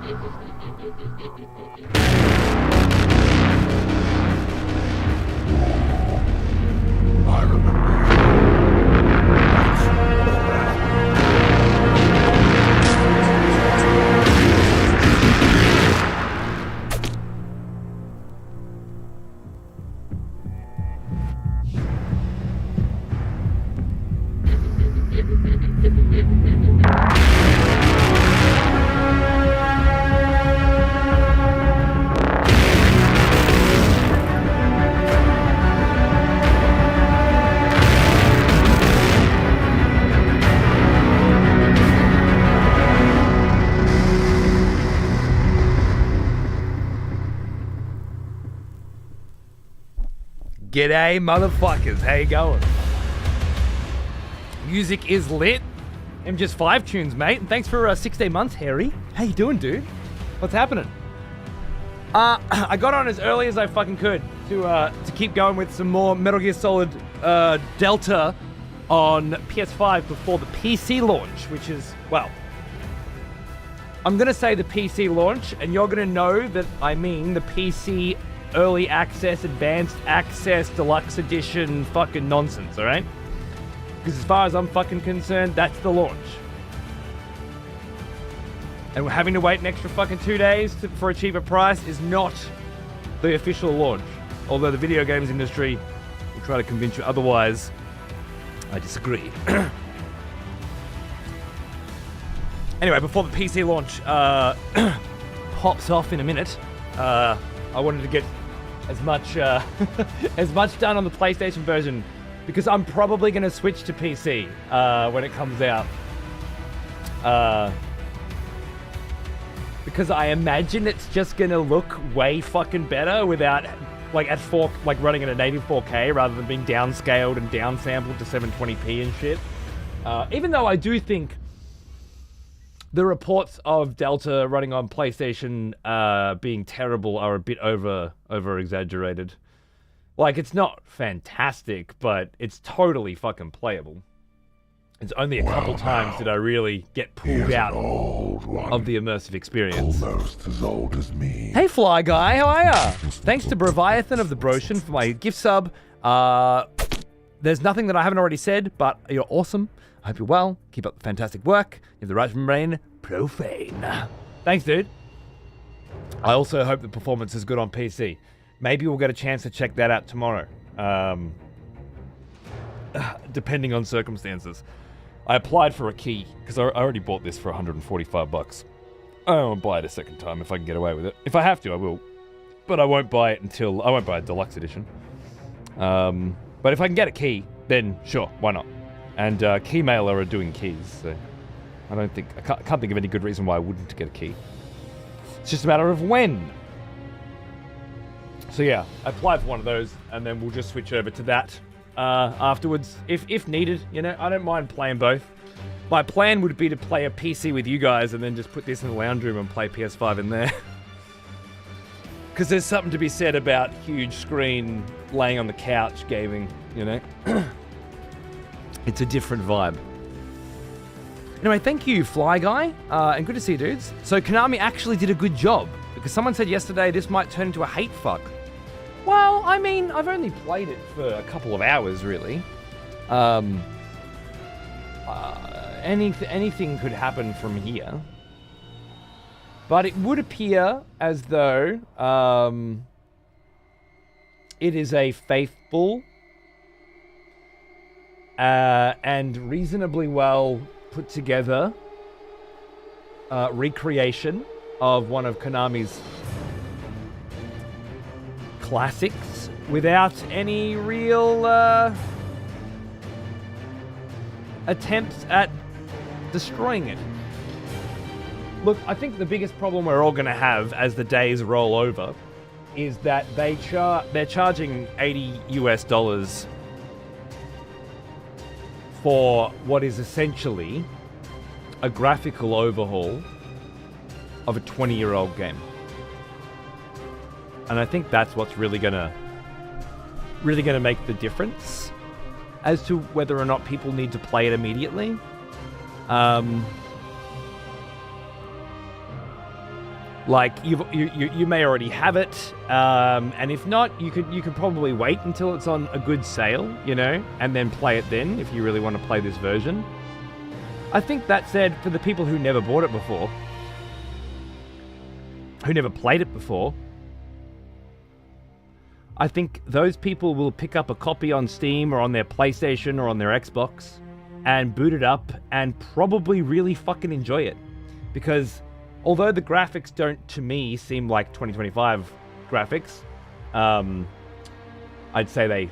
I remember. G'day, motherfuckers. How you going? Music is lit. just 5 tunes, mate. And thanks for 16 months, Harry. How you doing, dude? What's happening? I got on as early as I fucking could to keep going with some more Metal Gear Solid Delta on PS5 before the PC launch, which is, well, I'm going to say the PC launch, and you're going to know that I mean the PC Early Access, Advanced Access, Deluxe Edition fucking nonsense, alright? Because as far as I'm fucking concerned, that's the launch. And we're having to wait an extra fucking 2 days for a cheaper price is not the official launch. Although the video games industry will try to convince you otherwise, I disagree. Anyway, before the PC launch pops off in a minute, I wanted to get as much as much done on the PlayStation version because I'm probably going to switch to PC when it comes out. Because I imagine it's just going to look way fucking better without running at a native 4K rather than being downscaled and downsampled to 720p and shit. Even though I do think the reports of Delta running on PlayStation being terrible are a bit over exaggerated. Like, it's not fantastic, but it's totally fucking playable. It's only a couple times did I really get pulled out of the immersive experience. Almost as old as me. Hey, Fly Guy, how are ya? Thanks to Breviathan of the Broshan for my gift sub. There's nothing that I haven't already said, but you're awesome. I hope you're well. Keep up the fantastic work. You have the right from brain. Profane. Thanks, dude. I also hope the performance is good on PC. Maybe we'll get a chance to check that out tomorrow. Depending on circumstances. I applied for a key, because I already bought this for $145. I won't buy it a second time if I can get away with it. If I have to, I will. But I won't buy it I won't buy a deluxe edition. But if I can get a key, then sure, why not? And Keymailer are doing keys, so I can't think of any good reason why I wouldn't get a key. It's just a matter of when. So yeah, I applied for one of those, and then we'll just switch over to that afterwards, if needed. You know, I don't mind playing both. My plan would be to play a PC with you guys, and then just put this in the lounge room and play PS5 in there. Because there's something to be said about huge screen, laying on the couch, gaming, you know? It's a different vibe. Anyway, thank you, Fly Guy, and good to see you, dudes. So Konami actually did a good job, because someone said yesterday this might turn into a hate fuck. Well, I mean, I've only played it for a couple of hours, really. Anything could happen from here. But it would appear as though it is a faithful and reasonably well put together recreation of one of Konami's classics without any real attempts at destroying it. Look, I think the biggest problem we're all going to have as the days roll over is that they're charging $80 for what is essentially a graphical overhaul of a 20-year-old game. And I think that's what's really gonna make the difference as to whether or not people need to play it immediately. Like you may already have it, and if not, you could probably wait until it's on a good sale, you know, and then play it then if you really want to play this version. I think that said, for the people who never bought it before, who never played it before, I think those people will pick up a copy on Steam or on their PlayStation or on their Xbox and boot it up and probably really fucking enjoy it, because although the graphics don't, to me, seem like 2025 graphics, I'd say they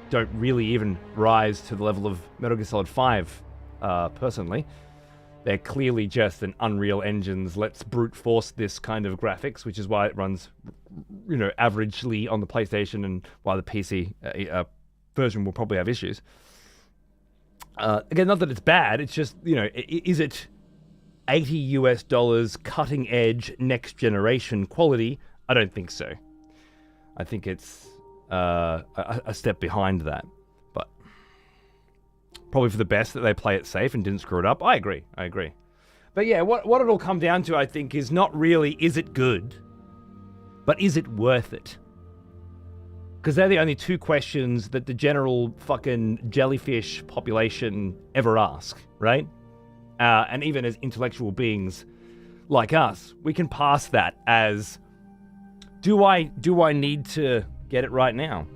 don't really even rise to the level of Metal Gear Solid 5, personally. They're clearly just an Unreal Engine's let's brute force this kind of graphics, which is why it runs, you know, averagely on the PlayStation and why the PC version will probably have issues. Again, not that it's bad, it's just, you know, is it $80 cutting edge next generation quality? I don't think so. I think it's a step behind that, but probably for the best that they play it safe and didn't screw it up. I agree. But yeah, what it'll come down to, I think, is not really is it good, but is it worth it? Because they're the only two questions that the general fucking jellyfish population ever ask, right? And even as intellectual beings like us, we can pass that as, do I need to get it right now?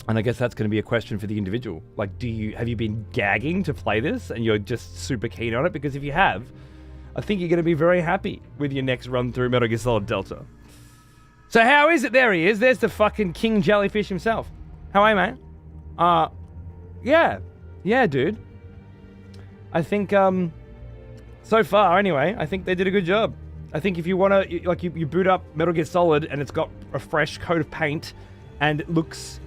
And I guess that's going to be a question for the individual. Like, have you been gagging to play this and you're just super keen on it? Because if you have, I think you're going to be very happy with your next run through Metal Gear Solid Delta. So how is it? There he is. There's the fucking King Jellyfish himself. How are you, mate? Yeah, dude. I think, so far anyway, I think they did a good job. I think if you want to, like, you boot up Metal Gear Solid and it's got a fresh coat of paint and it looks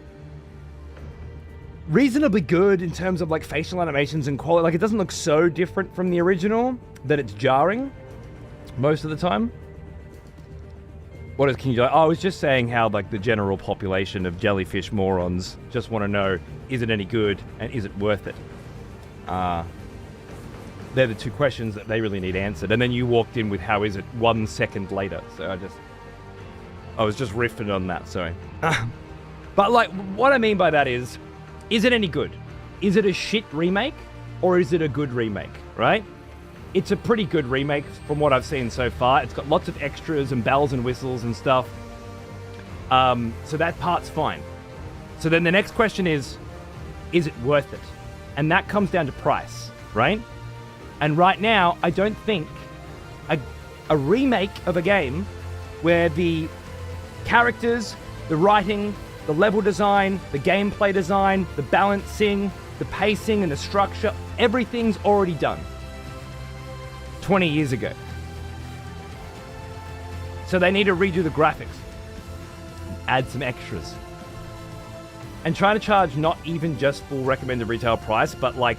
reasonably good in terms of, like, facial animations and quality. Like, it doesn't look so different from the original that it's jarring most of the time. What is King Jellyfish? Oh, I was just saying how, like, the general population of jellyfish morons just want to know, is it any good and is it worth it? They're the two questions that they really need answered. And then you walked in with how is it 1 second later. So I was just riffing on that, sorry. But, like, what I mean by that is it any good? Is it a shit remake or is it a good remake, right? It's a pretty good remake from what I've seen so far. It's got lots of extras and bells and whistles and stuff. So that part's fine. So then the next question is it worth it? And that comes down to price, right? And right now, I don't think a remake of a game where the characters, the writing, the level design, the gameplay design, the balancing, the pacing and the structure, everything's already done 20 years ago. So they need to redo the graphics, add some extras, and try to charge not even just full recommended retail price, but like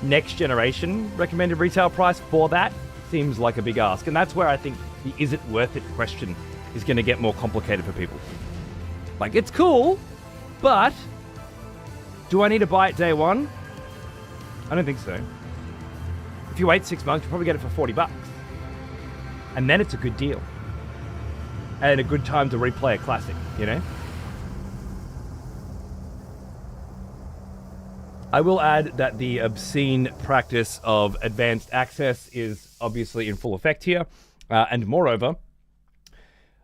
next generation recommended retail price for that seems like a big ask. And that's where I think the is it worth it question is going to get more complicated for people. Like, it's cool, but do I need to buy it day one? I don't think so. If you wait 6 months, you'll probably get it for $40. And then it's a good deal. And a good time to replay a classic, you know? I will add that the obscene practice of advanced access is obviously in full effect here. And moreover,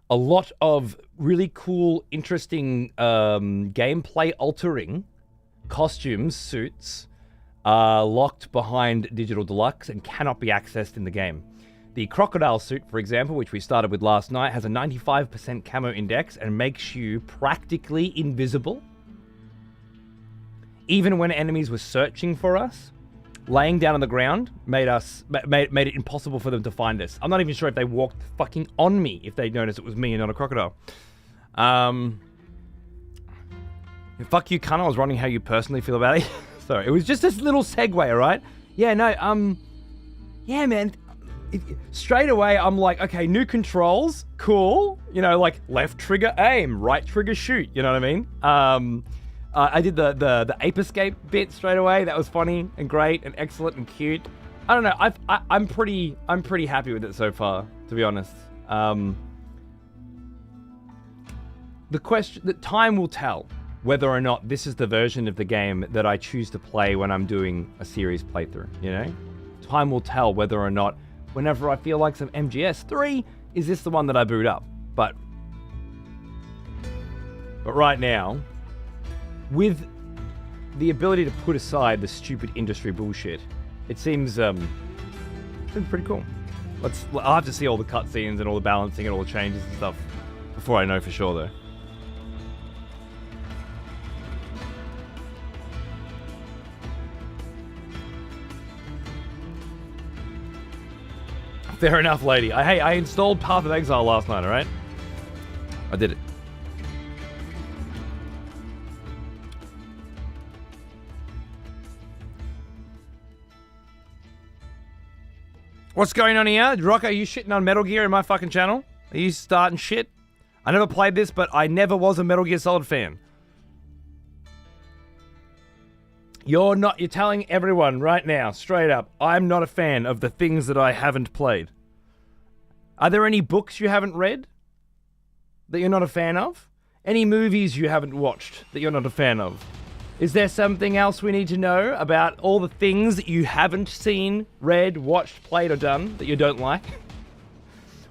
a lot of really cool, interesting gameplay altering costumes, suits, are locked behind Digital Deluxe and cannot be accessed in the game. The crocodile suit, for example, which we started with last night, has a 95% camo index and makes you practically invisible. Even when enemies were searching for us, laying down on the ground made it impossible for them to find us. I'm not even sure if they walked fucking on me if they noticed it was me and not a crocodile. Fuck you, cunt. I was wondering how you personally feel about it. Sorry, it was just this little segue, alright? Yeah, no, yeah, man. Straight away, I'm like, okay, new controls, cool. You know, like left trigger aim, right trigger shoot. You know what I mean? I did the ape escape bit straight away. That was funny and great and excellent and cute. I don't know. I'm pretty happy with it so far, to be honest. The question that time will tell whether or not this is the version of the game that I choose to play when I'm doing a series playthrough, you know? Time will tell whether or not, whenever I feel like some MGS3, is this the one that I boot up? But right now, with the ability to put aside the stupid industry bullshit, it seems pretty cool. I'll have to see all the cutscenes and all the balancing and all the changes and stuff before I know for sure, though. Fair enough, lady. I installed Path of Exile last night, alright? I did it. What's going on here? Rock, are you shitting on Metal Gear in my fucking channel? Are you starting shit? I never played this, but I never was a Metal Gear Solid fan. You're telling everyone right now, straight up, I'm not a fan of the things that I haven't played. Are there any books you haven't read that you're not a fan of? Any movies you haven't watched that you're not a fan of? Is there something else we need to know about all the things that you haven't seen, read, watched, played, or done that you don't like?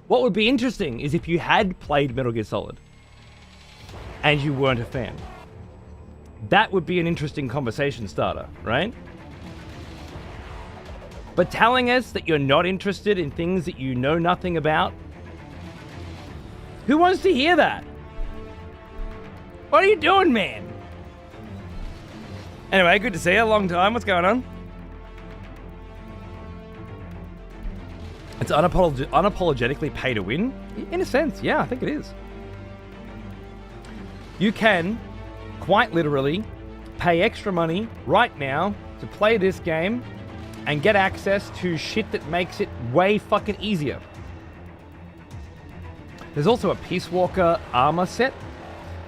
What would be interesting is if you had played Metal Gear Solid and you weren't a fan. That would be an interesting conversation starter, right? But telling us that you're not interested in things that you know nothing about? Who wants to hear that? What are you doing, man? Anyway, good to see you. Long time. What's going on? It's unapologetically pay to win? In a sense, yeah, I think it is. You can, quite literally, pay extra money right now to play this game and get access to shit that makes it way fucking easier. There's also a Peace Walker armor set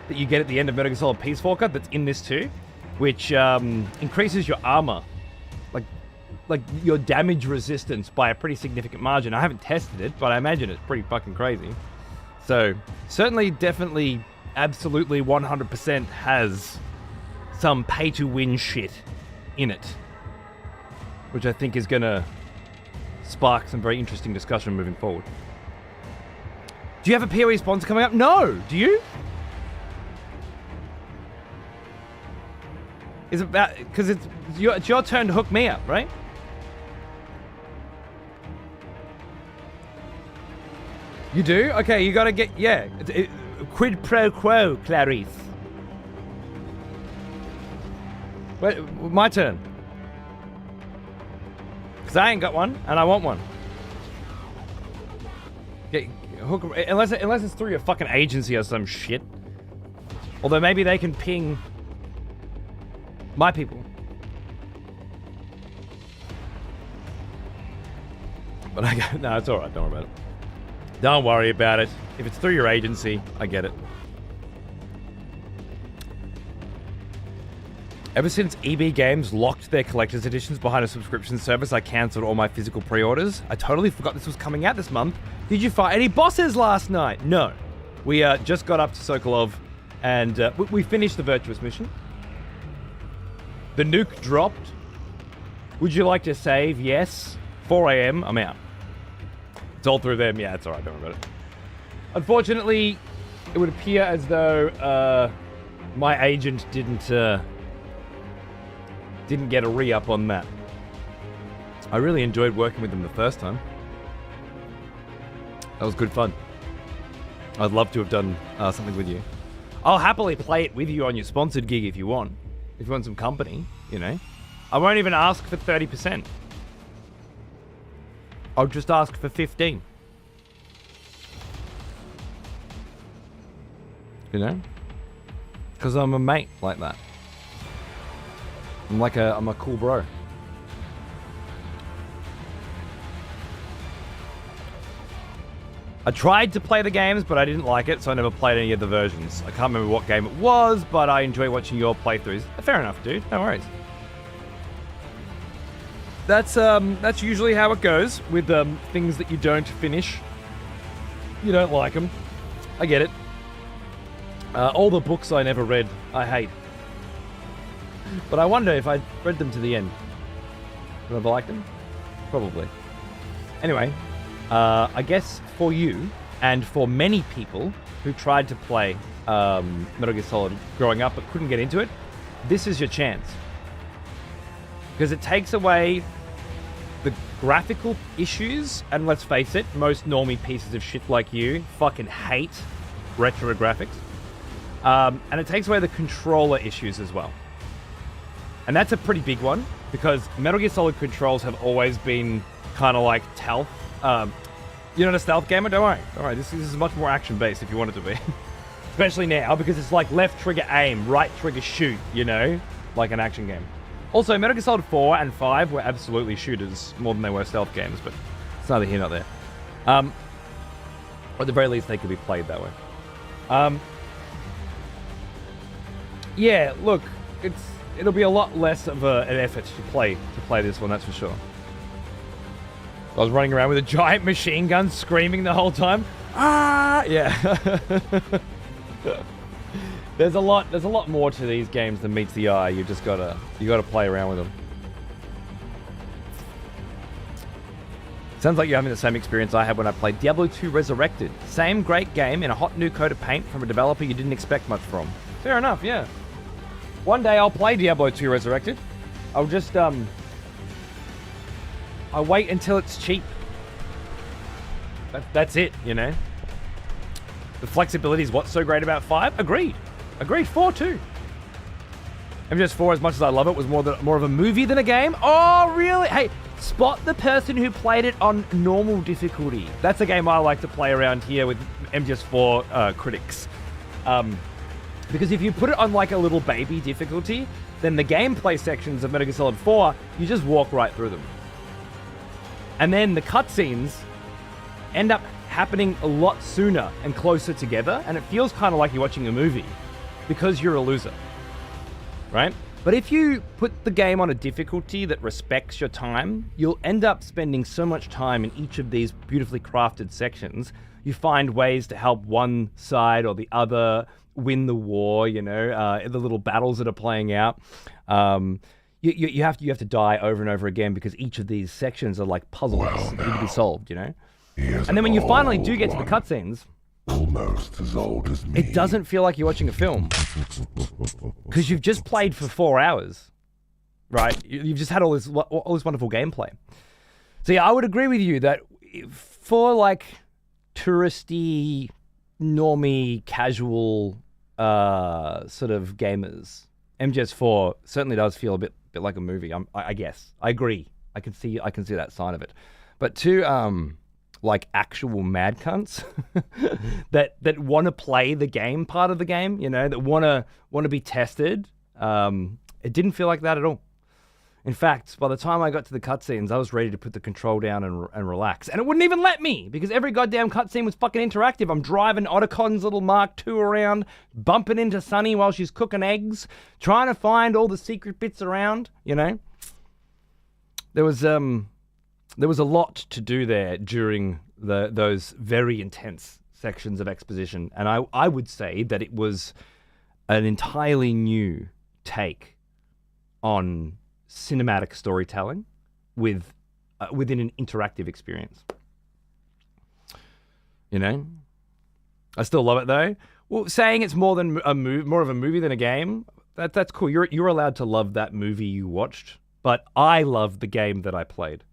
that you get at the end of Metal Gear Solid Peace Walker that's in this too, which increases your armor, like your damage resistance by a pretty significant margin. I haven't tested it, but I imagine it's pretty fucking crazy. So, certainly, definitely, absolutely 100% has some pay-to-win shit in it, which I think is going to spark some very interesting discussion moving forward. Do you have a PoE sponsor coming up? No! Do you? Is it about... Because it's your turn to hook me up, right? You do? Okay, you gotta get... Yeah. Quid pro quo, Clarice. Wait, my turn. Because I ain't got one, and I want one. Hook, unless it's through your fucking agency or some shit. Although maybe they can ping my people. But I go, no, it's alright, don't worry about it. Don't worry about it. If it's through your agency, I get it. Ever since EB Games locked their collector's editions behind a subscription service, I cancelled all my physical pre-orders. I totally forgot this was coming out this month. Did you fight any bosses last night? No. We just got up to Sokolov, and we finished the Virtuous mission. The nuke dropped. Would you like to save? Yes. 4 a.m. I'm out. It's all through them. Yeah, it's alright. Don't worry about it. Unfortunately, it would appear as though my agent didn't get a re-up on that. I really enjoyed working with them the first time. That was good fun. I'd love to have done something with you. I'll happily play it with you on your sponsored gig if you want. If you want some company, you know. I won't even ask for 30%. I'll just ask for 15. You know? Because I'm a mate like that. I'm a cool bro. I tried to play the games, but I didn't like it, so I never played any of the versions. I can't remember what game it was, but I enjoy watching your playthroughs. Fair enough, dude. No worries. That's usually how it goes with things that you don't finish. You don't like them. I get it. All the books I never read, I hate. But I wonder if I read them to the end, would I like them? Probably. Anyway, I guess for you and for many people who tried to play Metal Gear Solid growing up but couldn't get into it, this is your chance. Because it takes away the graphical issues, and let's face it, most normie pieces of shit like you fucking hate retro graphics. And it takes away the controller issues as well. And that's a pretty big one, because Metal Gear Solid controls have always been kind of like stealth. You're not a stealth gamer? Don't worry. Don't worry. This is much more action-based if you want it to be. Especially now, because it's like left trigger aim, right trigger shoot, you know? Like an action game. Also, Metal Gear Solid 4 and 5 were absolutely shooters more than they were stealth games, but it's neither here nor there. Or at the very least, they could be played that way. Yeah, look, it'll be a lot less of an effort to play this one, that's for sure. I was running around with a giant machine gun screaming the whole time. Ah, yeah. There's a lot more to these games than meets the eye. You gotta play around with them. Sounds like you're having the same experience I had when I played Diablo 2 Resurrected. Same great game in a hot new coat of paint from a developer you didn't expect much from. Fair enough, yeah. One day I'll play Diablo 2 Resurrected. I'll just, I'll wait until it's cheap. That's it, you know? The flexibility is what's so great about 5? Agreed. 4 too. MGS4, as much as I love it, was more of a movie than a game. Oh, really? Hey, spot the person who played it on normal difficulty. That's a game I like to play around here with MGS4 critics. Because if you put it on like a little baby difficulty, then the gameplay sections of Metal Gear Solid 4, you just walk right through them. And then the cutscenes end up happening a lot sooner and closer together, and it feels kind of like you're watching a movie because you're a loser, right? But if you put the game on a difficulty that respects your time, you'll end up spending so much time in each of these beautifully crafted sections. You find ways to help one side or the other win the war, you know, the little battles that are playing out. You have to die over and over again because each of these sections are like puzzles that need to be solved, you know? And then when you finally do get to the cutscenes, almost as old as me, it doesn't feel like you're watching a film. Because you've just played for 4 hours, right? You've just had all this wonderful gameplay. So yeah, I would agree with you that for like touristy, normie, casual sort of gamers, MGS4 certainly does feel a bit like a movie. I guess I agree. I can see that side of it. But to like actual mad cunts that want to play the game part of the game, you know, that want to be tested, it didn't feel like that at all. In fact, by the time I got to the cutscenes, I was ready to put the control down and relax. And it wouldn't even let me, because every goddamn cutscene was fucking interactive. I'm driving Otacon's little Mark II around, bumping into Sunny while she's cooking eggs, trying to find all the secret bits around, you know? There was a lot to do there during those very intense sections of exposition. And I would say that it was an entirely new take on cinematic storytelling within an interactive experience. You know, I still love it though. Well, saying it's more of a movie than a game, that's cool. You're allowed to love that movie you watched, but I love the game that I played.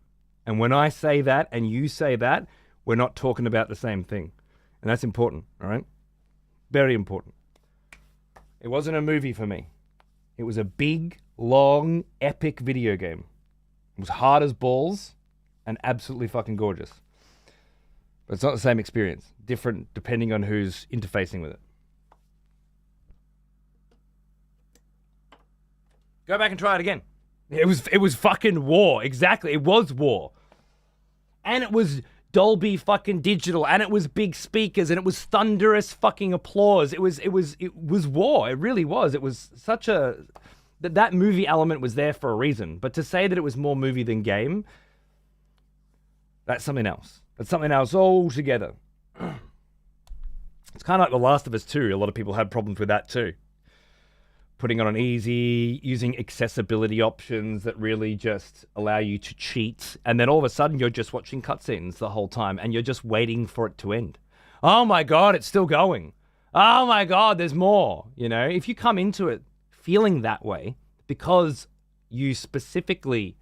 And when I say that and you say that, we're not talking about the same thing, and that's important. All right, very important. It wasn't a movie for me. It was a big, long, epic video game. It was hard as balls and absolutely fucking gorgeous. But it's not the same experience. Different depending on who's interfacing with it. Go back and try it again. It was fucking war. Exactly. It was war. And it was Dolby fucking digital, and it was big speakers, and it was thunderous fucking applause. It was war. It really was. It was such a that movie element was there for a reason. But to say that it was more movie than game, that's something else. That's something else altogether. It's kind of like The Last of Us 2. A lot of people had problems with that too. Putting it on easy, using accessibility options that really just allow you to cheat. And then all of a sudden, you're just watching cutscenes the whole time and you're just waiting for it to end. Oh my God, it's still going. Oh my God, there's more. You know, if you come into it feeling that way because you specifically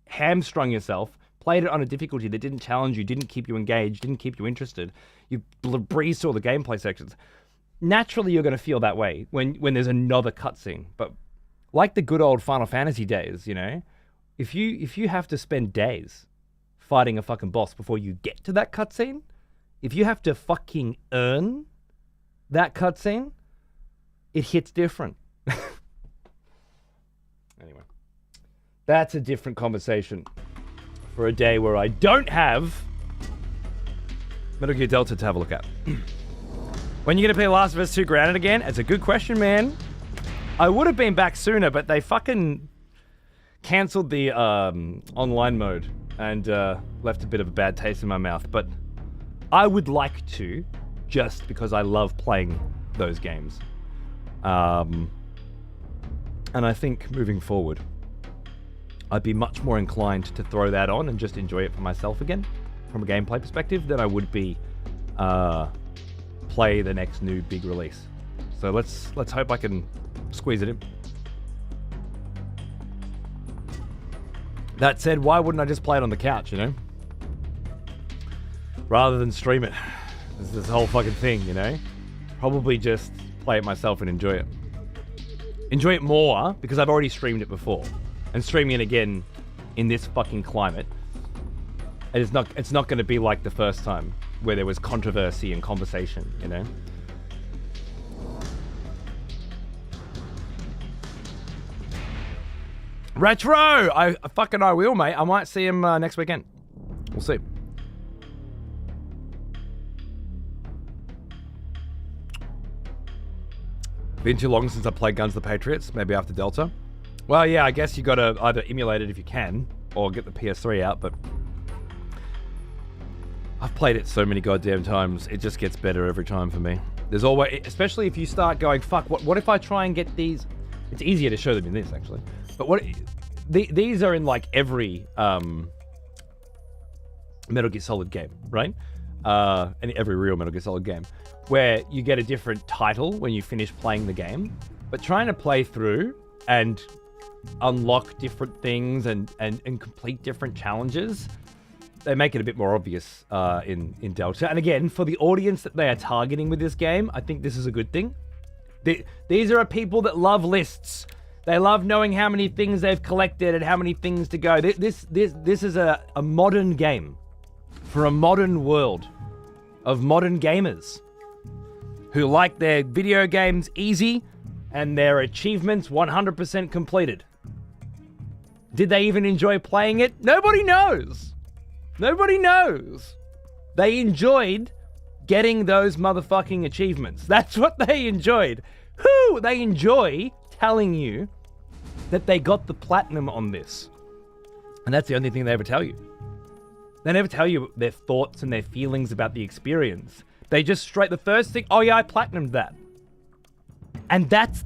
hamstrung yourself, played it on a difficulty that didn't challenge you, didn't keep you engaged, didn't keep you interested, you breezed through all the gameplay sections, naturally you're going to feel that way when there's another cutscene. But like the good old Final Fantasy days, you know, if you have to spend days fighting a fucking boss before you get to that cutscene, if you have to fucking earn that cutscene, it hits different. Anyway, that's a different conversation for a day where I don't have Metal Gear Delta to have a look at. When you gonna play Last of Us 2 Grounded again? It's a good question, man. I would have been back sooner, but they fucking cancelled the online mode and left a bit of a bad taste in my mouth. But I would like to, just because I love playing those games. And I think moving forward, I'd be much more inclined to throw that on and just enjoy it for myself again, from a gameplay perspective, than I would be play the next new big release. So let's hope I can squeeze it in. That said, why wouldn't I just play it on the couch, you know? Rather than stream it. There's this whole fucking thing, you know? Probably just play it myself and enjoy it. Enjoy it more, because I've already streamed it before. And streaming it again in this fucking climate, it's not going to be like the first time where there was controversy and conversation, you know? Retro! I fucking I will, mate. I might see him next weekend. We'll see. Been too long since I played Guns of the Patriots, maybe after Delta. Well, yeah, I guess you gotta either emulate it if you can, or get the PS3 out, but I've played it so many goddamn times, it just gets better every time for me. There's always, especially if you start going, fuck, what if I try and get these? It's easier to show them in this, actually. But these are in like every Metal Gear Solid game, right? And every real Metal Gear Solid game, where you get a different title when you finish playing the game. But trying to play through and unlock different things and complete different challenges, they make it a bit more obvious in Delta. And again, for the audience that they are targeting with this game, I think this is a good thing. These are people that love lists. They love knowing how many things they've collected and how many things to go. This is a modern game for a modern world of modern gamers who like their video games easy and their achievements 100% completed. Did they even enjoy playing it? Nobody knows. Nobody knows. They enjoyed getting those motherfucking achievements. That's what they enjoyed. Who? They enjoy telling you that they got the platinum on this. And that's the only thing they ever tell you. They never tell you their thoughts and their feelings about the experience. They just straight, the first thing, oh yeah, I platinumed that. And that's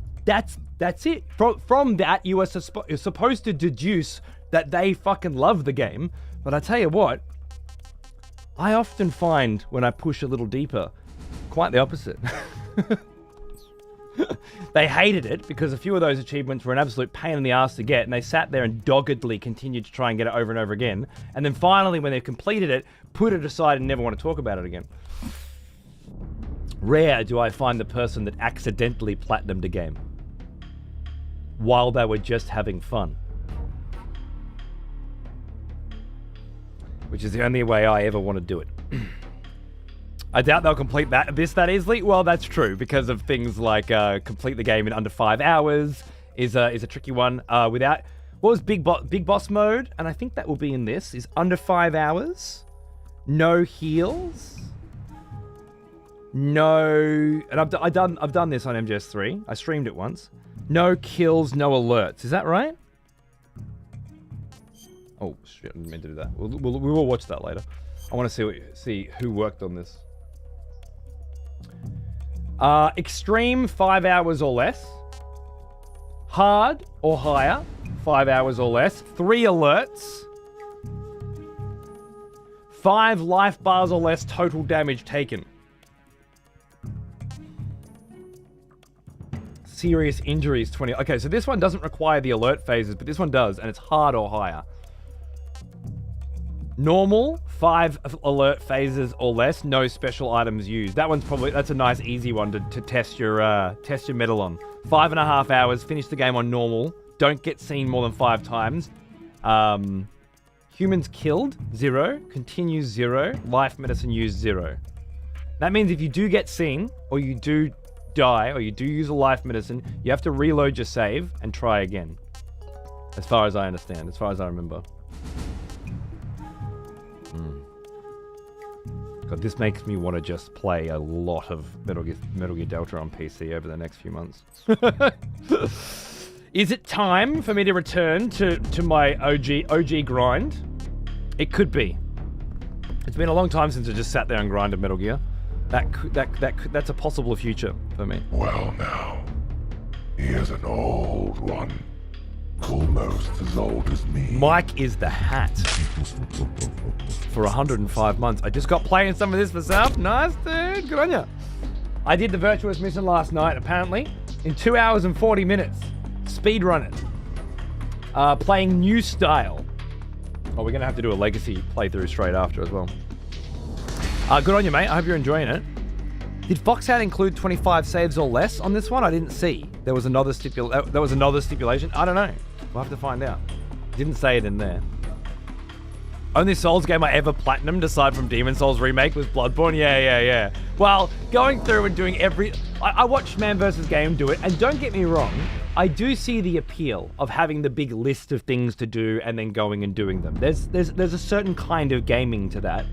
it. From that, you are supposed to deduce that they fucking love the game. But I tell you what, I often find when I push a little deeper, quite the opposite. They hated it because a few of those achievements were an absolute pain in the ass to get, and they sat there and doggedly continued to try and get it over and over again. And then finally, when they've completed it, put it aside and never want to talk about it again. Rare do I find the person that accidentally platinumed a game while they were just having fun. Which is the only way I ever want to do it. I doubt they'll complete this that easily. Well, that's true because of things like complete the game in under 5 hours is a tricky one. Without what was Big Boss mode, and I think that will be in this, is under 5 hours, no heals, no, and I've done this on MGS3. I streamed it once. No kills, no alerts. Is that right? Oh shit! I didn't mean to do that. We will watch that later. I want to see who worked on this. Extreme, 5 hours or less. Hard or higher, 5 hours or less. 3 alerts. 5 life bars or less total damage taken. Serious injuries, 20. Okay, so this one doesn't require the alert phases, but this one does, and it's hard or higher. Normal, 5 alert phases or less, no special items used. That's a nice easy one to test your metal on. 5.5 hours, finish the game on normal. Don't get seen more than 5 times. Humans killed, 0. Continues, 0. Life medicine used, 0. That means if you do get seen, or you do die, or you do use a life medicine, you have to reload your save and try again. As far as I understand, as far as I remember. God, this makes me want to just play a lot of Metal Gear Delta on PC over the next few months. Is it time for me to return to my OG grind? It could be. It's been a long time since I just sat there and grinded Metal Gear. That's a possible future for me. Well now, here's an old one. Almost as old as me. Mike is the hat. For 105 months. I just got playing some of this myself. Nice, dude. Good on ya. I did the Virtuous mission last night, apparently, in 2 hours and 40 minutes. Speedrun it. Playing new style. Oh, we're going to have to do a legacy playthrough straight after as well. Good on you, mate. I hope you're enjoying it. Did Foxhound include 25 saves or less on this one? I didn't see. There was another stipulation. I don't know. We'll have to find out. Didn't say it in there. Only Souls game I ever platinumed aside from Demon Souls Remake was Bloodborne. Yeah. Well, going through and doing I watched Man vs. Game do it, and don't get me wrong, I do see the appeal of having the big list of things to do and then going and doing them. There's a certain kind of gaming to that.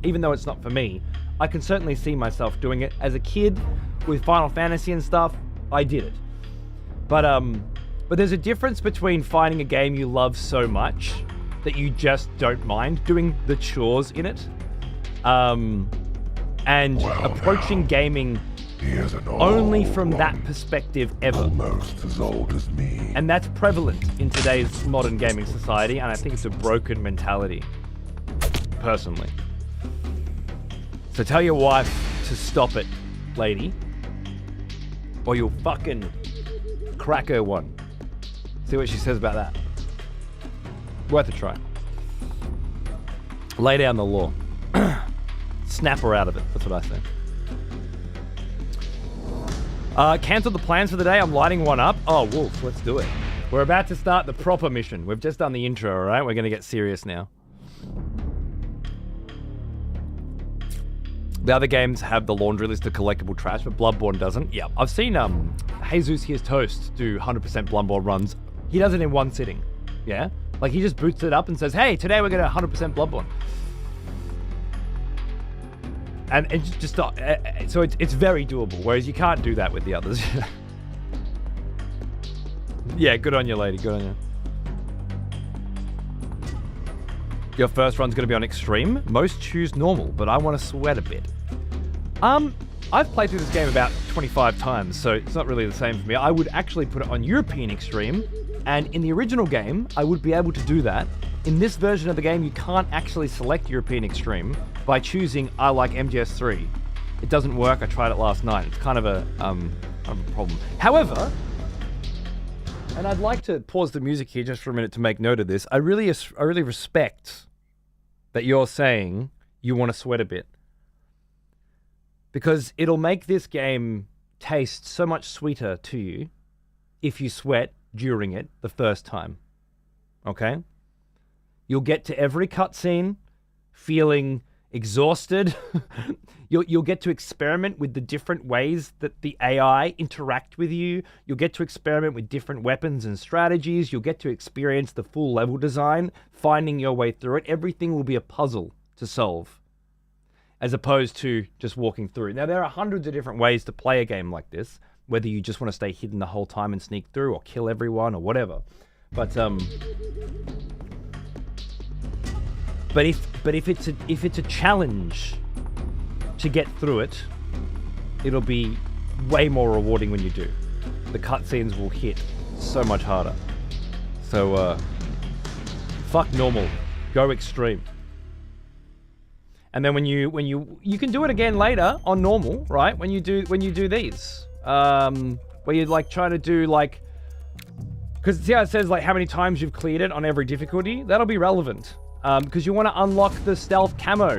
Even though it's not for me, I can certainly see myself doing it. As a kid, with Final Fantasy and stuff, I did it. But there's a difference between finding a game you love so much that you just don't mind doing the chores in it, and approaching gaming only from that perspective ever. Almost as old as me. And that's prevalent in today's modern gaming society, and I think it's a broken mentality, personally. So tell your wife to stop it, lady, or you'll fucking crack her one. See what she says about that. Worth a try. Lay down the law. Snap her out of it. That's what I say. Cancel the plans for the day. I'm lighting one up. Oh, Wolf, let's do it. We're about to start the proper mission. We've just done the intro, all right? We're going to get serious now. The other games have the laundry list of collectible trash, but Bloodborne doesn't. Yeah, I've seen Jesus Here's Toast do 100% Bloodborne runs. He does it in one sitting. Yeah? Like, he just boots it up and says, hey, today we're going to 100% Bloodborne. And it's just not... so it's very doable, whereas you can't do that with the others. Yeah, good on you, lady. Good on you. Your first run's going to be on extreme. Most choose normal, but I want to sweat a bit. I've played through this game about 25 times, so it's not really the same for me. I would actually put it on European extreme, and in the original game, I would be able to do that. In this version of the game, you can't actually select European extreme by choosing I like MGS3. It doesn't work. I tried it last night. It's kind of a problem. However, and I'd like to pause the music here just for a minute to make note of this. I really respect that you're saying you want to sweat a bit, because it'll make this game taste so much sweeter to you if you sweat during it the first time. Okay? You'll get to every cutscene feeling exhausted. You'll get to experiment with the different ways that the AI interact with you. You'll get to experiment with different weapons and strategies. You'll get to experience the full level design, finding your way through it. Everything will be a puzzle to solve, as opposed to just walking through. Now, there are hundreds of different ways to play a game like this, whether you just want to stay hidden the whole time and sneak through, or kill everyone, or whatever. But if it's a challenge to get through it, it'll be way more rewarding when you do. The cutscenes will hit so much harder. So, fuck normal. Go extreme. And then when you can do it again later on normal, right? When you do these, where you're like trying to do like, because see how it says like how many times you've cleared it on every difficulty. That'll be relevant, because you want to unlock the stealth camo,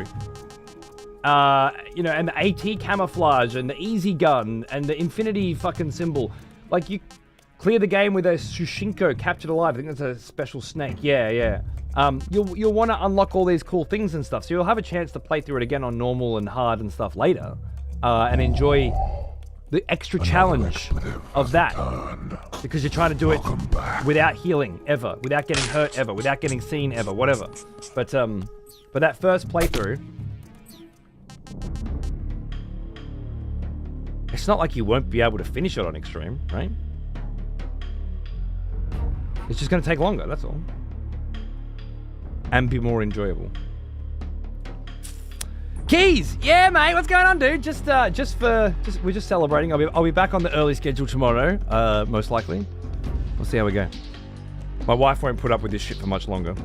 you know, and the AT camouflage and the easy gun and the infinity fucking symbol. Like you clear the game with a Shushinko captured alive. I think that's a special snake. Yeah. You'll want to unlock all these cool things and stuff, so you'll have a chance to play through it again on normal and hard and stuff later, and enjoy the extra challenge of that, because you're trying to do it without healing ever, without getting hurt ever, without getting seen ever, whatever. But that first playthrough, it's not like you won't be able to finish it on extreme, right? It's just going to take longer, that's all. And be more enjoyable. Keys! Yeah, mate, what's going on, dude? We're just celebrating. I'll be back on the early schedule tomorrow, most likely. We'll see how we go. My wife won't put up with this shit for much longer.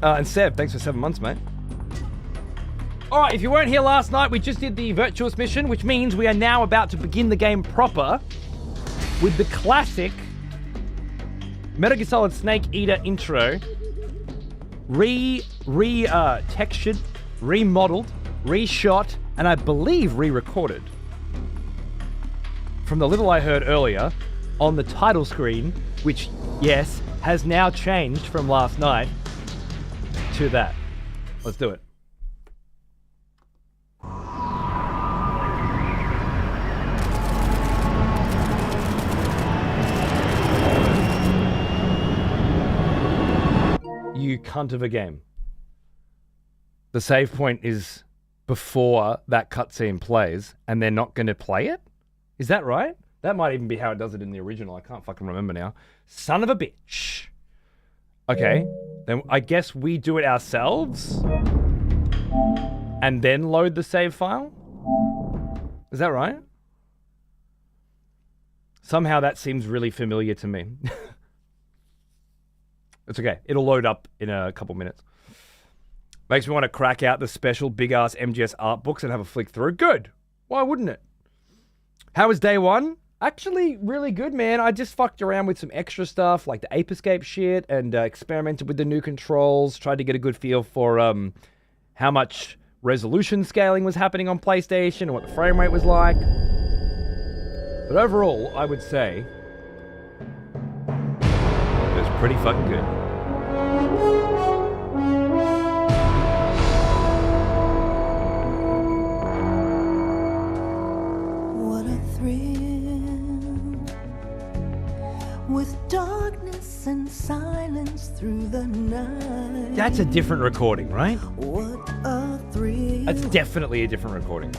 And Seb, thanks for 7 months, mate. Alright, if you weren't here last night, we just did the Virtuous mission, which means we are now about to begin the game proper with the classic Metal Gear Solid Snake Eater intro. Textured, remodeled, reshot, and I believe re-recorded. From the little I heard earlier on the title screen, which, yes, has now changed from last night to that. Let's do it. You cunt of a game. The save point is before that cutscene plays, and they're not going to play it? Is that right? That might even be how it does it in the original. I can't fucking remember now. Son of a bitch. Okay, then I guess we do it ourselves and then load the save file? Is that right? Somehow that seems really familiar to me. It's okay. It'll load up in a couple minutes. Makes me want to crack out the special big-ass MGS art books and have a flick through. Good. Why wouldn't it? How was day one? Actually, really good, man. I just fucked around with some extra stuff, like the Ape Escape shit, and experimented with the new controls, tried to get a good feel for how much resolution scaling was happening on PlayStation and what the frame rate was like. But overall, I would say it was pretty fucking good. What a thrill, with darkness and silence through the night. That's a different recording, right? What a thrill. That's definitely a different recording.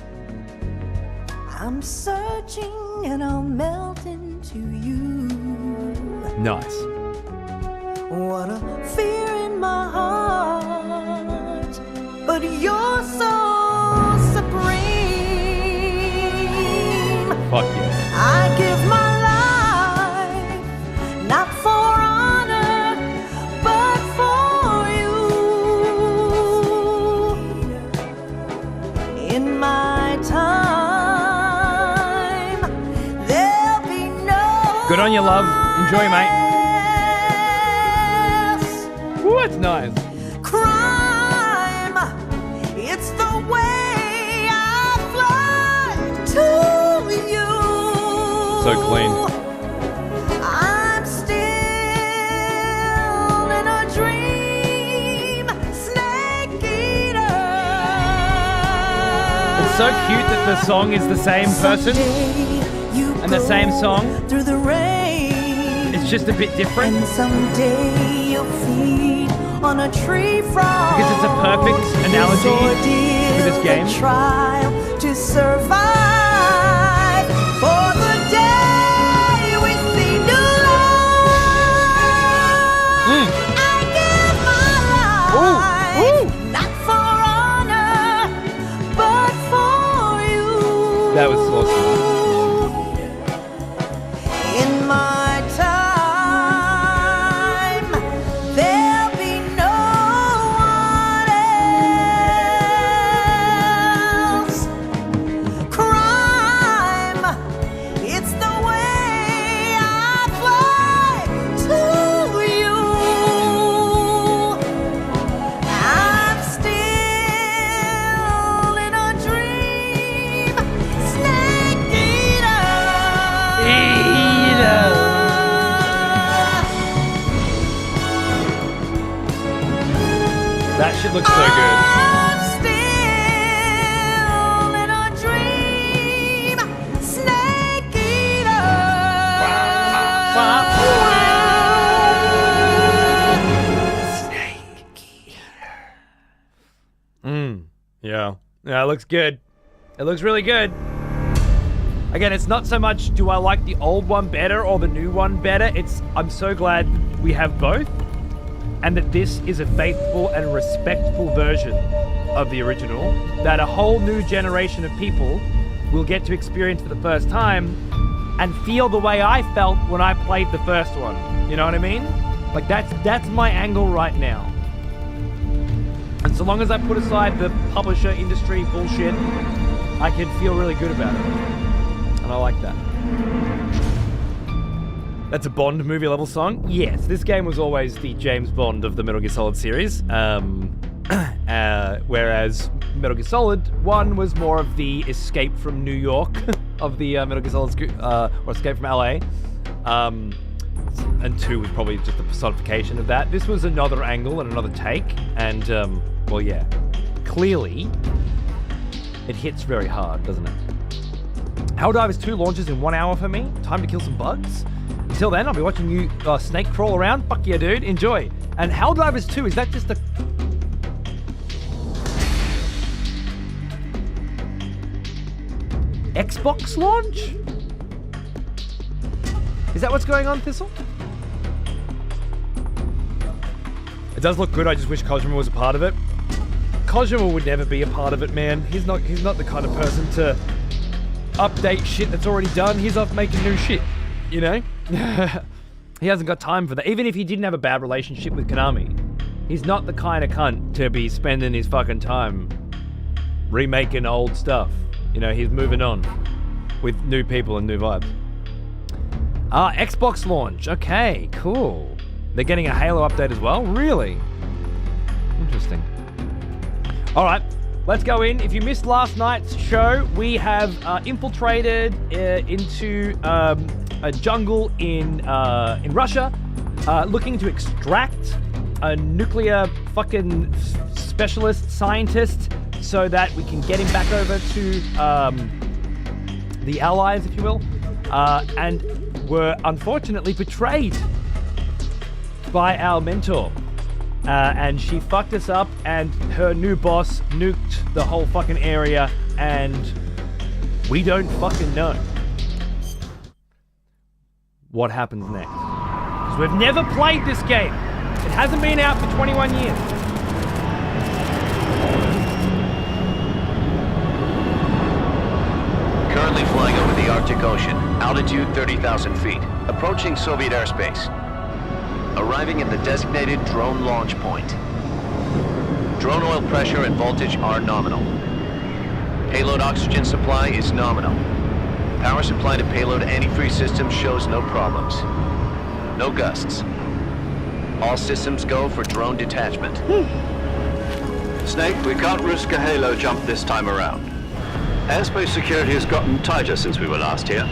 I'm searching and I'll melt into you. Nice. What a fear in my heart, but you're so supreme. Fuck yeah. I give my life, not for honor, but for you. In my time, there'll be no. Good on you, love. Enjoy, mate. Ooh, it's nice. Crime, it's the way I fly to you. So clean. I'm still in a dream, Snake Eater. It's so cute that the song is the same person and the same song. Through the rain. It's just a bit different. And someday you'll feed on a tree frog. Because it's a perfect analogy for this game. Trial to survive for the day we see new life. I give my life, not for honor, but for you. that shit looks so good. I'm still in a dream, snake eater. Yeah. Yeah, it looks good. It looks really good. Again, it's not so much do I like the old one better or the new one better. I'm so glad we have both, and that this is a faithful and respectful version of the original that a whole new generation of people will get to experience for the first time and feel the way I felt when I played the first one. You know what I mean? Like that's my angle right now. And so long as I put aside the publisher industry bullshit, I can feel really good about it. And I like that. That's a Bond movie level song? Yes, this game was always the James Bond of the Metal Gear Solid series. Whereas Metal Gear Solid 1 was more of the escape from New York of the Metal Gear Solid, or escape from LA. And 2 was probably just the personification of that. This was another angle and another take. And, well, yeah, clearly it hits very hard, doesn't it? Helldivers 2 launches in 1 hour for me. Time to kill some bugs. Until then, I'll be watching you snake crawl around. Fuck yeah, dude. Enjoy. And Helldivers 2, is that just a... Xbox launch? Is that what's going on, Thistle? It does look good. I just wish Kojima was a part of it. Kojima would never be a part of it, man. He's not the kind of person to update shit that's already done. He's off making new shit, you know? He hasn't got time for that. Even if he didn't have a bad relationship with Konami, he's not the kind of cunt to be spending his fucking time remaking old stuff. You know, he's moving on with new people and new vibes. Xbox launch. Okay, cool. They're getting a Halo update as well? Really? Interesting. All right, let's go in. If you missed last night's show, we have infiltrated into a jungle in Russia, looking to extract a nuclear fucking specialist scientist so that we can get him back over to the Allies, if you will, and were unfortunately betrayed by our mentor. And she fucked us up, and her new boss nuked the whole fucking area, and we don't fucking know what happens next. Because we've never played this game. It hasn't been out for 21 years. Currently flying over the Arctic Ocean, altitude 30,000 feet, approaching Soviet airspace. Arriving at the designated drone launch point. Drone oil pressure and voltage are nominal. Payload oxygen supply is nominal. Power supply to payload antifreeze system shows no problems. No gusts. All systems go for drone detachment. Snake, we can't risk a Halo jump this time around. Airspace security has gotten tighter since we were last here.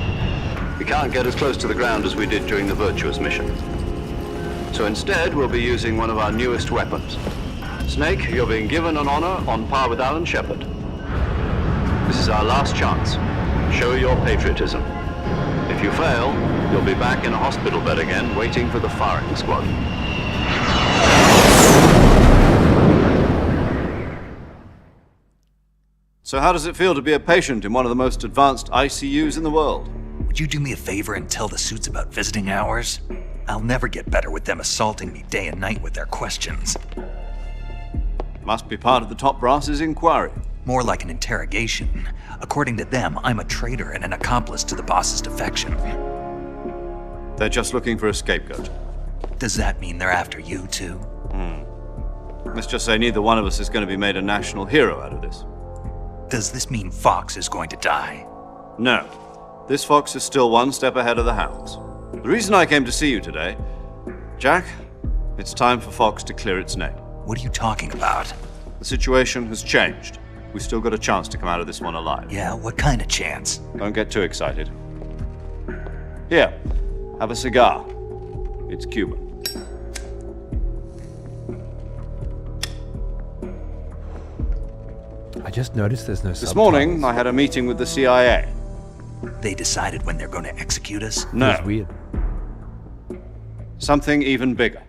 We can't get as close to the ground as we did during the Virtuous mission. So instead, we'll be using one of our newest weapons. Snake, you're being given an honor on par with Alan Shepard. This is our last chance. Show your patriotism. If you fail, you'll be back in a hospital bed again, waiting for the firing squad. So how does it feel to be a patient in one of the most advanced ICUs in the world? Would you do me a favor and tell the suits about visiting hours? I'll never get better with them assaulting me day and night with their questions. Must be part of the top brass's inquiry. More like an interrogation. According to them, I'm a traitor and an accomplice to the boss's defection. They're just looking for a scapegoat. Does that mean they're after you too? Let's just say neither one of us is going to be made a national hero out of this. Does this mean Fox is going to die? No. This Fox is still one step ahead of the Hounds. The reason I came to see you today, Jack, it's time for Fox to clear its name. What are you talking about? The situation has changed. We've still got a chance to come out of this one alive. Yeah, what kind of chance? Don't get too excited. Here, have a cigar. It's Cuban. I just noticed there's no This morning, I had a meeting with the CIA. They decided when they're going to execute us? No, It's weird. something even bigger.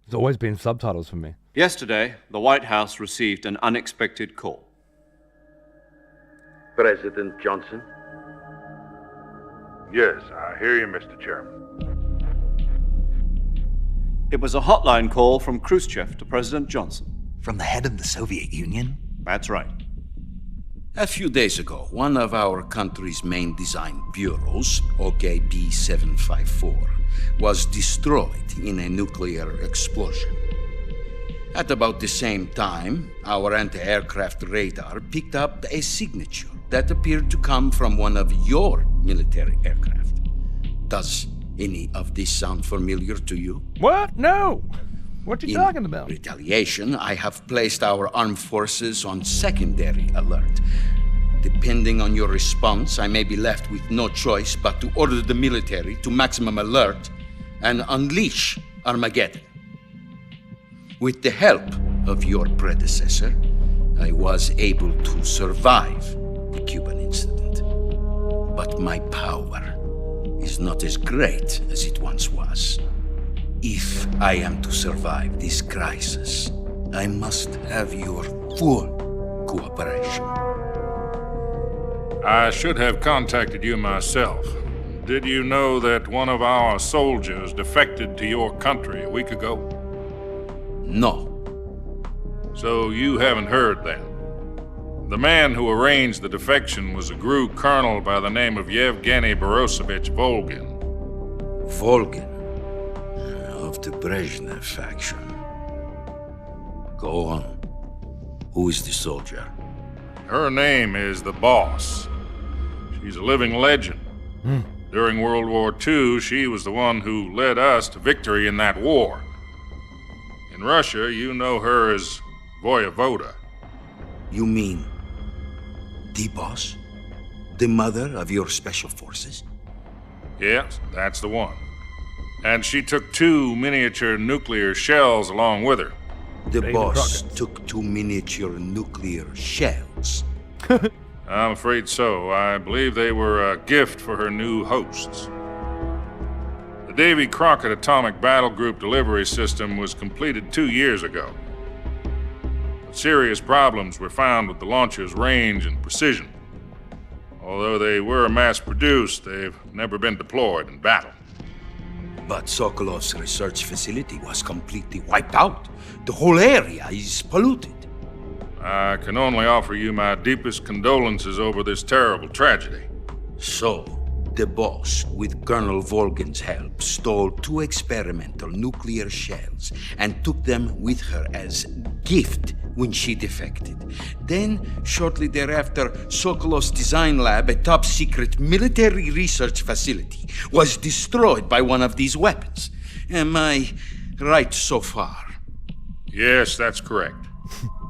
There's always been subtitles for me. Yesterday, the White House received an unexpected call. President Johnson? Yes, I hear you, Mr. Chairman. It was a hotline call from Khrushchev to President Johnson. From the head of the Soviet Union? That's right. A few days ago, one of our country's main design bureaus, OKB 754, was destroyed in a nuclear explosion. At about the same time, our anti-aircraft radar picked up a signature that appeared to come from one of your military aircraft. Does any of this sound familiar to you? What? No! What you In talking about? retaliation, I have placed our armed forces on secondary alert. Depending on your response, I may be left with no choice but to order the military to maximum alert and unleash Armageddon. With the help of your predecessor, I was able to survive the Cuban incident. But my power is not as great as it once was. If I am to survive this crisis, I must have your full cooperation. I should have contacted you myself. Did you know that one of our soldiers defected to your country a week ago? No. So you haven't heard then. The man who arranged the defection was a GRU colonel by the name of Yevgeny Borosovich Volgin. Volgin, of the Brezhnev faction. Go on. Who is the soldier? Her name is the Boss. She's a living legend. During World War II, she was the one who led us to victory in that war. In Russia, you know her as Voyevoda. You mean the boss? The mother of your special forces? Yes, that's the one. And she took 2 miniature nuclear shells along with her. The David boss Crockett. took 2 miniature nuclear shells. I'm afraid so. I believe they were a gift for her new hosts. The Davy Crockett Atomic Battle Group delivery system was completed 2 years ago. But serious problems were found with the launcher's range and precision. Although they were mass-produced, they've never been deployed in battle. But Sokolov's research facility was completely wiped out. The whole area is polluted. I can only offer you my deepest condolences over this terrible tragedy. So, the boss, with Colonel Volgin's help, stole 2 experimental nuclear shells and took them with her as gift when she defected. Then, shortly thereafter, Sokolov's design lab, a top-secret military research facility, was destroyed by one of these weapons. Am I right so far? Yes, that's correct.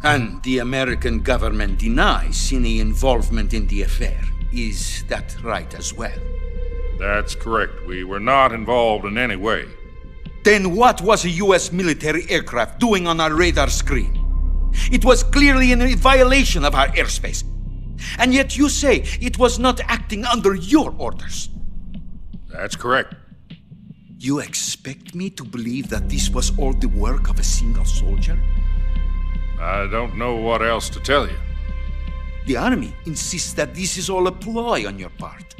And the American government denies any involvement in the affair. Is that right as well? That's correct. We were not involved in any way. Then what was a U.S. military aircraft doing on our radar screen? It was clearly in violation of our airspace. And yet you say it was not acting under your orders. That's correct. You expect me to believe that this was all the work of a single soldier? I don't know what else to tell you. The army insists that this is all a ploy on your part.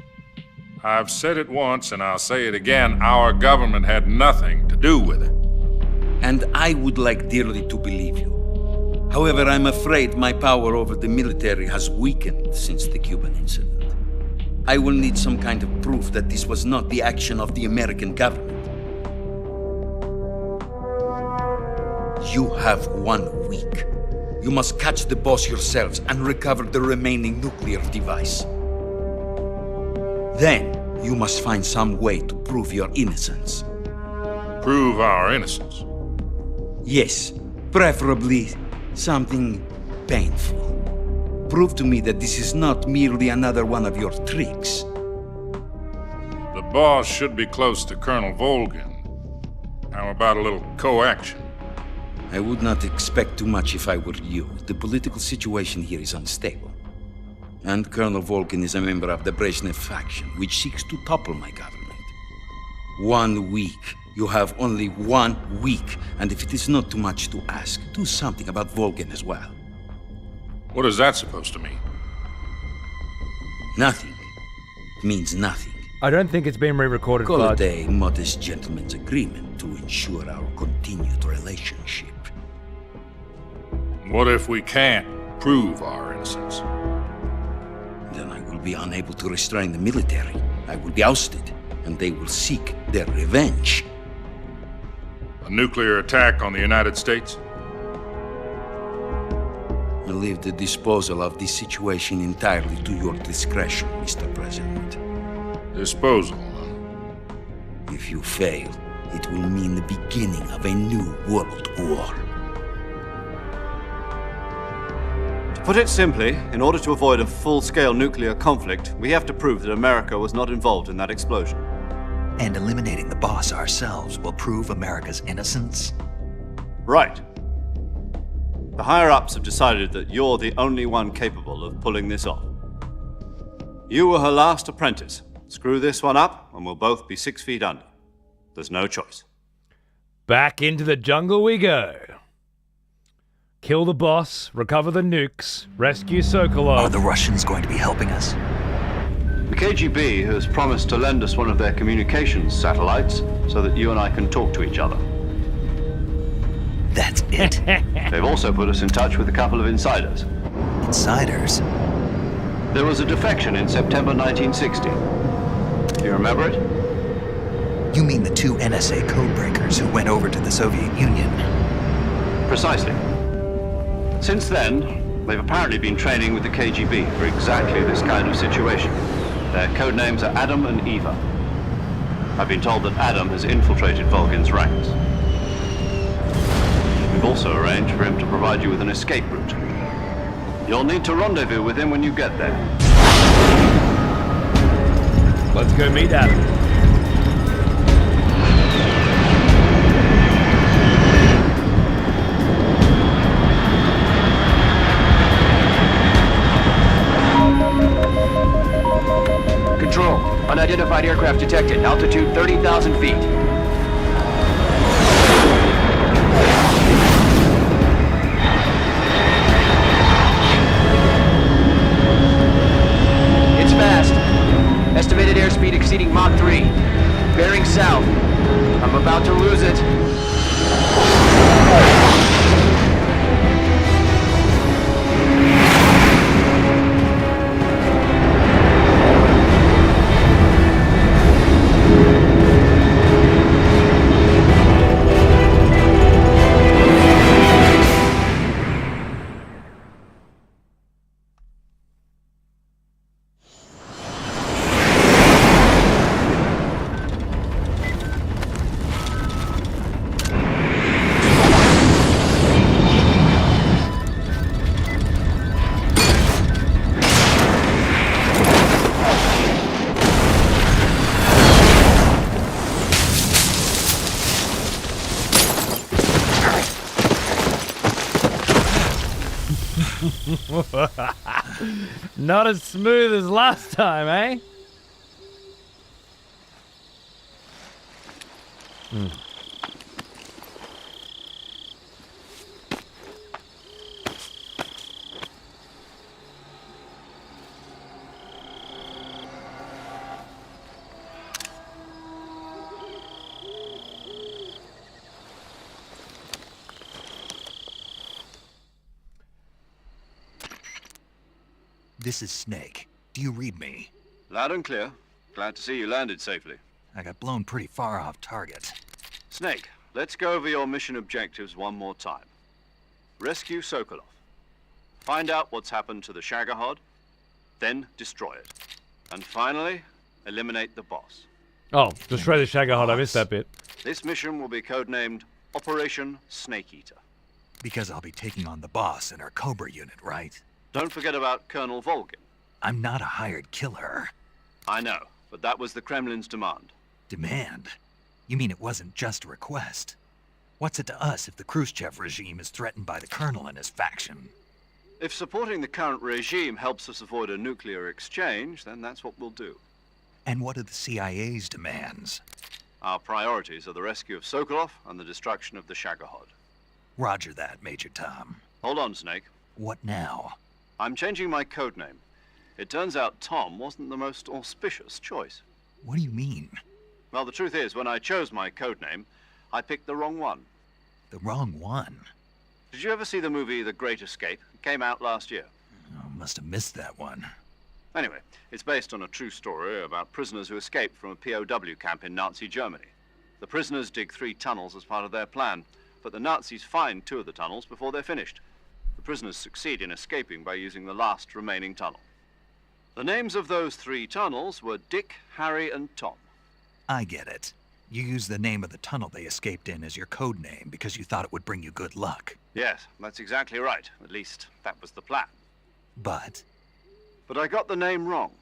I've said it once and I'll say it again. Our government had nothing to do with it. And I would like dearly to believe you. However, I'm afraid my power over the military has weakened since the Cuban incident. I will need some kind of proof that this was not the action of the American government. You have 1 week. You must catch the boss yourselves and recover the remaining nuclear device. Then, you must find some way to prove your innocence. Prove our innocence. Yes, preferably something painful. Prove to me that this is not merely another one of your tricks. The boss should be close to Colonel Volgin. How about a little co-action? I would not expect too much if I were you. The political situation here is unstable. And Colonel Volkin is a member of the Brezhnev faction, which seeks to topple my government. 1 week. You have only 1 week. And if it is not too much to ask, do something about Volkin as well. What is that supposed to mean? Nothing. It means nothing. I don't think it's been re-recorded, Call Bud. it a modest gentleman's agreement to ensure our continued relationship. What if we can't prove our innocence? Then I will be unable to restrain the military. I will be ousted, and they will seek their revenge. A nuclear attack on the United States? I leave the disposal of this situation entirely to your discretion, Mr. President. Disposal, huh? If you fail, it will mean the beginning of a new world war. To put it simply, in order to avoid a full-scale nuclear conflict, we have to prove that America was not involved in that explosion. And eliminating the boss ourselves will prove America's innocence? Right. The higher-ups have decided that you're the only one capable of pulling this off. You were her last apprentice. Screw this one up, and we'll both be 6 feet under. There's no choice. Back into the jungle we go. Kill the boss, recover the nukes, rescue Sokolov. Are the Russians going to be helping us? The KGB has promised to lend us one of their communications satellites so that you and I can talk to each other. That's it? They've also put us in touch with a couple of insiders. Insiders? There was a defection in September 1960. Do you remember it? You mean the 2 NSA codebreakers who went over to the Soviet Union? Precisely. Since then, they've apparently been training with the KGB for exactly this kind of situation. Their code names are Adam and Eva. I've been told that Adam has infiltrated Volgin's ranks. We've also arranged for him to provide you with an escape route. You'll need to rendezvous with him when you get there. Let's go meet Adam. Control. Unidentified aircraft detected. Altitude 30,000 feet. It's fast. Estimated airspeed exceeding Mach 3. Bearing south. I'm about to lose it. Not as smooth as last time, eh? This is Snake. Do you read me? Loud and clear. Glad to see you landed safely. I got blown pretty far off target. Snake, let's go over your mission objectives one more time. Rescue Sokolov. Find out what's happened to the Shagohod, then destroy it. And finally, eliminate the boss. Oh, destroy the Shagohod. I missed that bit. This mission will be codenamed Operation Snake Eater. Because I'll be taking on the boss and her Cobra unit, right? Don't forget about Colonel Volgin. I'm not a hired killer. I know, but that was the Kremlin's demand. Demand? You mean it wasn't just a request? What's it to us if the Khrushchev regime is threatened by the Colonel and his faction? If supporting the current regime helps us avoid a nuclear exchange, then that's what we'll do. And what are the CIA's demands? Our priorities are the rescue of Sokolov and the destruction of the Shagohod. Roger that, Major Tom. Hold on, Snake. What now? I'm changing my codename. It turns out Tom wasn't the most auspicious choice. What do you mean? Well, the truth is, when I chose my codename, I picked the wrong one. The wrong one? Did you ever see the movie The Great Escape? It came out last year. Oh, must have missed that one. Anyway, it's based on a true story about prisoners who escaped from a POW camp in Nazi Germany. The prisoners dig 3 tunnels as part of their plan, but the Nazis find 2 of the tunnels before they're finished. The prisoners succeed in escaping by using the last remaining tunnel. The names of those 3 tunnels were Dick, Harry, and Tom. I get it. You used the name of the tunnel they escaped in as your code name because you thought it would bring you good luck. Yes, that's exactly right. At least, that was the plan. But I got the name wrong.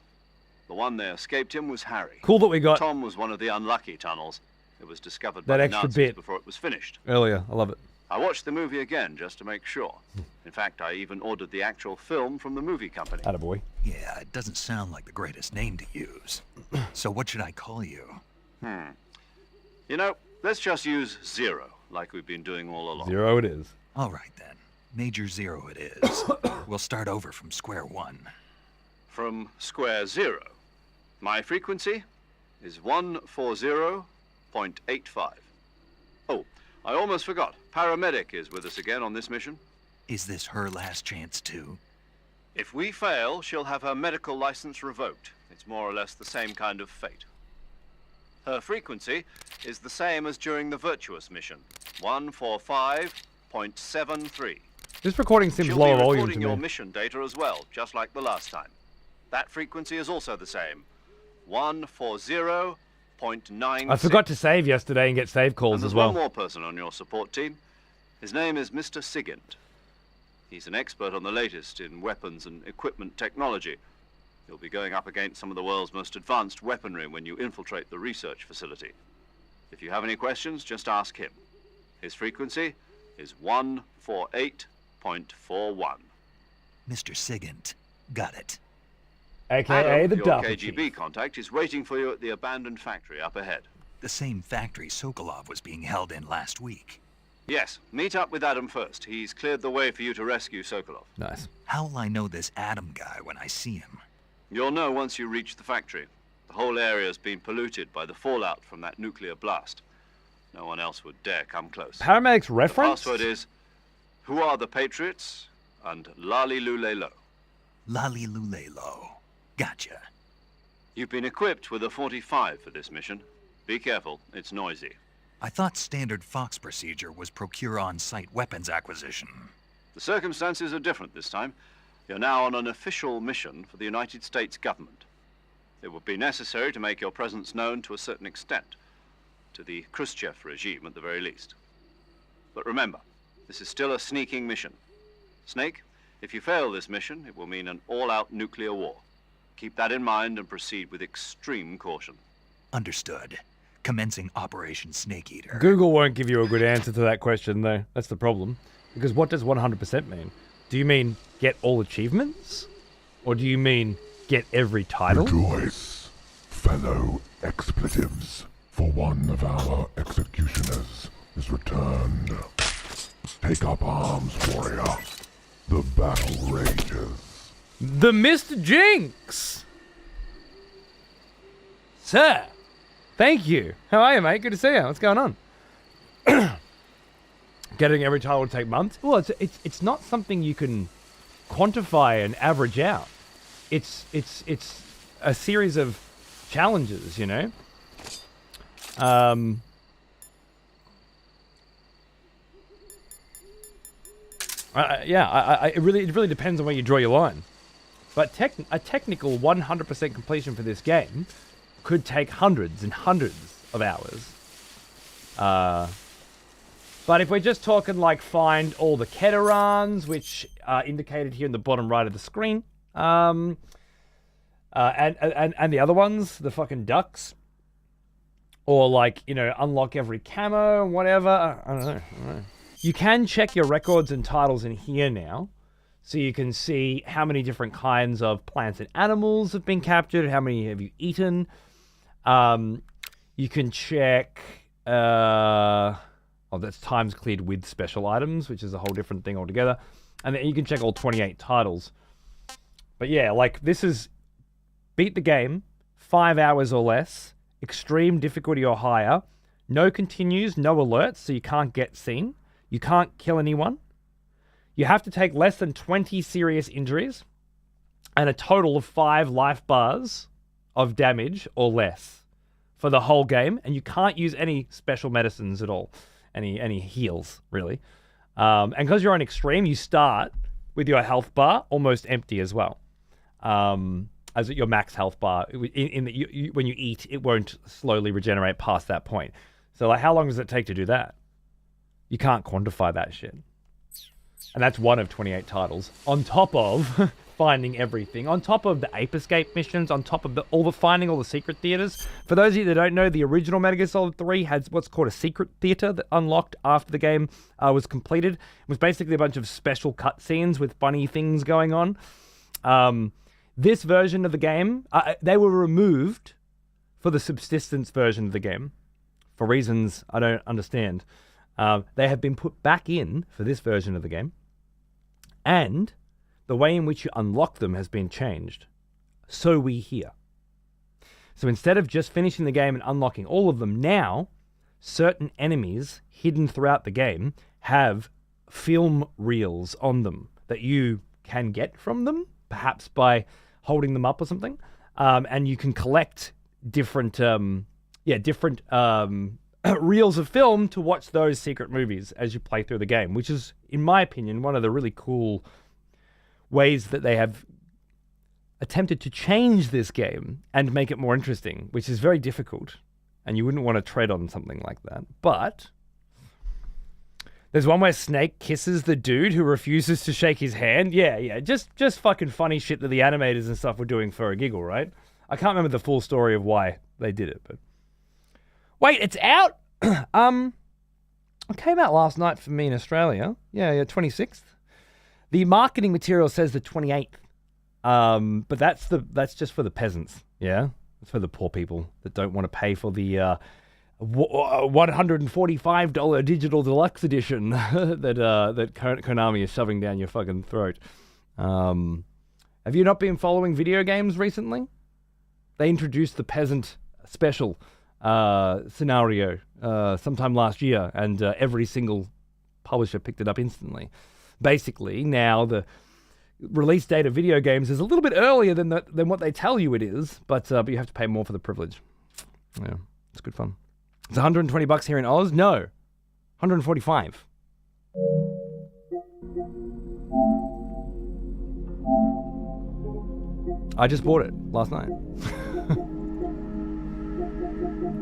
The one they escaped in was Harry. Cool that we got Tom was one of the unlucky tunnels. It was discovered that by the extra Nazis bit before it was finished. earlier. I love it. I watched the movie again just to make sure. In fact, I even ordered the actual film from the movie company. Attaboy. yeah, it doesn't sound like the greatest name to use. So what should I call you? You know, let's just use Zero, like we've been doing all along. 0 it is. All right then. Major Zero it is. We'll start over from square one. From square 0. My frequency is 140.85. Oh, I almost forgot. Paramedic is with us again on this mission. Is this her last chance too? If we fail, she'll have her medical license revoked. It's more or less the same kind of fate. Her frequency is the same as during the Virtuous mission, 145.73. This recording seems She'll lower be volume recording to your me. mission data as well, just like the last time. That frequency is also the same, 140.96. I forgot to save yesterday and get save And calls there's as well. one more person on your support team. His name is Mr. Sigint. He's an expert on the latest in weapons and equipment technology. You'll be going up against some of the world's most advanced weaponry when you infiltrate the research facility. If you have any questions, just ask him. His frequency is 148.41. Mr. Sigint. Got it. AKA Adam, the your Double KGB Chief. contact is waiting for you at the abandoned factory up ahead. The same factory Sokolov was being held in last week. Yes, meet up with Adam first. He's cleared the way for you to rescue Sokolov. Nice. How will I know this Adam guy when I see him? You'll know once you reach the factory. The whole area's been polluted by the fallout from that nuclear blast. No one else would dare come close. Paramedic's The reference? password is, who are the Patriots? And Lali Lulelo. Lali Lulelo. Gotcha. You've been equipped with a 45 for this mission. Be careful, it's noisy. I thought standard Fox procedure was procure on-site weapons acquisition. The circumstances are different this time. You're now on an official mission for the United States government. It would be necessary to make your presence known to a certain extent, to the Khrushchev regime at the very least. But remember, this is still a sneaking mission. Snake, if you fail this mission, it will mean an all-out nuclear war. Keep that in mind and proceed with extreme caution. Understood. Commencing Operation Snake Eater. Google won't give you a good answer to that question, though. That's the problem. Because what does 100% mean? Do you mean get all achievements? Or do you mean get every title? Rejoice, fellow expletives, for one of our executioners is returned. Take up arms, warrior. The battle rages. The Mr. Jinx! Sir, thank you. How are you, mate? Good to see you. What's going on? Getting every title would take months? Well, it's not something you can quantify and average out. It's a series of challenges, you know? It really depends on where you draw your line. But a technical 100% completion for this game could take hundreds and hundreds of hours. But if we're just talking like find all the Keterans, which are indicated here in the bottom right of the screen, and the other ones, the fucking ducks, or like, you know, unlock every camo, whatever. I don't know. You can check your records and titles in here now. So you can see how many different kinds of plants and animals have been captured, how many have you eaten. You can check, that's times cleared with special items, which is a whole different thing altogether. And then you can check all 28 titles. But yeah, like this is beat the game, 5 hours or less, extreme difficulty or higher, no continues, no alerts, so you can't get seen. You can't kill anyone. You have to take less than 20 serious injuries and a total of 5 life bars of damage or less for the whole game. And you can't use any special medicines at all, any heals, really. And because you're on extreme, you start with your health bar almost empty as well. As your max health bar. When you eat, it won't slowly regenerate past that point. So like, how long does it take to do that? You can't quantify that shit. And that's one of 28 titles. On top of finding everything. On top of the Ape Escape missions. On top of finding all the secret theaters. For those of you that don't know, the original Metal Gear Solid 3 had what's called a secret theater that unlocked after the game was completed. It was basically a bunch of special cutscenes with funny things going on. This version of the game, they were removed for the subsistence version of the game. For reasons I don't understand. They have been put back in for this version of the game. And the way in which you unlock them has been changed. So we hear. So instead of just finishing the game and unlocking all of them, now certain enemies hidden throughout the game have film reels on them that you can get from them, perhaps by holding them up or something. And you can collect different reels of film to watch those secret movies as you play through the game, which is, in my opinion, one of the really cool ways that they have attempted to change this game and make it more interesting, which is very difficult, and you wouldn't want to tread on something like that. But there's one where Snake kisses the dude who refuses to shake his hand. Yeah, just fucking funny shit that the animators and stuff were doing for a giggle, right? I can't remember the full story of why they did it, but wait, it's out? It came out last night for me in Australia. Yeah, 26th. The marketing material says the 28th. But that's just for the peasants, yeah? It's for the poor people that don't want to pay for the $145 digital deluxe edition that Konami is shoving down your fucking throat. Have you not been following video games recently? They introduced the peasant special scenario sometime last year, and every single publisher picked it up instantly. Basically, now the release date of video games is a little bit earlier than what they tell you it is, but you have to pay more for the privilege. Yeah, it's good fun. It's $120 here in Oz? No, $145. I just bought it last night.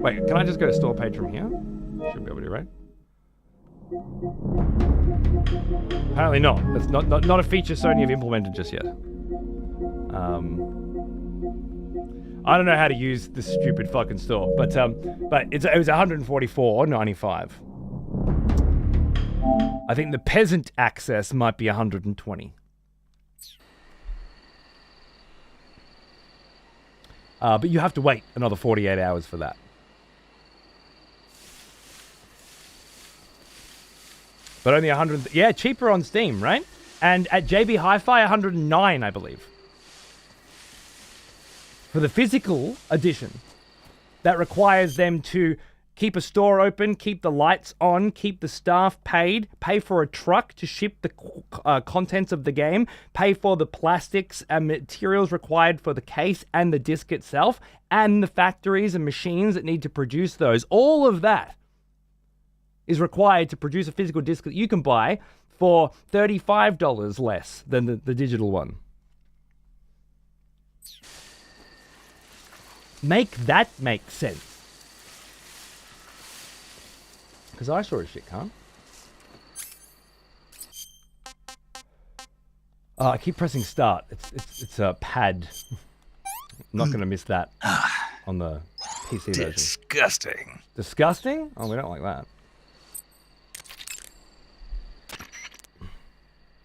Wait, can I just go to store page from here? Should be able to, right? Apparently not. That's not a feature Sony have implemented just yet. I don't know how to use this stupid fucking store, but it was $144.95. I think the peasant access might be $120. But you have to wait another 48 hours for that. But only 100... Yeah, cheaper on Steam, right? And at JB Hi-Fi, 109, I believe. For the physical edition, that requires them to keep a store open, keep the lights on, keep the staff paid, pay for a truck to ship the contents of the game, pay for the plastics and materials required for the case and the disc itself, and the factories and machines that need to produce those. All of that is required to produce a physical disc that you can buy for $35 less than the digital one. Make that make sense. Because I sure as shit can't. I keep pressing start. It's a pad. I'm not going to miss that on the PC version. Disgusting. Disgusting? Oh, we don't like that.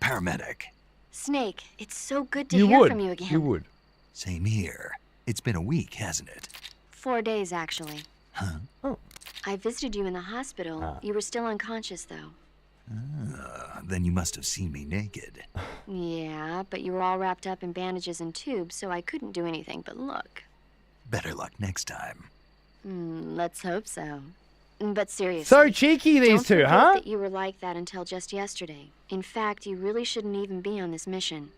Paramedic. Snake, it's so good to You hear would. from you again. You would. Same here. It's been a week, hasn't it? 4 days, actually. Huh? Oh. I visited you in the hospital. You were still unconscious, though. Then you must have seen me naked. Yeah, but you were all wrapped up in bandages and tubes, so I couldn't do anything but look. Better luck next time. Let's hope so. But seriously. So cheeky, these don't two, forget huh? that you were like that until just yesterday. In fact, you really shouldn't even be on this mission.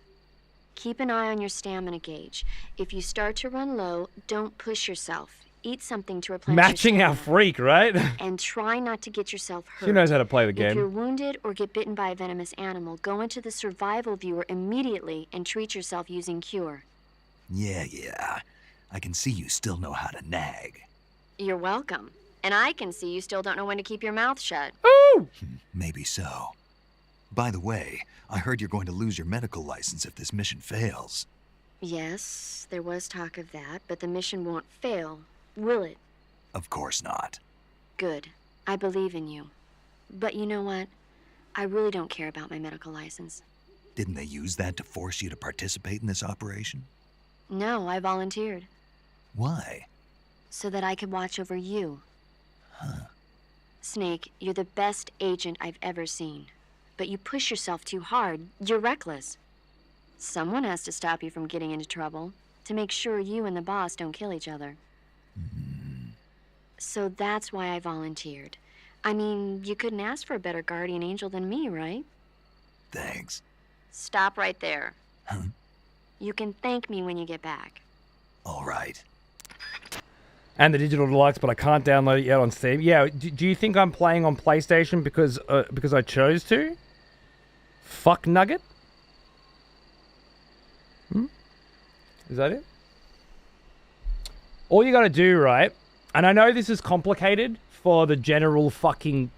Keep an eye on your stamina gauge. If you start to run low, don't push yourself. Eat something to replenish Matching your our stamina. freak, right? And try not to get yourself hurt. She knows how to play the If you're game. wounded or get bitten by a venomous animal, go into the survival viewer immediately and treat yourself using Cure. Yeah. I can see you still know how to nag. You're welcome. And I can see you still don't know when to keep your mouth shut. Ooh! Maybe so. By the way, I heard you're going to lose your medical license if this mission fails. Yes, there was talk of that, but the mission won't fail, will it? Of course not. Good. I believe in you. But you know what? I really don't care about my medical license. Didn't they use that to force you to participate in this operation? No, I volunteered. Why? So that I could watch over you. Snake, you're the best agent I've ever seen. But you push yourself too hard. You're reckless. Someone has to stop you from getting into trouble, to make sure you and the boss don't kill each other. So that's why I volunteered. I mean, you couldn't ask for a better guardian angel than me, right? Thanks. Stop right there. Huh? You can thank me when you get back. All right. And the digital deluxe, but I can't download it yet on Steam. Yeah, do you think I'm playing on PlayStation because I chose to? Fuck nugget? Is that it? All you gotta do, right? And I know this is complicated for the general fucking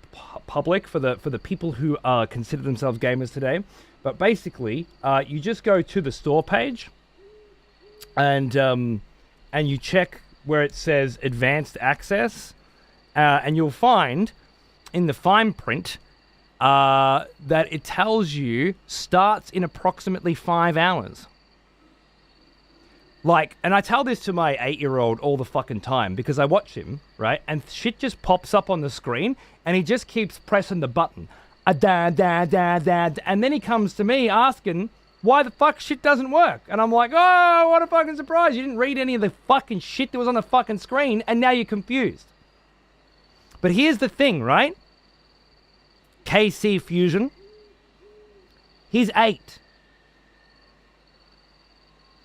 public, for the people who consider themselves gamers today. But basically, you just go to the store page, and you check where it says advanced access, and you'll find in the fine print that it tells you starts in approximately 5 hours. Like, and I tell this to my 8-year-old all the fucking time because I watch him, right? And shit just pops up on the screen and he just keeps pressing the button. And then he comes to me asking why the fuck shit doesn't work. And I'm like, oh, what a fucking surprise. You didn't read any of the fucking shit that was on the fucking screen and now you're confused. But here's the thing, right? KC Fusion. He's 8.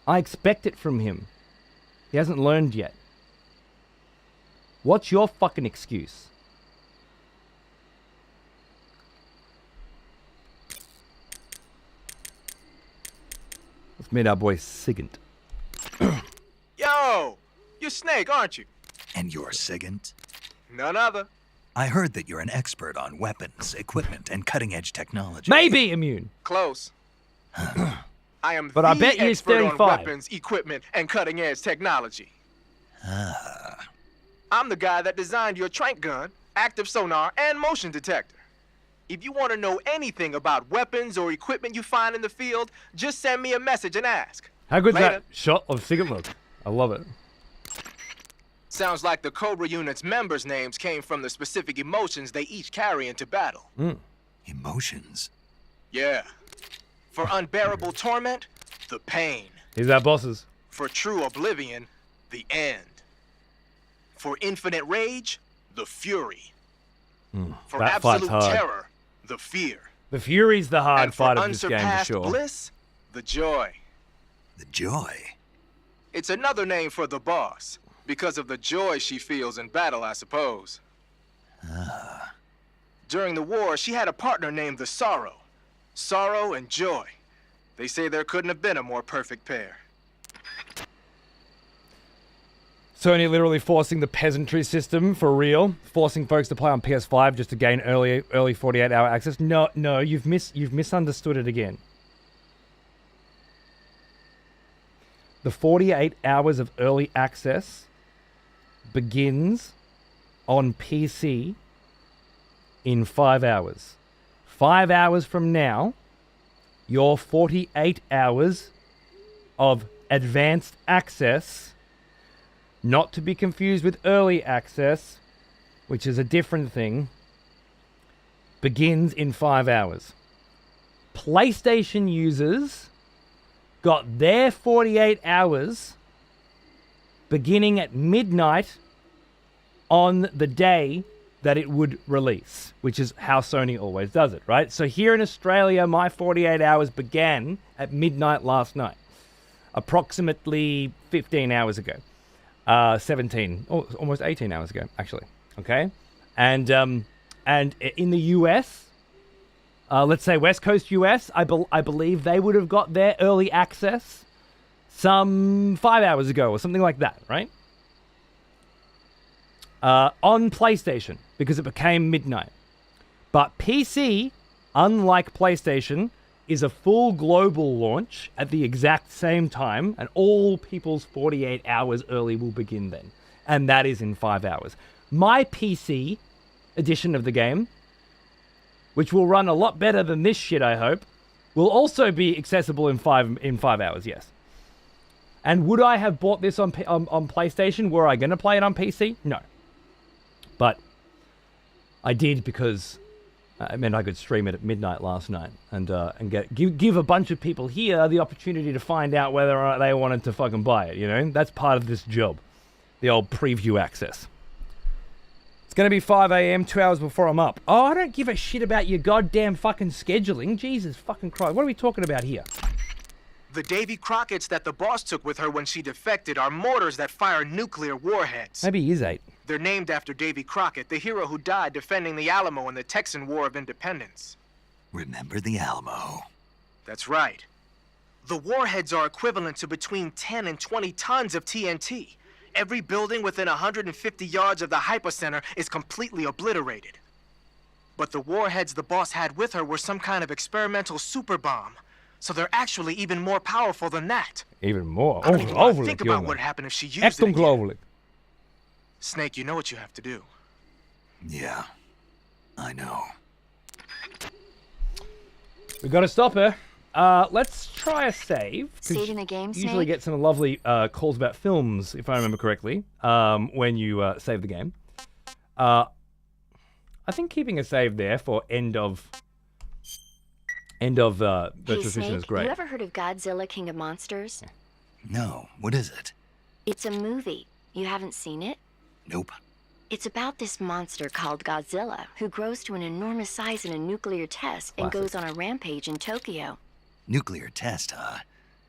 I expect it from him. He hasn't learned yet. What's your fucking excuse? Let's meet our boy Sigint. Yo! You're Snake, aren't you? And you're Sigint? None other. I heard that you're an expert on weapons, equipment, and cutting-edge technology. Maybe immune. Close. I am But the I bet you're expert on 35. weapons, equipment, and cutting-edge technology. I'm the guy that designed your trank gun, active sonar, and motion detector. If you want to know anything about weapons or equipment you find in the field, just send me a message and ask. How good's Later. that shot of Sigint look? I love it. Sounds like the Cobra unit's members' names came from the specific emotions they each carry into battle. Emotions? Yeah. For unbearable torment, the pain. Here's our bosses. For true oblivion, the end. For infinite rage, the fury. For That fight's absolute hard. terror, the fear. The Fury's the hard And for fight of this game for unsurpassed sure. bliss, the joy. The joy? It's another name for the boss, because of the joy she feels in battle, I suppose. During the war, she had a partner named the Sorrow. Sorrow and joy. They say there couldn't have been a more perfect pair. Sony literally forcing the peasantry system for real, forcing folks to play on PS5 just to gain early 48-hour access. No, you've misunderstood it again. The 48 hours of early access begins on PC in 5 hours. 5 hours from now, your 48 hours of advanced access, not to be confused with early access, which is a different thing, begins in 5 hours. PlayStation users got their 48 hours beginning at midnight on the day that it would release, which is how Sony always does it, right? So here in Australia, my 48 hours began at midnight last night, approximately 15 hours ago. 17, almost 18 hours ago, actually. Okay? And in the US, let's say West Coast US, I believe they would have got their early access some 5 hours ago or something like that, right? On PlayStation, because it became midnight. But PC, unlike PlayStation, is a full global launch at the exact same time, and all people's 48 hours early will begin then. And that is in 5 hours. My PC edition of the game, which will run a lot better than this shit, I hope, will also be accessible in 5 hours, yes. And would I have bought this on PlayStation? Were I going to play it on PC? No. But I did because it meant I could stream it at midnight last night and give a bunch of people here the opportunity to find out whether or not they wanted to fucking buy it, you know? That's part of this job. The old preview access. It's going to be 5 a.m., 2 hours before I'm up. Oh, I don't give a shit about your goddamn fucking scheduling. Jesus fucking Christ. What are we talking about here? The Davy Crockett's that the boss took with her when she defected are mortars that fire nuclear warheads. Maybe he is 8. They're named after Davy Crockett, the hero who died defending the Alamo in the Texan War of Independence. Remember the Alamo. That's right. The warheads are equivalent to between 10 and 20 tons of TNT. Every building within 150 yards of the hypocenter is completely obliterated. But the warheads the boss had with her were some kind of experimental super bomb. So they're actually even more powerful than that. Even more? I don't even want to think about what happened if she used it again. Snake, you know what you have to do. Yeah, I know. We got to stop her. Let's try a save. Saving the game, Snake? You usually get some lovely calls about films, if I remember correctly, when you save the game. I think keeping a save there for end of Virtual Fiction is great. You ever heard of Godzilla, King of Monsters? No, what is it? It's a movie. You haven't seen it? Nope. It's about this monster called Godzilla, who grows to an enormous size in a nuclear test and goes on a rampage in Tokyo. Nuclear test, huh?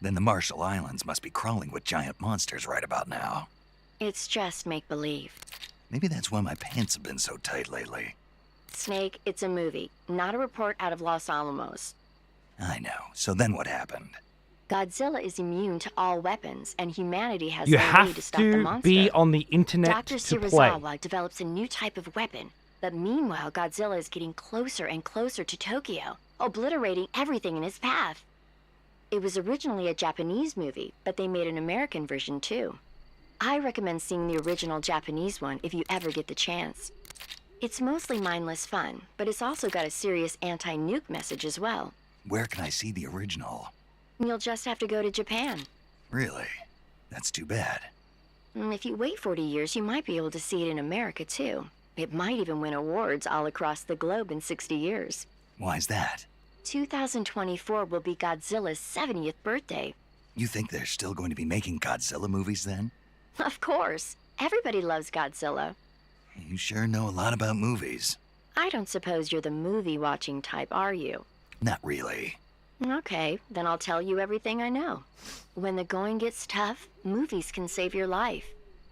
Then the Marshall Islands must be crawling with giant monsters right about now. It's just make-believe. Maybe that's why my pants have been so tight lately. Snake, it's a movie, not a report out of Los Alamos. I know. So then what happened? Godzilla is immune to all weapons, and humanity has you no have way to stop the monster. be on the internet Dr. to play. Serizawa develops a new type of weapon, but meanwhile Godzilla is getting closer and closer to Tokyo, obliterating everything in his path. It was originally a Japanese movie, but they made an American version too. I recommend seeing the original Japanese one if you ever get the chance. It's mostly mindless fun, but it's also got a serious anti-nuke message as well. Where can I see the original? You'll just have to go to Japan. Really? That's too bad. If you wait 40 years, you might be able to see it in America too. It might even win awards all across the globe in 60 years. Why's that? 2024 will be Godzilla's 70th birthday. You think they're still going to be making Godzilla movies then? Of course. Everybody loves Godzilla. You sure know a lot about movies. I don't suppose you're the movie-watching type, are you? Not really. Okay, then I'll tell you everything I know. When the going gets tough, movies can save your life.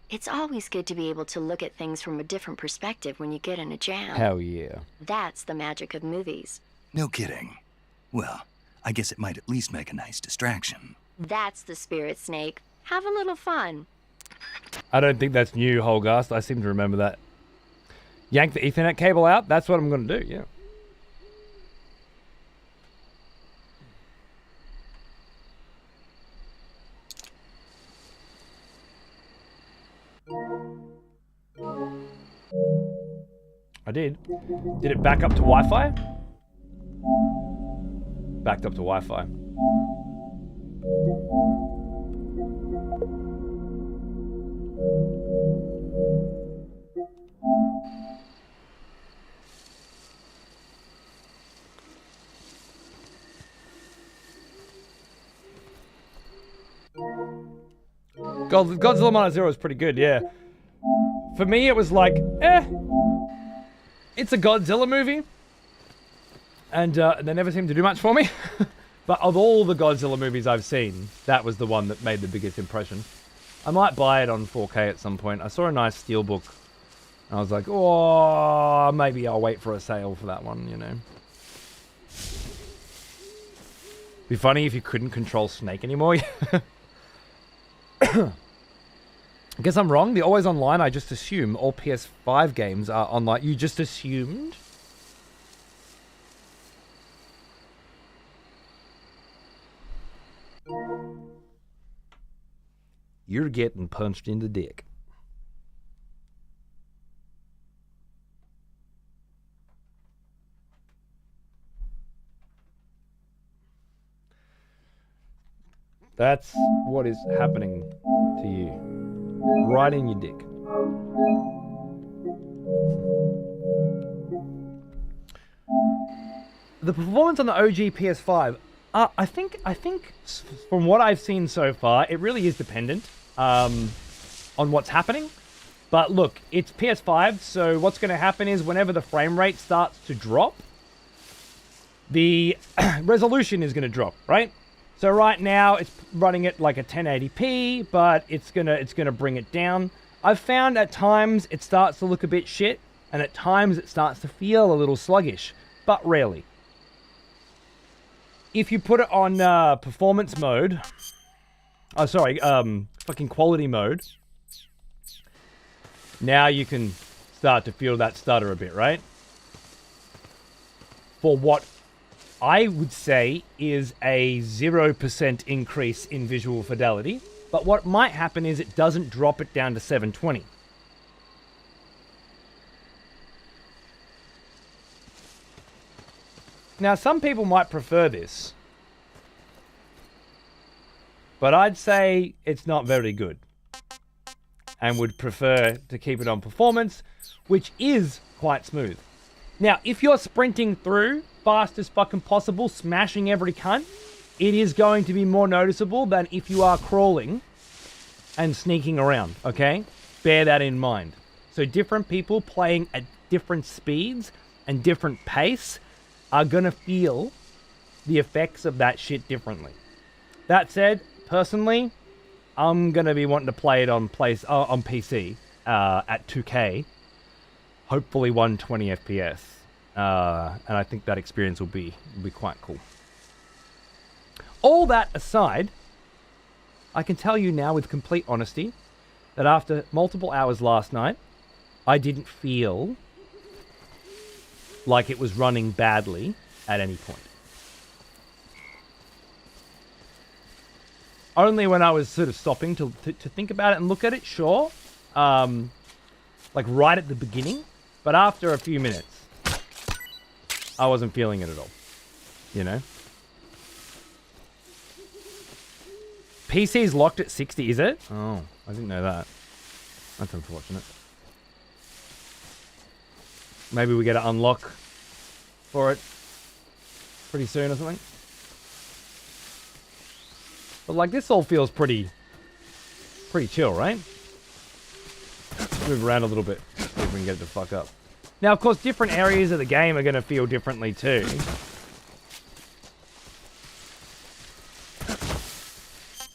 It's always good to be able to look at things from a different perspective when you get in a jam. Hell yeah. That's the magic of movies. No kidding. Well, I guess it might at least make a nice distraction. That's the spirit, Snake. Have a little fun. I don't think that's new, Holgast. I seem to remember that. Yank the Ethernet cable out? That's what I'm going to do, yeah. I did. Did it back up to Wi-Fi? Backed up to Wi-Fi. Godzilla Minus Zero is pretty good, yeah. For me, it was like, it's a Godzilla movie. And they never seem to do much for me. But of all the Godzilla movies I've seen, that was the one that made the biggest impression. I might buy it on 4K at some point. I saw a nice steelbook. And I was like, oh, maybe I'll wait for a sale for that one, you know. Be funny if you couldn't control Snake anymore. I guess I'm wrong. The Always Online, I just assume all PS5 games are online. You just assumed? You're getting punched in the dick. That's what is happening to you. Right in your dick. The performance on the OG PS5, I think from what I've seen so far, it really is dependent on what's happening. But look, it's PS5, so what's going to happen is whenever the frame rate starts to drop, the resolution is going to drop, right? So right now it's running at like a 1080p, but it's gonna bring it down. I've found at times it starts to look a bit shit, and at times it starts to feel a little sluggish, but rarely. If you put it on performance mode, fucking quality mode, now you can start to feel that stutter a bit, right? For what I would say is a 0% increase in visual fidelity, but what might happen is it doesn't drop it down to 720. Now, some people might prefer this, but I'd say it's not very good and would prefer to keep it on performance, which is quite smooth. Now, if you're sprinting through fast as fucking possible, smashing every cunt, it is going to be more noticeable than if you are crawling and sneaking around, okay? Bear that in mind. So different people playing at different speeds and different pace are gonna feel the effects of that shit differently. That said, personally, I'm gonna be wanting to play it on PC at 2K, hopefully 120 FPS. And I think that experience will be quite cool. All that aside, I can tell you now with complete honesty that after multiple hours last night, I didn't feel like it was running badly at any point. Only when I was sort of stopping to think about it and look at it, sure. Like right at the beginning, but after a few minutes, I wasn't feeling it at all, you know? PC's locked at 60, is it? Oh, I didn't know that. That's unfortunate. Maybe we get an unlock for it pretty soon or something. But like this all feels pretty chill, right? Let's move around a little bit, see if we can get it to fuck up. Now, of course, different areas of the game are going to feel differently too. See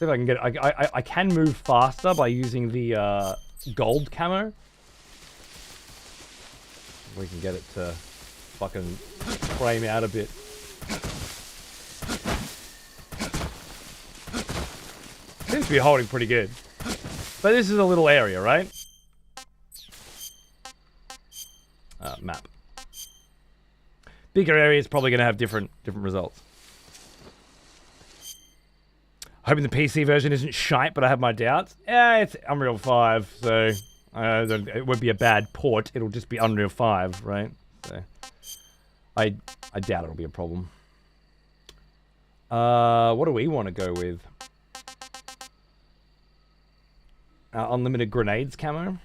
if I can get it. I can move faster by using the gold camo. We can get it to fucking frame out a bit. Seems to be holding pretty good. But this is a little area, right? Map. Bigger area is probably going to have different results. Hoping the PC version isn't shite, but I have my doubts. Yeah, it's Unreal 5, so It won't be a bad port. It'll just be Unreal 5, right? So, I doubt it'll be a problem. What do we want to go with? Unlimited grenades camo.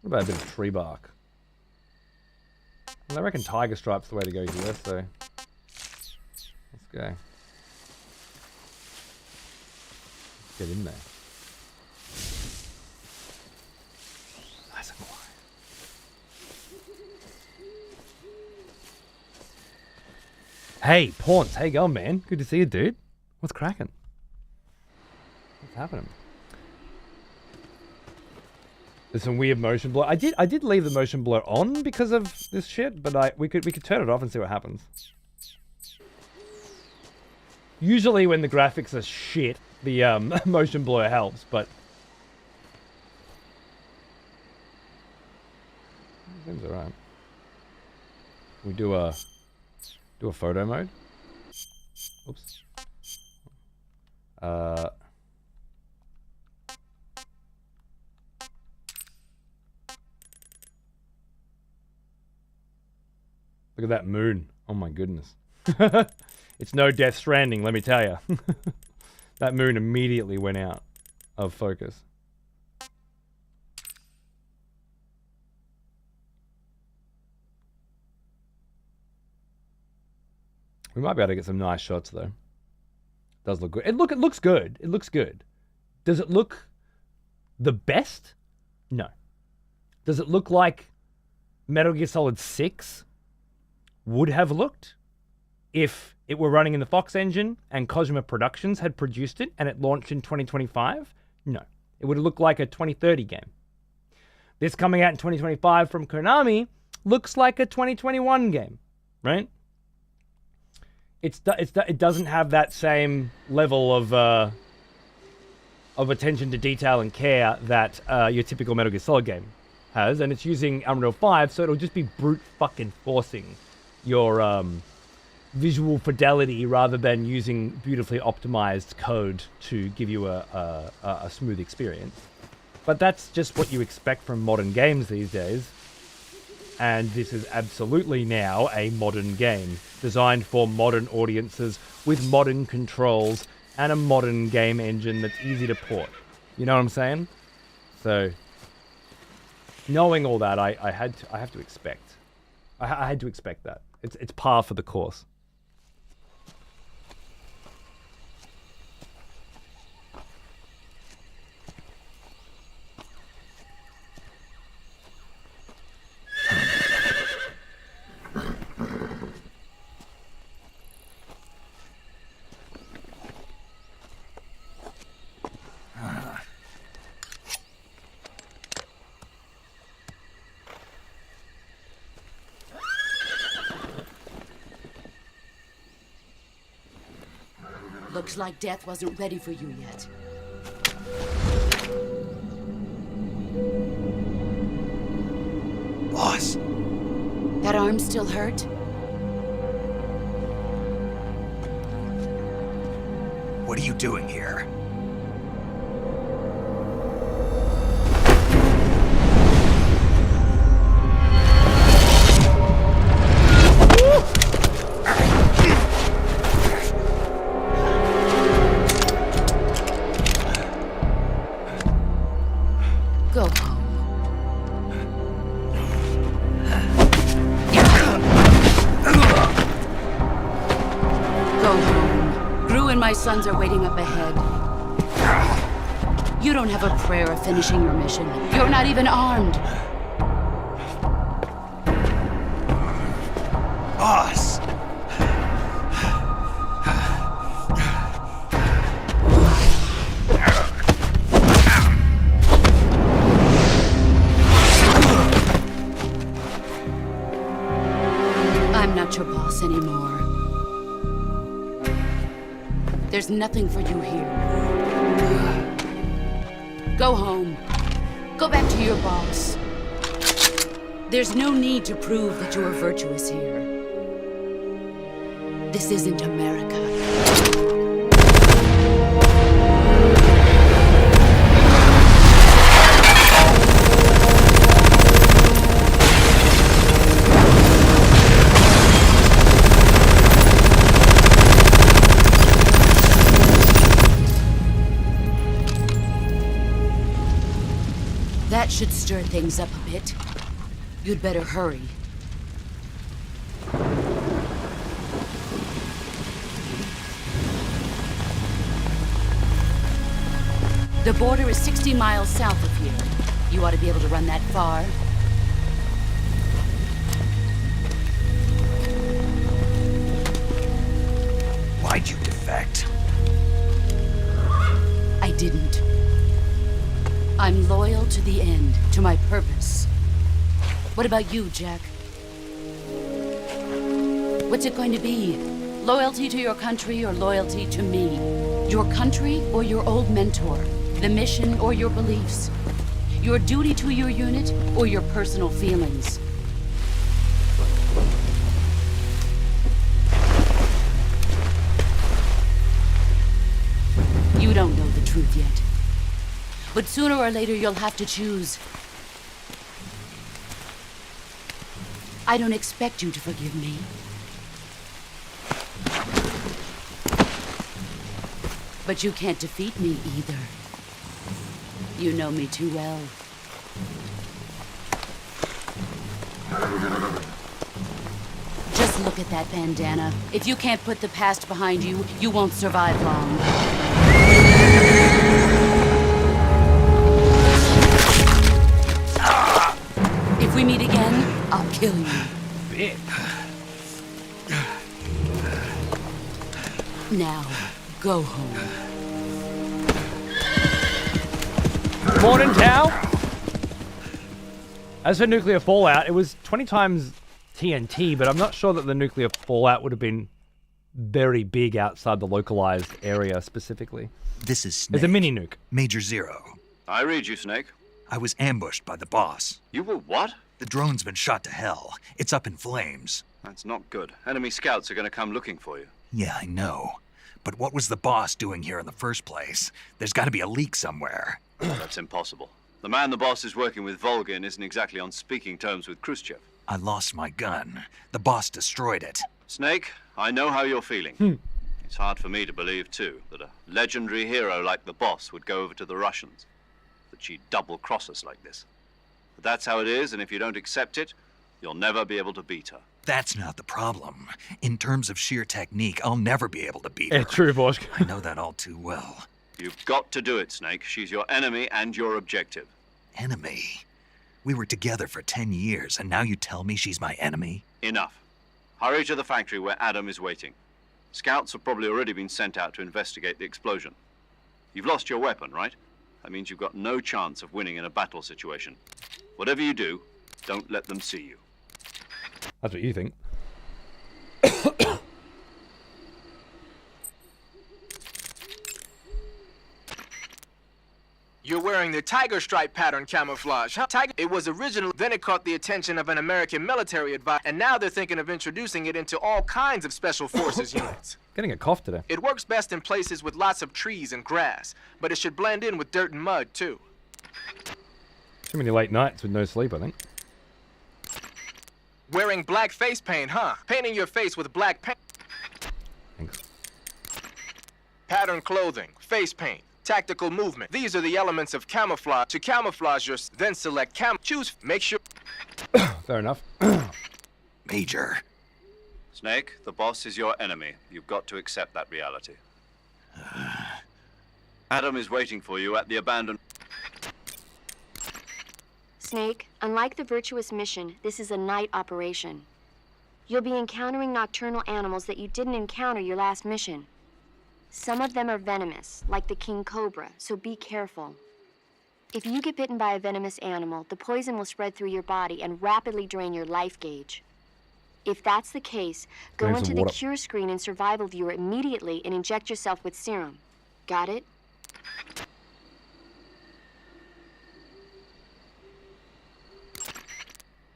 What about a bit of tree bark? Well, I reckon Tiger Stripe's the way to go here, so let's go. Let's get in there. Nice and quiet. Hey, Paunce, how you going, man? Good to see you, dude. What's cracking? What's happening? There's some weird motion blur. I did leave the motion blur on because of this shit, but we could turn it off and see what happens. Usually when the graphics are shit, the motion blur helps, but seems alright. We do a photo mode. Oops. Look at that moon. Oh my goodness. It's no Death Stranding, let me tell you. That moon immediately went out of focus. We might be able to get some nice shots though. It does look good. It looks good. It looks good. Does it look the best? No. Does it look like Metal Gear Solid 6 would have looked if it were running in the Fox engine and Kojima Productions had produced it and it launched in 2025? No. It would have looked like a 2030 game. This coming out in 2025 from Konami looks like a 2021 game, right? It doesn't have that same level of attention to detail and care that your typical Metal Gear Solid game has, and it's using Unreal 5, so it'll just be brute fucking forcing your visual fidelity rather than using beautifully optimized code to give you a smooth experience. But that's just what you expect from modern games these days. And this is absolutely now a modern game, designed for modern audiences with modern controls and a modern game engine that's easy to port. You know what I'm saying? So, knowing all that, I had to expect that. It's par for the course. Looks like death wasn't ready for you yet. Boss. That arm still hurt? What are you doing here? Go home. Go home. Gru and my sons are waiting up ahead. You don't have a prayer of finishing your mission. You're not even armed. Boss! I'm not your boss anymore. There's nothing for you here. Go home. Go back to your boss. There's no need to prove that you are virtuous here. This isn't America. should stir things up a bit. You'd better hurry. The border is 60 miles south of here. You ought to be able to run that far. Why'd you defect? I didn't. I'm loyal to the end, to my purpose. What about you, Jack? What's it going to be? Loyalty to your country or loyalty to me? Your country or your old mentor? The mission or your beliefs? Your duty to your unit or your personal feelings? You don't know the truth yet. But sooner or later you'll have to choose. I don't expect you to forgive me. But you can't defeat me either. You know me too well. Just look at that bandana. If you can't put the past behind you, you won't survive long. If we meet again, I'll kill you. Now, go home. Morning, Tao. As for nuclear fallout, it was 20 times TNT, but I'm not sure that the nuclear fallout would have been very big outside the localized area specifically. This is Snake. It's a mini nuke. Major Zero. I read you, Snake. I was ambushed by the boss. You were what? The drone's been shot to hell. It's up in flames. That's not good. Enemy scouts are going to come looking for you. Yeah, I know. But what was the boss doing here in the first place? There's got to be a leak somewhere. That's impossible. The man the boss is working with, Volgin, isn't exactly on speaking terms with Khrushchev. I lost my gun. The boss destroyed it. Snake, I know how you're feeling. It's hard for me to believe, too, that a legendary hero like the boss would go over to the Russians. That she'd double-cross us like this. But that's how it is, and if you don't accept it, you'll never be able to beat her. That's not the problem. In terms of sheer technique, I'll never be able to beat her. Yeah, true, Bosch. I know that all too well. You've got to do it, Snake. She's your enemy and your objective. Enemy? We were together for 10 years, and now you tell me she's my enemy? Enough. Hurry to the factory where Adam is waiting. Scouts have probably already been sent out to investigate the explosion. You've lost your weapon, right? That means you've got no chance of winning in a battle situation. Whatever you do, don't let them see you. That's what you think. You're wearing the tiger stripe pattern camouflage, huh? Tiger. It was original, then it caught the attention of an American military advisor, and now they're thinking of introducing it into all kinds of special forces units. Getting a cough today. It works best in places with lots of trees and grass, but it should blend in with dirt and mud, too. Too many late nights with no sleep, I think. Wearing black face paint, huh? Painting your face with black paint. Thanks. Pattern clothing, face paint, tactical movement. These are the elements of camouflage. To camouflage your, then select choose, make sure. Fair enough. Major. Snake, the boss is your enemy. You've got to accept that reality. Adam is waiting for you at the abandoned... Snake, unlike the Virtuous mission, this is a night operation. You'll be encountering nocturnal animals that you didn't encounter your last mission. Some of them are venomous, like the king cobra, so be careful. If you get bitten by a venomous animal, the poison will spread through your body and rapidly drain your life gauge. If that's the case, go into the cure screen and survival viewer immediately and inject yourself with serum. Got it?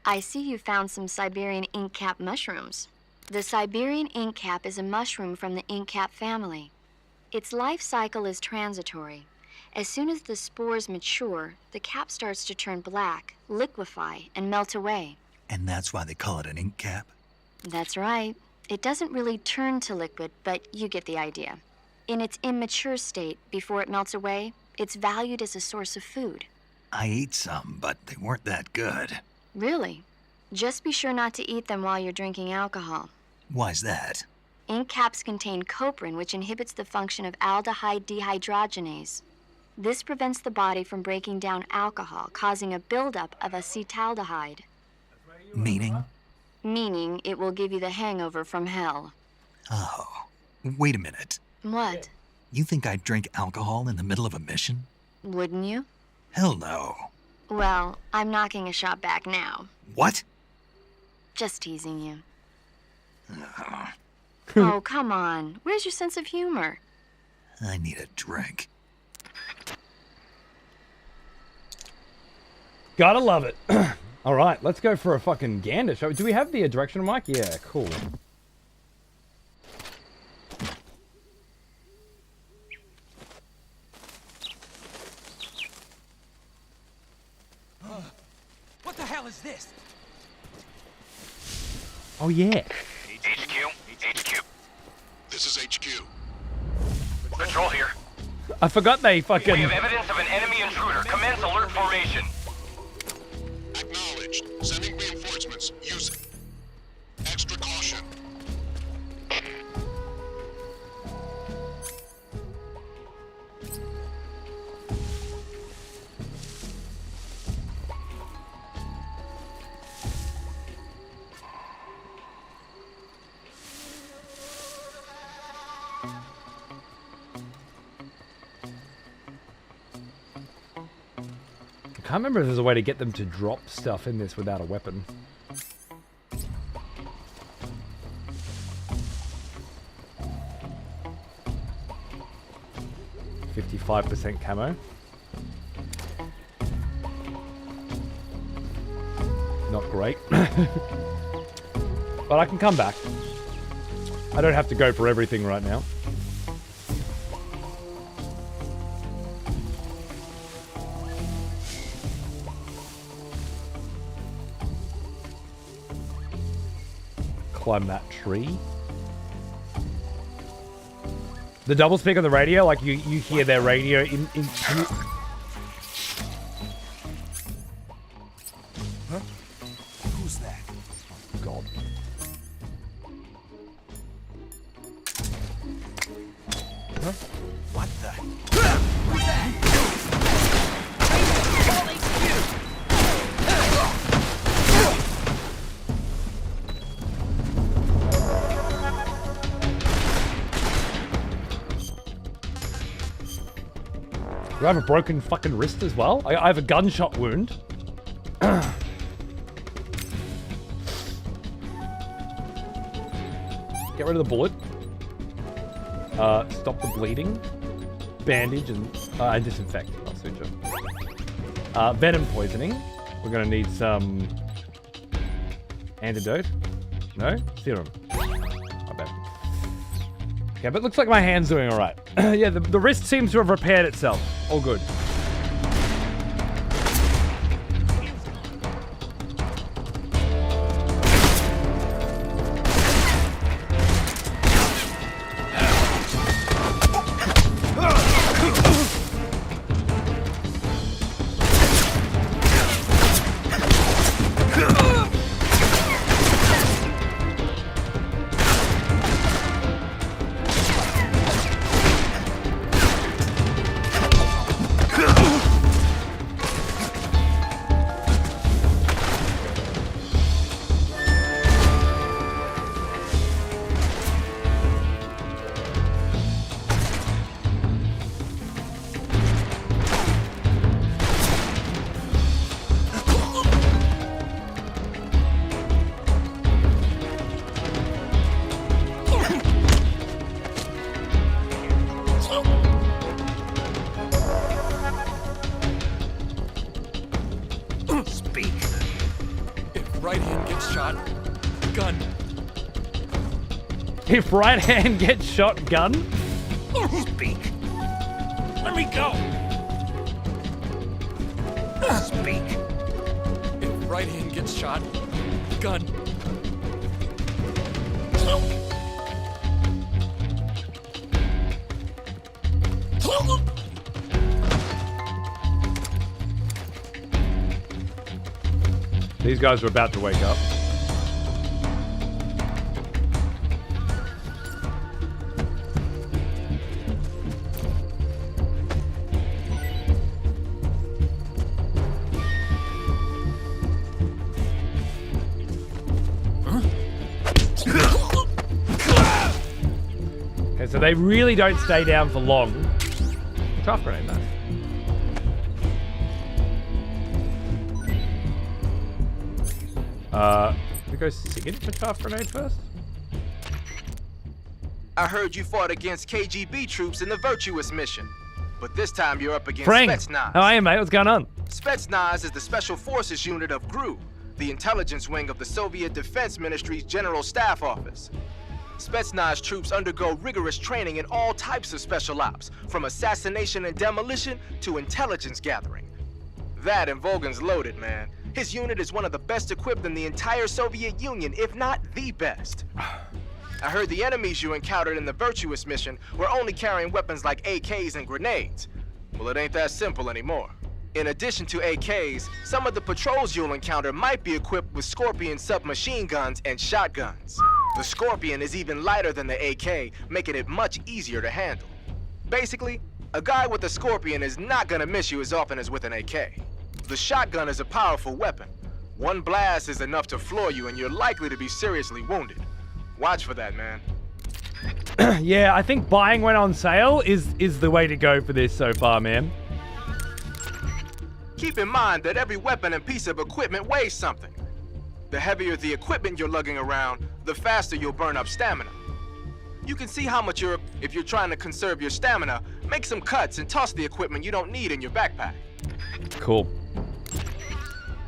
I see you found some Siberian ink cap mushrooms. The Siberian ink cap is a mushroom from the ink cap family. Its life cycle is transitory. As soon as the spores mature, the cap starts to turn black, liquefy, and melt away. And that's why they call it an ink cap? That's right. It doesn't really turn to liquid, but you get the idea. In its immature state, before it melts away, it's valued as a source of food. I ate some, but they weren't that good. Really? Just be sure not to eat them while you're drinking alcohol. Why's that? Ink caps contain coprin, which inhibits the function of aldehyde dehydrogenase. This prevents the body from breaking down alcohol, causing a buildup of acetaldehyde. Meaning? Meaning it will give you the hangover from hell. Oh, wait a minute. What? You think I'd drink alcohol in the middle of a mission? Wouldn't you? Hell no. Well, I'm knocking a shot back now. What? Just teasing you. Oh, come on. Where's your sense of humor? I need a drink. Gotta love it. All right, let's go for a fucking gander. Do we have the directional mic? Yeah, cool. What the hell is this? Oh, yeah. HQ. This is HQ. Patrol here. I forgot they fucking... We have evidence of an enemy intruder. Commence alert formation. Acknowledged. Sending reinforcements. Use it. Extra caution. I can't remember if there's a way to get them to drop stuff in this without a weapon. %55 camo. Not great. But I can come back. I don't have to go for everything right now. Climb that tree. The double speak on the radio, like you hear their radio in Huh? Who's that? God. Huh? What the? Who's that? Do I have a broken fucking wrist as well? I have a gunshot wound. Get rid of the bullet. Stop the bleeding. Bandage and disinfect. I'll switch it. Venom poisoning. We're gonna need some antidote. No? Serum. My bad. Okay, but it looks like my hand's doing alright. Yeah, the wrist seems to have repaired itself. All good. If right hand gets shot, gun? Speak. Let me go. Speak. If right hand gets shot, gun. these guys are about to wake up. Okay, so they really don't stay down for long. Tough grenade, man. We go singing for tough grenade first? I heard you fought against KGB troops in the Virtuous mission. But this time you're up against Frank, Spetsnaz. how are you, mate? What's going on? Spetsnaz is the Special Forces unit of GRU, the intelligence wing of the Soviet Defense Ministry's General Staff Office. Spetsnaz troops undergo rigorous training in all types of special ops, from assassination and demolition to intelligence gathering. That and Volgan's loaded, man. His unit is one of the best equipped in the entire Soviet Union, if not the best. I heard the enemies you encountered in the Virtuous mission were only carrying weapons like AKs and grenades. Well, it ain't that simple anymore. In addition to AKs, some of the patrols you'll encounter might be equipped with Scorpion submachine guns and shotguns. The Scorpion is even lighter than the AK, making it much easier to handle. Basically, a guy with a Scorpion is not gonna miss you as often as with an AK. The shotgun is a powerful weapon. One blast is enough to floor you and you're likely to be seriously wounded. Watch for that, man. Yeah, I think buying when on sale is the way to go for this so far, man. Keep in mind that every weapon and piece of equipment weighs something. The heavier the equipment you're lugging around, the faster you'll burn up stamina. You can see how much if you're trying to conserve your stamina, make some cuts and toss the equipment you don't need in your backpack. Cool.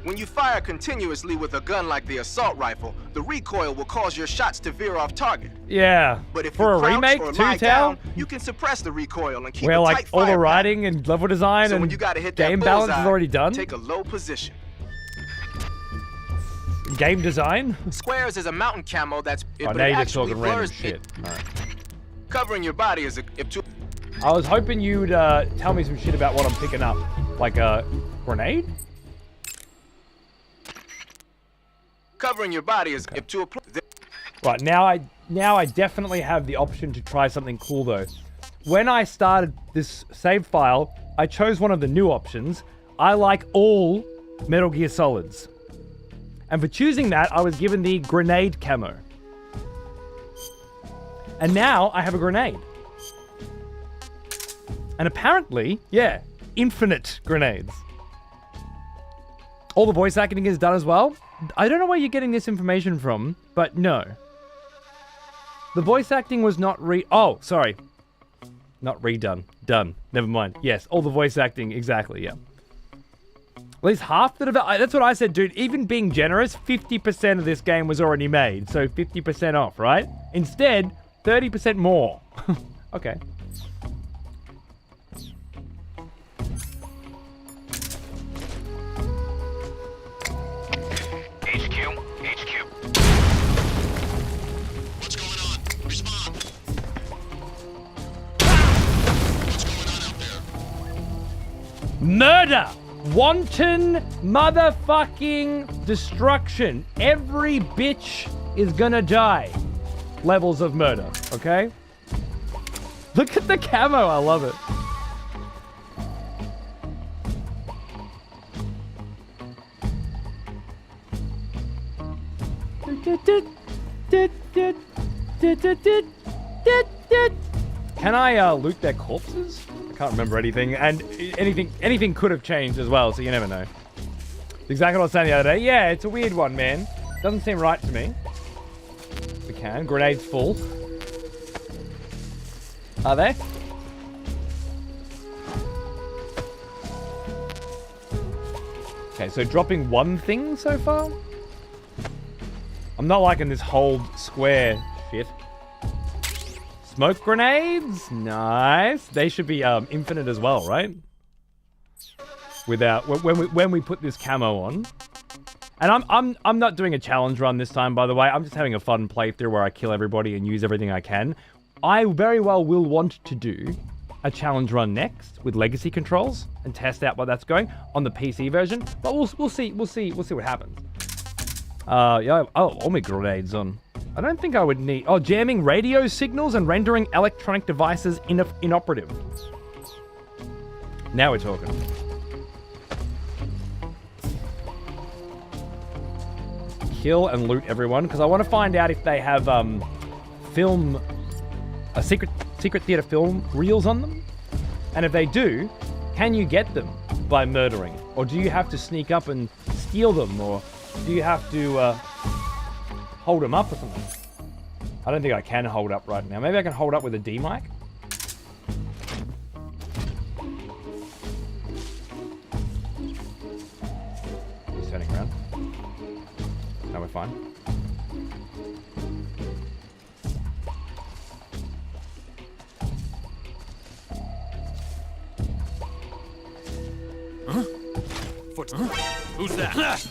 When you fire continuously with a gun like the assault rifle, the recoil will cause your shots to veer off target. Yeah. But if for you a crouch remake, or Two lie Town, down, you can suppress the recoil and keep where a like tight all the fire writing and level design so and when you gotta hit that game balance is bullseye, already done. Take a low position. Game design? Squares is a mountain camo that's Oh, now you're just talking random shit. Alright. Covering your body is I was hoping you'd tell me some shit about what I'm picking up. Like a grenade? Covering your body is if to apply. Right, now I definitely have the option to try something cool though. When I started this save file, I chose one of the new options. I like all Metal Gear Solids. And for choosing that, I was given the grenade camo. And now I have a grenade. And apparently, yeah, infinite grenades. All the voice acting is done as well. I don't know where you're getting this information from, but no. The voice acting was not not redone. Done. Never mind. Yes, all the voice acting, exactly, yeah. At least half the that's what I said, dude. Even being generous, 50% of this game was already made, so 50% off, right? Instead, 30% more. Okay. Murder! Wanton motherfucking destruction. Every bitch is gonna die. Levels of murder, okay? Look at the camo, I love it. Can I loot their corpses? I can't remember anything, and anything could have changed as well, so you never know. It's exactly what I was saying the other day. Yeah, it's a weird one, man. Doesn't seem right to me. We can. Grenades full. Are they? Okay, so dropping one thing so far? I'm not liking this hold square shit. Smoke grenades? Nice. They should be infinite as well, right? Without when we put this camo on. And I'm not doing a challenge run this time, by the way. I'm just having a fun playthrough where I kill everybody and use everything I can. I very well will want to do a challenge run next with legacy controls and test out what that's going on the PC version. But we'll see what happens. Yeah. Oh, all my grenades on. I don't think I would need... Oh, jamming radio signals and rendering electronic devices inoperative. Now we're talking. Kill and loot everyone, because I want to find out if they have secret theater film reels on them. And if they do, can you get them by murdering? Or do you have to sneak up and steal them? Or do you have to hold them up or something? I don't think I can hold up right now. Maybe I can hold up with a D mic? He's turning around. Now we're fine. Huh? Foot. Huh? Who's that? Bitch.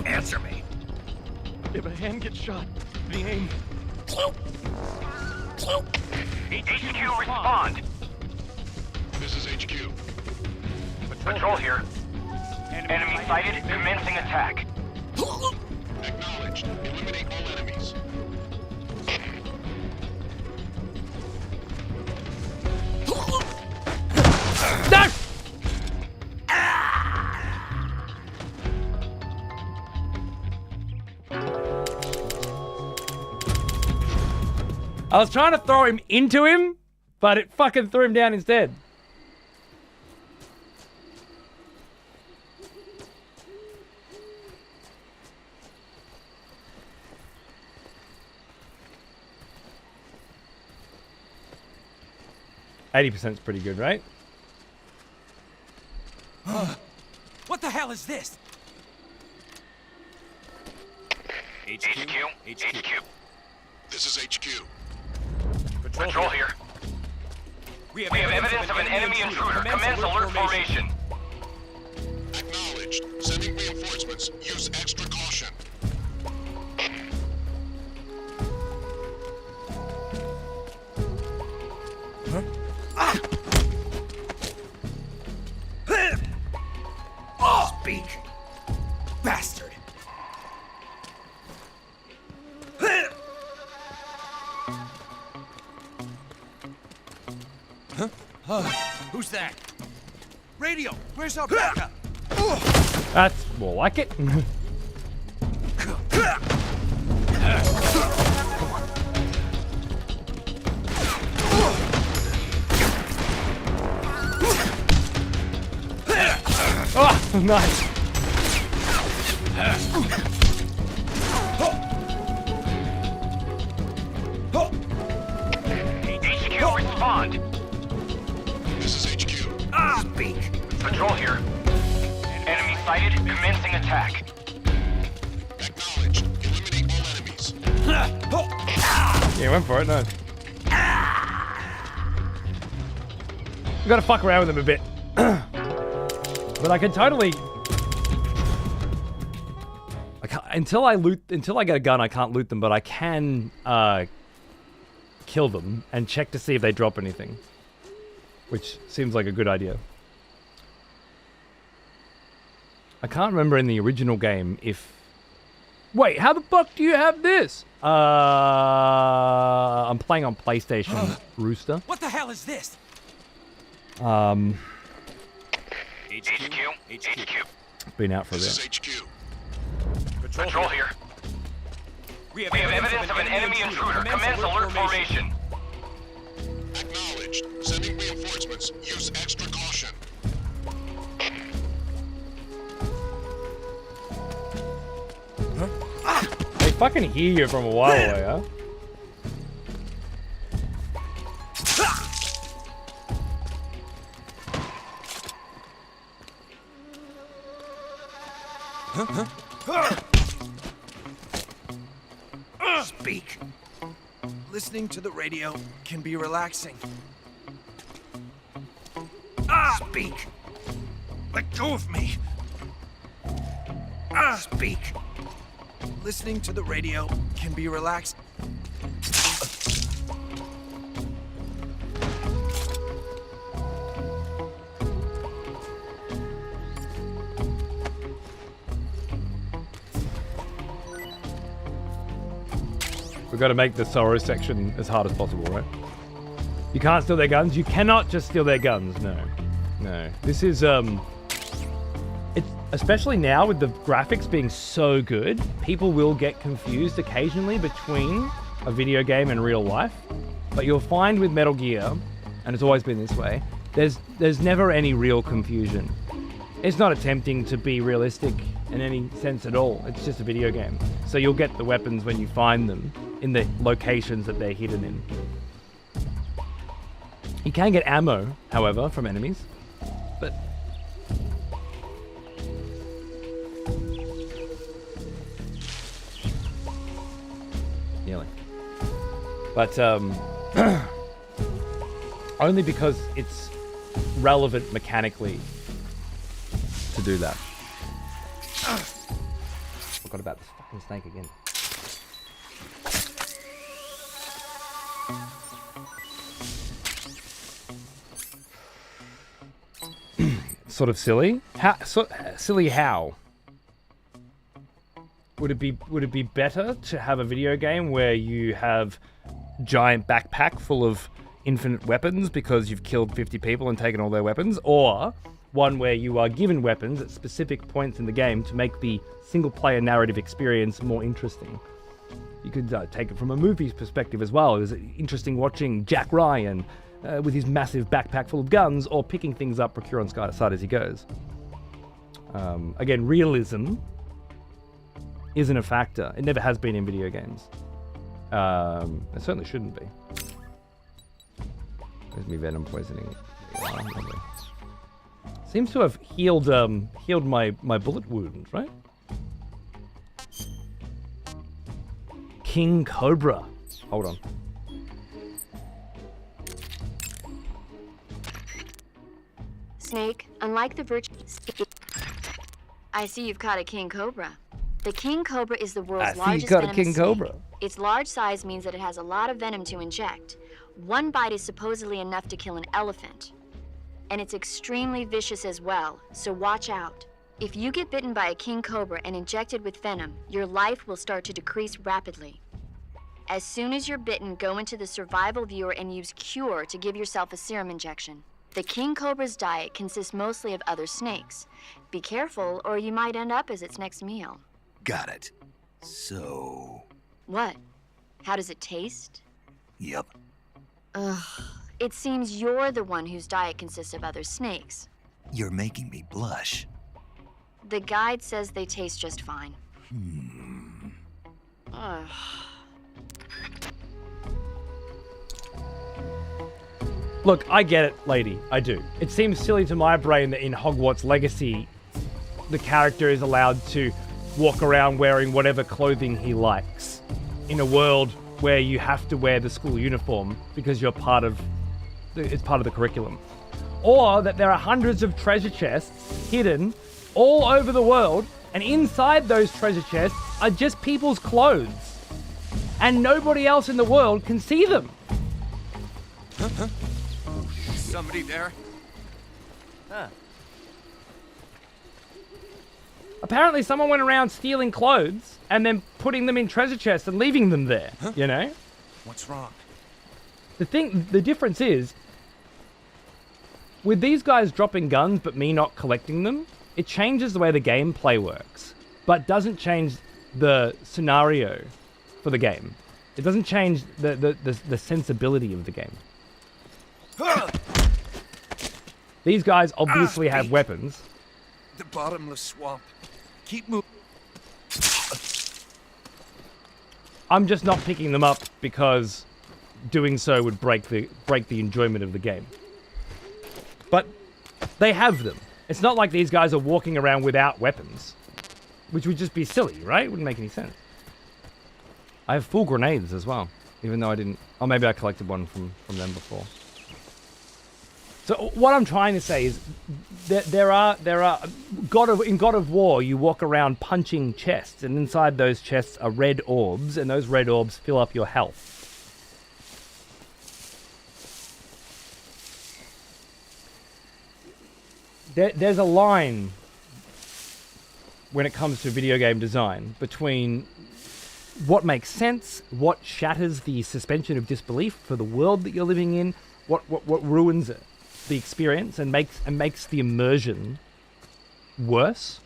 Answer me. If a hand gets shot, the aim. HQ, respond. This is HQ. Patrol here. Enemy sighted, commencing attack. Acknowledged. Eliminate all enemies. No! I was trying to throw him into him, but it fucking threw him down instead. %'s pretty good, right? What the hell is this? HQ. This is HQ. Patrol here. We have evidence of an enemy intruder. Commence alert formation. Acknowledged. Sending reinforcements. Use extra caution. Speak, bastard. Who's that? Radio, where's our backup? That's more like it. Oh, nice. HQ, respond. This is HQ. Speak. Patrol here. Enemy sighted, commencing attack. Acknowledged. Eliminate all enemies. Yeah, went for it, no. We gotta fuck around with them a bit. But I can totally... Until I get a gun, I can't loot them, but I can kill them and check to see if they drop anything. Which seems like a good idea. I can't remember in the original game if... Wait, how the fuck do you have this? I'm playing on PlayStation, Rooster. What the hell is this? HQ. Been out for a This bit. is HQ. Patrol here. We have evidence of an enemy intruder. Commence alert formation. Acknowledged. Sending reinforcements. Use extra caution. They fucking hear you from a while away, huh? Speak. Listening to the radio can be relaxing. Speak. Let go of me. Speak. Listening to the radio can be relaxing. We've got to make the Sorrow section as hard as possible, right? You can't steal their guns. You cannot just steal their guns. No. No. This is, it's, especially now with the graphics being so good, people will get confused occasionally between a video game and real life. But you'll find with Metal Gear, and it's always been this way, there's never any real confusion. It's not attempting to be realistic in any sense at all. It's just a video game. So you'll get the weapons when you find them in the locations that they're hidden in. You can get ammo, however, from enemies, but nearly. But only because it's relevant mechanically to do that. Forgot about this fucking snake again. Sort of silly. Silly how? Would it be better to have a video game where you have giant backpack full of infinite weapons because you've killed 50 people and taken all their weapons, or one where you are given weapons at specific points in the game to make the single-player narrative experience more interesting? You could take it from a movie's perspective as well. Is it interesting watching Jack Ryan with his massive backpack full of guns, or picking things up procure on side as he goes? Again, realism isn't a factor. It never has been in video games. It certainly shouldn't be. There's me venom poisoning. Seems to have healed my bullet wound, right? King Cobra. Hold on. Snake, unlike the virtual... I see you've caught a king cobra. The king cobra is the world's largest venomous snake. Cobra. Its large size means that it has a lot of venom to inject. One bite is supposedly enough to kill an elephant. And it's extremely vicious as well, so watch out. If you get bitten by a king cobra and injected with venom, your life will start to decrease rapidly. As soon as you're bitten, go into the survival viewer and use Cure to give yourself a serum injection. The king cobra's diet consists mostly of other snakes. Be careful, or you might end up as its next meal. Got it. So... What? How does it taste? Yep. Ugh. It seems you're the one whose diet consists of other snakes. You're making me blush. The guide says they taste just fine. Ugh. Look, I get it, lady. I do. It seems silly to my brain that in Hogwarts Legacy, the character is allowed to walk around wearing whatever clothing he likes in a world where you have to wear the school uniform because you're it's part of the curriculum. Or that there are hundreds of treasure chests hidden all over the world, and inside those treasure chests are just people's clothes, and nobody else in the world can see them. Huh? Somebody there? Huh. Apparently someone went around stealing clothes and then putting them in treasure chests and leaving them there, you know? What's wrong? The difference is, with these guys dropping guns but me not collecting them, it changes the way the gameplay works, but doesn't change the scenario for the game. It doesn't change the sensibility of the game. These guys obviously have weapons. The bottomless swamp. Keep moving. I'm just not picking them up because doing so would break the enjoyment of the game. But they have them. It's not like these guys are walking around without weapons, which would just be silly, right? It wouldn't make any sense. I have full grenades as well, even though I didn't... Oh, maybe I collected one from them before. So what I'm trying to say is that there are in God of War, you walk around punching chests, and inside those chests are red orbs, and those red orbs fill up your health. There's a line when it comes to video game design between what makes sense, what shatters the suspension of disbelief for the world that you're living in, what ruins the experience and makes the immersion worse.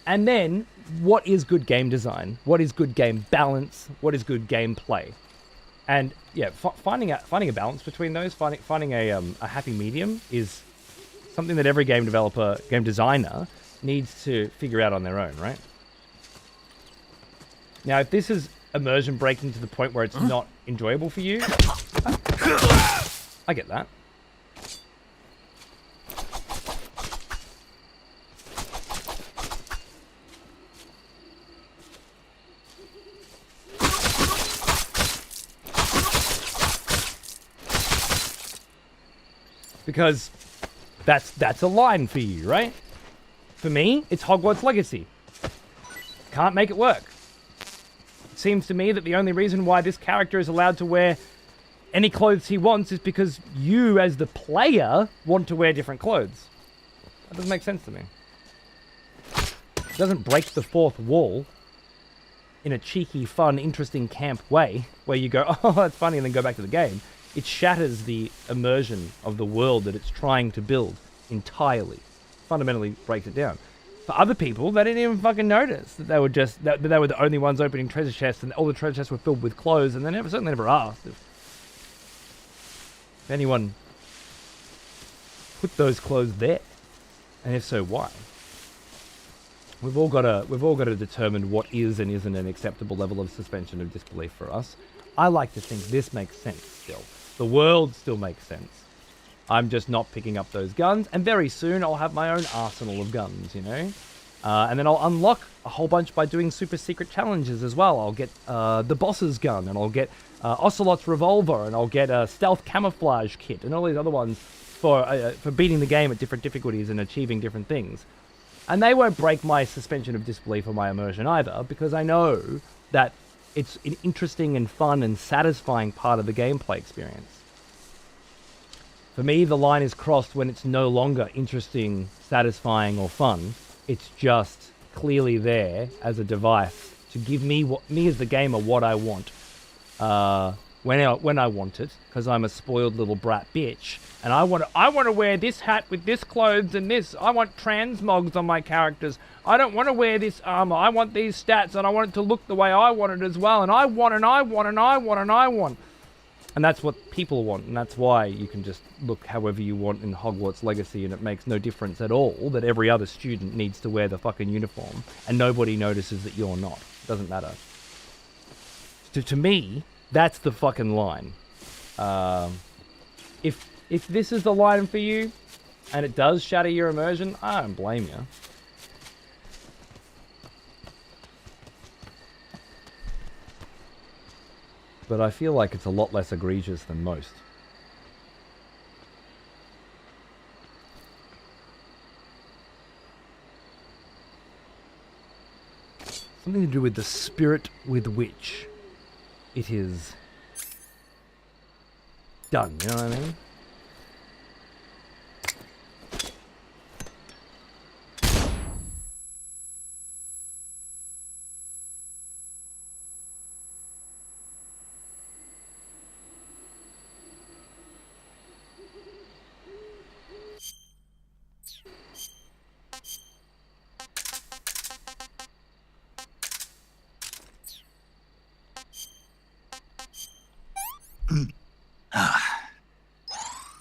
And then, what is good game design? What is good game balance? What is good gameplay? And yeah, finding a balance between those, finding a happy medium is something that every game designer needs to figure out on their own, right? Now, if this is immersion breaking to the point where it's not enjoyable for you, I get that. Because that's a line for you, right? For me, it's Hogwarts Legacy. Can't make it work. It seems to me that the only reason why this character is allowed to wear any clothes he wants is because you, as the player, want to wear different clothes. That doesn't make sense to me. It doesn't break the fourth wall in a cheeky, fun, interesting camp way, where you go, oh, that's funny, and then go back to the game. It shatters the immersion of the world that it's trying to build entirely. Fundamentally breaks it down. For other people, they didn't even fucking notice that they were that they were the only ones opening treasure chests, and all the treasure chests were filled with clothes, and they certainly never asked if anyone put those clothes there, and if so, why? We've all got to determine what is and isn't an acceptable level of suspension of disbelief for us. I like to think this makes sense still. The world still makes sense. I'm just not picking up those guns, and very soon I'll have my own arsenal of guns, you know? And then I'll unlock a whole bunch by doing super secret challenges as well. I'll get the boss's gun, and I'll get Ocelot's revolver, and I'll get a stealth camouflage kit, and all these other ones for beating the game at different difficulties and achieving different things. And they won't break my suspension of disbelief or my immersion either, because I know that it's an interesting and fun and satisfying part of the gameplay experience. For me, the line is crossed when it's no longer interesting, satisfying, or fun. It's just clearly there as a device to give me as the gamer what I want when I want it, because I'm a spoiled little brat bitch, and I want to wear this hat with this clothes and this. I want transmogs on my characters. I don't want to wear this armor. I want these stats, and I want it to look the way I want it as well. And I want, and I want, and I want, and I want. And that's what people want, and that's why you can just look however you want in Hogwarts Legacy, and it makes no difference at all that every other student needs to wear the fucking uniform, and nobody notices that you're not. It doesn't matter. To me, that's the fucking line. If this is the line for you, and it does shatter your immersion, I don't blame you. But I feel like it's a lot less egregious than most. Something to do with the spirit with which it is done, you know what I mean?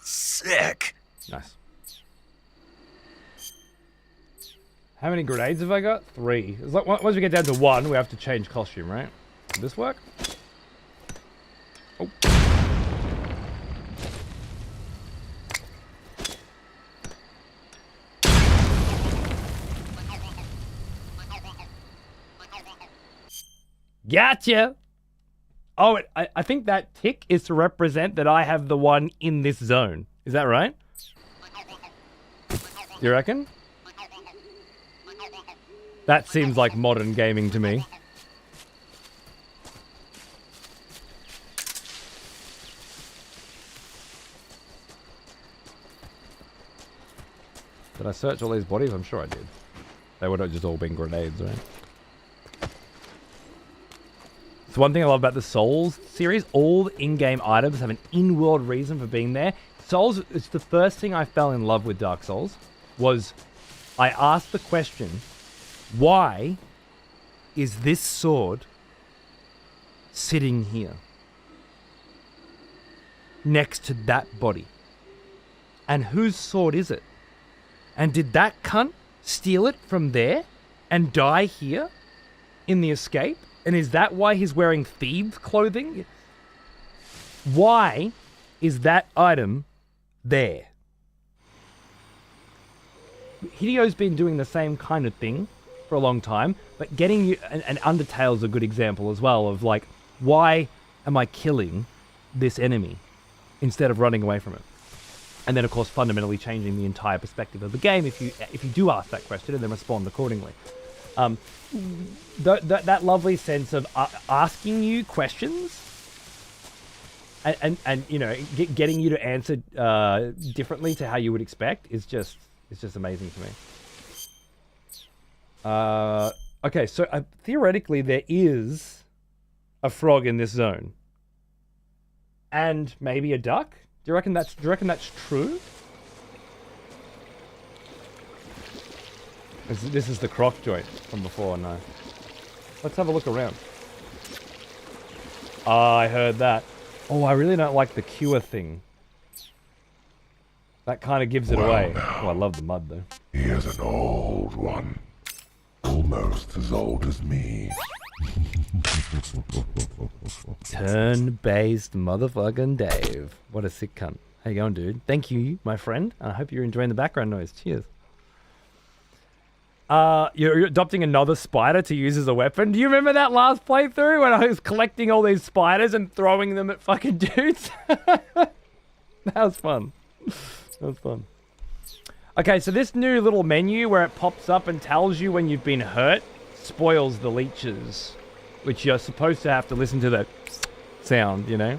Sick. Nice. How many grenades have I got? 3. It's like, once we get down to 1, we have to change costume, right? Did this work? Oh. Gotcha! Oh, I think that tick is to represent that I have the one in this zone. Is that right? You reckon? That seems like modern gaming to me. Did I search all these bodies? I'm sure I did. They would have just all been grenades, right? So one thing I love about the Souls series, all the in-game items have an in-world reason for being there. Souls, it's the first thing I fell in love with Dark Souls, was I asked the question, why is this sword sitting here next to that body? And whose sword is it? And did that cunt steal it from there and die here in the escape? And is that why he's wearing thieves' clothing? Why is that item there? Hideo's been doing the same kind of thing for a long time, but getting you, and Undertale's a good example as well of like, why am I killing this enemy instead of running away from it? And then of course fundamentally changing the entire perspective of the game if you do ask that question and then respond accordingly. That lovely sense of asking you questions and you know, getting you to answer differently to how you would expect is just amazing to me. Okay, so theoretically there is a frog in this zone, and maybe a duck. Do you reckon that's true? This is the croc joint from before. No. Let's have a look around. Ah, I heard that. Oh, I really don't like the cure thing. That kind of gives it away. Now, oh, I love the mud though. Here's an old one. Almost as old as me. Turn-based motherfucking Dave. What a sick cunt. How you going, dude? Thank you, my friend. I hope you're enjoying the background noise. Cheers. You're adopting another spider to use as a weapon. Do you remember that last playthrough when I was collecting all these spiders and throwing them at fucking dudes? That was fun. That was fun. Okay, so this new little menu where it pops up and tells you when you've been hurt spoils the leeches, which you're supposed to have to listen to the sound, you know?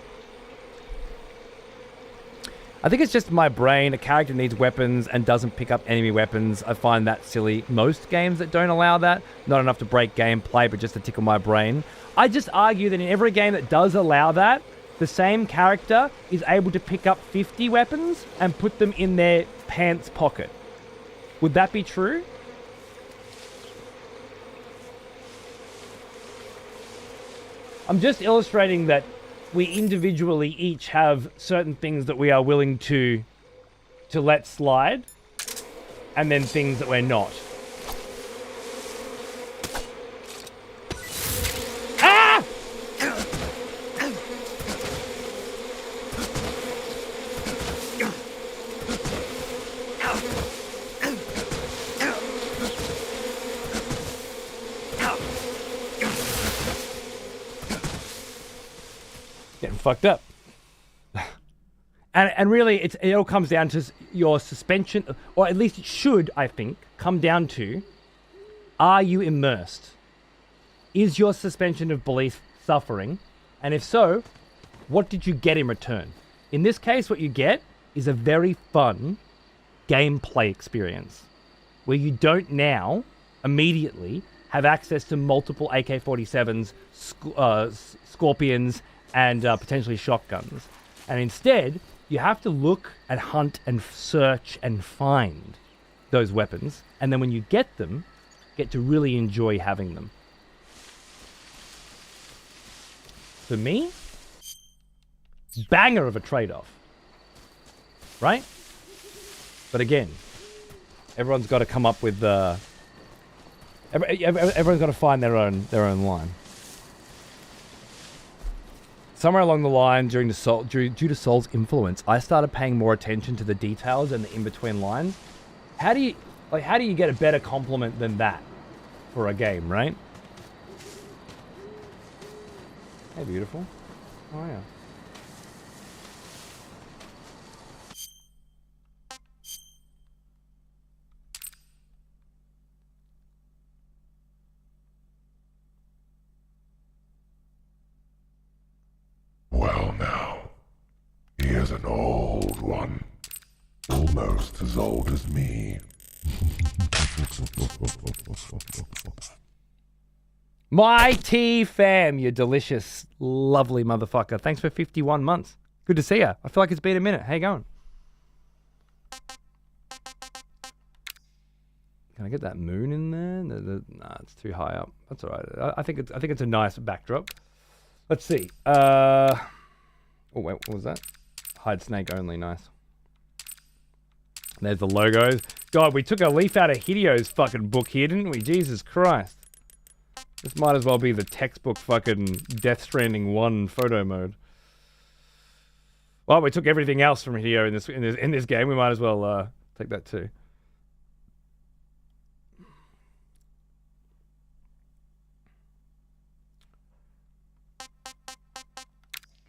I think it's just my brain. A character needs weapons and doesn't pick up enemy weapons. I find that silly. Most games that don't allow that, not enough to break gameplay, but just to tickle my brain. I just argue that in every game that does allow that, the same character is able to pick up 50 weapons and put them in their pants pocket. Would that be true? I'm just illustrating that we individually each have certain things that we are willing to let slide, and then things that we're not. Ah! Getting fucked up. And really, it all comes down to your suspension, or at least it should, I think, come down to, are you immersed? Is your suspension of belief suffering? And if so, what did you get in return? In this case, what you get is a very fun gameplay experience, where you don't now, immediately, have access to multiple AK-47s, Scorpions, and potentially shotguns. And instead, you have to look and hunt and search and find those weapons. And then when you get them, get to really enjoy having them. For me, banger of a trade-off. Right? But again, everyone's got to come up with everyone's got to find their own line. Somewhere along the line, due to Soul's influence, I started paying more attention to the details and the in-between lines. How do you get a better compliment than that for a game, right? Hey, beautiful. Oh yeah. Well now, here's an old one. Almost as old as me. My tea fam, you delicious, lovely motherfucker. Thanks for 51 months. Good to see you. I feel like it's been a minute. How you going? Can I get that moon in there? Nah, it's too high up. That's all right. I think it's a nice backdrop. Let's see. Oh wait, what was that? Hide snake only. Nice. There's the logos. God, we took a leaf out of Hideo's fucking book here, didn't we? Jesus Christ. This might as well be the textbook fucking Death Stranding 1 photo mode. Well, we took everything else from Hideo in this game. We might as well take that too.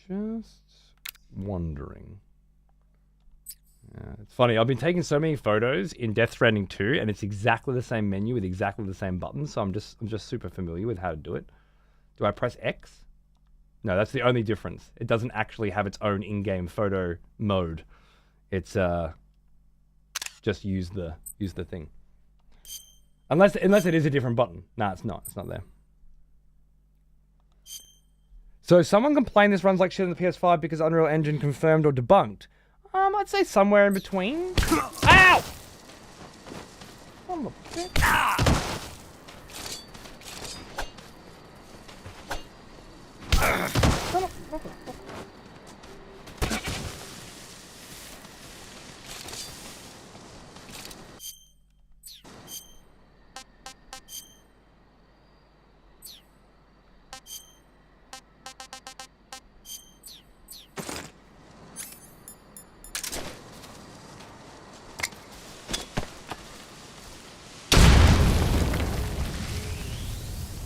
Just wondering. Yeah, it's funny. I've been taking so many photos in Death Stranding 2, and it's exactly the same menu with exactly the same buttons. So I'm just super familiar with how to do it. Do I press X? No, that's the only difference. It doesn't actually have its own in-game photo mode. It's just use the thing. Unless it is a different button. Nah, it's not. It's not there. So someone complained this runs like shit on the PS5 because Unreal Engine confirmed or debunked. I'd say somewhere in between. Ow! I'm a bitch. Ah!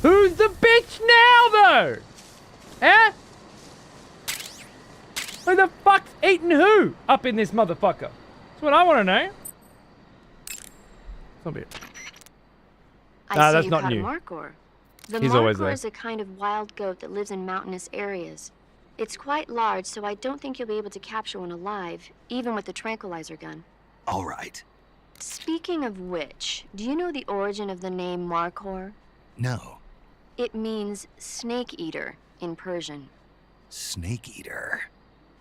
Who's the bitch now, though? Eh? Who the fuck's eating who up in this motherfucker? That's what I want to know. It's not it. I see that's you not caught new. a Markor. The He's always Markor there. is a kind of wild goat that lives in mountainous areas. It's quite large, so I don't think you'll be able to capture one alive, even with the tranquilizer gun. All right. Speaking of which, do you know the origin of the name Markor? No. It means snake eater in Persian. Snake eater.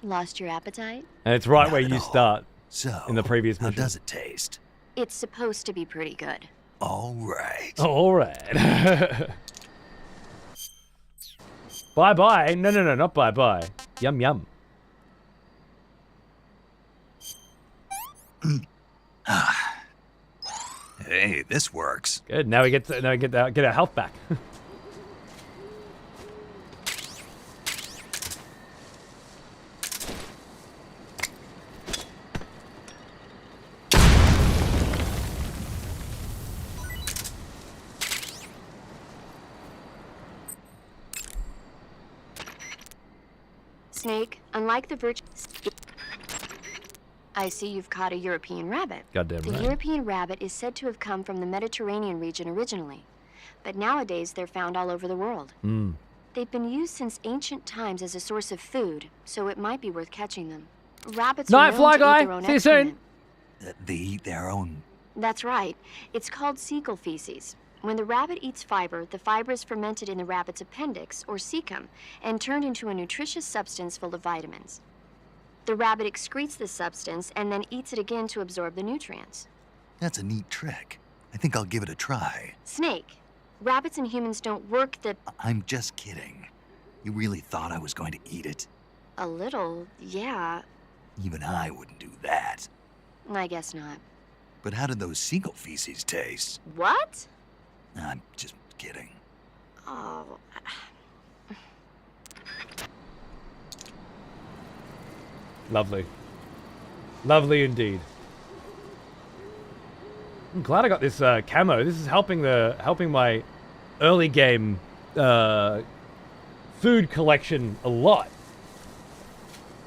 Lost your appetite? And it's right Not where at you all. start So, in the previous how mission. does it taste? It's supposed to be pretty good. All right. All right. Bye-bye. No, not bye-bye. Yum, yum. Hey, this works. Good. Now we get our health back. Snake, unlike the virtue... I see you've caught a European rabbit. Goddamn The right. European rabbit is said to have come from the Mediterranean region originally, but nowadays they're found all over the world. Mm. They've been used since ancient times as a source of food, so it might be worth catching them. Rabbits Night, are known Fly to eat Guy. their own See you soon. excrement. They eat their own. That's right. It's called cecal feces. When the rabbit eats fiber, the fiber is fermented in the rabbit's appendix, or cecum, and turned into a nutritious substance full of vitamins. The rabbit excretes this substance and then eats it again to absorb the nutrients. That's a neat trick. I think I'll give it a try. Snake, rabbits and humans don't work the... I'm just kidding. You really thought I was going to eat it? A little, yeah. Even I wouldn't do that. I guess not. But how did those seagull feces taste? What? I'm just kidding. Oh... Lovely. Lovely indeed. I'm glad I got this camo. This is helping my early game food collection a lot.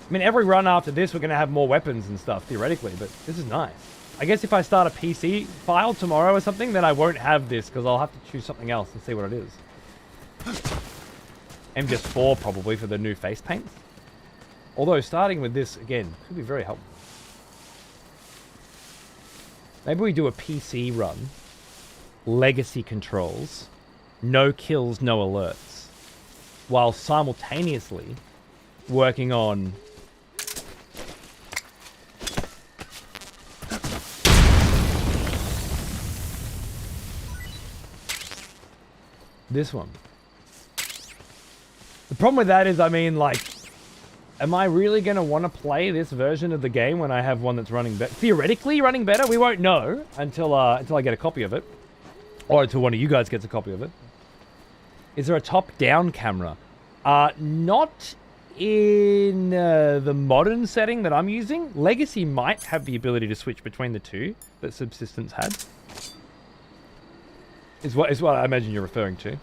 I mean, every run after this, we're going to have more weapons and stuff, theoretically, but this is nice. I guess if I start a PC file tomorrow or something, then I won't have this, because I'll have to choose something else and see what it is. MGS4 probably for the new face paint. Although starting with this, again, could be very helpful. Maybe we do a PC run. Legacy controls. no kills, no alerts, while simultaneously working on this one. The problem with that is, I mean, like, am I really going to want to play this version of the game when I have one that's running better? Theoretically running better? We won't know until I get a copy of it. Or until one of you guys gets a copy of it. Is there a top-down camera? Not in the modern setting that I'm using. Legacy might have the ability to switch between the two that Subsistence had. Is what I imagine you're referring to.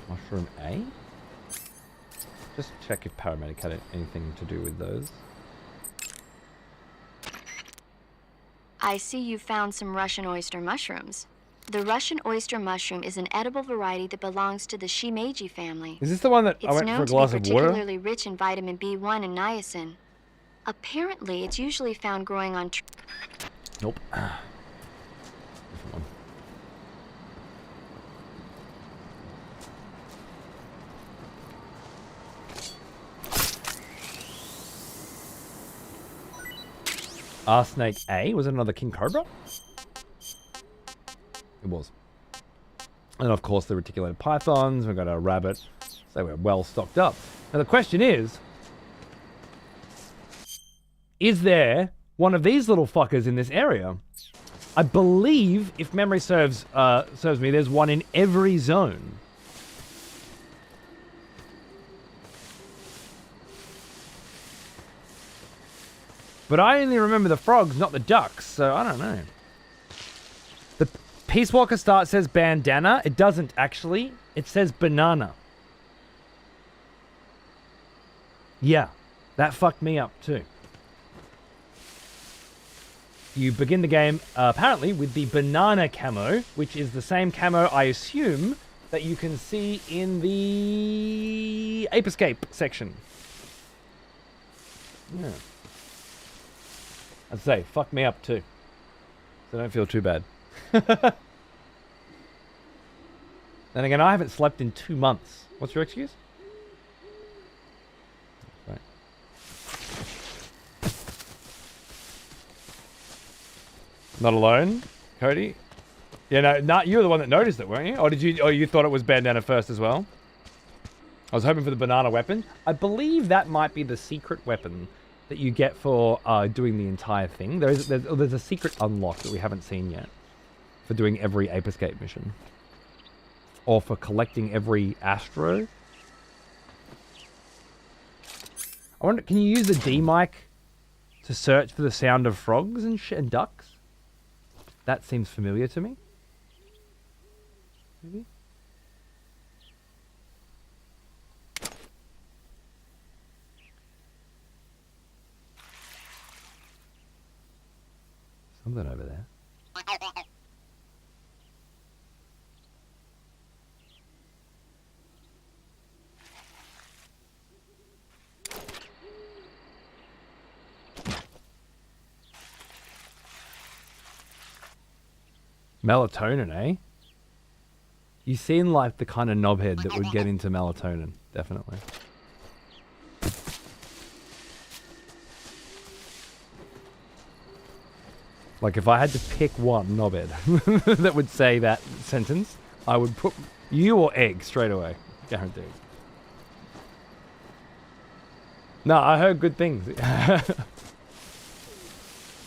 Mushroom A? Just check if paramedic had anything to do with those. I see you found some Russian oyster mushrooms. The Russian oyster mushroom is an edible variety that belongs to the Shimeji family. Is this the one that I went for a glass of water? It's known to be particularly rich in vitamin B1 and niacin. Apparently, it's usually found growing on Nope. Different one. Snake A? Was it another King Cobra? It was. And of course the reticulated pythons. We've got a rabbit. So we're well stocked up. Now the question is there one of these little fuckers in this area? I believe, if memory serves me, there's one in every zone. But I only remember the frogs, not the ducks, so I don't know. The Peace Walker start says bandana. It doesn't, actually. It says banana. Yeah, that fucked me up too. You begin the game, apparently, with the banana camo, which is the same camo, I assume, that you can see in the Ape Escape section. Yeah. I'd say, fuck me up too. So don't feel too bad. Then again, I haven't slept in 2 months. What's your excuse? Right. Not alone, Cody? Yeah, no, you were the one that noticed it, weren't you? Or did you? Or you thought it was bandana first as well? I was hoping for the banana weapon. I believe that might be the secret weapon that you get for doing the entire thing. There's a secret unlock that we haven't seen yet for doing every Ape Escape mission. Or for collecting every Astro. I wonder, can you use the D mic to search for the sound of frogs and ducks? That seems familiar to me. Maybe? Something over there. Melatonin, eh? You seem like the kind of knobhead that would get into melatonin, definitely. Like, if I had to pick one knobhead that would say that sentence, I would put you or egg straight away. Guaranteed. No, I heard good things.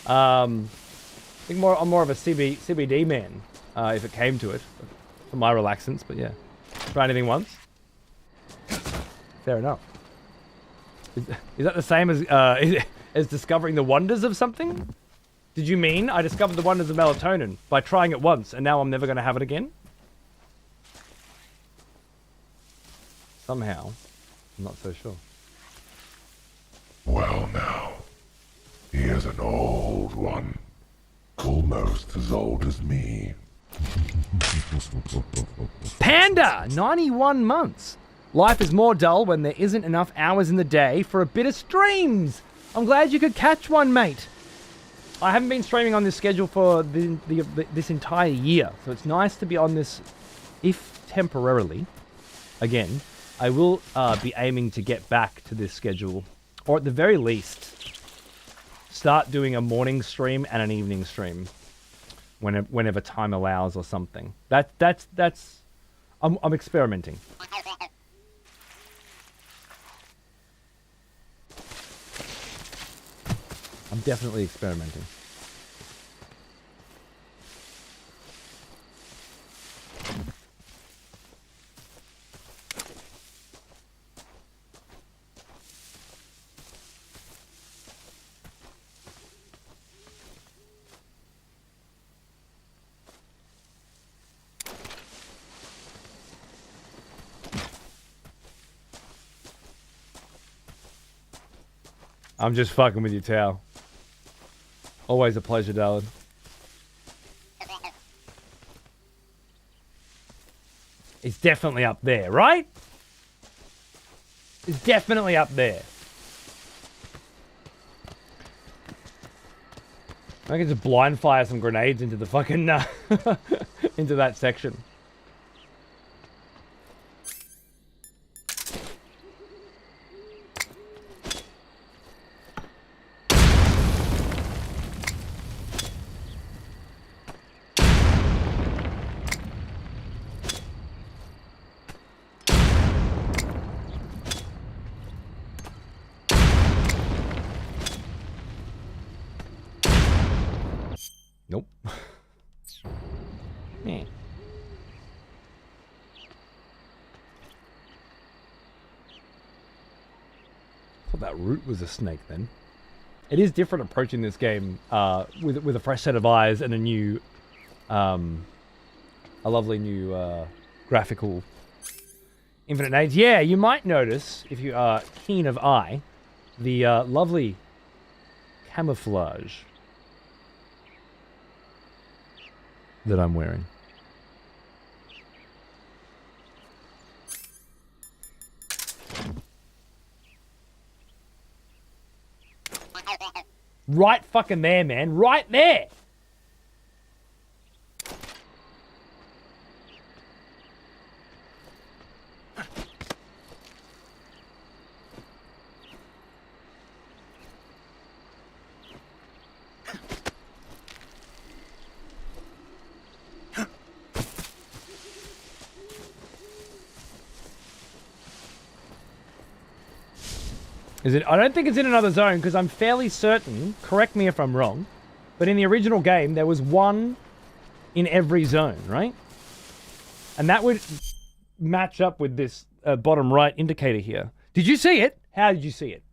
I think I'm more of a CBD man, if it came to it, for my relaxants, but yeah. Try anything once? Fair enough. Is that the same as discovering the wonders of something? Did you mean I discovered the wonders of melatonin by trying it once and now I'm never going to have it again? Somehow. I'm not so sure. Well now, here's an old one. Almost as old as me. Panda! 91 months. Life is more dull when there isn't enough hours in the day for a bit of streams. I'm glad you could catch one, mate. I haven't been streaming on this schedule for this entire year, so it's nice to be on this, if temporarily. Again, I will be aiming to get back to this schedule, or at the very least, start doing a morning stream and an evening stream whenever time allows or something. I'm experimenting. I'm definitely experimenting. I'm just fucking with you, Tao. Always a pleasure, darling. It's definitely up there, right? It's definitely up there. I can just blind fire some grenades into the fucking into that section. Nope. Yeah. Thought that root was a snake then. It is different approaching this game with a fresh set of eyes and a new, a lovely new graphical infinite age. Yeah, you might notice if you are keen of eye, the lovely camouflage that I'm wearing. Right fucking there, man. Right there! Is it? I don't think it's in another zone because I'm fairly certain, correct me if I'm wrong, but in the original game there was one in every zone, right? And that would match up with this bottom right indicator here. Did you see it? How did you see it?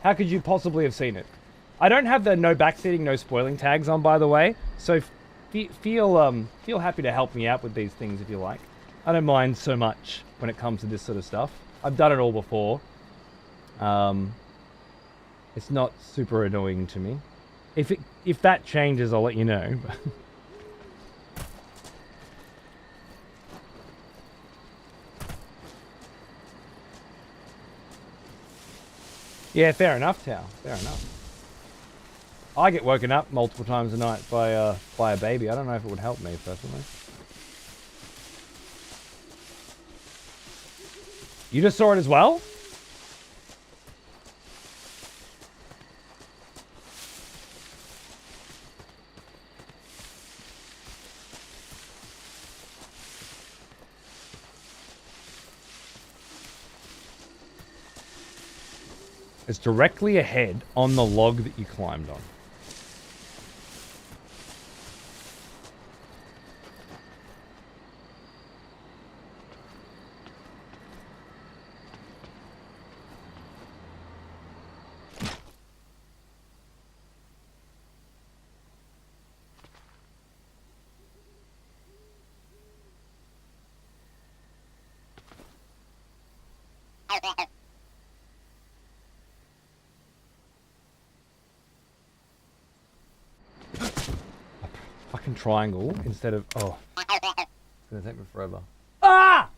How could you possibly have seen it? I don't have the no backseating, no spoiling tags on, by the way, so feel happy to help me out with these things if you like. I don't mind so much when it comes to this sort of stuff. I've done it all before. It's not super annoying to me. If that changes, I'll let you know. Yeah, fair enough, Tao. Fair enough. I get woken up multiple times a night by a baby. I don't know if it would help me personally. You just saw it as well? It's directly ahead on the log that you climbed on. Fucking triangle instead of... Oh. It's gonna take me forever. Ah!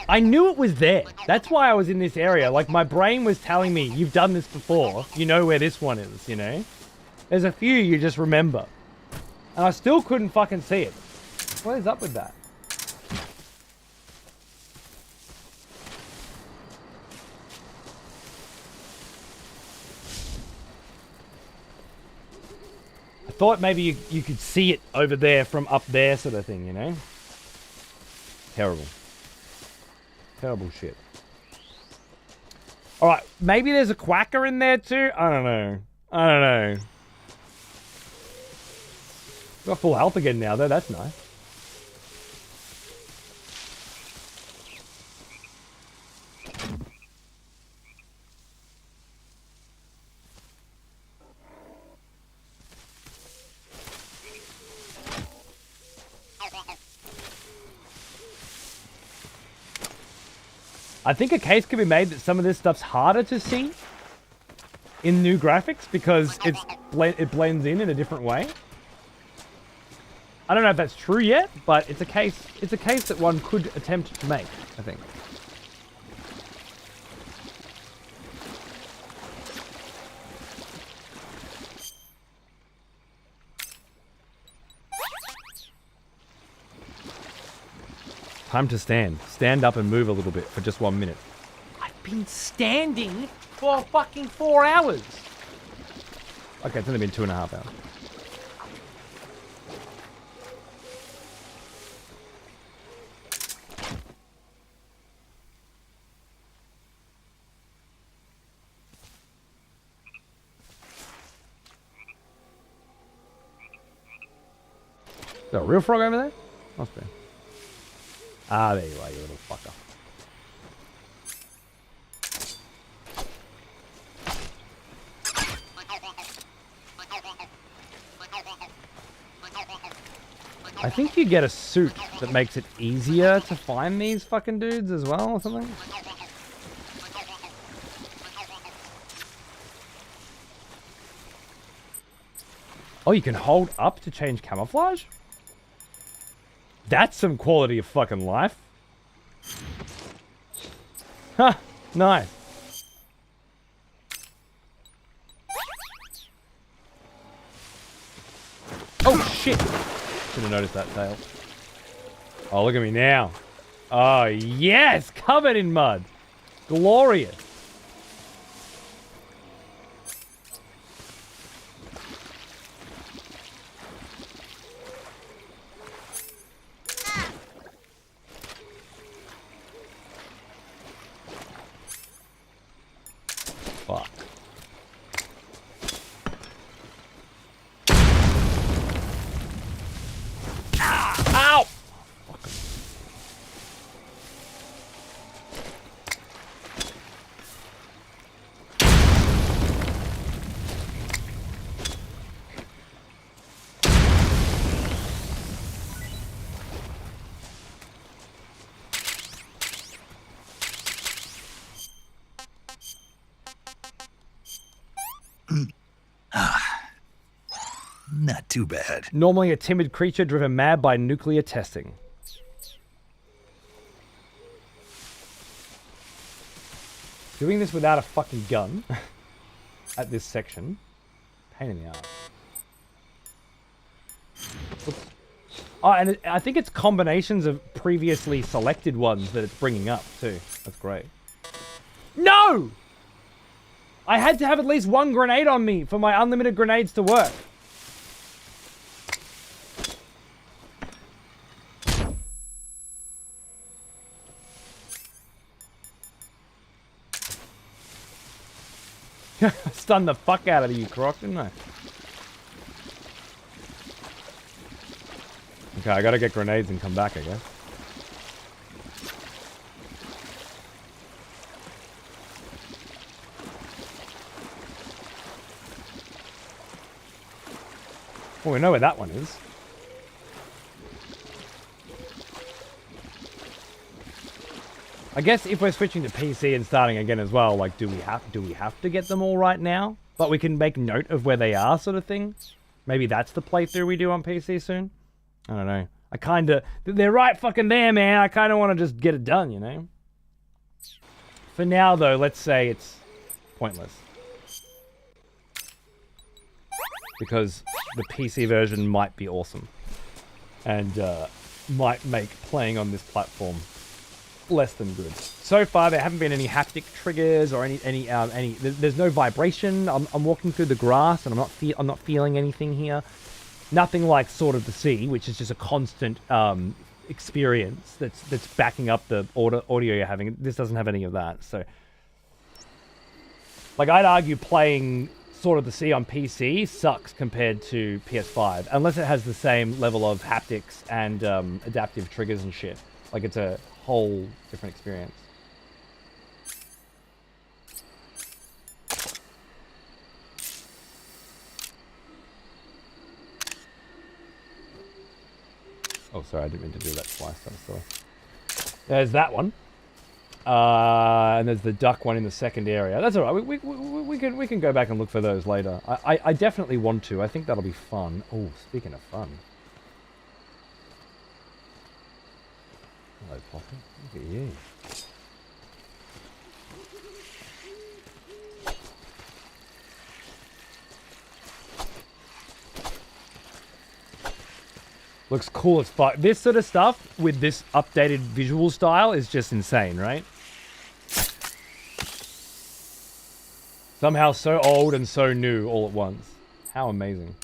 I knew it was there. That's why I was in this area. Like, my brain was telling me, you've done this before. You know where this one is, you know? There's a few you just remember. And I still couldn't fucking see it. What is up with that? I thought maybe you could see it over there from up there sort of thing, you know? Terrible. Terrible shit. Alright, maybe there's a quacker in there too? I don't know. I don't know. Got full health again now though, that's nice. I think a case could be made that some of this stuff's harder to see in new graphics because it blends in a different way. I don't know if that's true yet, but it's a case that one could attempt to make, I think. Time to stand. Stand up and move a little bit for just 1 minute. I've been standing for fucking 4 hours. Okay, it's only been 2.5 hours. Is there a real frog over there? Must be. Ah, there you are, you little fucker. I think you get a suit that makes it easier to find these fucking dudes as well or something. Oh, you can hold up to change camouflage? That's some quality of fucking life. Ha! Nice. Oh shit! Should have noticed that tail. Oh, look at me now. Oh yes! Covered in mud. Glorious. Fuck. Ah! Ow! Not too bad. Normally a timid creature driven mad by nuclear testing. Doing this without a fucking gun at this section. Pain in the ass. Oops. Oh, and I think it's combinations of previously selected ones that it's bringing up too. That's great. No! I had to have at least one grenade on me for my unlimited grenades to work. Stunned the fuck out of you, Croc, didn't I? Okay, I gotta get grenades and come back, I guess. Well, we know where that one is. I guess if we're switching to PC and starting again as well, like, do we have to get them all right now? But we can make note of where they are, sort of thing. Maybe that's the playthrough we do on PC soon. I don't know. They're right fucking there, man. I kind of want to just get it done, you know? For now, though, let's say it's pointless. Because the PC version might be awesome. And might make playing on this platform less than good. So far, there haven't been any haptic triggers or any. There's no vibration. I'm walking through the grass and I'm not feeling anything here. Nothing like Sword of the Sea, which is just a constant experience that's backing up the audio you're having. This doesn't have any of that. So, like, I'd argue playing Sword of the Sea on PC sucks compared to PS5, unless it has the same level of haptics and adaptive triggers and shit. Like, it's a whole different experience. Oh, sorry, I didn't mean to do that twice. I'm sorry. There's that one. And there's the duck one in the second area. That's all right. We can go back and look for those later. I definitely want to. I think that'll be fun. Oh, speaking of fun. Hello, Poppy. Look at you. Looks cool as fuck. This sort of stuff with this updated visual style is just insane, right? Somehow so old and so new all at once. How amazing.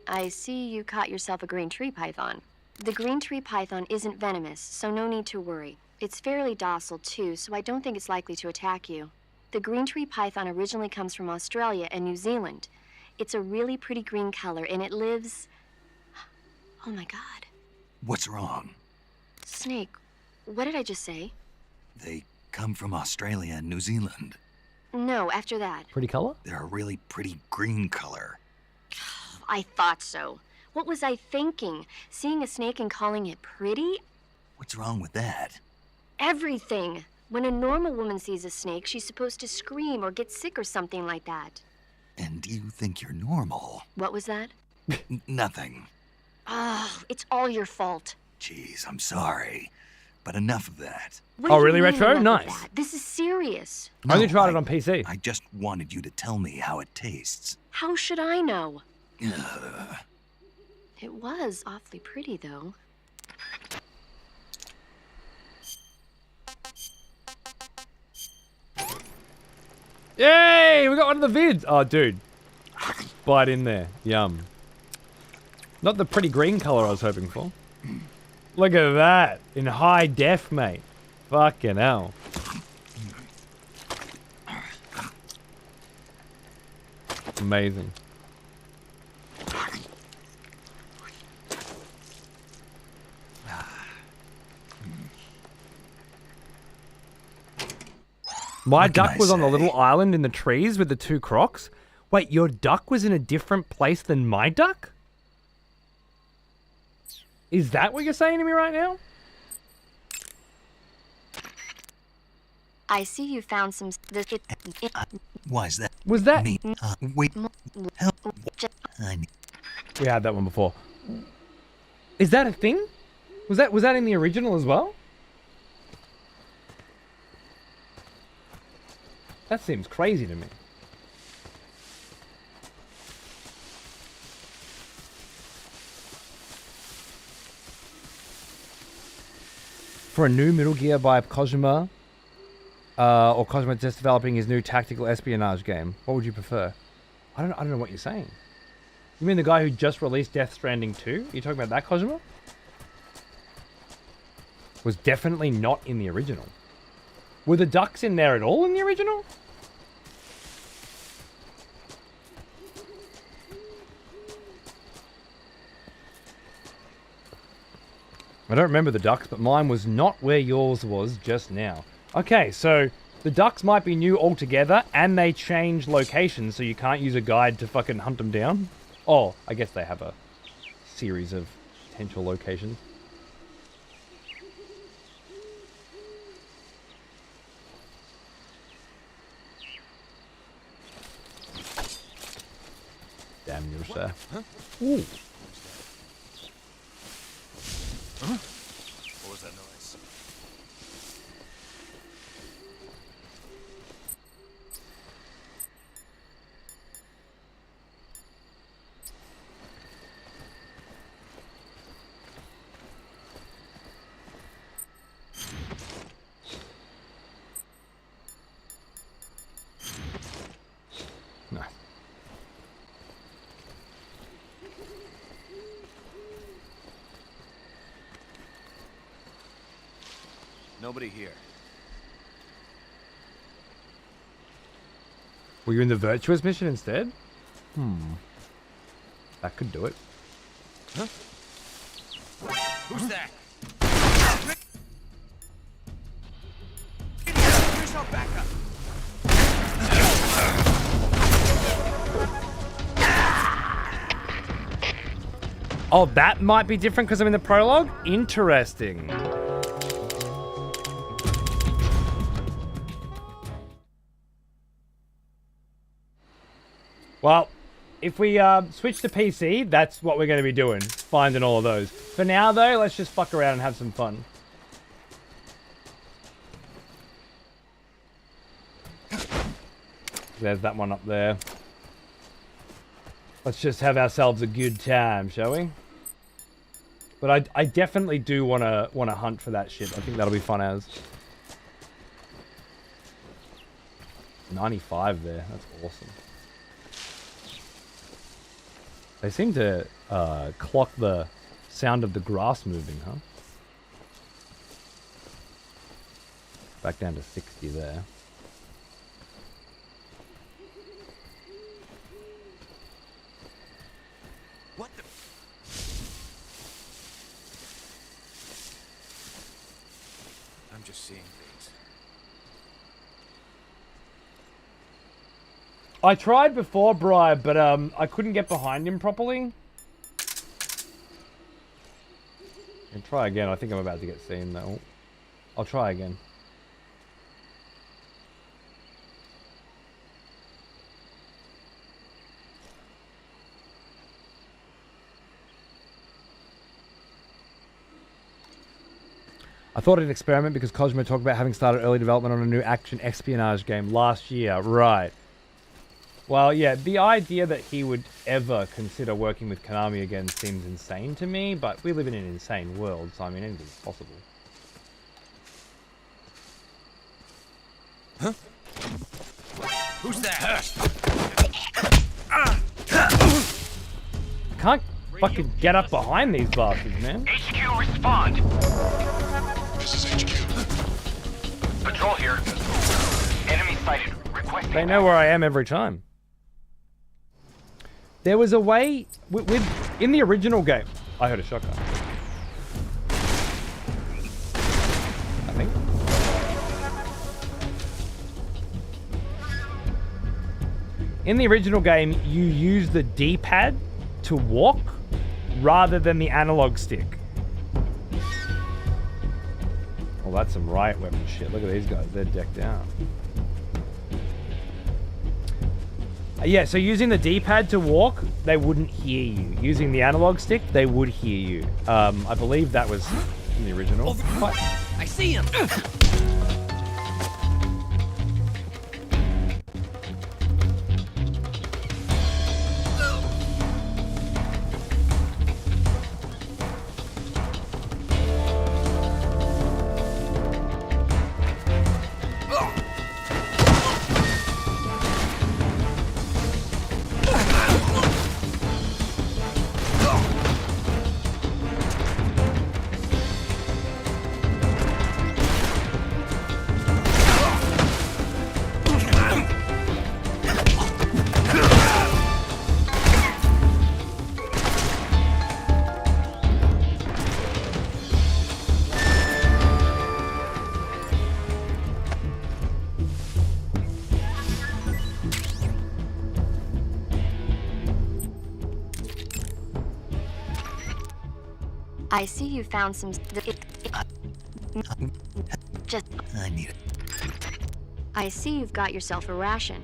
I see you caught yourself a green tree python. The green tree python isn't venomous, so no need to worry. It's fairly docile too, so I don't think it's likely to attack you. The green tree python originally comes from Australia and New Zealand. It's a really pretty green color, and it lives... Oh my god. What's wrong? Snake, what did I just say? They come from Australia and New Zealand. No, after that. Pretty color? They're a really pretty green color. I thought so. What was I thinking? Seeing a snake and calling it pretty? What's wrong with that? Everything. When a normal woman sees a snake, she's supposed to scream or get sick or something like that. And you think you're normal? What was that? Nothing. Oh, it's all your fault. Jeez, I'm sorry. But enough of that. What do you really, mean Retro? enough of Nice. that? This is serious. I only tried it on PC. I just wanted you to tell me how it tastes. How should I know? Ugh. It was awfully pretty, though. Yay! We got one of the vids! Oh, dude. Bite in there. Yum. Not the pretty green color I was hoping for. Look at that. In high def, mate. Fucking hell. Amazing. My duck was on the little island in the trees with the two crocs. Wait, your duck was in a different place than my duck? Is that what you're saying to me right now? I see you found some... Why is that? Was that... Me? Wait. Help. We had that one before. Is that a thing? Was that in the original as well? That seems crazy to me. For a new Middle Gear by Kojima, or Kojima just developing his new tactical espionage game, what would you prefer? I don't know what you're saying. You mean the guy who just released Death Stranding 2? Are you talking about that Kojima? Was definitely not in the original. Were the ducks in there at all in the original? I don't remember the ducks, but mine was not where yours was just now. Okay, so the ducks might be new altogether, and they change locations, so you can't use a guide to fucking hunt them down. Oh, I guess they have a series of potential locations. Damn you, sir. Huh? Ooh. Huh? What was that noise? Nobody here. Were you in the virtuous mission instead? That could do it. Huh? Who's that? Here's our backup. Oh, that might be different because I'm in the prologue? Interesting. Well, if we switch to PC, that's what we're going to be doing. Finding all of those. For now, though, let's just fuck around and have some fun. There's that one up there. Let's just have ourselves a good time, shall we? But I definitely do want to hunt for that shit. I think that'll be fun as. 95 there. That's awesome. They seem to clock the sound of the grass moving, huh? Back down to 60 there. What the? I'm just seeing things. I tried before, Bri, but I couldn't get behind him properly. I'll try again. I think I'm about to get seen though. I'll try again. I thought it'd experiment because Cosmo talked about having started early development on a new action espionage game last year. Right. Well, yeah, the idea that he would ever consider working with Konami again seems insane to me, but we live in an insane world, so I mean, anything's possible. Huh? Who's that? Can't fucking get up behind these bastards, man. HQ, respond. This is HQ. Patrol here. Enemy sighted. Requesting. They know where I am every time. There was a way in the original game. I heard a shotgun. I think. In the original game, you use the D-pad to walk rather than the analog stick. Well, that's some riot weapon shit. Look at these guys. They're decked out. Yeah, so using the D-pad to walk, they wouldn't hear you. Using the analog stick, they would hear you. I believe that was in the original. What? I see him. I see you found some. I need it. I see you've got yourself a ration.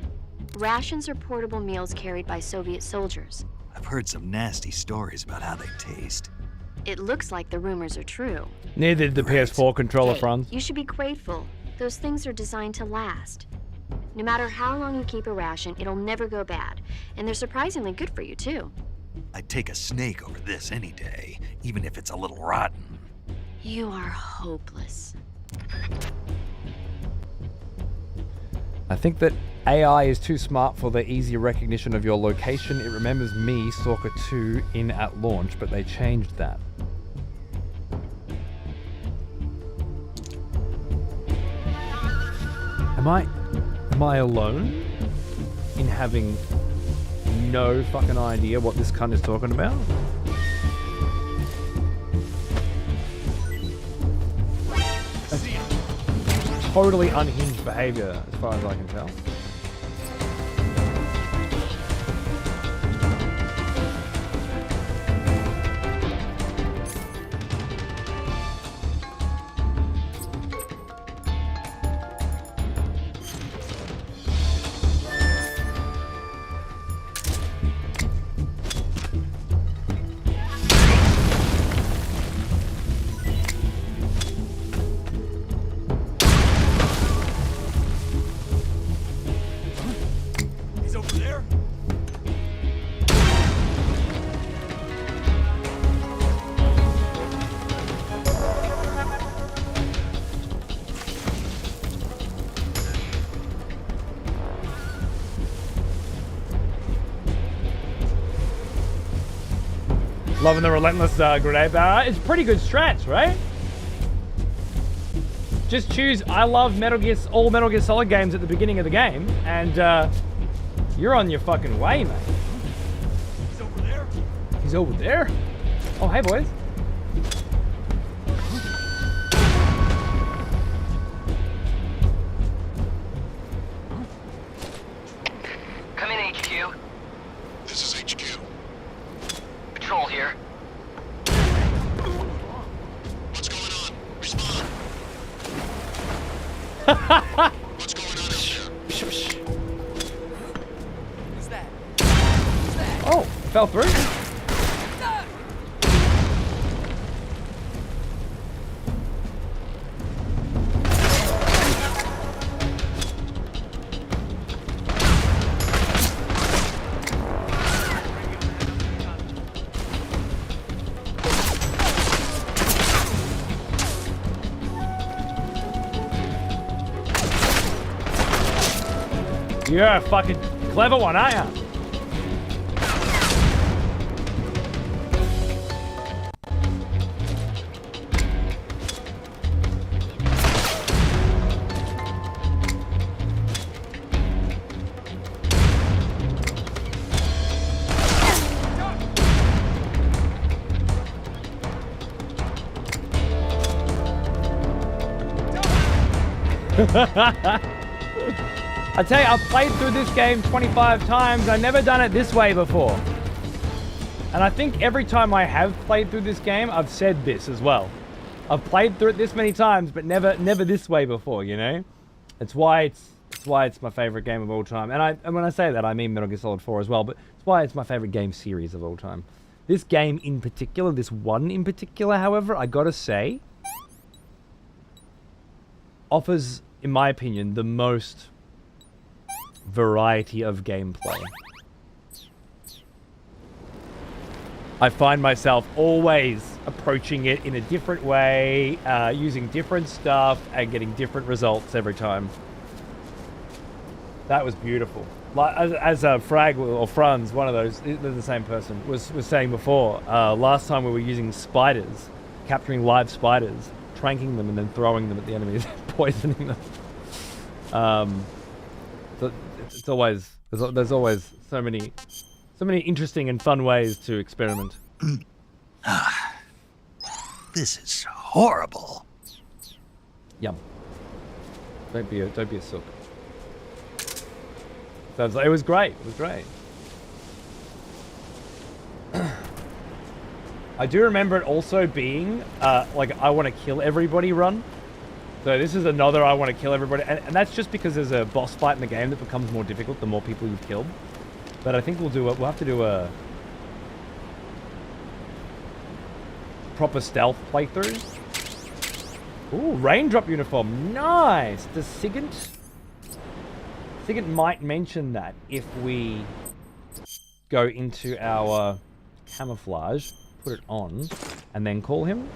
Rations are portable meals carried by Soviet soldiers. I've heard some nasty stories about how they taste. It looks like the rumors are true. Neither did the PS4 controller, Franz. You should be grateful. Those things are designed to last. No matter how long you keep a ration, it'll never go bad. And they're surprisingly good for you, too. I'd take a snake over this any day, even if it's a little rotten. You are hopeless. I think that AI is too smart for the easy recognition of your location. It remembers me, Stalker 2, in at launch, but they changed that. Am I alone in having no fucking idea what this cunt is talking about? That's totally unhinged behavior as far as I can tell. Loving the relentless grenade barrage. It's pretty good strats, right? Just choose I love all Metal Gear Solid games at the beginning of the game, and you're on your fucking way, mate. He's over there. He's over there? Oh, hey, boys. Come in, HQ. This is HQ. Patrol here. What's going on? Respond. What's going on out there? Who's that? Oh, fell through. You're a fucking clever one, aren't you? I tell you, I've played through this game 25 times. I've never done it this way before. And I think every time I have played through this game, I've said this as well. I've played through it this many times, but never this way before, you know? It's why it's my favorite game of all time. And when I say that, I mean Metal Gear Solid 4 as well, but it's why it's my favorite game series of all time. This game in particular, this one in particular, however, I gotta say, offers, in my opinion, the most variety of gameplay. I find myself always approaching it in a different way, using different stuff, and getting different results every time. That was beautiful. Like, as Frag or Franz, one of those, they're the same person, was saying before, last time we were using spiders, capturing live spiders, tranking them and then throwing them at the enemies, poisoning them. So it's always, there's always so many interesting and fun ways to experiment. This is horrible. Yum. Don't be a sook. Sounds like it was great. It was great. I do remember it also being like I want to kill everybody run. So this is another I want to kill everybody, and that's just because there's a boss fight in the game that becomes more difficult the more people you've killed. But I think we'll have to do a proper stealth playthrough. Ooh, raindrop uniform, nice. Does Sigint might mention that if we go into our camouflage, put it on, and then call him.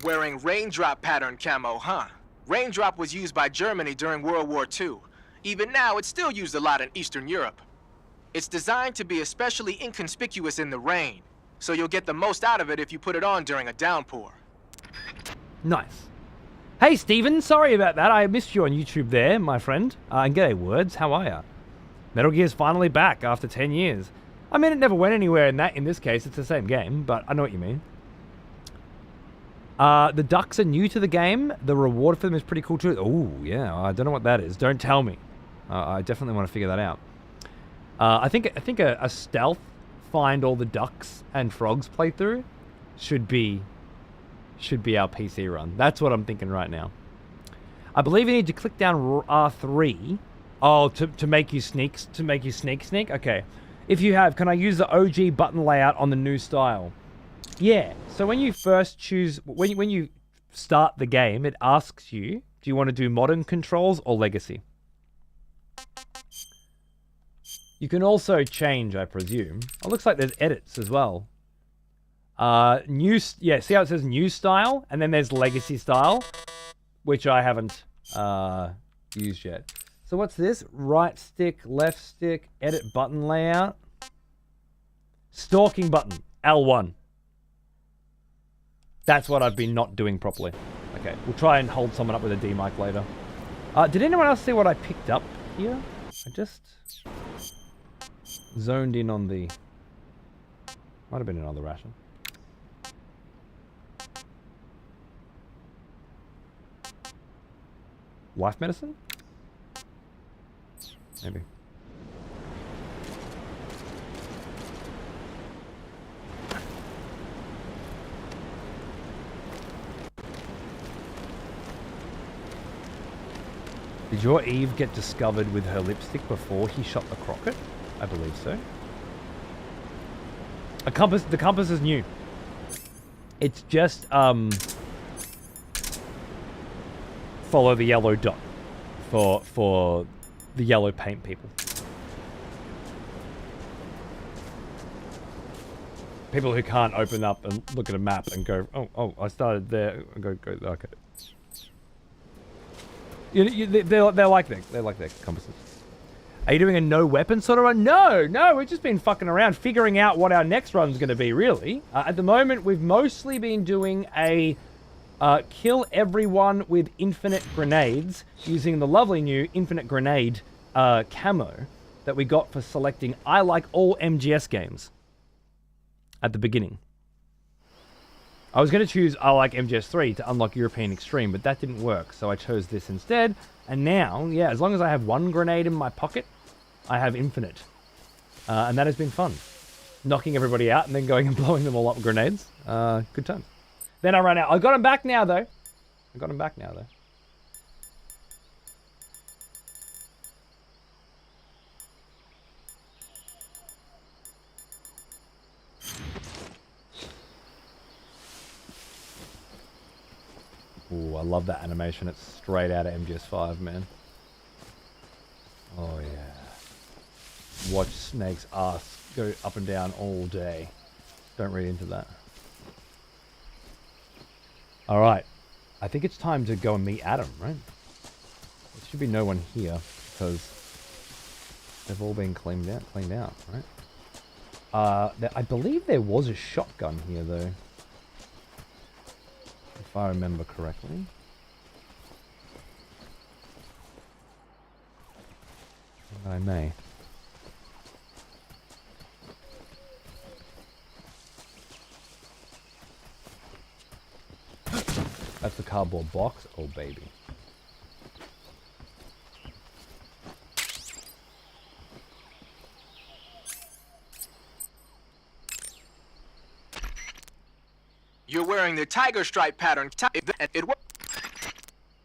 Wearing raindrop pattern camo, huh? Raindrop was used by Germany during World War II. Even now, it's still used a lot in Eastern Europe. It's designed to be especially inconspicuous in the rain. so you'll get the most out of it if you put it on during a downpour. Nice. Hey, Steven, sorry about that. I missed you on YouTube there, my friend. And g'day, Words. How are ya? Metal Gear's finally back after 10 years. I mean, it never went anywhere in this case. It's the same game, but I know what you mean. The ducks are new to the game. The reward for them is pretty cool too. Oh, yeah. I don't know what that is. Don't tell me. I definitely want to figure that out. I think a stealth find all the ducks and frogs playthrough should be our PC run. That's what I'm thinking right now. I believe you need to click down R3. Oh, to make you sneak. Okay. If you have, can I use the OG button layout on the new style? Yeah. So when you first choose, when you start the game, it asks you, do you want to do modern controls or legacy? You can also change, I presume. Oh, looks like there's edits as well. Yeah, see how it says new style? And then there's legacy style, which I haven't used yet. So what's this? Right stick, left stick, edit button layout. Stalking button, L1. That's what I've been not doing properly. Okay, we'll try and hold someone up with a D-mic later. Did anyone else see what I picked up here? I just zoned in on the... Might have been another ration. Life medicine? Maybe. Did your Eve get discovered with her lipstick before he shot the crocket? I believe so. The compass is new. It's just follow the yellow dot for the yellow paint people. People who can't open up and look at a map and go, oh, I started there. Go, okay. They're like their compasses. Are you doing a no weapon sort of run? No, we've just been fucking around figuring out what our next run's going to be, really. At the moment, we've mostly been doing a kill everyone with infinite grenades using the lovely new infinite grenade camo that we got for selecting I like all MGS games at the beginning. I was going to choose I like MGS3 to unlock European Extreme, but that didn't work, so I chose this instead. And now, yeah, as long as I have one grenade in my pocket, I have infinite. And that has been fun. Knocking everybody out and then going and blowing them all up with grenades. Good time. Then I ran out. I got him back now, though. Ooh, I love that animation. It's straight out of MGS5, man. Oh, yeah. Watch Snake's ass go up and down all day. Don't read into that. Alright. I think it's time to go and meet Adam, right? There should be no one here, because they've all been cleaned out, right? I believe there was a shotgun here, though. If I remember correctly. And I may. That's the cardboard box. Oh, baby. You're wearing the tiger stripe pattern.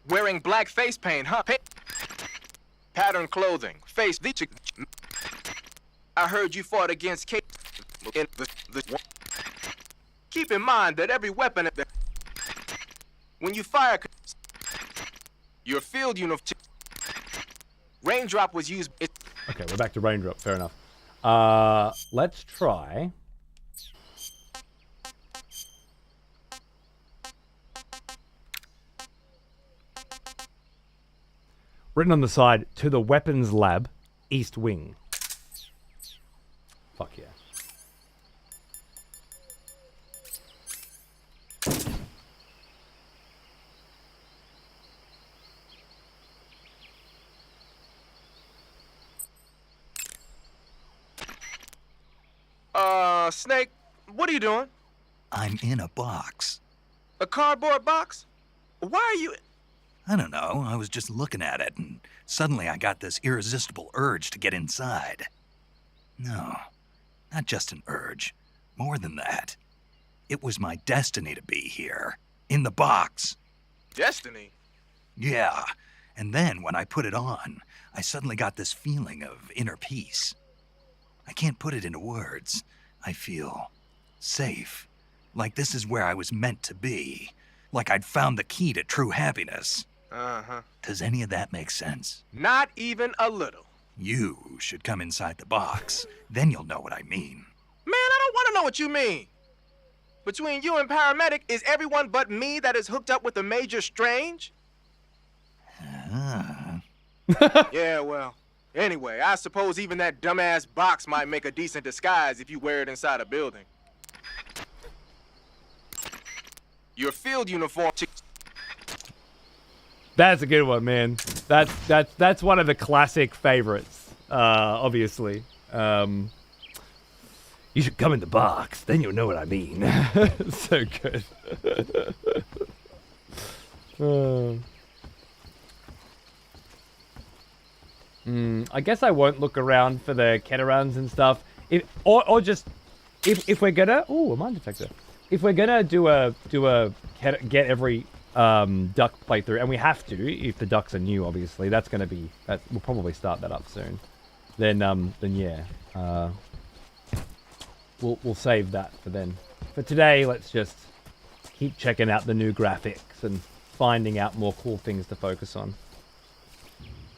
Wearing black face paint, huh? Pattern clothing. Face. I heard you fought against Kate. Keep in mind that every weapon... When you fire... Your field uniform... Raindrop was used... Okay, we're back to raindrop. Fair enough. Let's try... Written on the side, to the weapons lab, East Wing. Fuck yeah. Snake, what are you doing? I'm in a box. A cardboard box? Why are you... I don't know, I was just looking at it, and suddenly I got this irresistible urge to get inside. No, not just an urge. More than that. It was my destiny to be here. In the box. Destiny? Yeah, and then when I put it on, I suddenly got this feeling of inner peace. I can't put it into words. I feel safe. Like this is where I was meant to be. Like I'd found the key to true happiness. Uh-huh. Does any of that make sense? Not even a little. You should come inside the box. Then you'll know what I mean. Man, I don't want to know what you mean. Between you and Paramedic, is everyone but me that is hooked up with a Major Strange? Yeah, well, anyway, I suppose even that dumbass box might make a decent disguise if you wear it inside a building. Your field uniform... That's a good one, man. That's one of the classic favorites, obviously. You should come in the box, then you'll know what I mean. So good. I guess I won't look around for the Keterans and stuff. If we're gonna... Ooh, a mine detector. If we're gonna do a get every duck playthrough, and we have to if the ducks are new, obviously we'll probably start that up soon. Then yeah, we'll save that for then. For today, let's just keep checking out the new graphics and finding out more cool things to focus on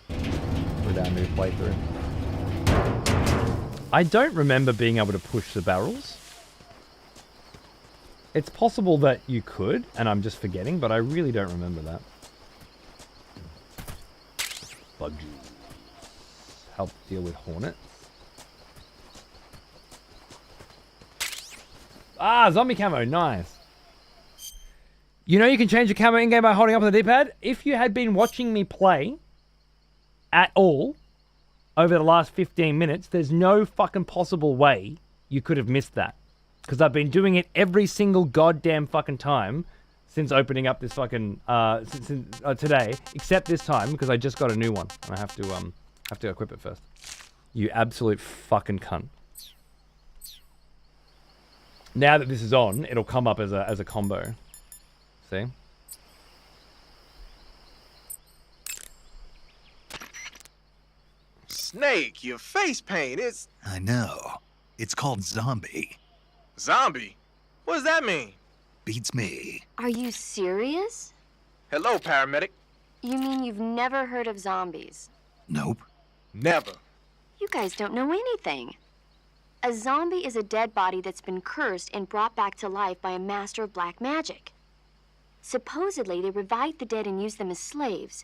with our new playthrough. I don't remember being able to push the barrels. It's possible that you could, and I'm just forgetting, but I really don't remember that. Buggies. Help deal with hornets. Ah, zombie camo, nice. You know you can change your camo in-game by holding up on the D-pad? If you had been watching me play at all over the last 15 minutes, there's no fucking possible way you could have missed that. Because I've been doing it every single goddamn fucking time since opening up this fucking since today, except this time because I just got a new one and I have to equip it first. You absolute fucking cunt. Now that this is on, it'll come up as a combo. See? Snake, your face paint is... I know. It's called zombie. Zombie? What does that mean? Beats me. Are you serious? Hello, Paramedic. You mean you've never heard of zombies? Nope. Never. You guys don't know anything. A zombie is a dead body that's been cursed and brought back to life by a master of black magic. Supposedly, they revive the dead and use them as slaves.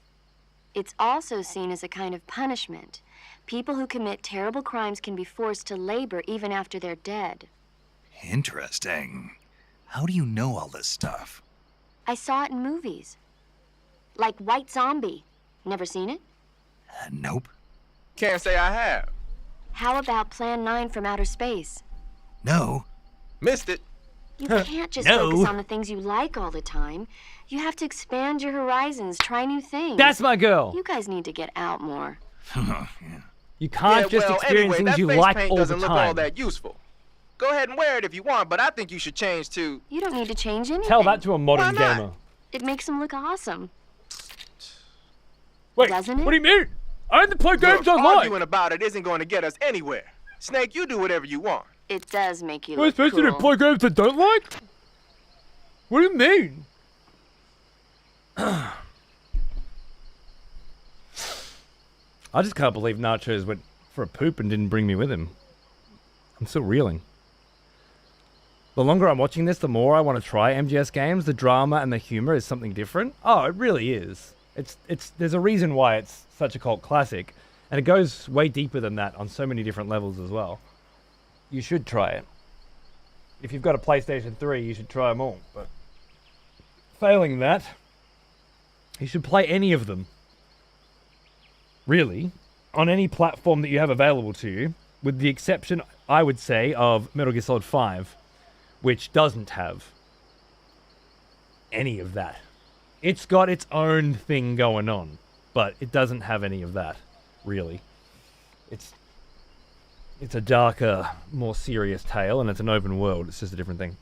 It's also seen as a kind of punishment. People who commit terrible crimes can be forced to labor even after they're dead. Interesting. How do you know all this stuff? I saw it in movies. Like White Zombie. Never seen it? Nope. Can't say I have. How about Plan 9 from Outer Space? No. Missed it. You can't just focus on the things you like all the time. You have to expand your horizons, try new things. That's my girl. You guys need to get out more. Yeah. You can't just experience things you like all the time. Doesn't look all that useful. Go ahead and wear it if you want, but I think you should change to... You don't need to change anything. Tell that to a modern Why not? gamer. It makes him look awesome. Wait, doesn't it? What do you mean? I only play games I like. Arguing about it isn't going to get us anywhere. Snake, you do whatever you want. It does make you Am I look supposed cool. to play games I don't like? What do you mean? I just can't believe Nachos went for a poop and didn't bring me with him. I'm still reeling. The longer I'm watching this, the more I want to try MGS games. The drama and the humor is something different. Oh, it really is. There's a reason why it's such a cult classic, and it goes way deeper than that on so many different levels as well. You should try it. If you've got a PlayStation 3, you should try them all. But failing that, you should play any of them. Really, on any platform that you have available to you, with the exception I would say, of Metal Gear Solid 5, which doesn't have any of that. It's got its own thing going on, but it doesn't have any of that, really. It's a darker, more serious tale, and it's an open world. It's just a different thing.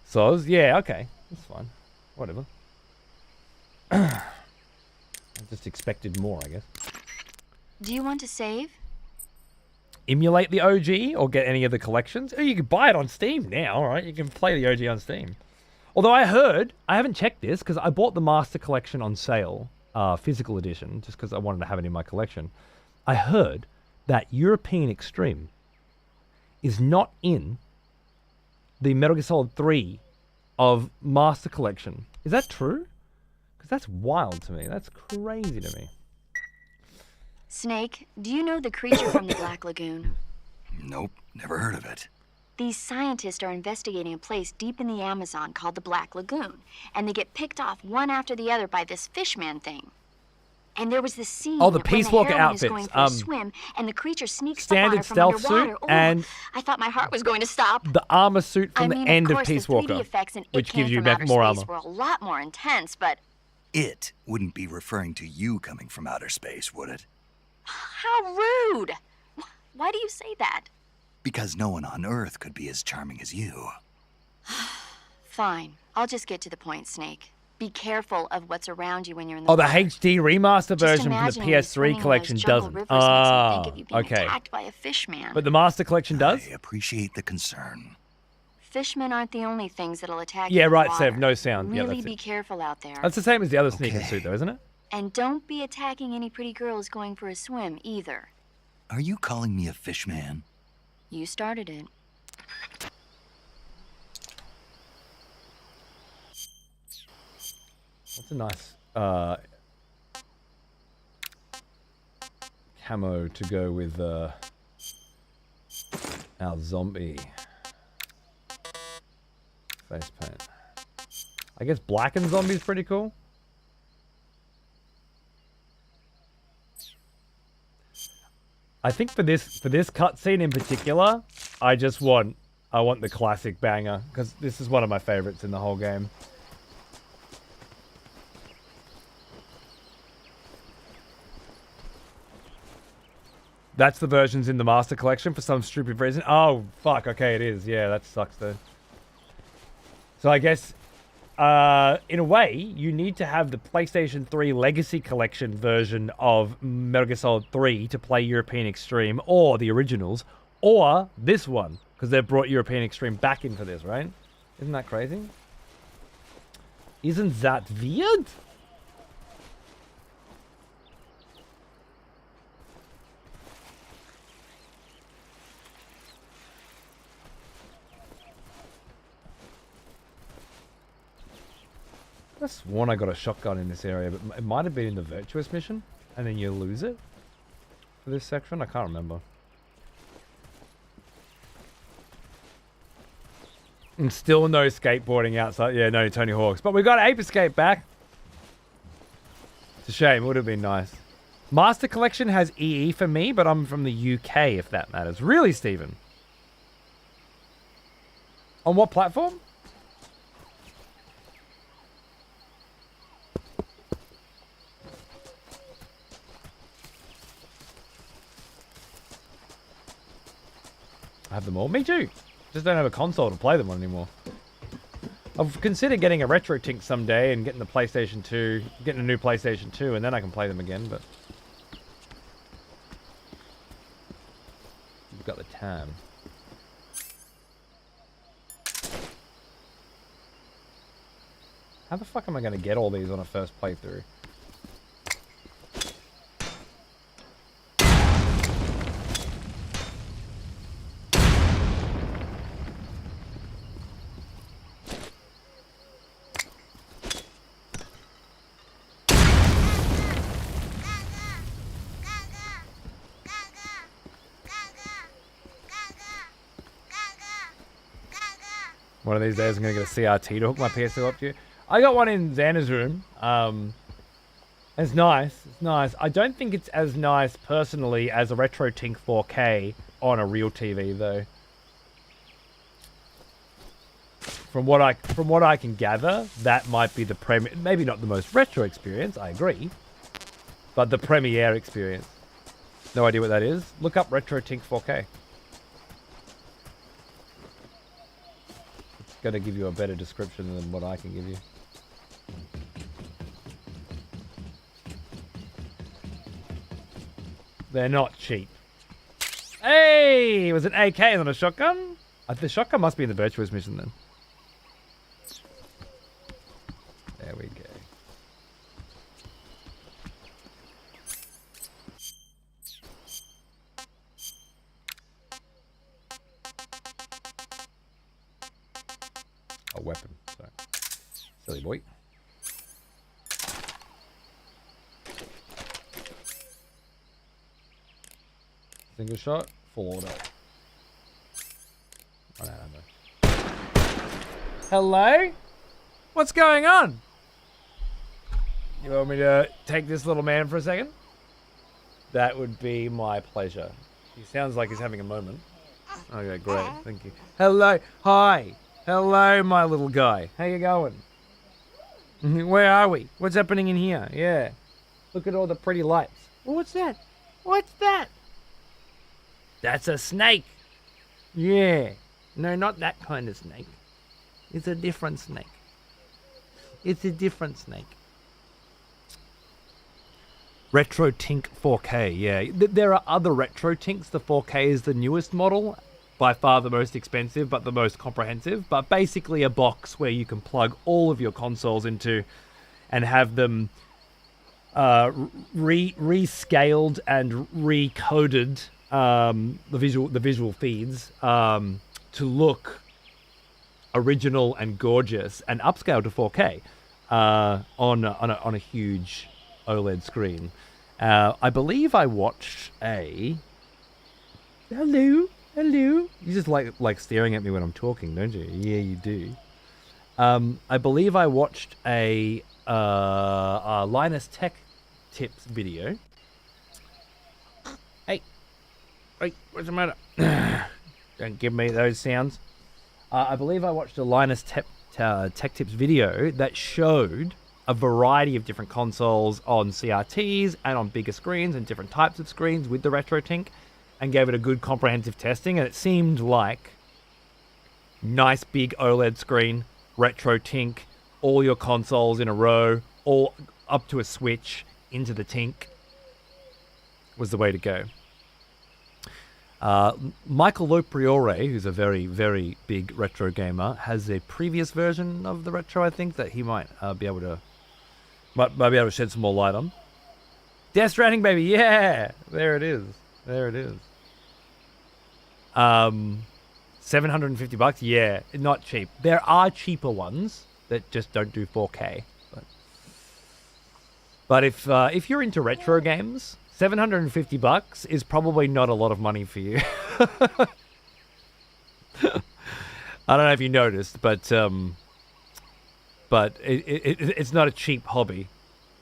So, yeah, okay. That's fine. Whatever. I just expected more, I guess. Do you want to save? Emulate the OG or get any of the collections? Oh, you can buy it on Steam now, right? You can play the OG on Steam. Although I heard, I haven't checked this because I bought the Master Collection on sale, physical edition, just because I wanted to have it in my collection. I heard that European Extreme is not in the Metal Gear Solid 3 of Master Collection. Is that true? Because that's wild to me. That's crazy to me. Snake, do you know the creature from the Black Lagoon? Nope, never heard of it. These scientists are investigating a place deep in the Amazon called the Black Lagoon, and they get picked off one after the other by this fishman thing. And there was this scene Oh, the when Peace the Walker heroine is outfits. going for a swim, and the creature sneaks the Standard water from stealth underwater. suit Ooh, and I thought my heart was going to stop. the armor suit from I mean, the end of of course, Peace the 3D Walker, effects and which it came gives you from back outer more space armor. were a lot more intense, but It wouldn't be referring to you coming from outer space, would it? how rude! Why do you say that? Because no one on Earth could be as charming as you. Fine, I'll just get to the point, Snake. Be careful of what's around you when you're in the Oh, the water. HD remaster Just version from the imagining you PS3 swimming in collection those jungle doesn't. rivers makes me Ah, think of you being okay. attacked by a fishman. But the master collection does? I appreciate the concern. Fishmen aren't the only things that'll attack you Yeah, in the right, water. Sev, no sound. Yeah, Really that's be it. careful out there. That's the same as the other sneaker suit, though, isn't it? And don't be attacking any pretty girls going for a swim, either. Are you calling me a fish man? You started it. That's a nice camo to go with our zombie face paint. I guess black and zombie is pretty cool. I think for this cutscene in particular, I want the classic banger because this is one of my favorites in the whole game. That's the versions in the Master Collection for some stupid reason. Oh, fuck. Okay, it is. Yeah, that sucks, though. So I guess, in a way, you need to have the PlayStation 3 Legacy Collection version of Metal Gear Solid 3 to play European Extreme, or the originals, or this one, because they've brought European Extreme back into this, right? Isn't that crazy? Isn't that weird? I sworn I got a shotgun in this area, but it might have been in the Virtuous mission, and then you lose it for this section. I can't remember. And still no skateboarding outside. Yeah, no Tony Hawk's. But we got Ape Escape back. It's a shame. It would have been nice. Master Collection has EE for me, but I'm from the UK, if that matters. Really, Stephen? On what platform? I have them all. Me too. Just don't have a console to play them on anymore. I've considered getting a RetroTink someday and getting the PlayStation 2, getting a new PlayStation 2, and then I can play them again, but you've got the time. How the fuck am I going to get all these on a first playthrough? One of these days I'm going to get a CRT to hook my PS2 up to. I got one in Xana's room. It's nice. It's nice. I don't think it's as nice, personally, as a RetroTink 4K on a real TV though. From what I can gather, that might be the maybe not the most retro experience, I agree, but the premiere experience. No idea what that is. Look up Retro Tink 4K. It's gonna give you a better description than what I can give you. They're not cheap. Hey, it was an AK and not a shotgun? The shotgun must be in the Virtuous mission then. There we go. A weapon. Sorry. Silly boy. Single shot, full auto. Run out of ammo. Hello? What's going on? You want me to take this little man for a second? That would be my pleasure. He sounds like he's having a moment. Okay, great. Thank you. Hello. Hi. Hello, my little guy. How you going? Where are we? What's happening in here? Yeah. Look at all the pretty lights. What's that? What's that? That's a snake. Yeah. No, not that kind of snake. It's a different snake. It's a different snake. Retro Tink 4K, yeah. There are other Retro Tinks. The 4K is the newest model. By far the most expensive, but the most comprehensive. But basically a box where you can plug all of your consoles into and have them rescaled and recoded, the visual feeds, to look original and gorgeous and upscale to 4K on a huge OLED screen. I believe I watched a... Hello? You just like staring at me when I'm talking, don't you? Yeah, you do. I believe I watched a Linus Tech Tips video. Hey, what's the matter? Don't give me those sounds. I believe I watched a Linus Tech Tips video that showed a variety of different consoles on CRTs and on bigger screens and different types of screens with the Retro Tink, and gave it a good comprehensive testing, and it seemed like nice big OLED screen, Retro Tink, all your consoles in a row, all up to a Switch into the Tink was the way to go. Michael Lopriore, who's a very, very big retro gamer, has a previous version of the Retro, I think, that he might be able to shed some more light on. Death Stranding, baby, yeah! There it is. There it is. $750, yeah, not cheap. There are cheaper ones that just don't do 4K. But if you're into retro games, $750 is probably not a lot of money for you. I don't know if you noticed, but it's not a cheap hobby,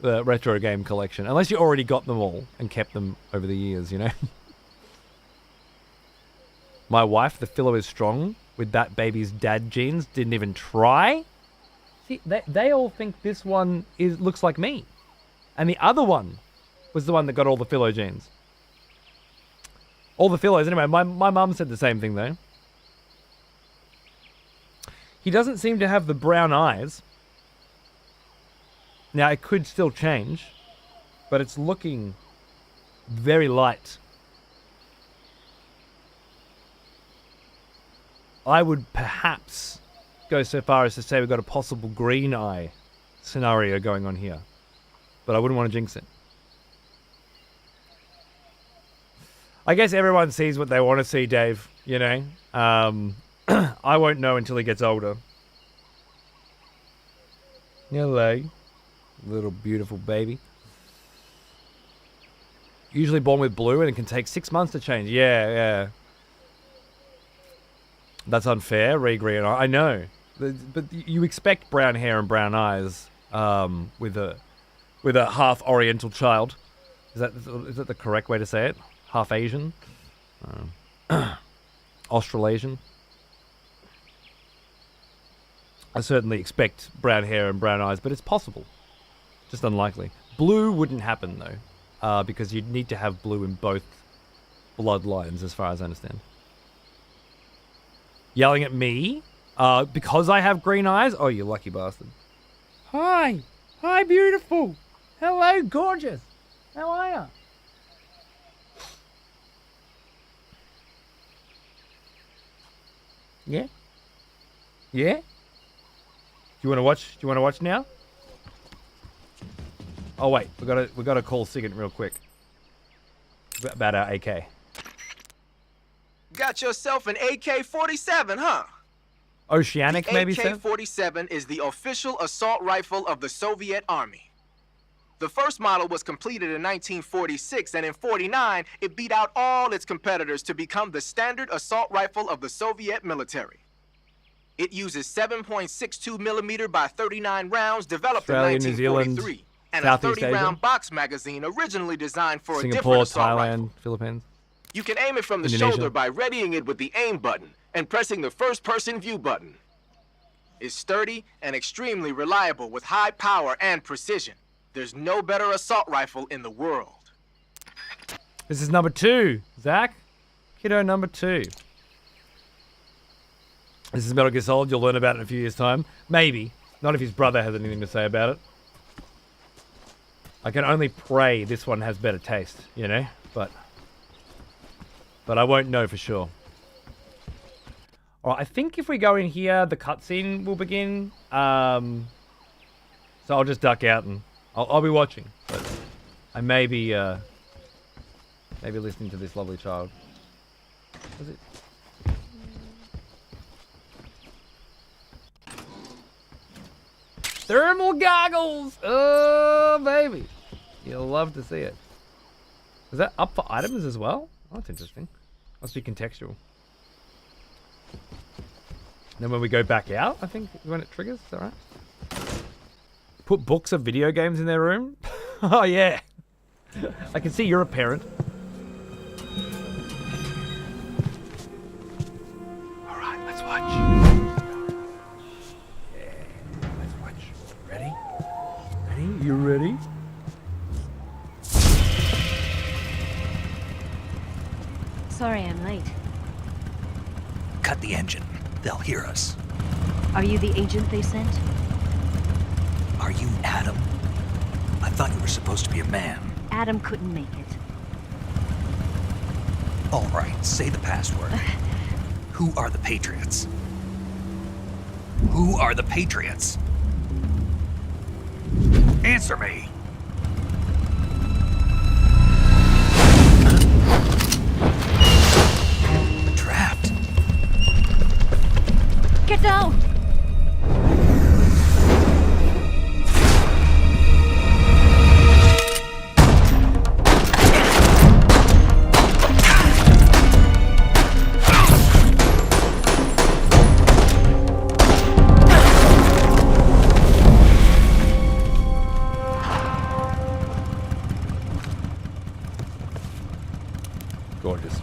the retro game collection, unless you already got them all and kept them over the years, you know. My wife, the filler is strong with that baby's dad genes, didn't even try. See, they all think this one looks like me. And the other one was the one that got all the philo genes. All the philos. Anyway, my mum said the same thing, though. He doesn't seem to have the brown eyes. Now, it could still change, but it's looking very light. I would perhaps go so far as to say we've got a possible green eye scenario going on here. But I wouldn't want to jinx it. I guess everyone sees what they want to see, Dave, you know. I won't know until he gets older. Hello. Little beautiful baby. Usually born with blue and it can take 6 months to change. Yeah. That's unfair, re-green. I know. But you expect brown hair and brown eyes with a half Oriental child. Is that the correct way to say it? Half Asian? Australasian. I certainly expect brown hair and brown eyes, but it's possible. Just unlikely. Blue wouldn't happen, though, because you'd need to have blue in both bloodlines, as far as I understand. Yelling at me? Because I have green eyes? Oh, you lucky bastard. Hi. Hi, beautiful. Hello, gorgeous. How are ya? Yeah? Yeah? Do you want to watch? Do you want to watch now? Oh wait, we gotta call Sigint real quick about our AK. Got yourself an AK-47, huh? Oceanic, the maybe, Seth? AK-47 is the official assault rifle of the Soviet Army. The first model was completed in 1946, and in 49, it beat out all its competitors to become the standard assault rifle of the Soviet military. It uses 7.62 millimeter by 39 rounds developed Australia, in New Zealand, 1943, and Southeast a 30-round Asia, box magazine originally designed for a different Singapore, assault Thailand, rifle. Philippines. You can aim it from the Indonesia. shoulder by readying it with the aim button and pressing the first-person view button. It's sturdy and extremely reliable with high power and precision. There's no better assault rifle in the world. This is number 2, Zach. Kiddo number 2. This is Metal Gear Solid. You'll learn about it in a few years' time. Maybe. Not if his brother has anything to say about it. I can only pray this one has better taste, you know? But I won't know for sure. Alright, I think if we go in here, the cutscene will begin. So I'll just duck out and I'll be watching. But I may be listening to this lovely child. Was it? Thermal goggles! Oh, baby. You'll love to see it. Is that up for items as well? Oh, that's interesting. Must be contextual. Then when we go back out, I think, is when it triggers. Is that right? Put books of video games in their room? Oh, yeah. I can see you're a parent. All right, let's watch. Yeah, let's watch. Ready? Ready? You ready? Sorry I'm late. Cut the engine. They'll hear us. Are you the agent they sent? Are you Adam? I thought you were supposed to be a man. Adam couldn't make it. All right, say the password. Who are the Patriots? Who are the Patriots? Answer me! Trapped. Get down! Gorgeous.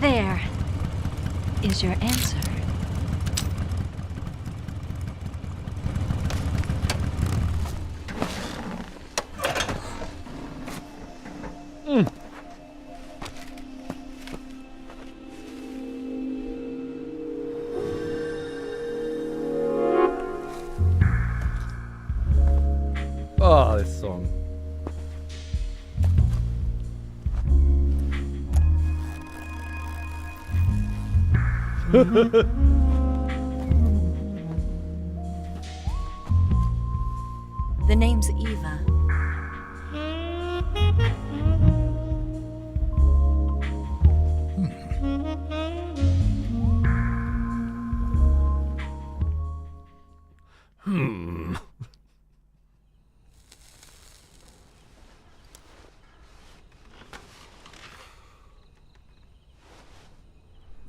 There is your answer. Oh, this song. The name's Eva.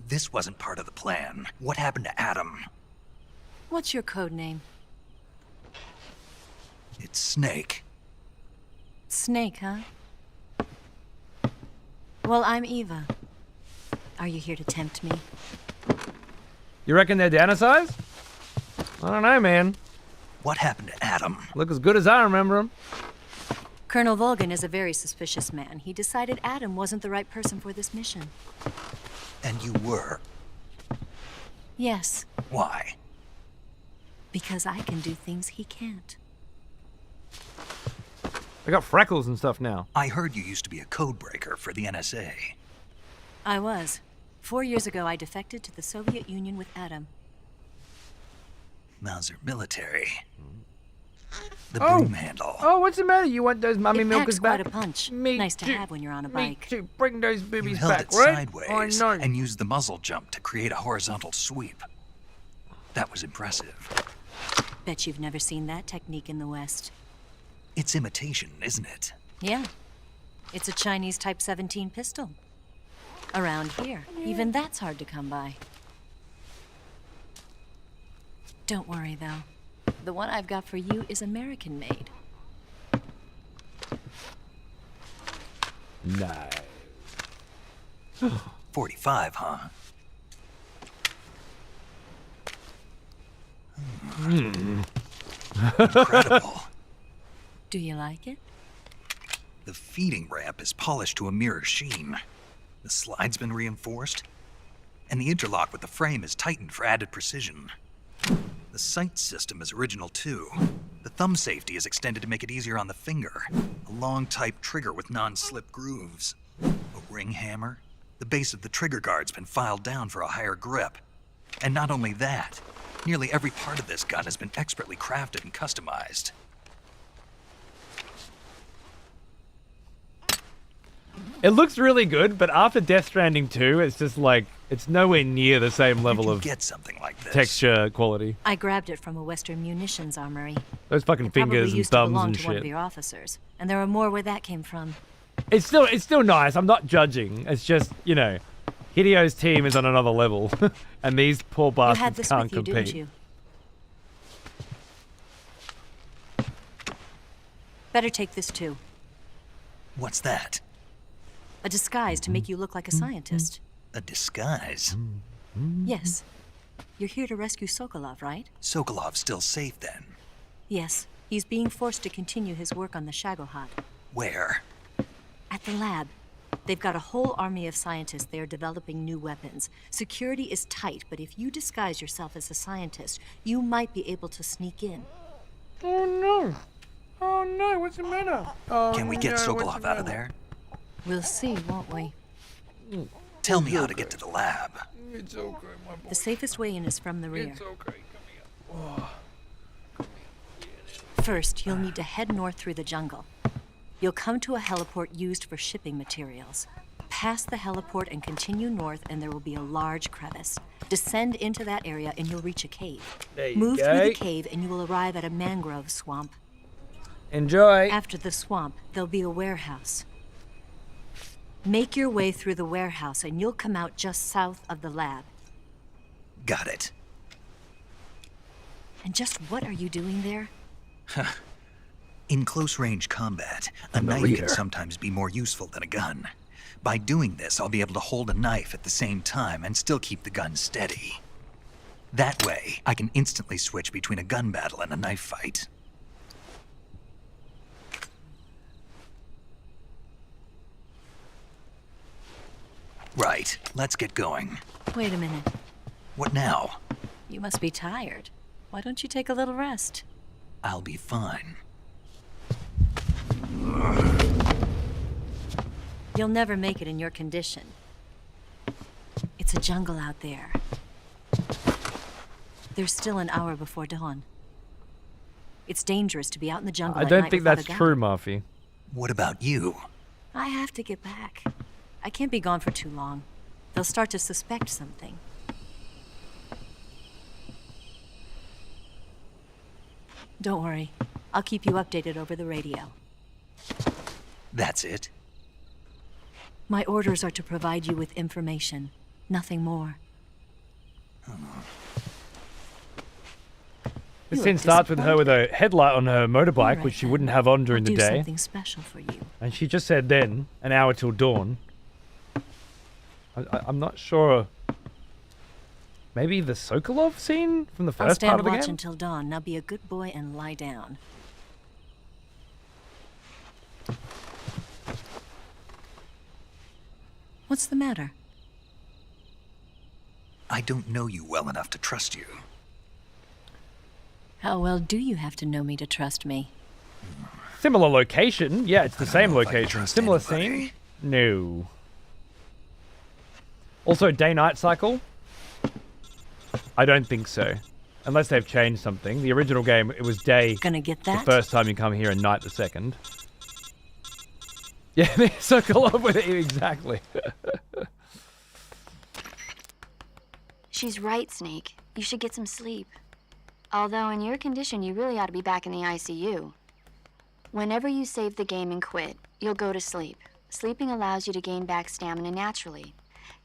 This wasn't part of the plan. What happened to Adam? What's your code name? It's Snake. Snake, huh? Well, I'm Eva. Are you here to tempt me? You reckon they're Danicized? I don't know, man. What happened to Adam? Look as good as I remember him. Colonel Volgan is a very suspicious man. He decided Adam wasn't the right person for this mission. And you were? Yes. Why? Because I can do things he can't. I got freckles and stuff now. I heard you used to be a code breaker for the NSA. I was. 4 years ago, I defected to the Soviet Union with Adam. Mauser military. The broom handle. Oh, what's the matter? You want those mummy It milkers packs back? quite a punch. Me Nice to too. have when you're on a Me bike. too. Bring those You boobies held back, it right? sideways I know. and used the muzzle jump to create a horizontal sweep. That was impressive. Bet you've never seen that technique in the West. It's imitation, isn't it? Yeah. It's a Chinese Type 17 pistol. Around here, even that's hard to come by. Don't worry, though. The one I've got for you is American-made. Nice. 45, huh? Incredible. Do you like it? The feeding ramp is polished to a mirror sheen. The slide's been reinforced, and the interlock with the frame is tightened for added precision. The sight system is original too. The thumb safety is extended to make it easier on the finger. A long type trigger with non-slip grooves. A ring hammer. The base of the trigger guard's been filed down for a higher grip. And not only that, nearly every part of this gun has been expertly crafted and customized. It looks really good, but after Death Stranding 2, it's just like, it's nowhere near the same level of get something like this. texture quality. I grabbed it from a Western munitions armory. Those fucking It probably fingers and used to thumbs belong and to one of shit. your officers, and there are more where that came from. It's still nice. I'm not judging. It's just, you know, Hideo's team is on another level, and these poor You had bastards this can't with you, compete. didn't you? Better take this too. What's that? A disguise to make you look like a scientist. A disguise? Yes. You're here to rescue Sokolov, right? Sokolov's still safe then. Yes. He's being forced to continue his work on the Shagohod. Where? At the lab. They've got a whole army of scientists there developing new weapons. Security is tight, but if you disguise yourself as a scientist, you might be able to sneak in. Oh no! Oh no, what's the matter? Oh, Can we get Sokolov out of there? We'll see, won't we? Tell me how to get to the lab. It's okay, my boy. The safest way in is from the rear. It's okay, come here. First, you'll need to head north through the jungle. You'll come to a heliport used for shipping materials. Pass the heliport and continue north, and there will be a large crevice. Descend into that area, and you'll reach a cave. There you Move go. through the cave, and you will arrive at a mangrove swamp. Enjoy. After the swamp, there'll be a warehouse. Make your way through the warehouse, and you'll come out just south of the lab. Got it. And just what are you doing there? In close-range combat, a knife can sometimes be more useful than a gun. By doing this, I'll be able to hold a knife at the same time and still keep the gun steady. That way, I can instantly switch between a gun battle and a knife fight. Right, let's get going. Wait a minute. What now? You must be tired. Why don't you take a little rest? I'll be fine. You'll never make it in your condition. It's a jungle out there. There's still an hour before dawn. It's dangerous to be out in the jungle I at don't night think without that's a gun. true, Murphy. What about you? I have to get back. I can't be gone for too long. They'll start to suspect something. Don't worry. I'll keep you updated over the radio. That's it? My orders are to provide you with information. Nothing more. This scene starts with her with a headlight on her motorbike, which she wouldn't have on during I'll the do day. something special for you. And she just said then, an hour till dawn. I'm not sure. Maybe the Sokolov scene from the I'll first part stand of the watch game? until dawn. Now be a good boy and lie down. What's the matter? I don't know you well enough to trust you. How well do you have to know me to trust me? Similar location. Yeah, it's the same location. Similar scene. No. Also, day-night cycle? I don't think so. Unless they've changed something. The original game, it was day Gonna get that? the first time you come here and night the second. Yeah, they circle up with it, exactly. She's right, Snake. You should get some sleep. Although in your condition, you really ought to be back in the ICU. Whenever you save the game and quit, you'll go to sleep. Sleeping allows you to gain back stamina naturally.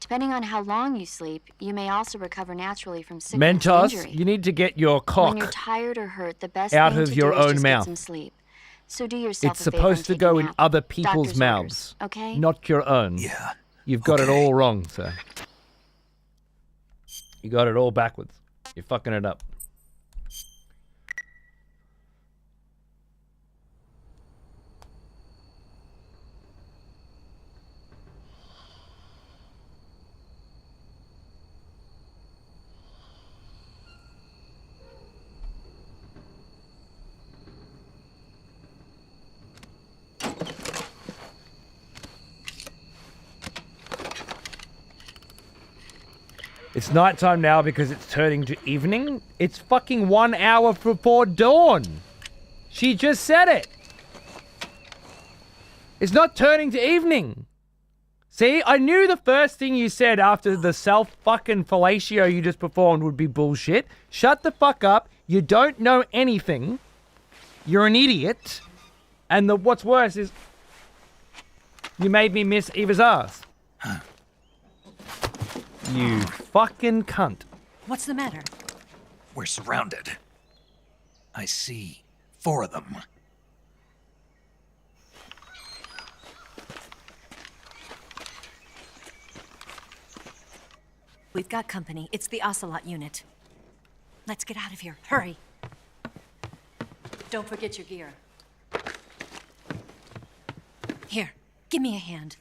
Depending on how long you sleep, you may also recover naturally from sickness and Mentos, injury. you need to get your When you're cock tired or hurt, the best out thing of to your do is own just mouth. get some sleep. So do yourself It's a favor and supposed to take go a in nap. other people's Doctor's mouths, orders, okay? not your own. Yeah. You've got it all wrong, sir. You got it all backwards. You're fucking it up. It's nighttime now because it's turning to evening. It's fucking 1 hour before dawn. She just said it. It's not turning to evening. See, I knew the first thing you said after the self-fucking fellatio you just performed would be bullshit. Shut the fuck up. You don't know anything. You're an idiot. And what's worse is you made me miss Eva's ass. You fucking cunt. What's the matter? We're surrounded. I see 4 of them. We've got company. It's the Ocelot unit. Let's get out of here. Hurry. Don't forget your gear. Here, give me a hand.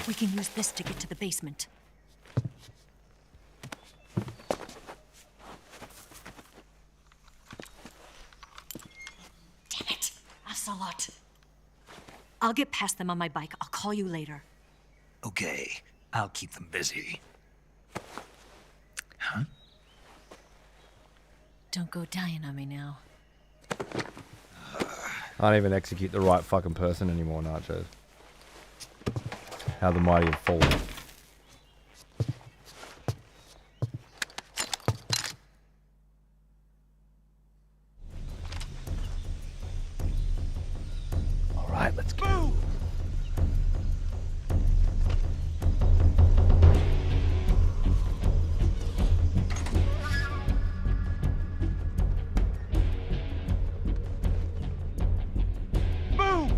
We can use this to get to the basement. Damn it! Ocelot. I'll get past them on my bike. I'll call you later. Okay, I'll keep them busy. Huh? Don't go dying on me now. I don't even execute the right fucking person anymore, Nachos. How the mighty have fallen. All right, let's go. Move!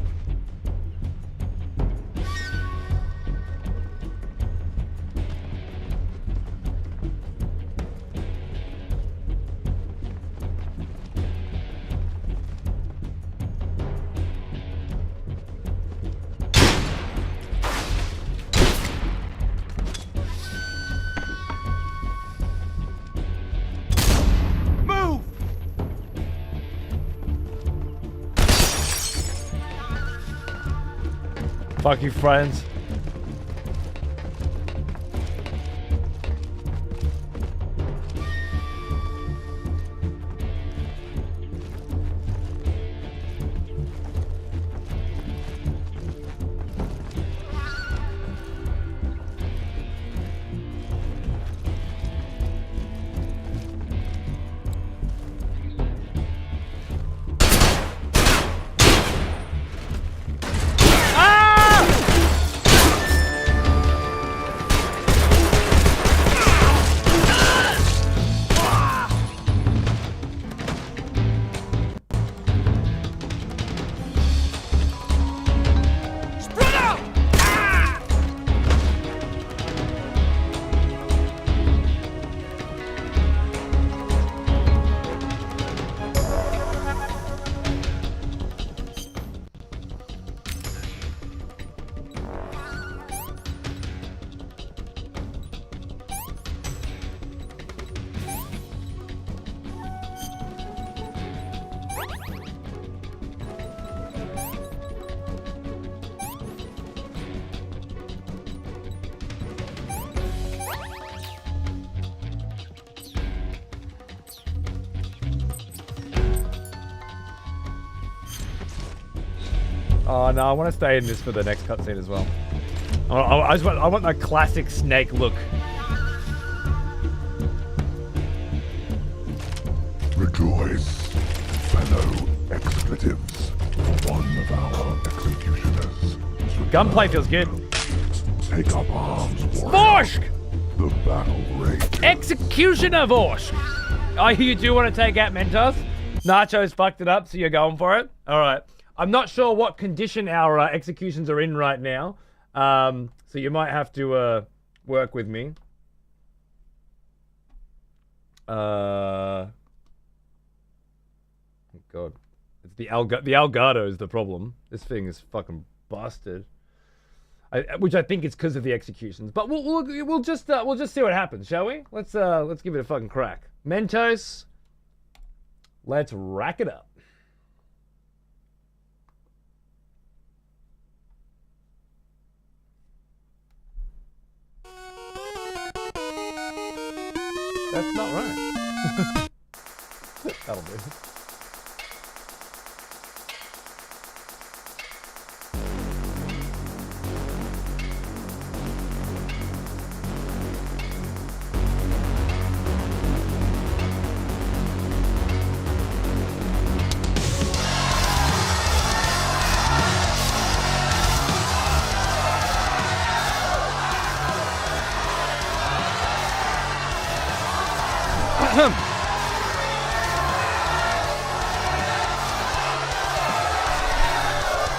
Move! Fuck you, friends. Oh no, I want to stay in this for the next cutscene as well. I want that classic snake look. Rejoice, fellow expletives. One of our executioners. Gunplay feels good. Take up arms, Vorsk! The battle rages. Executioner Vorsk! Oh, you do want to take out Mentos? Nacho's fucked it up, so you're going for it? Alright. I'm not sure what condition our executions are in right now. So you might have to work with me. Oh god. It's the Elgato is the problem. This thing is fucking busted. Which I think is because of the executions. But we'll just see what happens, shall we? Let's give it a fucking crack. Mentos. Let's rack it up. That's not right. That'll do.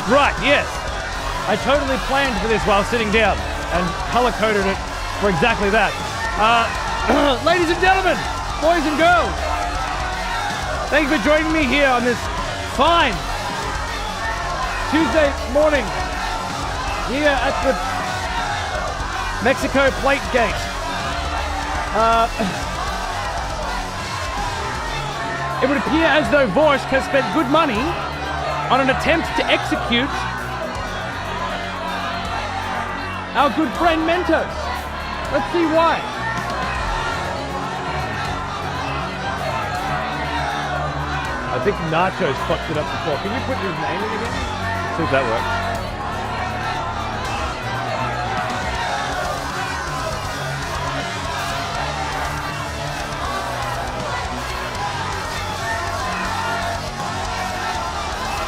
Right, yes. I totally planned for this while sitting down and color-coded it for exactly that. Ladies and gentlemen, boys and girls, thank you for joining me here on this fine Tuesday morning here at the Mexico Plate Gate. It would appear as though Vorsk has spent good money on an attempt to execute our good friend Mentos. Let's see why. I think Nacho's fucked it up before. Can you put his name in again? See if that works.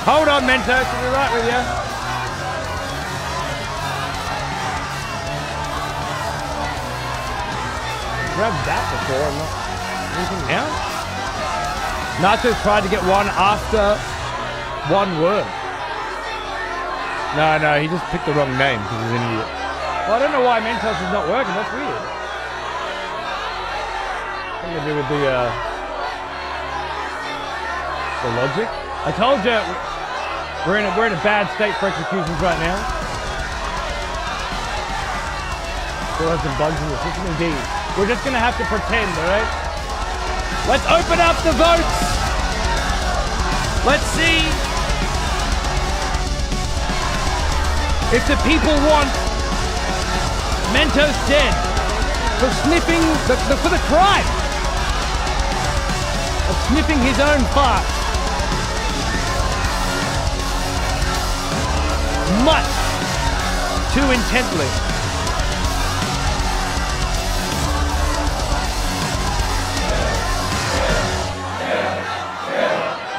Hold on, Mentos, I'll be right with you. Grabbed that before, not anything now. Nacho's tried to get one after one word. No, he just picked the wrong name because he's an idiot. Well, I don't know why Mentos is not working, that's weird. Something to do with the logic. I told you, we're in a bad state for executions right now. Still have some bugs in the system, indeed. We're just gonna have to pretend, alright? Let's open up the votes! Let's see if the people want Mentos dead for sniffing, for the crime of sniffing his own fart. Much too intently.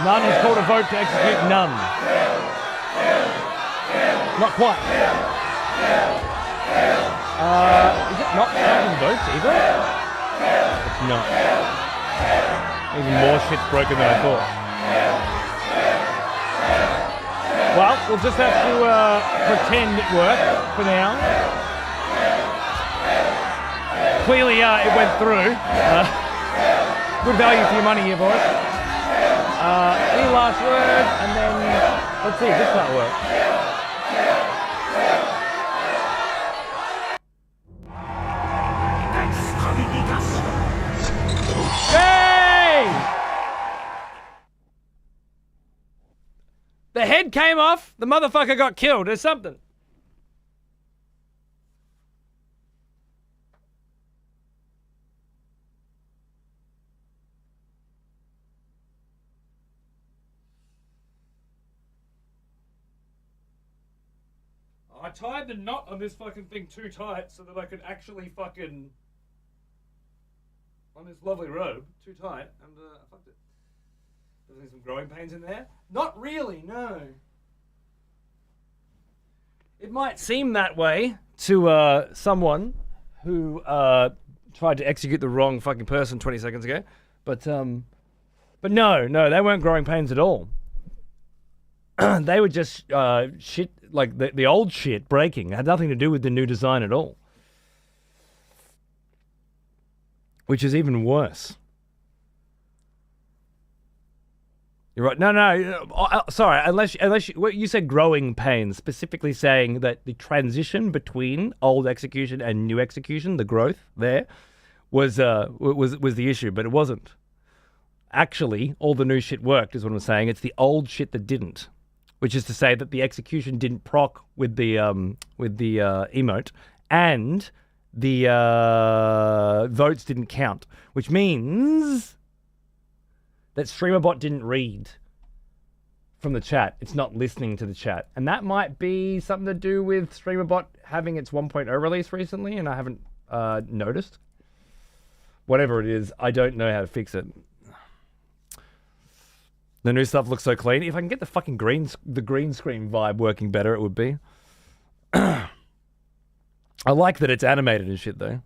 None has called a vote to execute none. Not quite. Is it not counting votes either? It's not. Even more shit's broken than I thought. Well, we'll just have to pretend it worked for now. Clearly, it went through. Good value for your money here, boys. Any last words, and then let's see if this might work. Hey! The head came off, the motherfucker got killed. There's something. I tied the knot on this fucking thing too tight so that I could actually fucking... on this lovely robe, too tight, and I fucked it. There's some growing pains in there? Not really, no. It might seem that way to someone who tried to execute the wrong fucking person 20 seconds ago, but no, they weren't growing pains at all. They were just shit, like the old shit breaking. It had nothing to do with the new design at all. Which is even worse. You're right. No. Sorry. Unless you said growing pains, specifically saying that the transition between old execution and new execution, the growth there, was the issue, but it wasn't. Actually, all the new shit worked, is what I'm saying. It's the old shit that didn't, which is to say that the execution didn't proc with the emote, and the votes didn't count, which means that StreamerBot didn't read from the chat. It's not listening to the chat. And that might be something to do with StreamerBot having its 1.0 release recently, and I haven't noticed. Whatever it is, I don't know how to fix it. The new stuff looks so clean. If I can get the fucking green screen vibe working better, it would be. I like that it's animated and shit, though.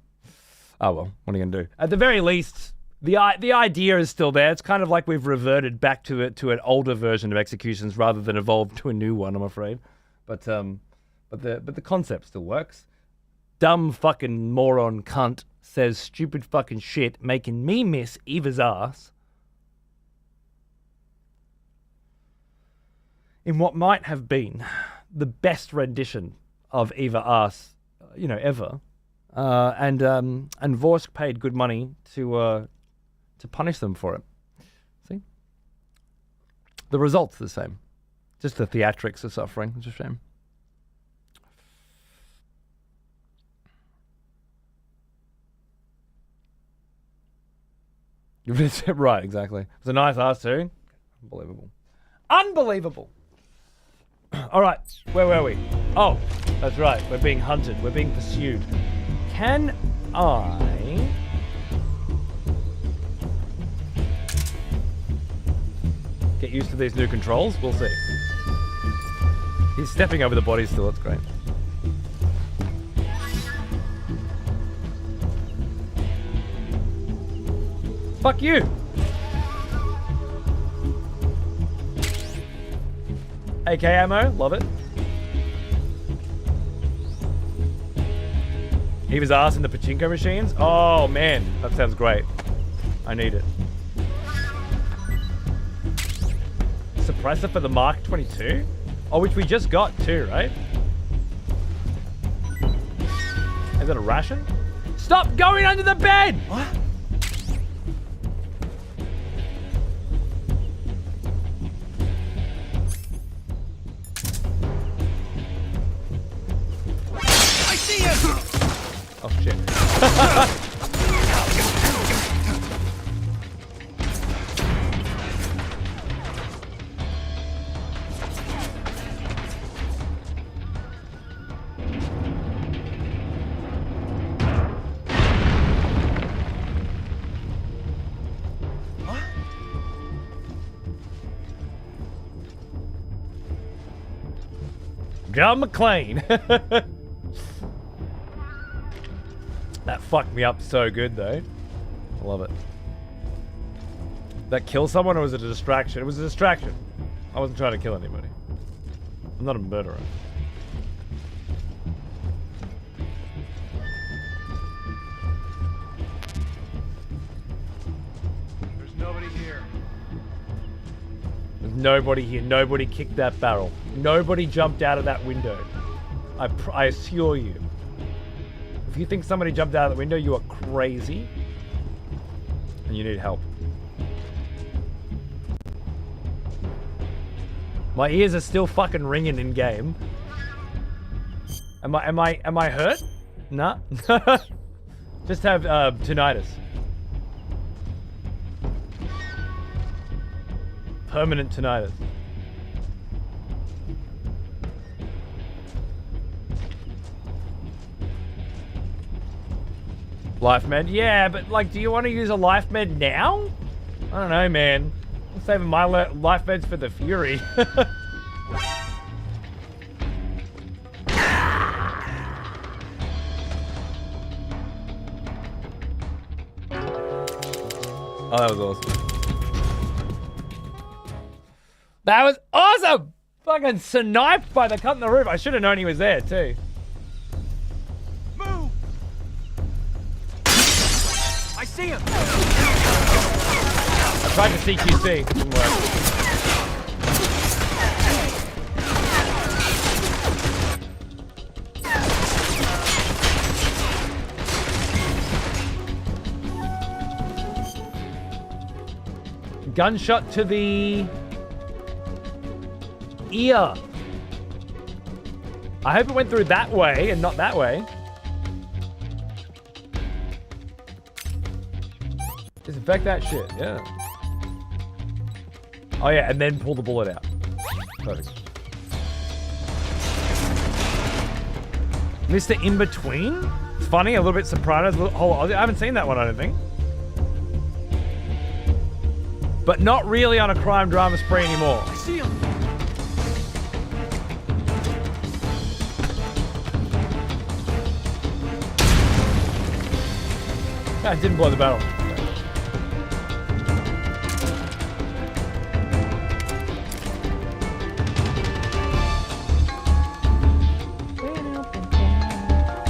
Oh, well, what are you going to do? At the very least, the idea is still there. It's kind of like we've reverted back to an older version of executions rather than evolved to a new one, I'm afraid. But the concept still works. Dumb fucking moron cunt says stupid fucking shit, making me miss Eva's ass in what might have been the best rendition of Eva ass, ever. And Vorsk paid good money to punish them for it. See? The result's the same. Just the theatrics are suffering. It's a shame. Right, exactly. It's a nice ass too. Unbelievable. All right, where were we? Oh, that's right. We're being hunted. We're being pursued. Can I... get used to these new controls? We'll see. He's stepping over the body still. That's great. Fuck you! AK ammo, love it. Eva's ass in the pachinko machines? Oh man, that sounds great. I need it. Suppressor for the Mark 22? Oh, which we just got too, right? Is that a ration? Stop going under the bed! What? Oh shit. John McClane. That fucked me up so good, though. I love it. That kill someone, or was it a distraction? It was a distraction. I wasn't trying to kill anybody. I'm not a murderer. There's nobody here. There's nobody here. Nobody kicked that barrel. Nobody jumped out of that window. I assure you. If you think somebody jumped out of the window, you are crazy. And you need help. My ears are still fucking ringing in game. Am I hurt? Nah. Just have tinnitus. Permanent tinnitus. Life med? Yeah, but like, do you want to use a life med now? I don't know, man. I'm saving my life meds for the Fury. Oh, that was awesome. That was awesome! Fucking sniped by the cunt in the roof. I should have known he was there, too. Move! I see him! I tried to CQC. Didn't work. Gunshot to the ear. I hope it went through that way and not that way. Disinfect that shit, yeah. Oh yeah, and then pull the bullet out. Perfect. Mr. In Between? Funny, a little bit Sopranos. I haven't seen that one, I don't think. But not really on a crime drama spree anymore. I see him! I didn't blow the barrel.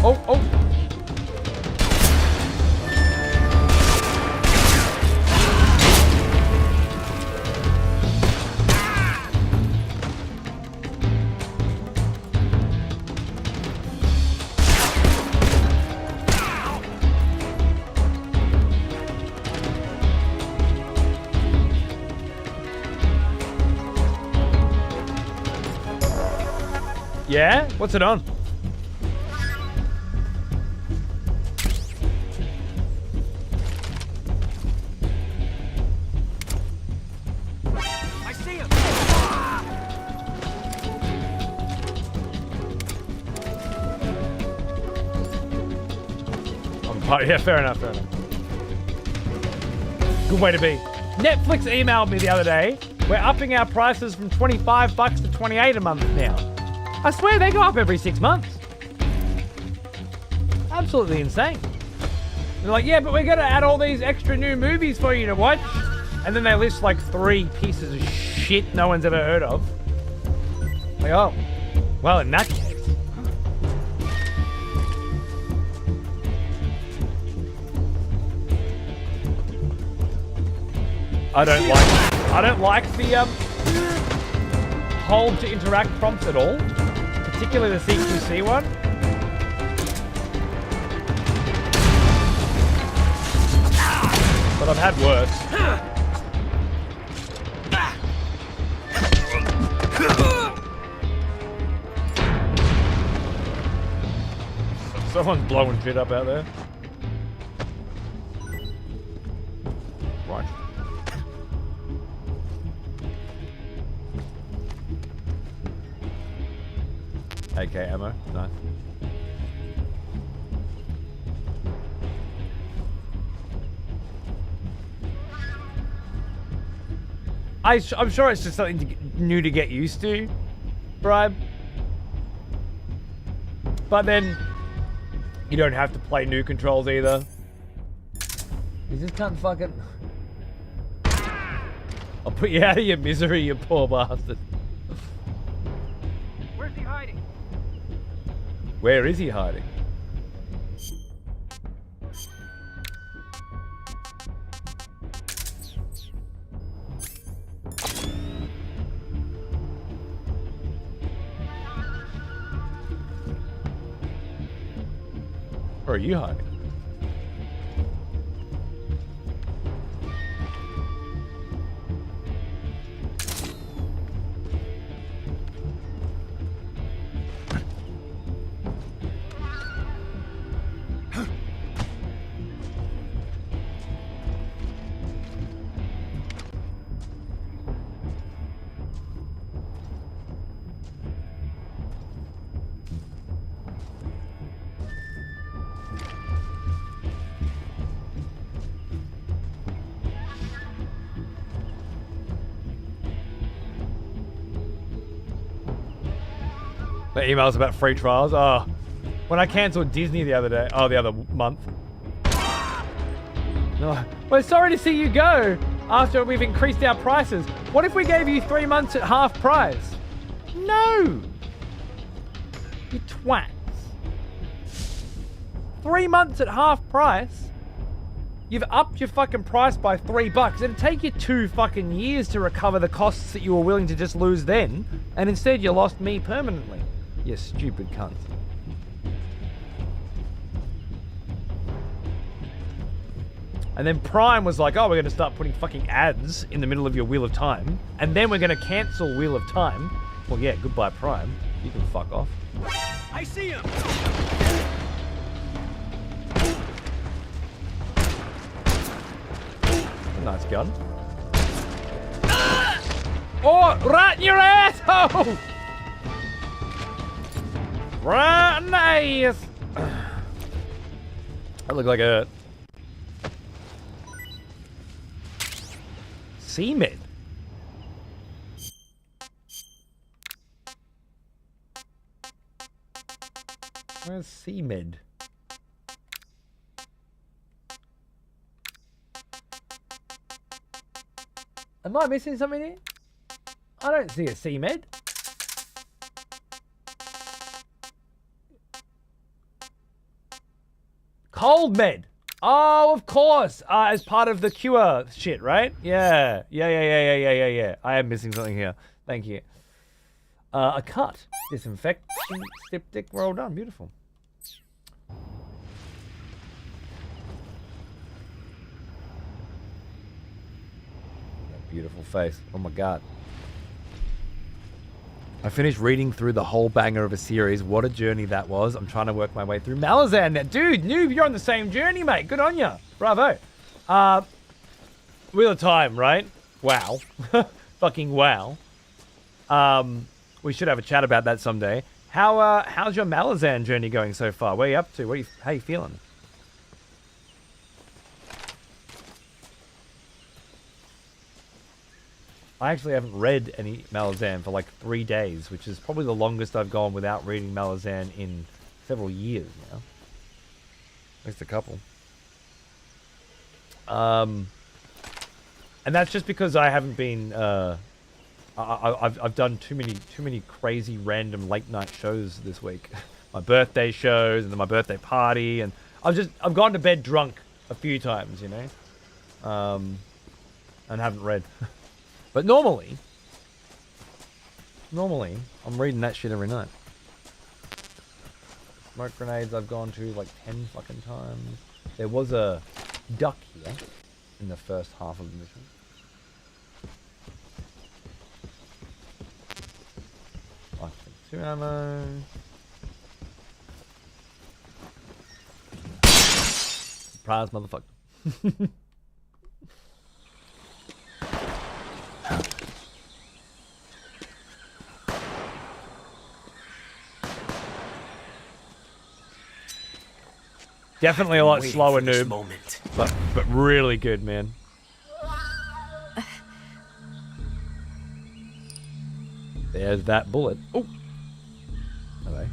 Oh, oh. Yeah? What's it on? I see him! Yeah, fair enough, fair enough. Good way to be. Netflix emailed me the other day. We're upping our prices from $25 to $28 a month now. I swear they go up every 6 months. Absolutely insane. They're like, yeah, but we're gonna add all these extra new movies for you to watch. And then they list like 3 pieces of shit no one's ever heard of. Like, oh, well, in that case. I don't like the hold to interact prompts at all, particularly the CQC one. But I've had worse. Someone's blowing shit up out there. Right. AK ammo, nice. I'm sure it's just something new to get used to, Bribe. But then, you don't have to play new controls either. You just can't fucking... I'll put you out of your misery, you poor bastard. Where's he hiding? Where is he hiding? Where are you hiding? The emails about free trials. Oh, when I cancelled Disney the other month. No, we're sorry to see you go after we've increased our prices. What if we gave you 3 months at half price? No! You twats. 3 months at half price? You've upped your fucking price by $3. It'd take you 2 fucking years to recover the costs that you were willing to just lose then, and instead you lost me permanently. You stupid cunt. And then Prime was like, oh, we're going to start putting fucking ads in the middle of your Wheel of Time, and then we're going to cancel Wheel of Time. Well, yeah, goodbye Prime. You can fuck off. I see him! Nice gun. Oh, right in your asshole! Right in the ass! I look like a C-Med. Where's C-Med? Am I missing something here? I don't see a C-Med. Cold Med. Oh, of course. As part of the cure shit, right? Yeah. Yeah. I am missing something here. Thank you. A cut. Disinfecting. Styptic. We're all done. Beautiful. Beautiful face. Oh my god. I finished reading through the whole banger of a series. What a journey that was. I'm trying to work my way through Malazan now. Dude, noob, you're on the same journey, mate. Good on ya. Bravo. Wheel of Time, right? Wow. Fucking wow. We should have a chat about that someday. How's your Malazan journey going so far? Where are you up to? How you feeling? I actually haven't read any Malazan for like 3 days, which is probably the longest I've gone without reading Malazan in several years now. At least a couple. And that's just because I haven't been. I've done too many crazy random late night shows this week. My birthday shows and then my birthday party, and I've gone to bed drunk a few times, you know, and haven't read. But normally, I'm reading that shit every night. Smoke grenades I've gone to like 10 fucking times. There was a duck here in the first half of the mission. Oh, 2 ammo. Surprise, motherfucker. Definitely a lot slower, noob. But really good, man. There's that bullet. Oh. Hello.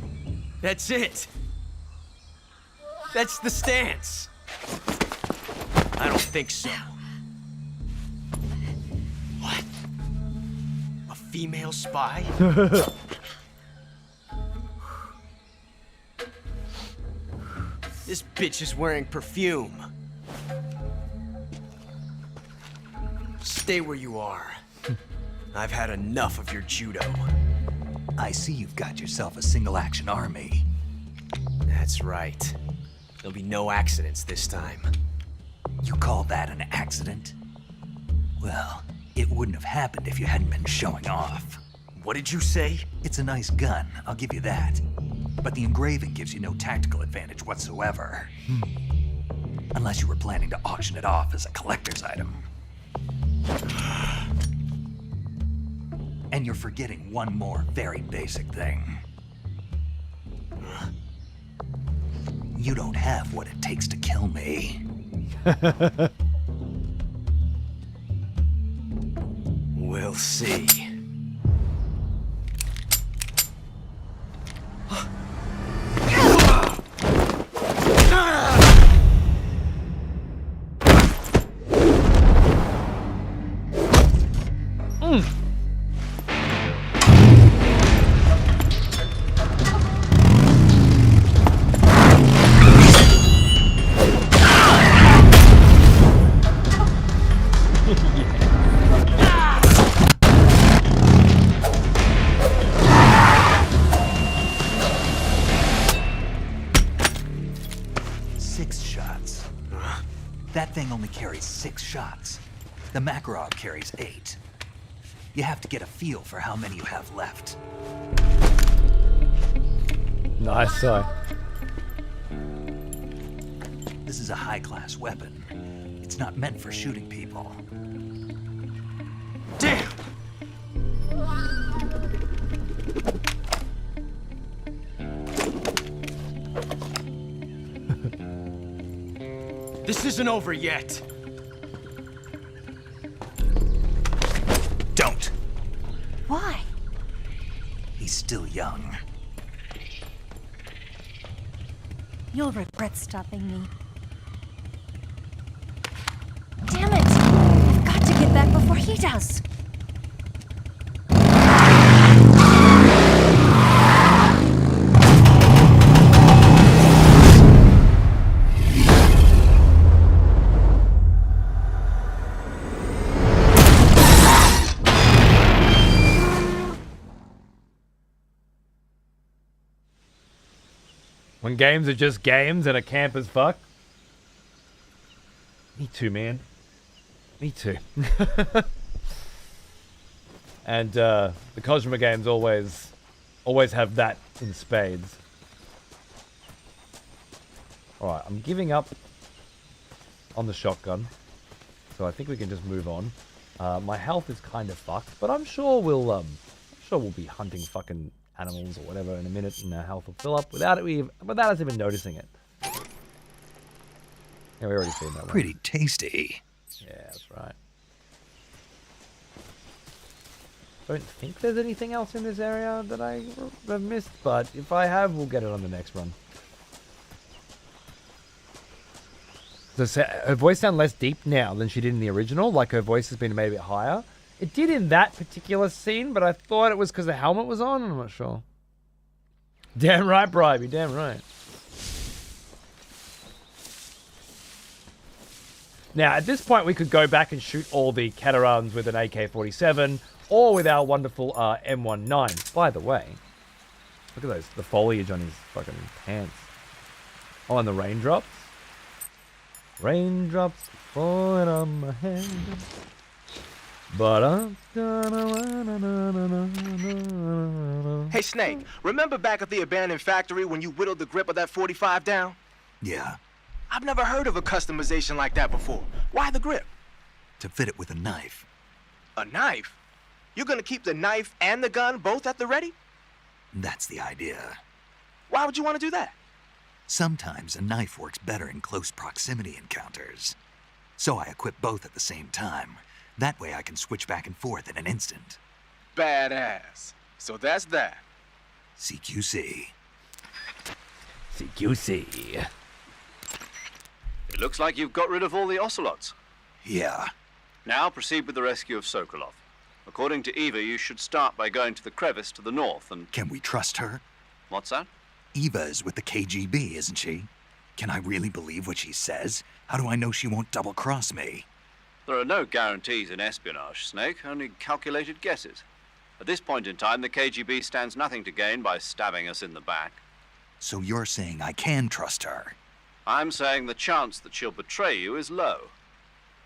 That's it. That's the stance. I don't think so. What? A female spy? This bitch is wearing perfume. Stay where you are. I've had enough of your judo. I see you've got yourself a single-action army. That's right. There'll be no accidents this time. You call that an accident? Well, it wouldn't have happened if you hadn't been showing off. What did you say? It's a nice gun, I'll give you that. But the engraving gives you no tactical advantage whatsoever. Unless you were planning to auction it off as a collector's item. And you're forgetting one more very basic thing. You don't have what it takes to kill me. We'll see. 6 shots. That thing only carries 6 shots. The Makarov carries 8. You have to get a feel for how many you have left. Nice, so. This is a high-class weapon. It's not meant for shooting people. Damn! This isn't over yet. Don't! Why? He's still young. You'll regret stopping me. Damn it! I've got to get back before he does. When games are just games and a camp as fuck. Me too, man. Me too. And the Kojima games always have that in spades. Alright, I'm giving up on the shotgun. So I think we can just move on. My health is kind of fucked, but I'm sure we'll be hunting fucking animals or whatever in a minute, and our health will fill up without us even noticing it. Yeah, we already seen that one. Pretty tasty. Yeah, that's right. Don't think there's anything else in this area that I have missed, but if I have, we'll get it on the next run. Does her voice sound less deep now than she did in the original? Like her voice has been made a bit higher? It did in that particular scene, but I thought it was because the helmet was on. I'm not sure. Damn right, Bribey. Damn right. Now, at this point, we could go back and shoot all the Catarans with an AK-47 or with our wonderful M19. By the way, look at those, the foliage on his fucking pants. Oh, and the raindrops. Raindrops falling on my head. But I'm gonna... Hey, Snake, remember back at the abandoned factory when you whittled the grip of that 45 down? Yeah. I've never heard of a customization like that before. Why the grip? To fit it with a knife. A knife? You're gonna keep the knife and the gun both at the ready? That's the idea. Why would you want to do that? Sometimes a knife works better in close proximity encounters. So I equip both at the same time. That way I can switch back and forth in an instant. Badass. So that's that. CQC. CQC. It looks like you've got rid of all the ocelots. Yeah. Now proceed with the rescue of Sokolov. According to Eva, you should start by going to the crevice to the north and... Can we trust her? What's that? Eva is with the KGB, isn't she? Can I really believe what she says? How do I know she won't double-cross me? There are no guarantees in espionage, Snake, only calculated guesses. At this point in time, the KGB stands nothing to gain by stabbing us in the back. So you're saying I can trust her? I'm saying the chance that she'll betray you is low.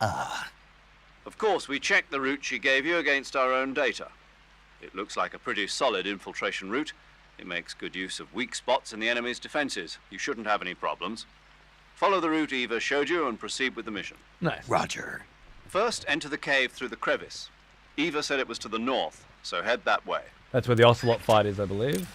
Of course, we checked the route she gave you against our own data. It looks like a pretty solid infiltration route. It makes good use of weak spots in the enemy's defenses. You shouldn't have any problems. Follow the route Eva showed you and proceed with the mission. Nice. Roger. First, enter the cave through the crevice. Eva said it was to the north, so head that way. That's where the Ocelot fight is, I believe.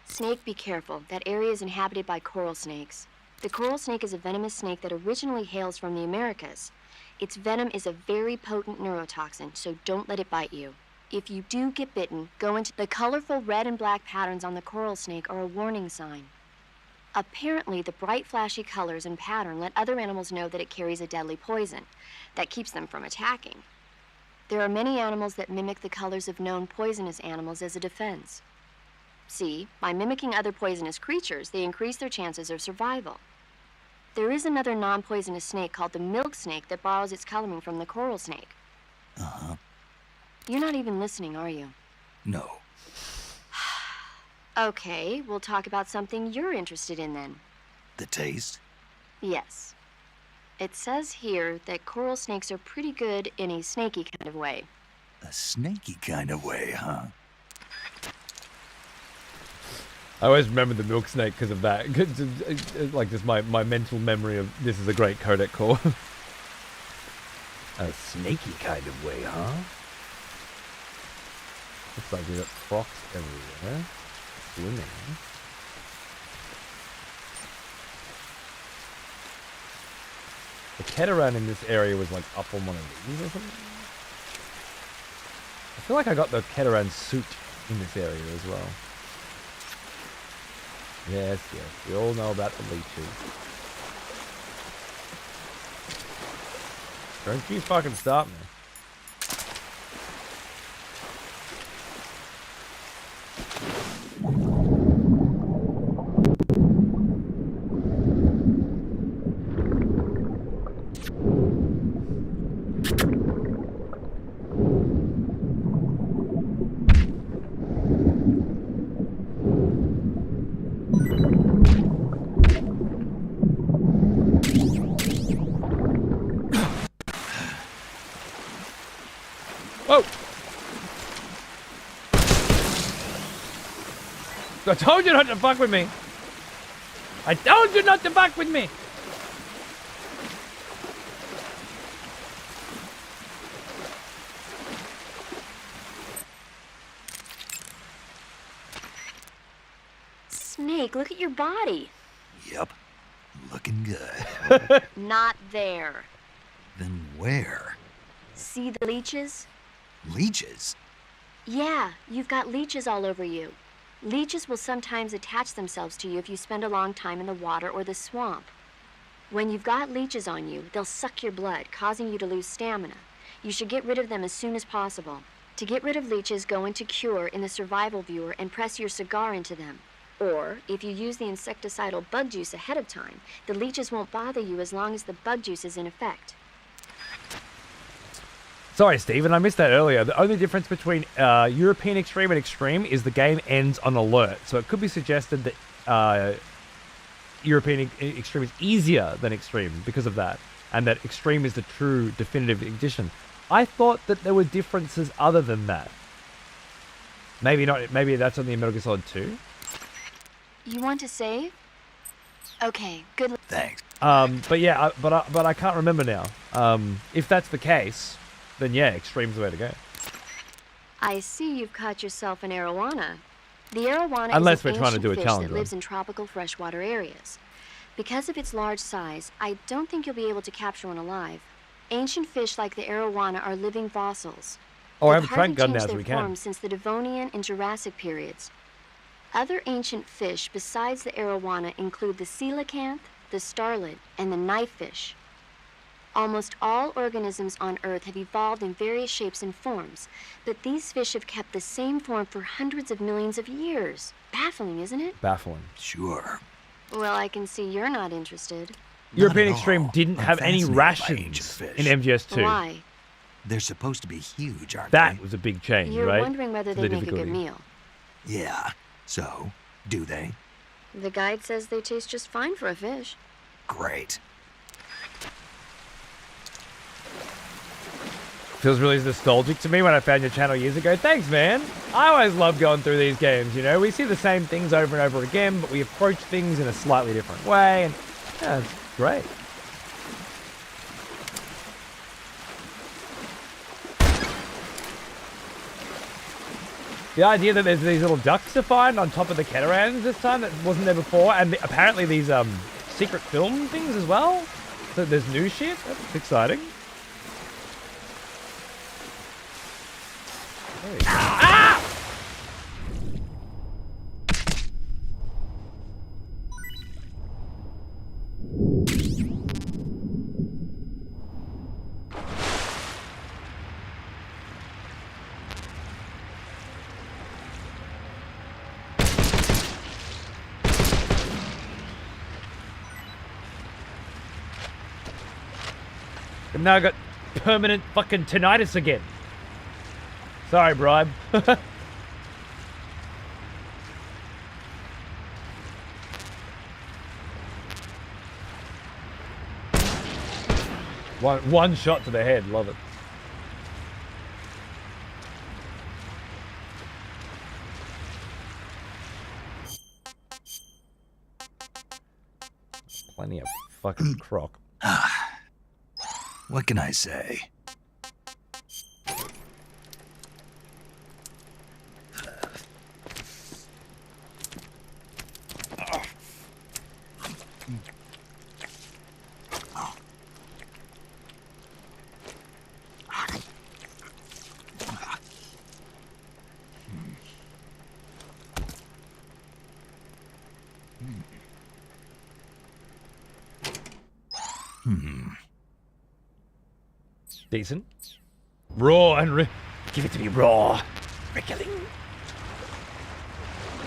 Snake, be careful. That area is inhabited by coral snakes. The coral snake is a venomous snake that originally hails from the Americas. Its venom is a very potent neurotoxin, so don't let it bite you. If you do get bitten, go into the colorful red and black patterns on the coral snake are a warning sign. Apparently, the bright flashy colors and pattern let other animals know that it carries a deadly poison that keeps them from attacking. There are many animals that mimic the colors of known poisonous animals as a defense. See, by mimicking other poisonous creatures, they increase their chances of survival. There is another non-poisonous snake called the milk snake that borrows its coloring from the coral snake. Uh-huh. You're not even listening, are you? No. Okay, we'll talk about something you're interested in then. The taste? Yes. It says here that coral snakes are pretty good in a snaky kind of way. A snaky kind of way, huh? I always remember the milk snake because of that. It's like just my mental memory of this is a great codec core. A snaky kind of way, huh? Looks like we got crocs everywhere. Swimming. The Keteran in this area was like up on one of these or something. I feel like I got the Keteran suit in this area as well. Yes, yes. We all know about the leeches. Don't you fucking stop me. Whoa! I told you not to fuck with me! I told you not to fuck with me! Snake, look at your body. Yep. Looking good. Not there. Then where? See the leeches? Leeches? Yeah, you've got leeches all over you. Leeches will sometimes attach themselves to you if you spend a long time in the water or the swamp. When you've got leeches on you, they'll suck your blood, causing you to lose stamina. You should get rid of them as soon as possible. To get rid of leeches, go into Cure in the survival viewer and press your cigar into them. Or, if you use the insecticidal bug juice ahead of time, the leeches won't bother you as long as the bug juice is in effect. Sorry, Steven, I missed that earlier. The only difference between European Extreme and Extreme is the game ends on alert. So it could be suggested that European Extreme is easier than Extreme because of that. And that Extreme is the true definitive edition. I thought that there were differences other than that. Maybe not. Maybe that's on the Metal Gear Solid 2. You want to save? Okay, good luck. Thanks. But yeah, but I can't remember now. If that's the case, then yeah, Extreme's the way to go. I see you've caught yourself an arowana. The arowana Unless is we're an trying to ancient do a fish challenge that run. lives in tropical freshwater areas. Because of its large size, I don't think you'll be able to capture one alive. Ancient fish like the arowana are living fossils. Oh, I have They've a trank hardly gun now, changed so their we can. form since the Devonian and Jurassic periods. Other ancient fish besides the arowana include the coelacanth, the starlet, and the knifefish. Almost all organisms on Earth have evolved in various shapes and forms, but these fish have kept the same form for hundreds of millions of years. Baffling, isn't it? Baffling. Sure. Well, I can see you're not interested. European Extreme didn't have any rations in MGS2. Why? They're supposed to be huge, aren't That was a big change, You're right? wondering whether To they the make a good difficulty. meal. they? Yeah. So, do they? The guide says they taste just fine for a fish. Great. Feels really nostalgic to me when I found your channel years ago. Thanks, man. I always love going through these games, you know? We see the same things over and over again, but we approach things in a slightly different way, and yeah, it's great. The idea that there's these little ducks to find on top of the Keterans this time that wasn't there before, and apparently these secret film things as well. So there's new shit. That's exciting. Ah! And now I got permanent fucking tinnitus again. Sorry, bribe. One shot to the head. Love it. Plenty of fucking crock. What can I say? Decent. Raw and give it to me raw. Rickling.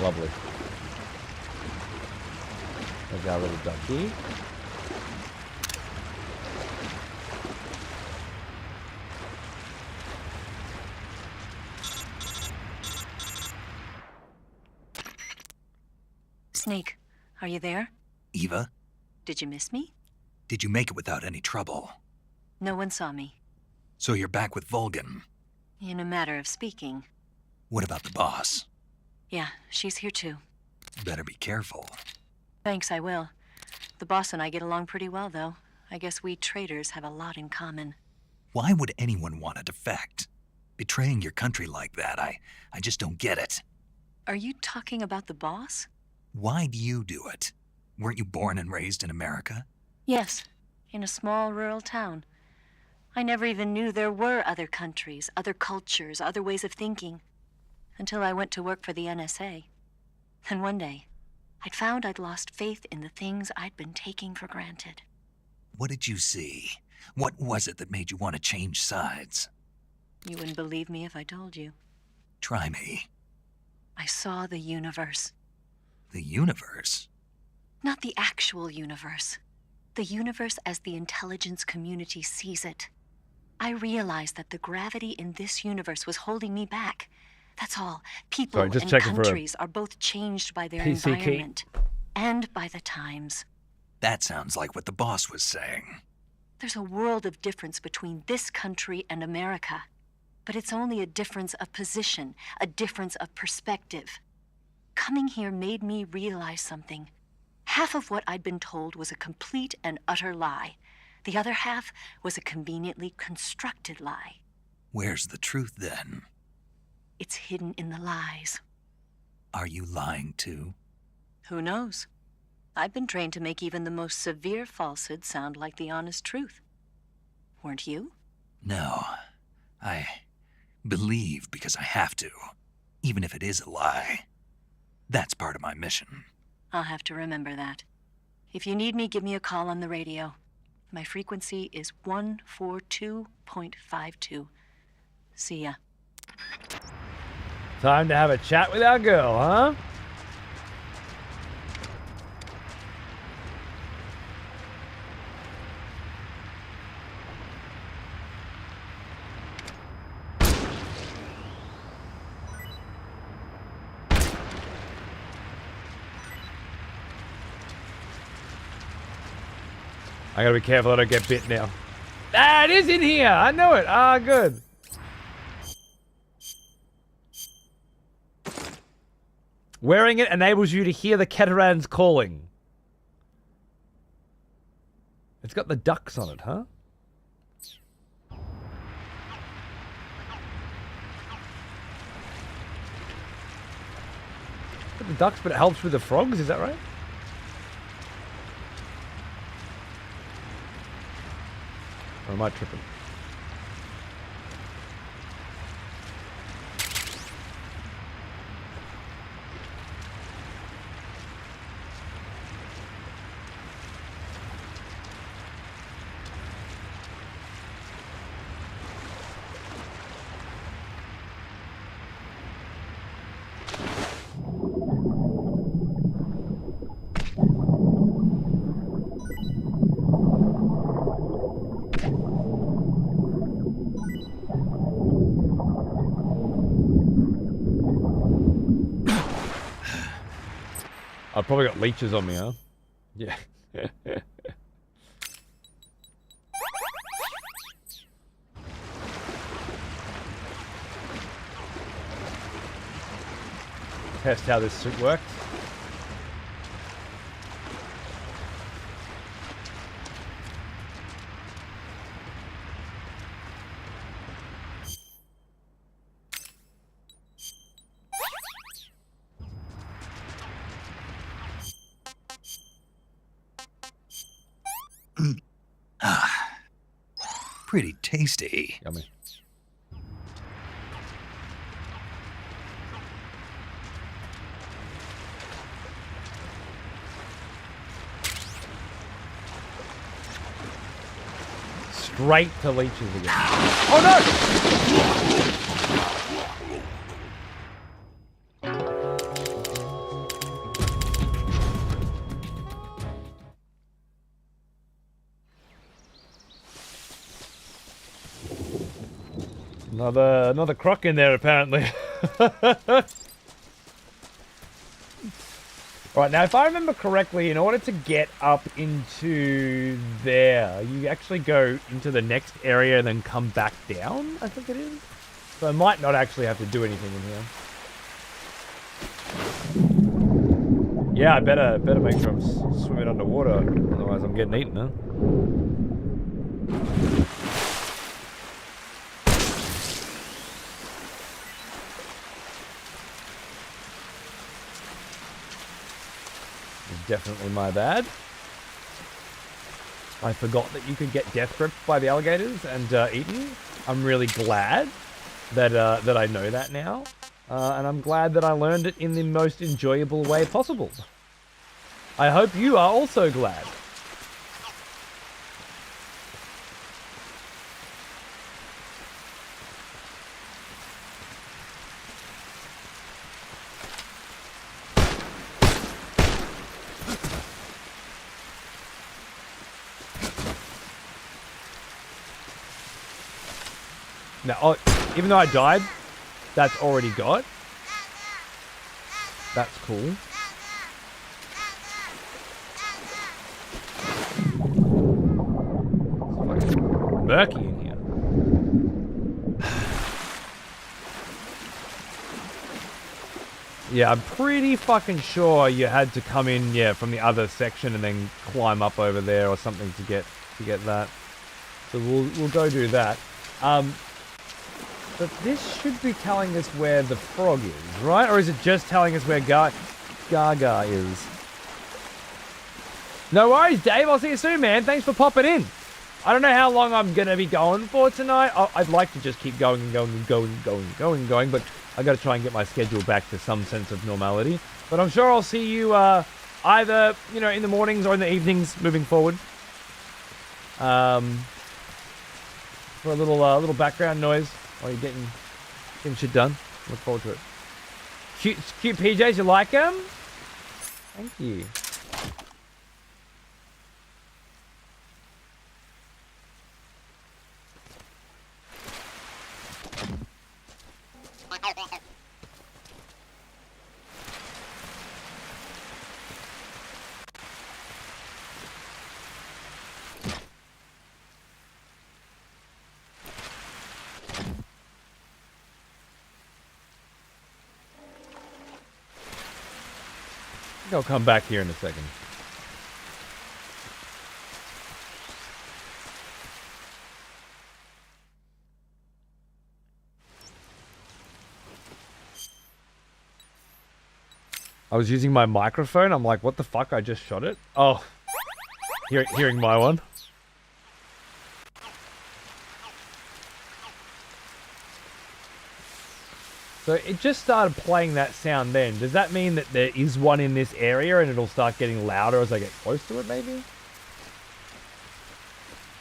Lovely. There's our little ducky. Snake, are you there? Eva, Did you miss me? did you make it without any trouble? No one saw me. So you're back with Vulcan. In a matter of speaking. What about the boss? Yeah, she's here too. Better be careful. Thanks, I will. The boss and I get along pretty well, though. I guess we traitors have a lot in common. Why would anyone want to defect? Betraying your country like that, I just don't get it. Are you talking about the boss? Why do you do it? Weren't you born and raised in America? Yes, in a small rural town. I never even knew there were other countries, other cultures, other ways of thinking. Until I went to work for the NSA. Then one day, I'd found I'd lost faith in the things I'd been taking for granted. What did you see? What was it that made you want to change sides? You wouldn't believe me if I told you. Try me. I saw the universe. The universe? Not the actual universe. The universe as the intelligence community sees it. I realized that the gravity in this universe was holding me back. That's all. People and countries are both changed by their environment and by the times. That sounds like what the boss was saying. There's a world of difference between this country and America. But it's only a difference of position, a difference of perspective. Coming here made me realize something. Half of what I'd been told was a complete and utter lie. The other half was a conveniently constructed lie. Where's the truth then? It's hidden in the lies. Are you lying too? Who knows? I've been trained to make even the most severe falsehood sound like the honest truth. Weren't you? No. I believe because I have to, even if it is a lie. That's part of my mission. I'll have to remember that. If you need me, give me a call on the radio. My frequency is 142.52. See ya. Time to have a chat with our girl, huh? I gotta be careful I don't get bit now. Ah, it is in here! I know it! Ah, good. Wearing it enables you to hear the catarans calling. It's got the ducks on it, huh? Got the ducks, but it helps with the frogs, is that right? Or am I tripping? I've probably got leeches on me, huh? Yeah. test how this suit works. Pretty tasty. Yummy. Straight to leeches again. Oh no! Another croc in there apparently. Right, now if I remember correctly, in order to get up into there, you actually go into the next area and then come back down, I think it is. So I might not actually have to do anything in here. Yeah, I better make sure I'm swimming underwater, otherwise I'm getting eaten, huh? Definitely my bad. I forgot that you could get death gripped by the alligators and eaten. I'm really glad that that I know that now, and I'm glad that I learned it in the most enjoyable way possible. I hope you are also glad. Now, oh, even though I died, that's already got. That's cool. It's fucking murky in here. Yeah, I'm pretty fucking sure you had to come in, yeah, from the other section and then climb up over there or something to get that. So we'll go do that. But this should be telling us where the frog is, right? Or is it just telling us where Gaga is? No worries, Dave. I'll see you soon, man. Thanks for popping in. I don't know how long I'm going to be going for tonight. I'd like to just keep going and going and going and going and going and going, but I got to try and get my schedule back to some sense of normality. But I'm sure I'll see you either, you know, in the mornings or in the evenings moving forward. For a little background noise. While you're getting shit done. Look forward to it. Cute PJs, you like them? Thank you. I'll come back here in a second. I was using my microphone. I'm like, what the fuck? I just shot it. Oh, hearing my one. So it just started playing that sound then. Does that mean that there is one in this area and it'll start getting louder as I get close to it, maybe?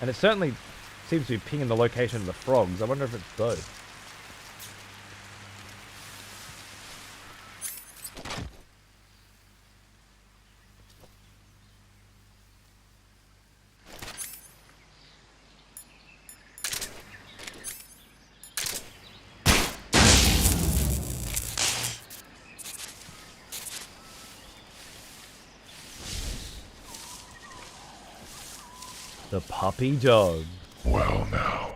And it certainly seems to be pinging the location of the frogs. I wonder if it's both. The puppy dog. Well now,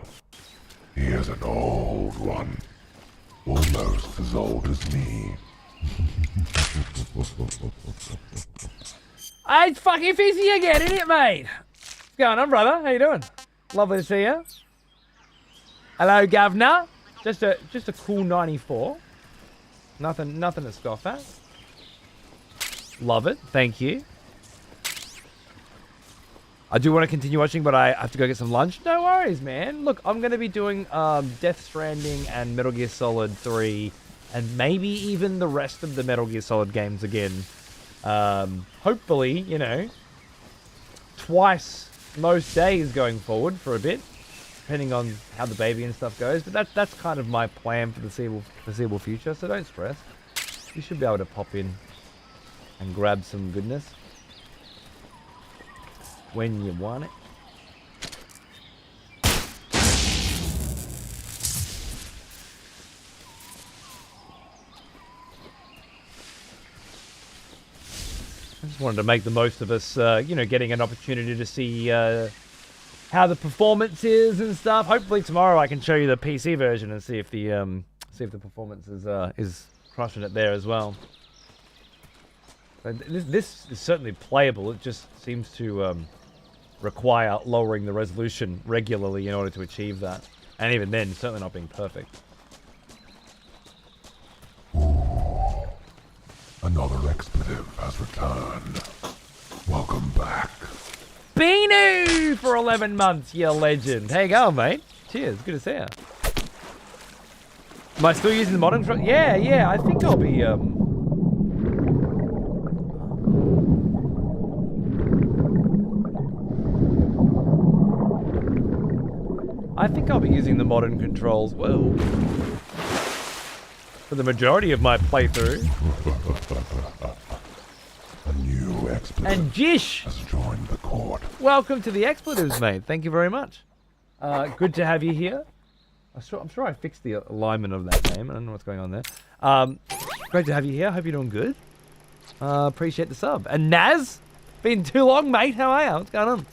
he is an old one. Almost as old as me. Hey, it's fucking Fizzy again, isn't it, mate? What's going on, brother? How you doing? Lovely to see you. Hello, governor. Just a cool 94. Nothing to scoff at. Love it. Thank you. I do want to continue watching, but I have to go get some lunch. No worries, man. Look, I'm going to be doing Death Stranding and Metal Gear Solid 3, and maybe even the rest of the Metal Gear Solid games again. Hopefully, you know, twice most days going forward for a bit, depending on how the baby and stuff goes. But that's kind of my plan for the foreseeable future, so don't stress. You should be able to pop in and grab some goodness when you want it. I just wanted to make the most of us, you know, getting an opportunity to see how the performance is and stuff. Hopefully tomorrow I can show you the PC version and see if the performance is crushing it there as well. But this is certainly playable. It just seems to require lowering the resolution regularly in order to achieve that, and even then, certainly not being perfect. Another expletive has returned. Welcome back. Beanu for 11 months, you legend. How you going, mate? Cheers, good to see you. Am I still using the modern control? Yeah, I think I'll be, using the modern controls, well, for the majority of my playthrough. A new expletive and Jish has joined the court. Welcome to the expletives, mate. Thank you very much. Good to have you here. I'm sure I fixed the alignment of that name. I don't know what's going on there. Great to have you here. Hope you're doing good. Appreciate the sub. And Naz, been too long, mate. How are you? What's going on?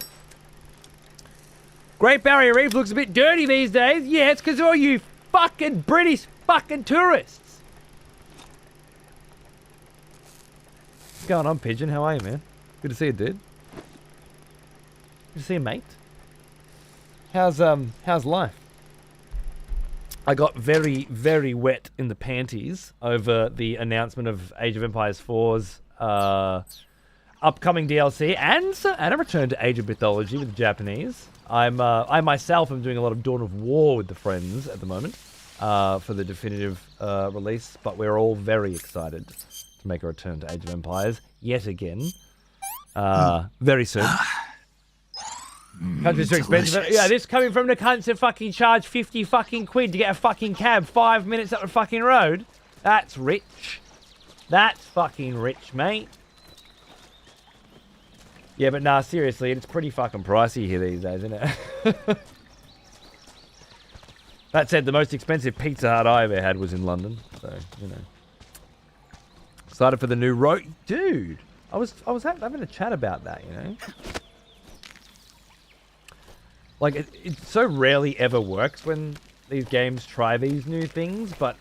Great Barrier Reef looks a bit dirty these days. Yeah, it's because all you fucking British fucking tourists. What's going on, Pigeon? How are you, man? Good to see you, dude. Good to see you, mate. How's life? I got very, very wet in the panties over the announcement of Age of Empires 4's upcoming DLC and a return to Age of Mythology with the Japanese. I myself am doing a lot of Dawn of War with the friends at the moment for the definitive release, but we're all very excited to make a return to Age of Empires yet again very soon. Country's too expensive. Yeah, this coming from the cunts that fucking charge 50 fucking quid to get a fucking cab 5 minutes up the fucking road. That's rich. That's fucking rich, mate. Yeah, but nah, seriously, it's pretty fucking pricey here these days, isn't it? That said, the most expensive Pizza Hut I ever had was in London, so, you know. Excited for the new road. Dude, I was having a chat about that, you know. Like, it so rarely ever works when these games try these new things, but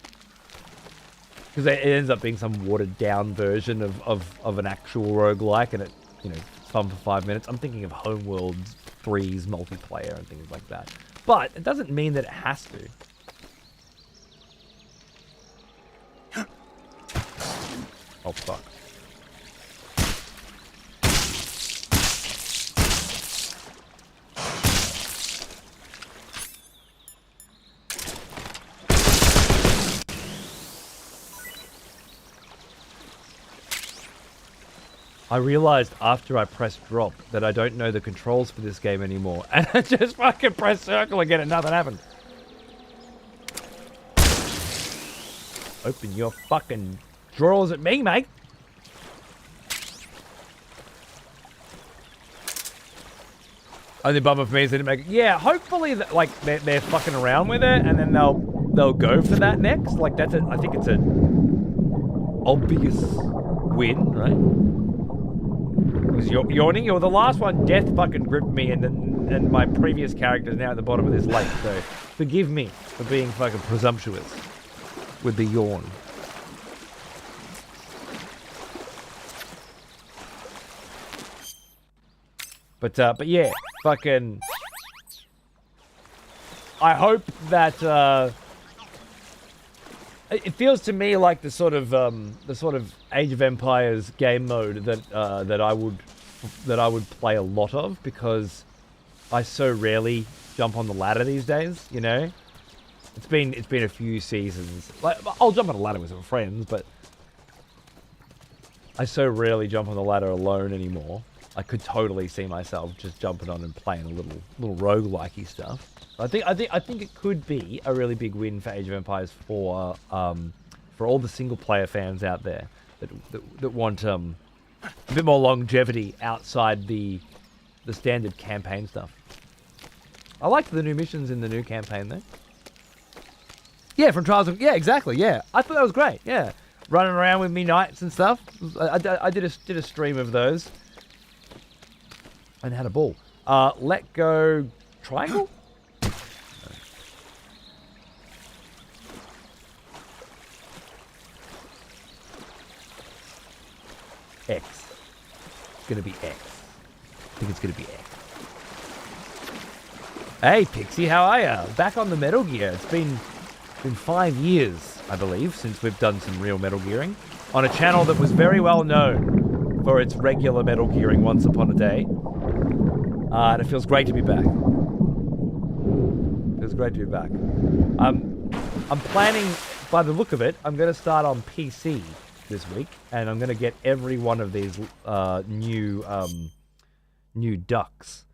because it ends up being some watered down version of an actual roguelike, and it, you know, it's fun for 5 minutes. I'm thinking of Homeworld 3's multiplayer and things like that. But it doesn't mean that it has to. Oh, fuck. I realized after I pressed drop that I don't know the controls for this game anymore. And I just fucking pressed circle again and nothing happened. Open your fucking drawers at me, mate. Only bummer for me is they didn't make it. Yeah, hopefully that, like they're fucking around with it and then they'll go for that next. Like that's I think it's an obvious win, right? Was yawning. You're the last one. Death fucking gripped me, and my previous character is now at the bottom of this lake. So forgive me for being fucking presumptuous with the yawn. But yeah, fucking. I hope that it feels to me like the sort of Age of Empires game mode that I would play a lot of, because I so rarely jump on the ladder these days. You know, it's been a few seasons. Like, I'll jump on a ladder with some friends, but I so rarely jump on the ladder alone anymore. I could totally see myself just jumping on and playing a little roguelike-y stuff. I think it could be a really big win for Age of Empires for all the single-player fans out there that want a bit more longevity outside the standard campaign stuff. I liked the new missions in the new campaign though. Yeah, from Trials of... Yeah, exactly, yeah. I thought that was great, yeah. Running around with me knights and stuff. I did a stream of those. And had a ball. Let go triangle? X. It's gonna be X. I think it's gonna be X. Hey Pixie, how are ya? Back on the Metal Gear. It's been 5 years, I believe, since we've done some real Metal Gearing on a channel that was very well known for its regular Metal Gearing once upon a day. And it feels great to be back. Feels great to be back. I'm planning, by the look of it, I'm going to start on PC this week, and I'm going to get every one of these new ducks,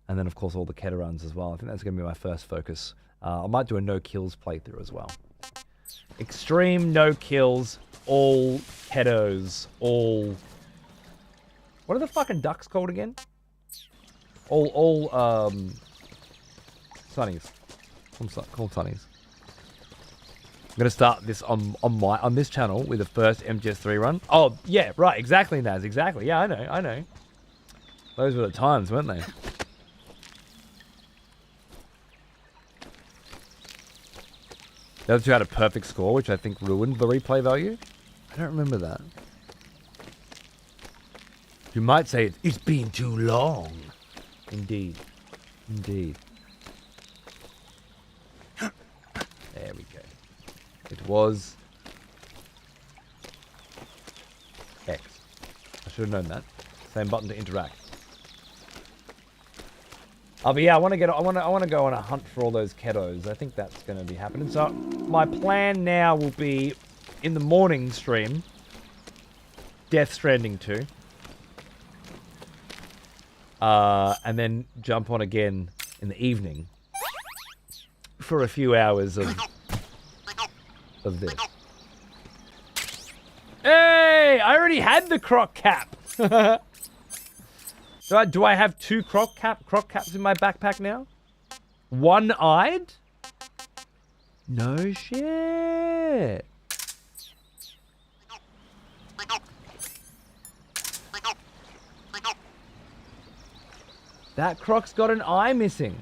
and then of course all the Keta runs as well. I think that's going to be my first focus. I might do a no kills playthrough as well. Extreme no kills, all Ketos, all. What are the fucking ducks called again? All Sunnies. Call Sunnies. I'm gonna start this on this channel with the first MGS3 run. Oh yeah, right, exactly, Naz, exactly. Yeah, I know. Those were the times, weren't they? The other two had a perfect score, which I think ruined the replay value. I don't remember that. You might say it's been too long. Indeed. Indeed. There we go. It was X. I should have known that. Same button to interact. But yeah, I want to go on a hunt for all those Ketos. I think that's going to be happening. So my plan now will be in the morning stream, Death Stranding 2. And then jump on again in the evening for a few hours of this. Hey, I already had the croc cap. Do I have two croc caps in my backpack now? One-eyed? No shit. That croc's got an eye missing.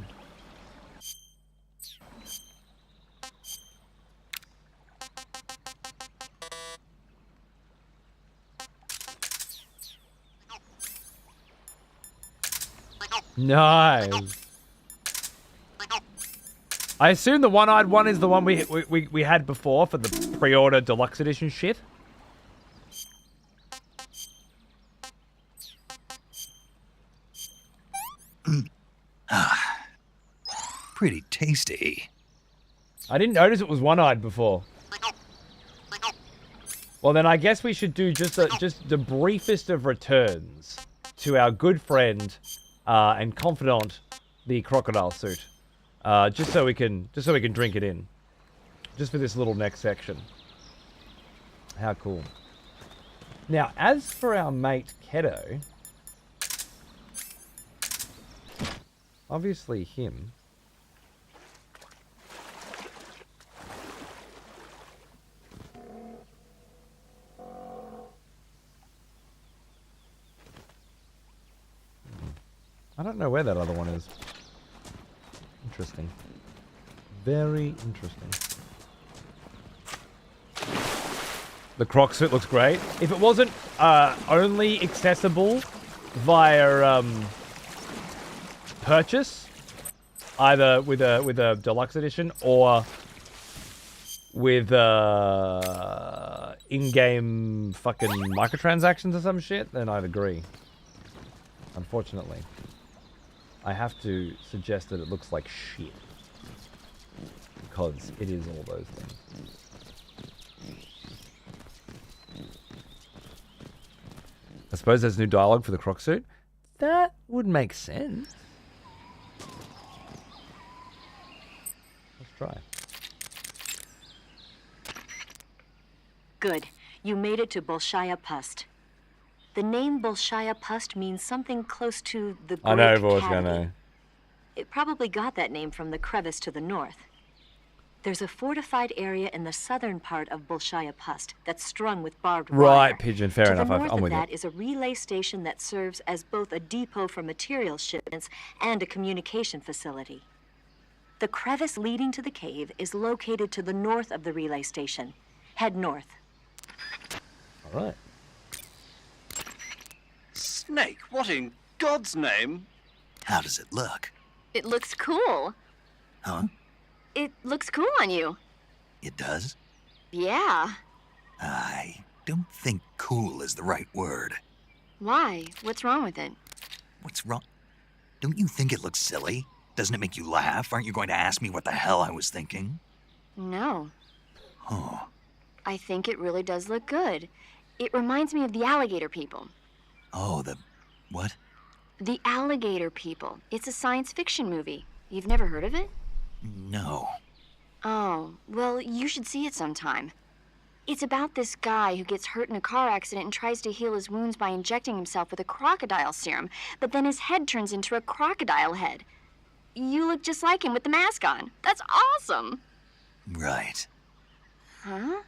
Nice. I assume the one-eyed one is the one we had before for the pre-order deluxe edition shit. Pretty tasty. I didn't notice it was one-eyed before. Well, then I guess we should do just the briefest of returns to our good friend and confidant, the crocodile suit, just so we can drink it in, just for this little next section. How cool! Now, as for our mate Keto, obviously him. I don't know where that other one is. Interesting. Very interesting. The croc suit looks great. If it wasn't only accessible via purchase, either with a deluxe edition or with in-game fucking microtransactions or some shit, then I'd agree. Unfortunately, I have to suggest that it looks like shit because it is all those things. I suppose there's new dialogue for the croc suit. That would make sense. Let's try. Good. You made it to Bolshaya Pust. The name Bolshaya Pust means something close to the Greek I know, boys, cavity. I know. It probably got that name from the crevice to the north. There's a fortified area in the southern part of Bolshaya Pust that's strung with barbed wire. Right, Pigeon. Fair to enough. The north I'm of with that you. is a relay station that serves as both a depot for material shipments and a communication facility. The crevice leading to the cave is located to the north of the relay station. Head north. All right. Snake, what in God's name? How does it look? It looks cool. Huh? It looks cool on you. It does? Yeah. I don't think cool is the right word. Why? What's wrong with it? What's wrong? Don't you think it looks silly? Doesn't it make you laugh? Aren't you going to ask me what the hell I was thinking? No. Oh. I think it really does look good. It reminds me of the alligator people. Oh, the what? The Alligator People. It's a science fiction movie. You've never heard of it? No. Oh, well, you should see it sometime. It's about this guy who gets hurt in a car accident and tries to heal his wounds by injecting himself with a crocodile serum, but then his head turns into a crocodile head. You look just like him with the mask on. That's awesome! Right. Huh?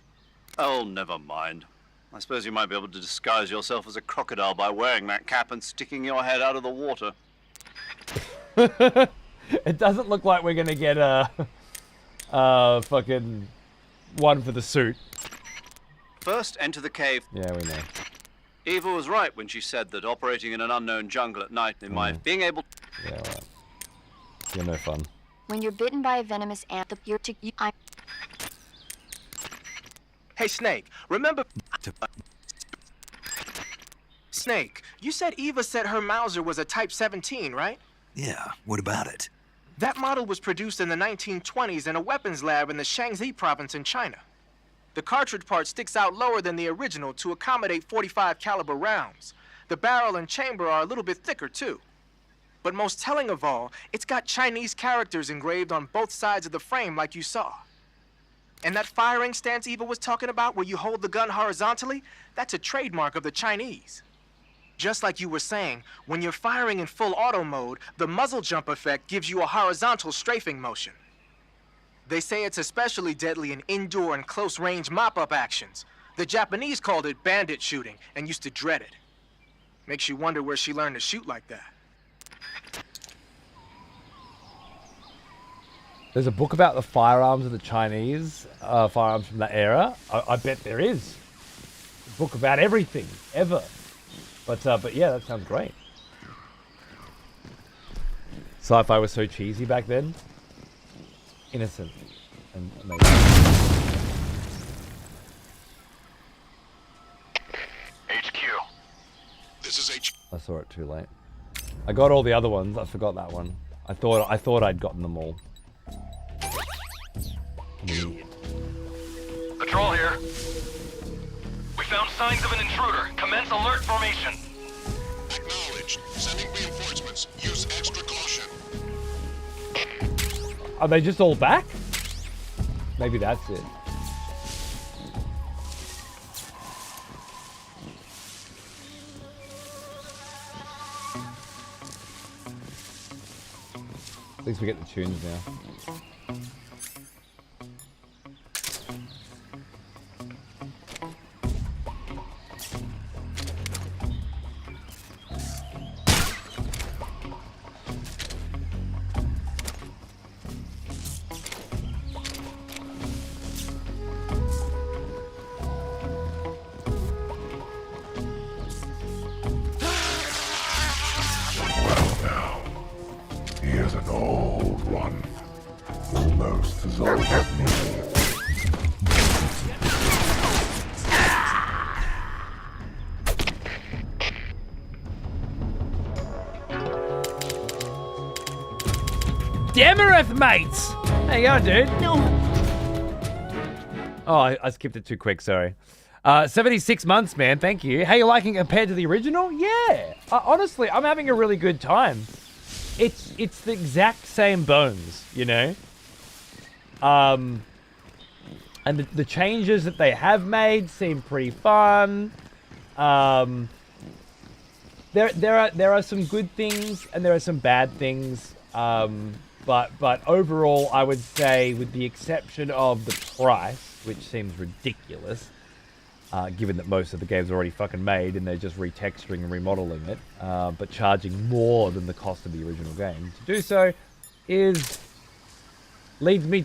Oh, never mind. I suppose you might be able to disguise yourself as a crocodile by wearing that cap and sticking your head out of the water. It doesn't look like we're gonna get a fucking one for the suit. First, enter the cave. Yeah, we know. Eva was right when she said that operating in an unknown jungle at night, in my being able... Yeah, right. You're no fun. When you're bitten by a venomous ant, Hey, Snake, remember... Snake, you said Eva said her Mauser was a Type 17, right? Yeah, what about it? That model was produced in the 1920s in a weapons lab in the Shaanxi province in China. The cartridge part sticks out lower than the original to accommodate 45 caliber rounds. The barrel and chamber are a little bit thicker, too. But most telling of all, it's got Chinese characters engraved on both sides of the frame like you saw. And that firing stance Eva was talking about where you hold the gun horizontally, that's a trademark of the Chinese. Just like you were saying, when you're firing in full auto mode, the muzzle jump effect gives you a horizontal strafing motion. They say it's especially deadly in indoor and close-range mop-up actions. The Japanese called it bandit shooting and used to dread it. Makes you wonder where she learned to shoot like that. There's a book about the firearms of the Chinese, firearms from that era. I bet there is. A book about everything, ever. But yeah, that sounds great. Sci-fi was so cheesy back then. Innocent and amazing. HQ. This is HQ. I saw it too late. I got all the other ones. I forgot that one. I thought I'd gotten them all. Patrol here. We found signs of an intruder. Commence alert formation. Acknowledged. Sending reinforcements. Use extra caution. Are they just all back? Maybe that's it. At least we get the tunes now. is an old one, almost as old as me. Demareth, mates! How you going, dude? No. Oh, I skipped it too quick, sorry. 76 months, man, thank you. How you liking it compared to the original? Yeah. Honestly, I'm having a really good time. It's the exact same bones, you know? And the changes that they have made seem pretty fun. There are some good things and there are some bad things. But overall, I would say, with the exception of the price, which seems ridiculous, given that most of the game's already fucking made and they're just retexturing and remodeling it, but charging more than the cost of the original game to do so, leads me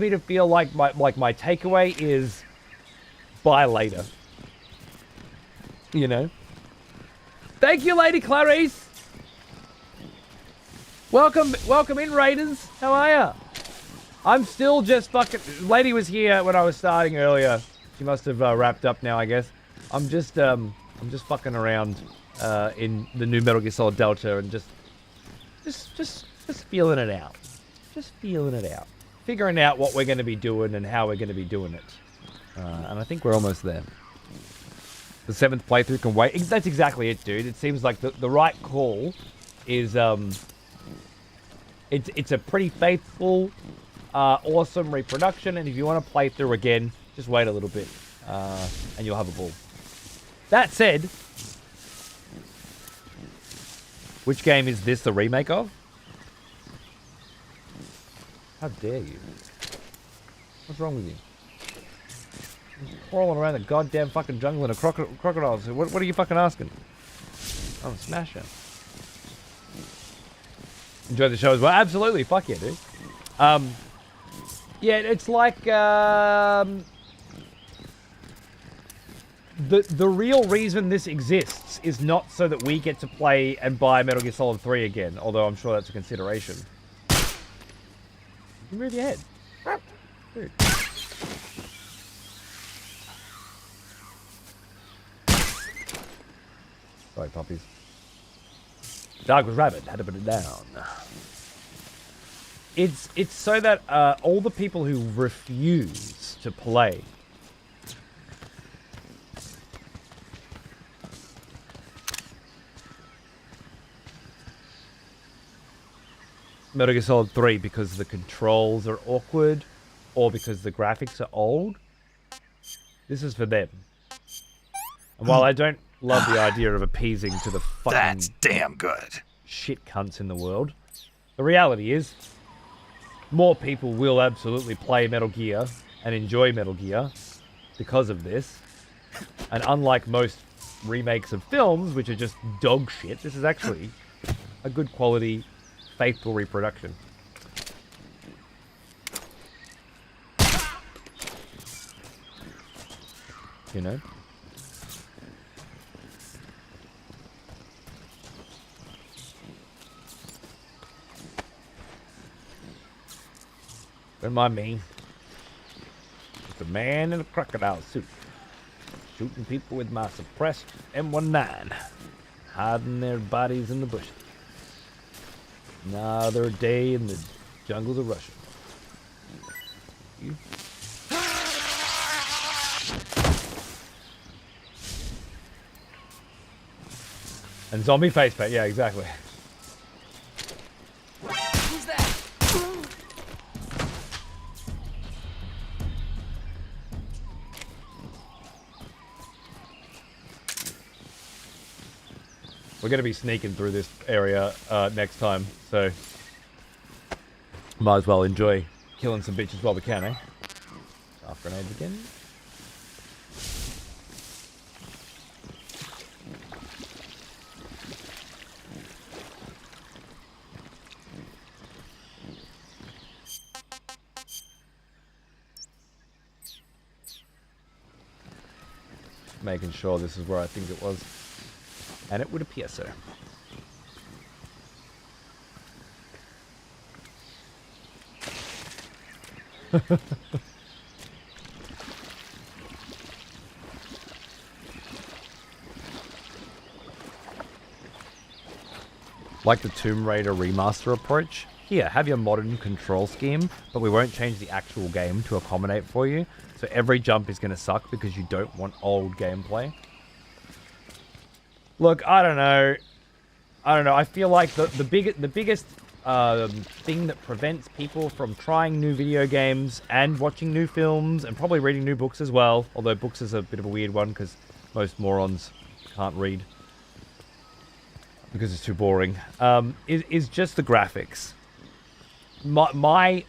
to feel like my takeaway is buy later. You know. Thank you, Lady Clarice. Welcome in, Raiders. How are ya? I'm still just fucking... Lady was here when I was starting earlier. She must have wrapped up now, I guess. I'm just fucking around in the new Metal Gear Solid Delta and just feeling it out. Just feeling it out. Figuring out what we're going to be doing and how we're going to be doing it. And I think we're almost there. The 7th playthrough can wait. That's exactly it, dude. It seems like the right call is... It's a pretty faithful, awesome reproduction, and if you want to play through again, just wait a little bit, and you'll have a ball. That said, which game is this the remake of? How dare you? What's wrong with you? You're crawling around the goddamn fucking jungle in a crocodile. What are you fucking asking? I'm a smasher. Enjoy the show as well. Absolutely. Fuck yeah, dude. Yeah, it's like the real reason this exists is not so that we get to play and buy Metal Gear Solid 3 again, although I'm sure that's a consideration. You move your head. Dude. Sorry, puppies. Dog was rabbit, had to put it down. It's so that all the people who refuse to play Metal Gear Solid 3 because the controls are awkward or because the graphics are old, this is for them. And while I don't love the idea of appeasing to the fucking... That's damn good. ...shit cunts in the world, the reality is more people will absolutely play Metal Gear and enjoy Metal Gear because of this. And unlike most remakes of films, which are just dog shit, this is actually a good quality, faithful reproduction. You know? Don't mind me. Just a man in a crocodile suit. Shooting people with my suppressed M19. Hiding their bodies in the bushes. Another day in the jungles of Russia. You? And zombie face paint, yeah, exactly. Who's that? We're going to be sneaking through this area next time, so might as well enjoy killing some bitches while we can, eh? Half grenades again. Making sure this is where I think it was. And it would appear so. Like the Tomb Raider remaster approach. Here, have your modern control scheme, but we won't change the actual game to accommodate for you. So every jump is going to suck because you don't want old gameplay. Look, I don't know. I feel like the biggest thing that prevents people from trying new video games and watching new films and probably reading new books as well, although books is a bit of a weird one because most morons can't read because it's too boring, is just the graphics. My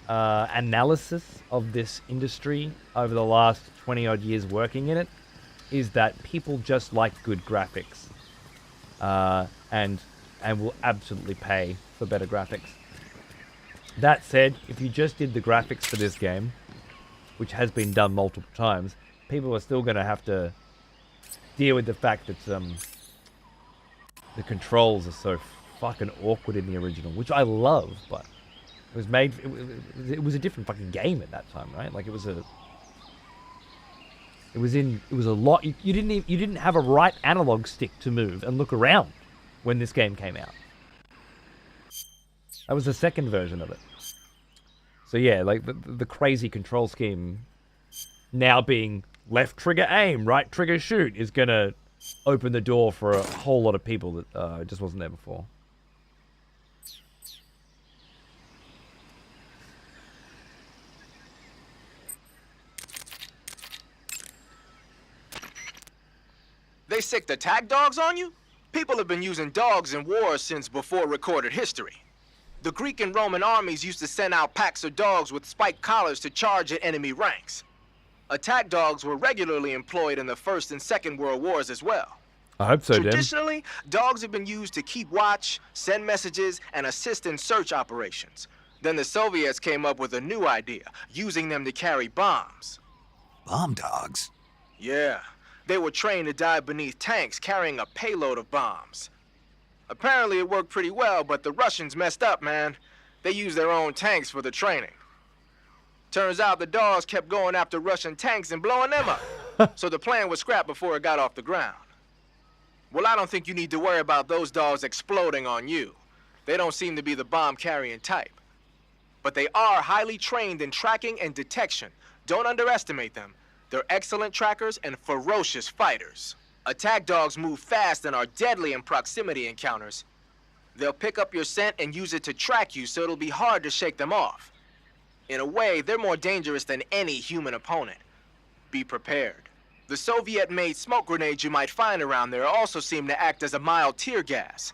analysis of this industry over the last 20 odd years working in it is that people just like good graphics, and will absolutely pay for better graphics. That said, if you just did the graphics for this game, which has been done multiple times, people are still going to have to deal with the fact that the controls are so fucking awkward in the original, which I love, but it was made. It was a different fucking game at that time, right? Like it was a lot. You didn't have a right analog stick to move and look around when this game came out. That was the second version of it. So yeah, like the crazy control scheme now being left trigger aim, right trigger shoot is gonna open the door for a whole lot of people that just wasn't there before. They sick the attack dogs on you? People have been using dogs in wars since before recorded history. The Greek and Roman armies used to send out packs of dogs with spiked collars to charge at enemy ranks. Attack dogs were regularly employed in the First and Second World Wars as well. I hope so, Dan. Traditionally, dogs have been used to keep watch, send messages, and assist in search operations. Then the Soviets came up with a new idea, using them to carry bombs. Bomb dogs? Yeah. They were trained to dive beneath tanks carrying a payload of bombs. Apparently it worked pretty well, but the Russians messed up, man. They used their own tanks for the training. Turns out the dogs kept going after Russian tanks and blowing them up. So the plan was scrapped before it got off the ground. Well, I don't think you need to worry about those dogs exploding on you. They don't seem to be the bomb-carrying type. But they are highly trained in tracking and detection. Don't underestimate them. They're excellent trackers and ferocious fighters. Attack dogs move fast and are deadly in proximity encounters. They'll pick up your scent and use it to track you, so it'll be hard to shake them off. In a way, they're more dangerous than any human opponent. Be prepared. The Soviet-made smoke grenades you might find around there also seem to act as a mild tear gas.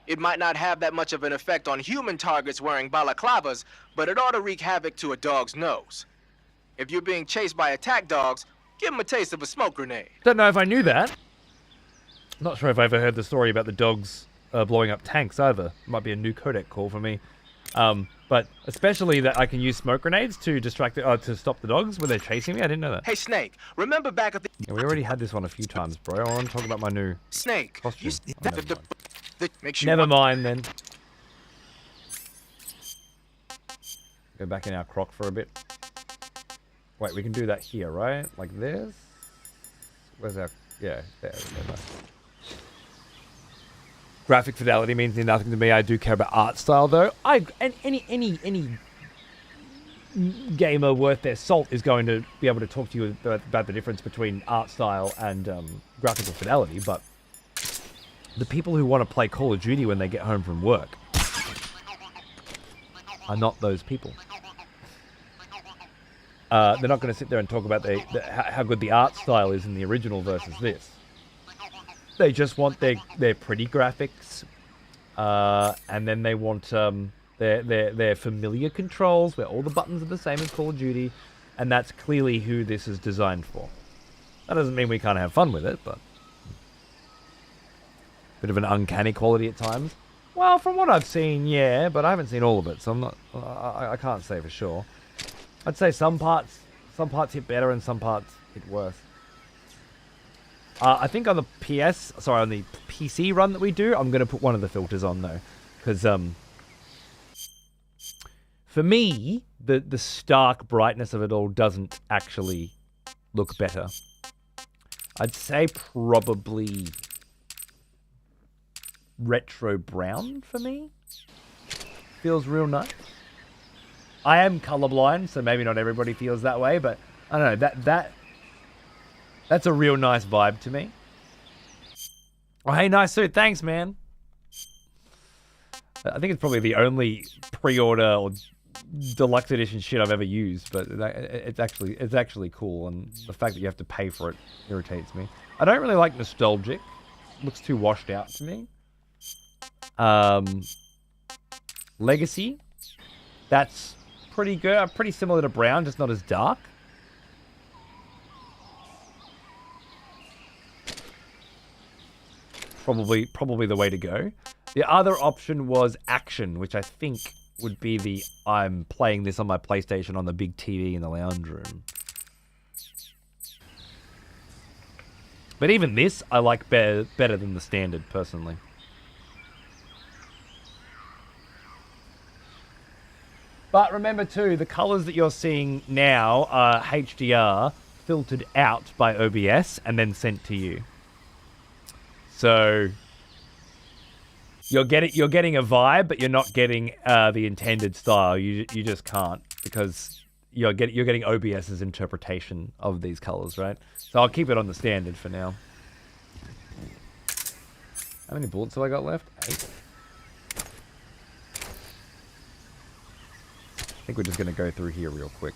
It might not have that much of an effect on human targets wearing balaclavas, but it ought to wreak havoc to a dog's nose. If you're being chased by attack dogs, give them a taste of a smoke grenade. Don't know if I knew that. Not sure if I ever heard the story about the dogs blowing up tanks either. Might be a new codec call for me. But especially that I can use smoke grenades to distract to stop the dogs when they're chasing me. I didn't know that. Hey, Snake, remember back at the... Yeah, we already had this one a few times, bro. I want to talk about my new Snake, costume. Never mind then. Go back in our croc for a bit. Wait, we can do that here, right? Like this? Where's our... Yeah, there. Graphic fidelity means nothing to me. I do care about art style, though. Any gamer worth their salt is going to be able to talk to you about the difference between art style and graphical fidelity, but the people who want to play Call of Duty when they get home from work are not those people. They're not going to sit there and talk about how good the art style is in the original versus this. They just want their pretty graphics, and then they want their familiar controls where all the buttons are the same as Call of Duty, and that's clearly who this is designed for. That doesn't mean we can't have fun with it, but bit of an uncanny quality at times. Well, from what I've seen, yeah, but I haven't seen all of it, so I'm not. I can't say for sure. I'd say some parts hit better and some parts hit worse. I think on the on the PC run that we do, I'm going to put one of the filters on though, because For me, the stark brightness of it all doesn't actually look better. I'd say probably retro brown for me. Feels real nice. I am colorblind, so maybe not everybody feels that way, but I don't know, that's a real nice vibe to me. Oh, hey, nice suit. Thanks, man. I think it's probably the only pre-order or deluxe edition shit I've ever used, but it's actually cool, and the fact that you have to pay for it irritates me. I don't really like nostalgic. Looks too washed out to me. Legacy. That's pretty good. Pretty similar to brown, just not as dark. Probably the way to go. The other option was action, which I think would be the I'm playing this on my PlayStation on the big TV in the lounge room. But even this, I like better than the standard, personally. But remember too, the colors that you're seeing now are HDR filtered out by OBS and then sent to you. So you're getting a vibe, but you're not getting the intended style. You just can't, because you're getting OBS's interpretation of these colors, right? So I'll keep it on the standard for now. How many bullets have I got left? 8. I think we're just gonna go through here real quick.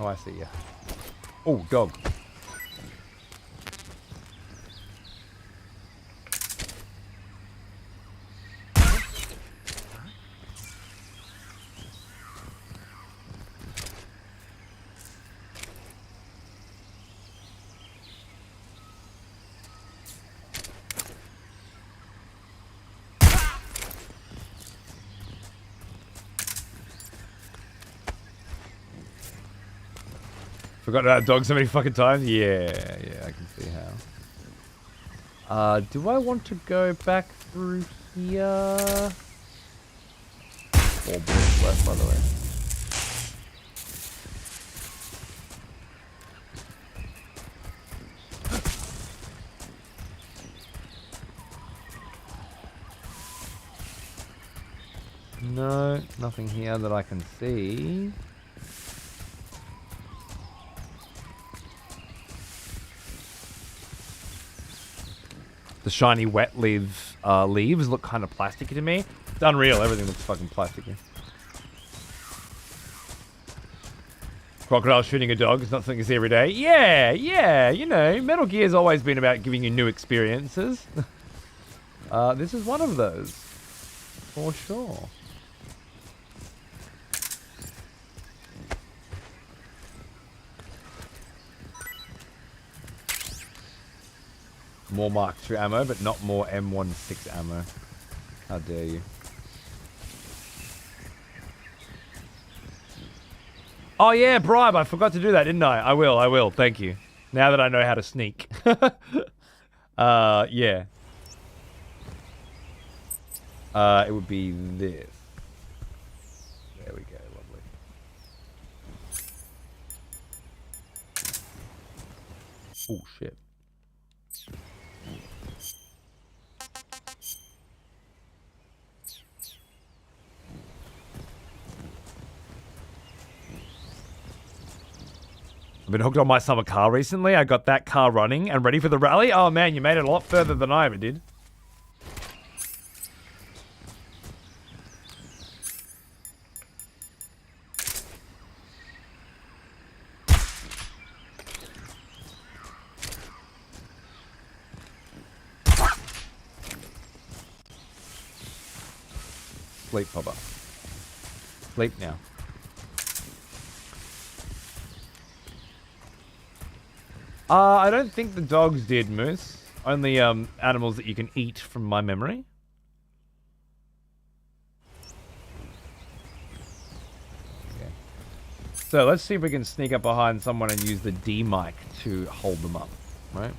Oh, I see, yeah. Oh, dog. Forgot that dog so many fucking times? Yeah, I can see how. Do I want to go back through here? 4 bullets left, by the way. No, nothing here that I can see. The shiny wet leaves look kind of plasticky to me. It's unreal. Everything looks fucking plasticky. Crocodile shooting a dog is not something you see every day. Yeah, you know, Metal Gear's always been about giving you new experiences. This is one of those. For sure. More Mark II ammo, but not more M16 ammo. How dare you. Oh yeah, bribe. I forgot to do that, didn't I? I will. Thank you. Now that I know how to sneak. Yeah. It would be this. There we go. Lovely. Oh shit. I've been hooked on my summer car recently. I got that car running and ready for the rally. Oh man, you made it a lot further than I ever did. Sleep, Papa. Sleep now. I don't think the dogs did, Moose. Only animals that you can eat from my memory. Okay. So let's see if we can sneak up behind someone and use the D mic to hold them up, right?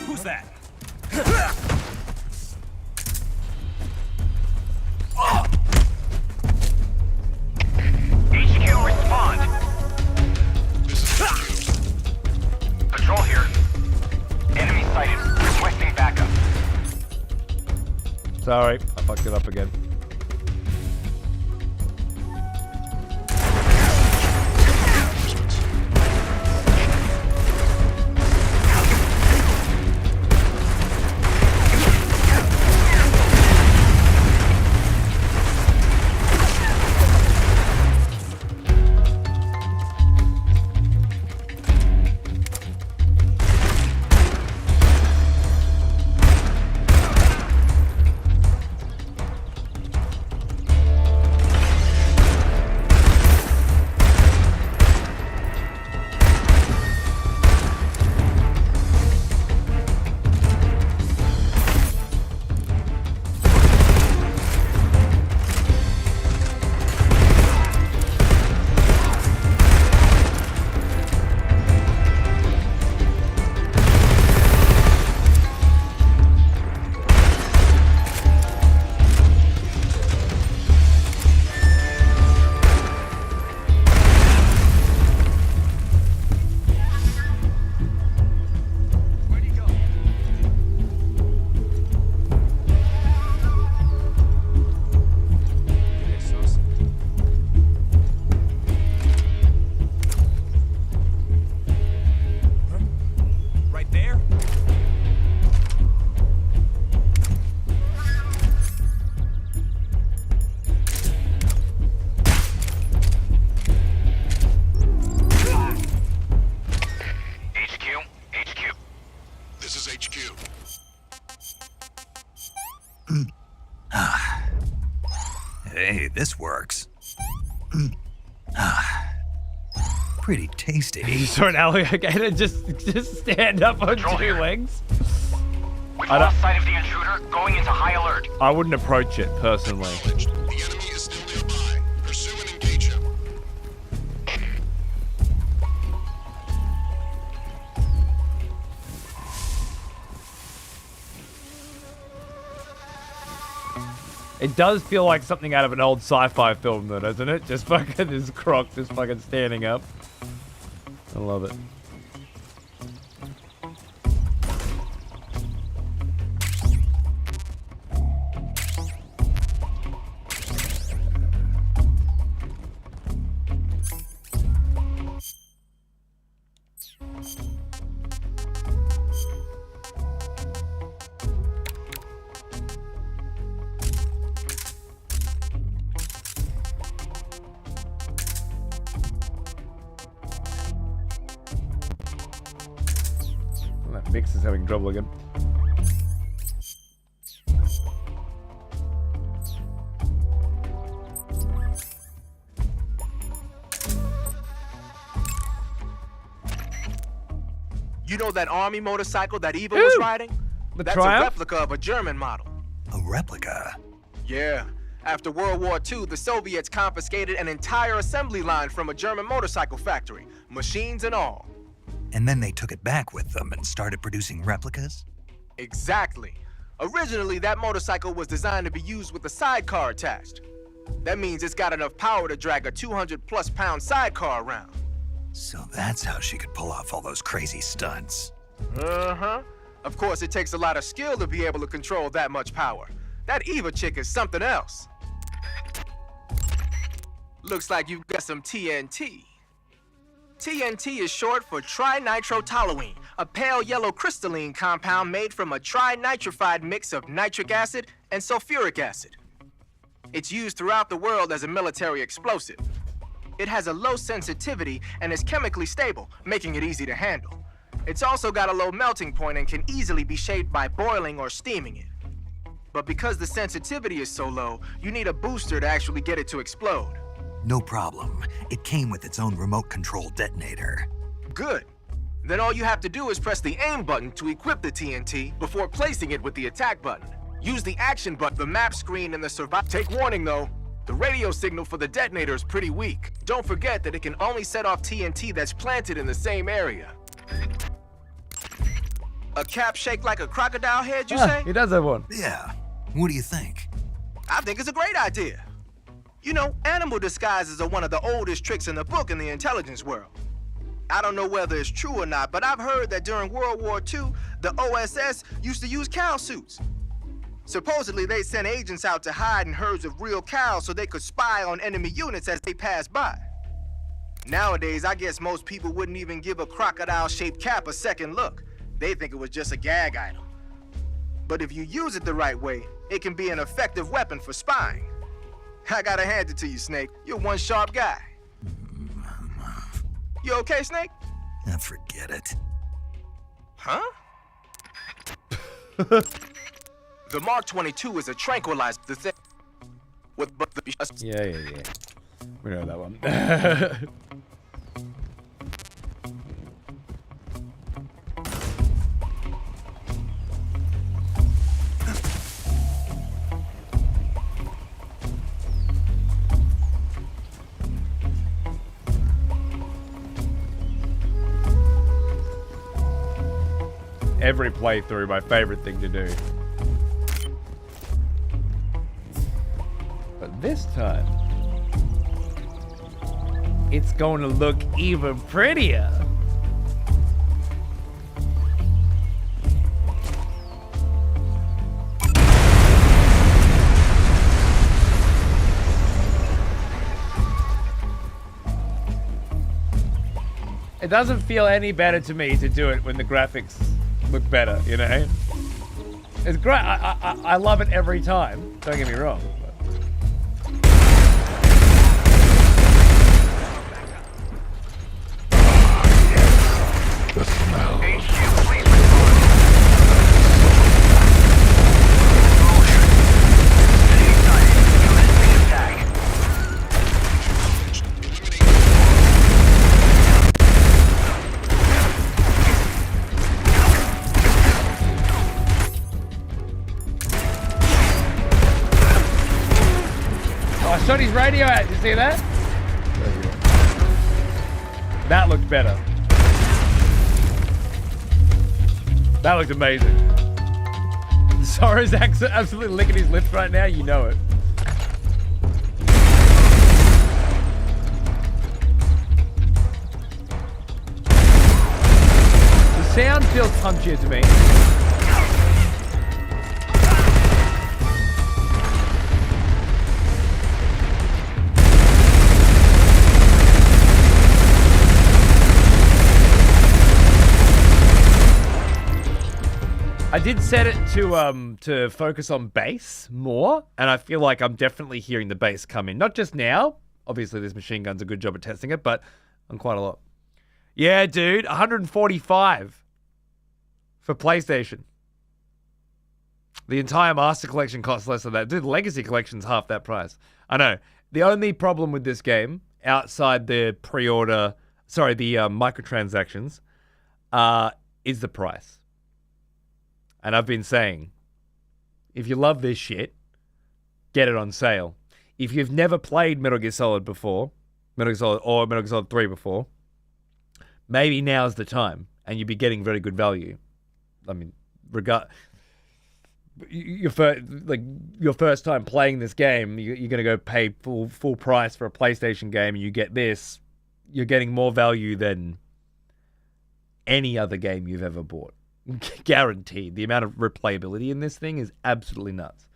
Who's that? HQ, respond. Patrol here. Enemy sighted. Requesting backup. Sorry, I fucked it up again. Hey, this works. Pretty tasty. You saw an alligator just stand up on two legs? We've lost sight of the intruder, going into high alert. I wouldn't approach it, personally. It does feel like something out of an old sci-fi film, though, doesn't it? Just fucking this croc just fucking standing up. I love it. Mix is having trouble again. You know that army motorcycle that Eva was riding? That's Triumph? a replica of a German model. A replica? Yeah. After World War II, the Soviets confiscated an entire assembly line from a German motorcycle factory, machines and all. And then they took it back with them and started producing replicas? Exactly. Originally, that motorcycle was designed to be used with a sidecar attached. That means it's got enough power to drag a 200-plus pound sidecar around. So that's how she could pull off all those crazy stunts. Uh-huh. Of course, it takes a lot of skill to be able to control that much power. That Eva chick is something else. Looks like you've got some TNT. TNT is short for trinitrotoluene, a pale yellow crystalline compound made from a trinitrified mix of nitric acid and sulfuric acid. It's used throughout the world as a military explosive. It has a low sensitivity and is chemically stable, making it easy to handle. It's also got a low melting point and can easily be shaped by boiling or steaming it. But because the sensitivity is so low, you need a booster to actually get it to explode. No problem. It came with its own remote control detonator. Good. Then all you have to do is press the aim button to equip the TNT before placing it with the attack button. Use the action button, the map screen, and the survive. Take warning though, the radio signal for the detonator is pretty weak. Don't forget that it can only set off TNT that's planted in the same area. A cap shaped like a crocodile head, you say? He does have one. Yeah. What do you think? I think it's a great idea. You know, animal disguises are one of the oldest tricks in the book in the intelligence world. I don't know whether it's true or not, but I've heard that during World War II, the OSS used to use cow suits. Supposedly, they sent agents out to hide in herds of real cows so they could spy on enemy units as they passed by. Nowadays, I guess most people wouldn't even give a crocodile-shaped cap a second look. They think it was just a gag item. But if you use it the right way, it can be an effective weapon for spying. I gotta hand it to you, Snake. You're one sharp guy. You okay, Snake? Forget it. Huh? The Mark 22 is a tranquilizer. The thing with Yeah. We know that one. Every playthrough, my favorite thing to do. But this time, it's going to look even prettier. It doesn't feel any better to me to do it when the graphics look better, you know? It's great. I love it every time. Don't get me wrong. The smell. I shot his radio out. Did you see that? That looked better. That looked amazing. Sora's absolutely licking his lips right now. You know it. The sound feels punchier to me. I did set it to focus on bass more, and I feel like I'm definitely hearing the bass come in. Not just now. Obviously, this machine gun's a good job at testing it, but on quite a lot. Yeah, dude, 145 for PlayStation. The entire Master Collection costs less than that. Dude, the Legacy Collection's half that price. I know. The only problem with this game, outside the pre-order, the microtransactions, is the price. And I've been saying, if you love this shit, get it on sale. If you've never played Metal Gear Solid before, Metal Gear Solid or Metal Gear Solid 3 before, maybe now's the time, and you'll be getting very good value. I mean, your first time playing this game, you're going to go pay full price for a PlayStation game, and you get this. You're getting more value than any other game you've ever bought. Guaranteed. The amount of replayability in this thing is absolutely nuts.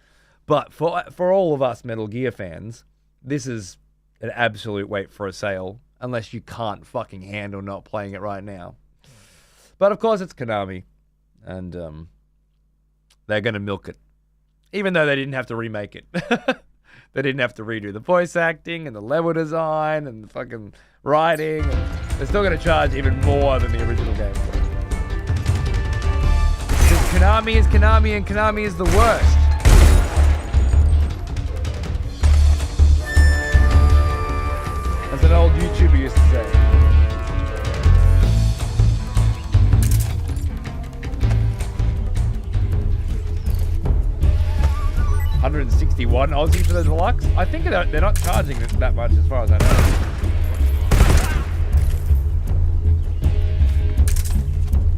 But for all of us Metal Gear fans, this is an absolute wait for a sale, unless you can't fucking handle not playing it right now. But of course it's Konami, and they're going to milk it. Even though they didn't have to remake it. They didn't have to redo the voice acting and the level design and the fucking writing. And they're still going to charge even more than the original game. Because Konami is Konami and Konami is the worst. As an old YouTuber used to say. $161 Aussie for the deluxe. I think they're not charging that much as far as I know.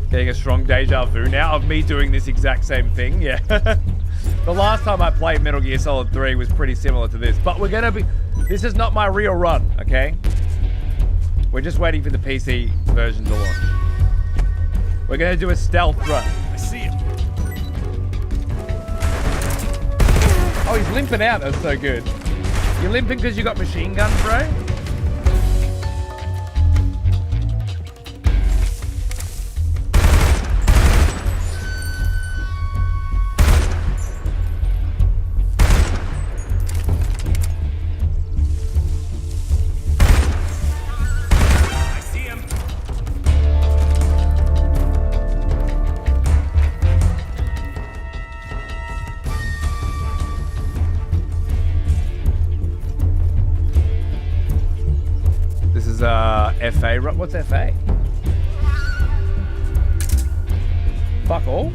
Getting a strong deja vu now of me doing this exact same thing. Yeah. The last time I played Metal Gear Solid 3 was pretty similar to this, but we're gonna be. This is not my real run, okay? We're just waiting for the PC version to launch. We're gonna do a stealth run. I see him. Oh, he's limping out. That's so good. You're limping because you got machine guns, bro? I see him. This is FA. What's FA? Fuck all?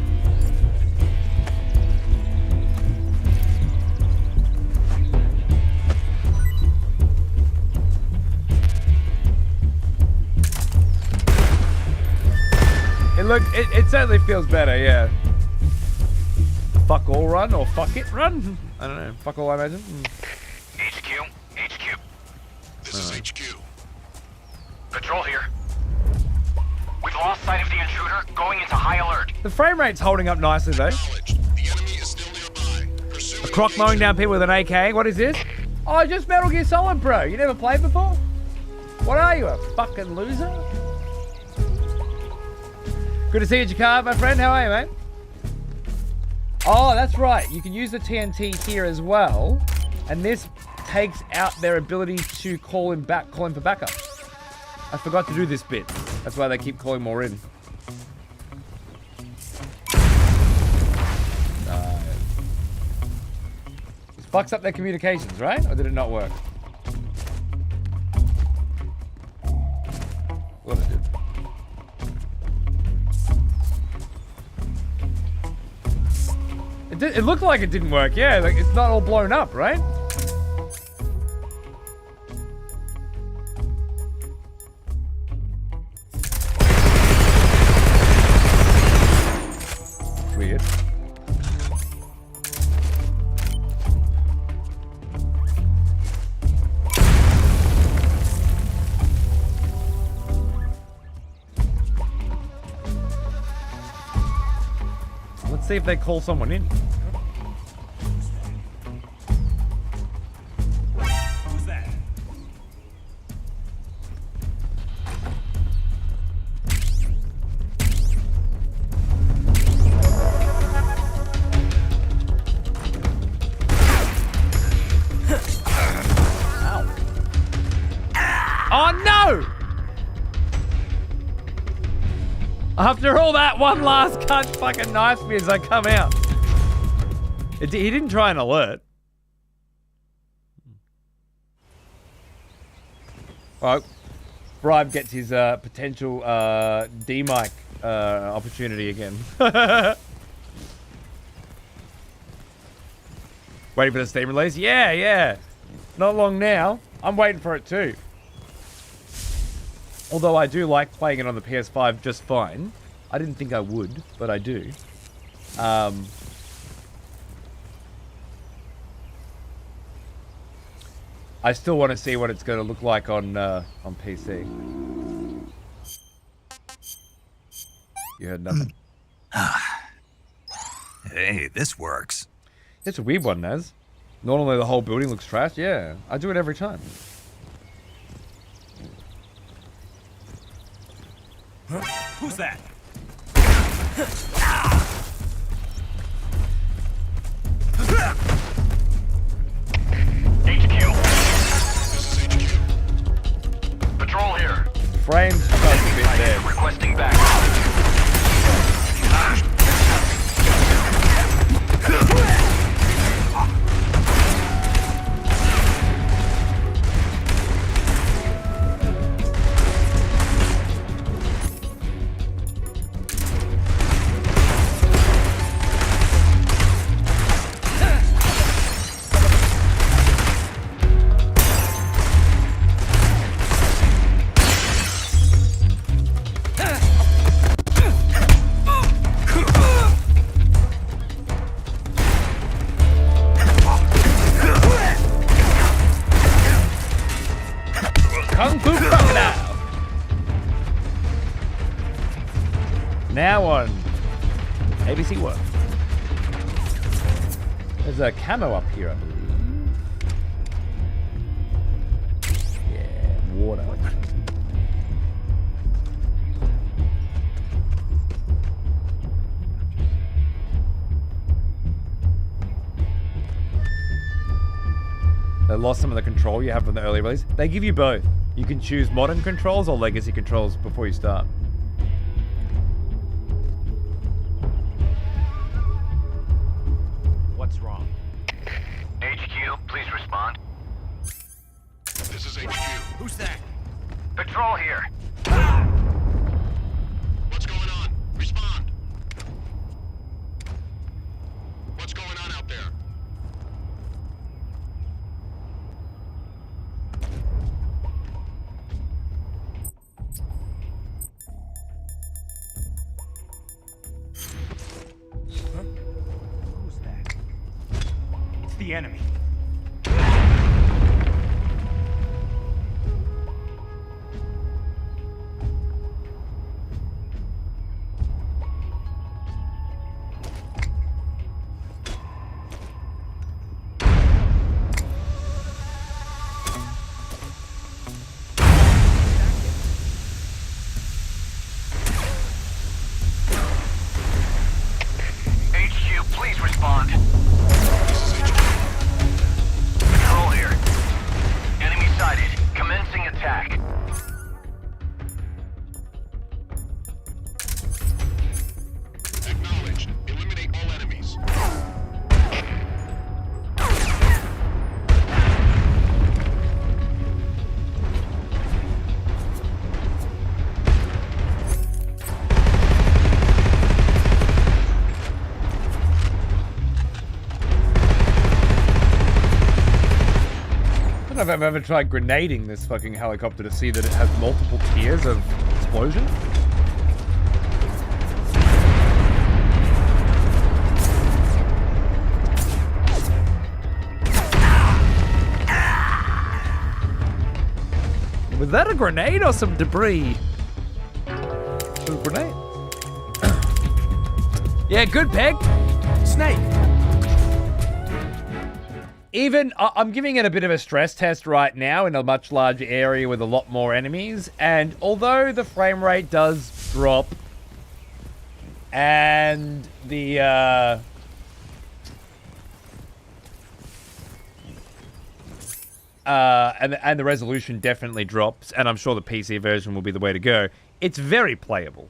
It certainly feels better, yeah. Fuck all run or fuck it run? I don't know. Fuck all, I imagine. HQ. This is HQ. Patrol here. We've lost sight of the intruder, going into high alert. The frame rate's holding up nicely though. A croc mowing down people with an AK. What is this? Oh, just Metal Gear Solid, bro. You never played before? What are you, a fucking loser? Good to see you, Jakar, my friend. How are you, mate? Oh, that's right. You can use the TNT here as well, and this takes out their ability to call him for backup. I forgot to do this bit. That's why they keep calling more in. This fucks up their communications, right? Or did it not work? Well, it did. It looked like it didn't work, yeah. Like it's not all blown up, right? Weird. Let's see if they call someone in. Who's that? Oh no! After all that, one last cunt fucking knifes me as I come out. He didn't try and alert. Well, Bribe gets his potential D-mic opportunity again. Waiting for the Steam release? Yeah. Not long now. I'm waiting for it too. Although I do like playing it on the PS5 just fine. I didn't think I would, but I do. I still want to see what it's going to look like on PC. You heard nothing. Hey, this works. It's a weird one, Naz. Normally the whole building looks trash. Yeah, I do it every time. Who's that? PC work. There's a camo up here, I believe. Yeah, water. They lost some of the control you have from the early release. They give you both. You can choose modern controls or legacy controls before you start. What's wrong? HQ, please respond. This is HQ. Who's that? Patrol here. What's going on? Respond. What's going on out there? Who's that? It's the enemy. HQ, please respond. Patrol here. Enemy sighted. Commencing attack. Acknowledged. Eliminate all enemies. I don't know if I've ever tried grenading this fucking helicopter to see that it has multiple tiers of explosion. Was that a grenade or some debris? It was a grenade. Yeah, good peg. Snake. Even, I'm giving it a bit of a stress test right now in a much larger area with a lot more enemies. And although the frame rate does drop and the, and the resolution definitely drops, and I'm sure the PC version will be the way to go, it's very playable.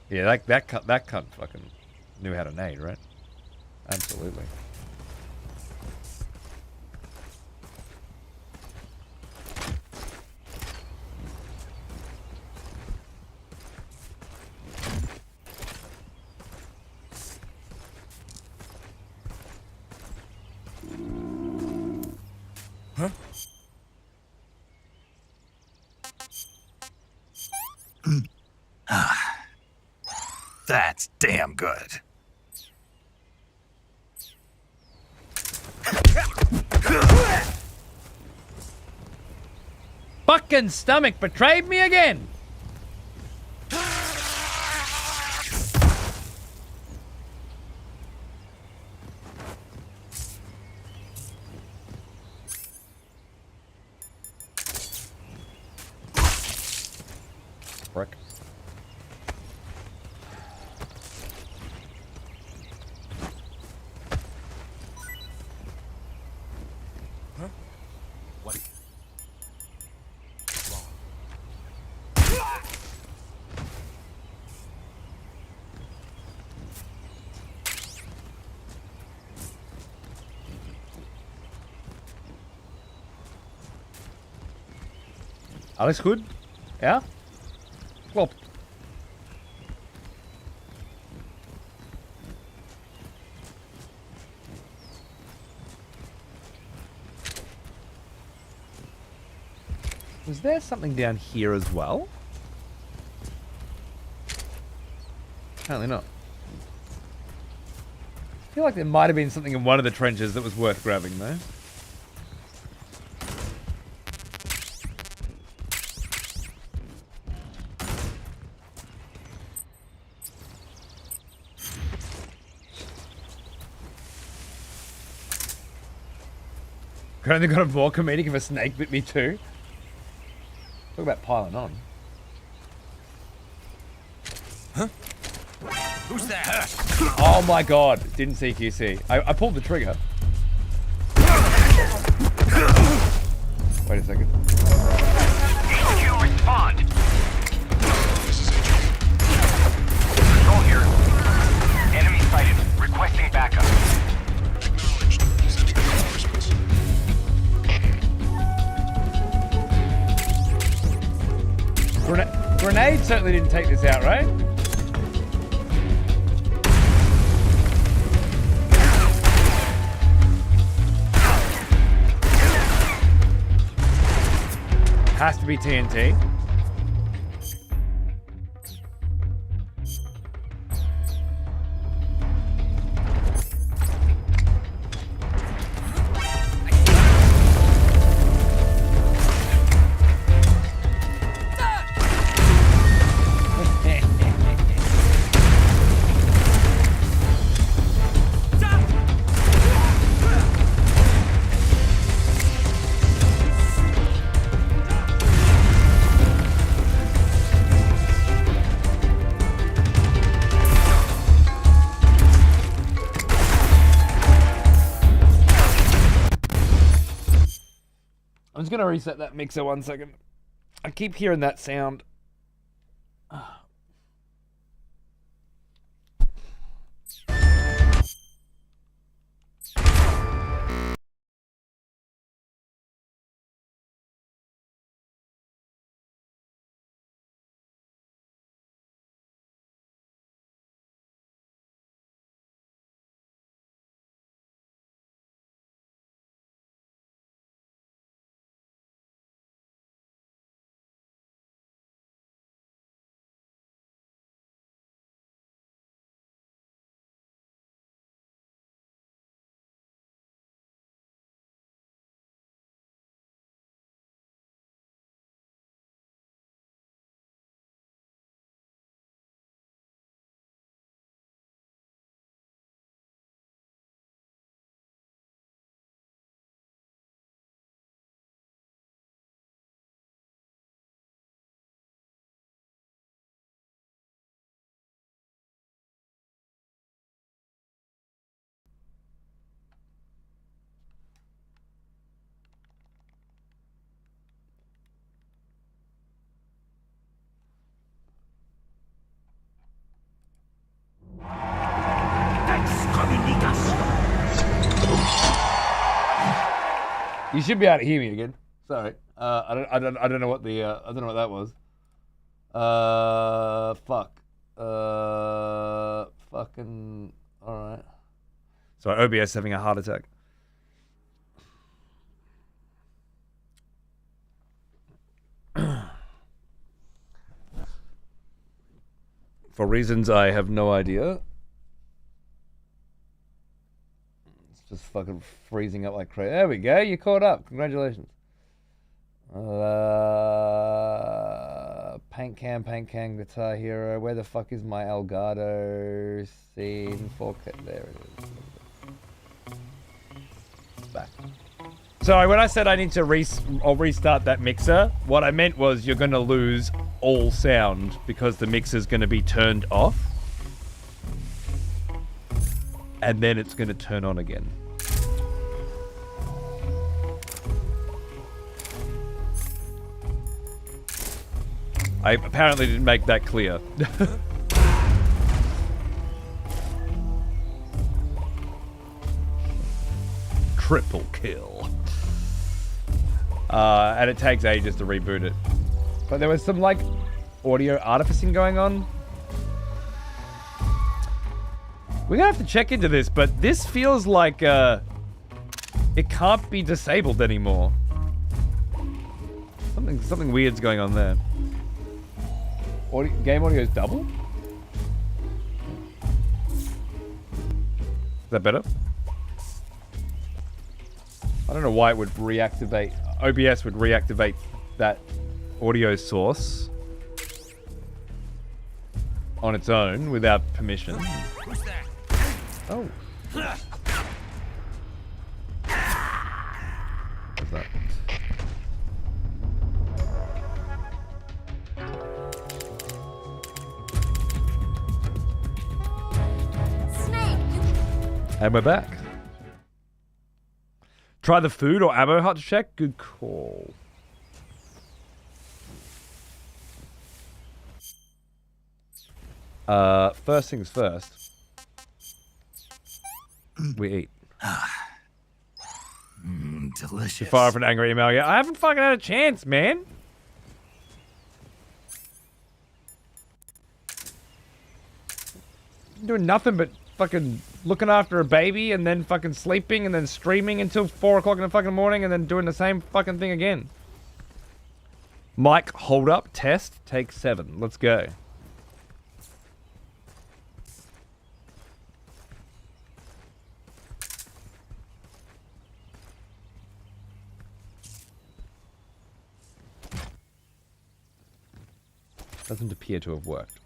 Yeah, that cunt fucking knew how to nade, right? Absolutely. Huh? That's damn good. Fucking stomach betrayed me again. Frick. Huh? What? Alles goed? Ja? Klopt. Was there something down here as well? Apparently not. I feel like there might have been something in one of the trenches that was worth grabbing though. Could only got a more comedic if a snake bit me too. Talk about piling on. Huh? Who's that? Oh my god, didn't see QC. I pulled the trigger. Wait a second. HQ, respond. Control here. Enemy sighted. Requesting backup. Acknowledged. Sending reinforcements. Grenade certainly didn't take this out, right? Has to be TNT. I'm just gonna reset that mixer 1 second. I keep hearing that sound. You should be able to hear me again. Sorry. I don't know what the I don't know what that was. Fuck. Fucking. All right. Sorry, OBS having a heart attack. For reasons I have no idea. Just fucking freezing up like crazy. There we go. You caught up. Congratulations. Paint can, Guitar Hero. Where the fuck is my Elgato scene? 4K. There it is. Back. Sorry, when I said I need to restart that mixer, what I meant was you're going to lose all sound because the mixer's going to be turned off. And then it's going to turn on again. I apparently didn't make that clear. Triple kill. And it takes ages to reboot it. But there was some, like, audio artificing going on. We're gonna have to check into this, but this feels like, it can't be disabled anymore. Something weird's going on there. Game audio is double? Is that better? I don't know why it would reactivate. OBS would reactivate that audio source on its own without permission. Oh. And we're back. Try the food or ammo hut to check? Good call. First things first. We eat. Delicious. Fire off an angry email. Yeah, I haven't fucking had a chance, man. Doing nothing but fucking looking after a baby and then fucking sleeping and then streaming until 4 o'clock in the fucking morning and then doing the same fucking thing again. Mike, hold up, test, take 7. Let's go. Doesn't appear to have worked.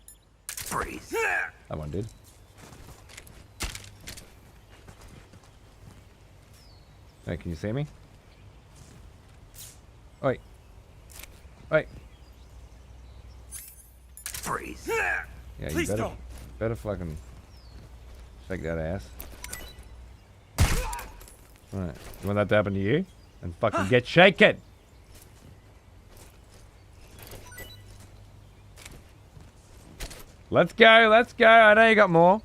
Freeze. That one did. Hey, can you see me? Oi. Oi. Freeze. Yeah, you better fucking shake that ass. Alright. You want that to happen to you? And fucking get shaken! Let's go, let's go. I know you got more.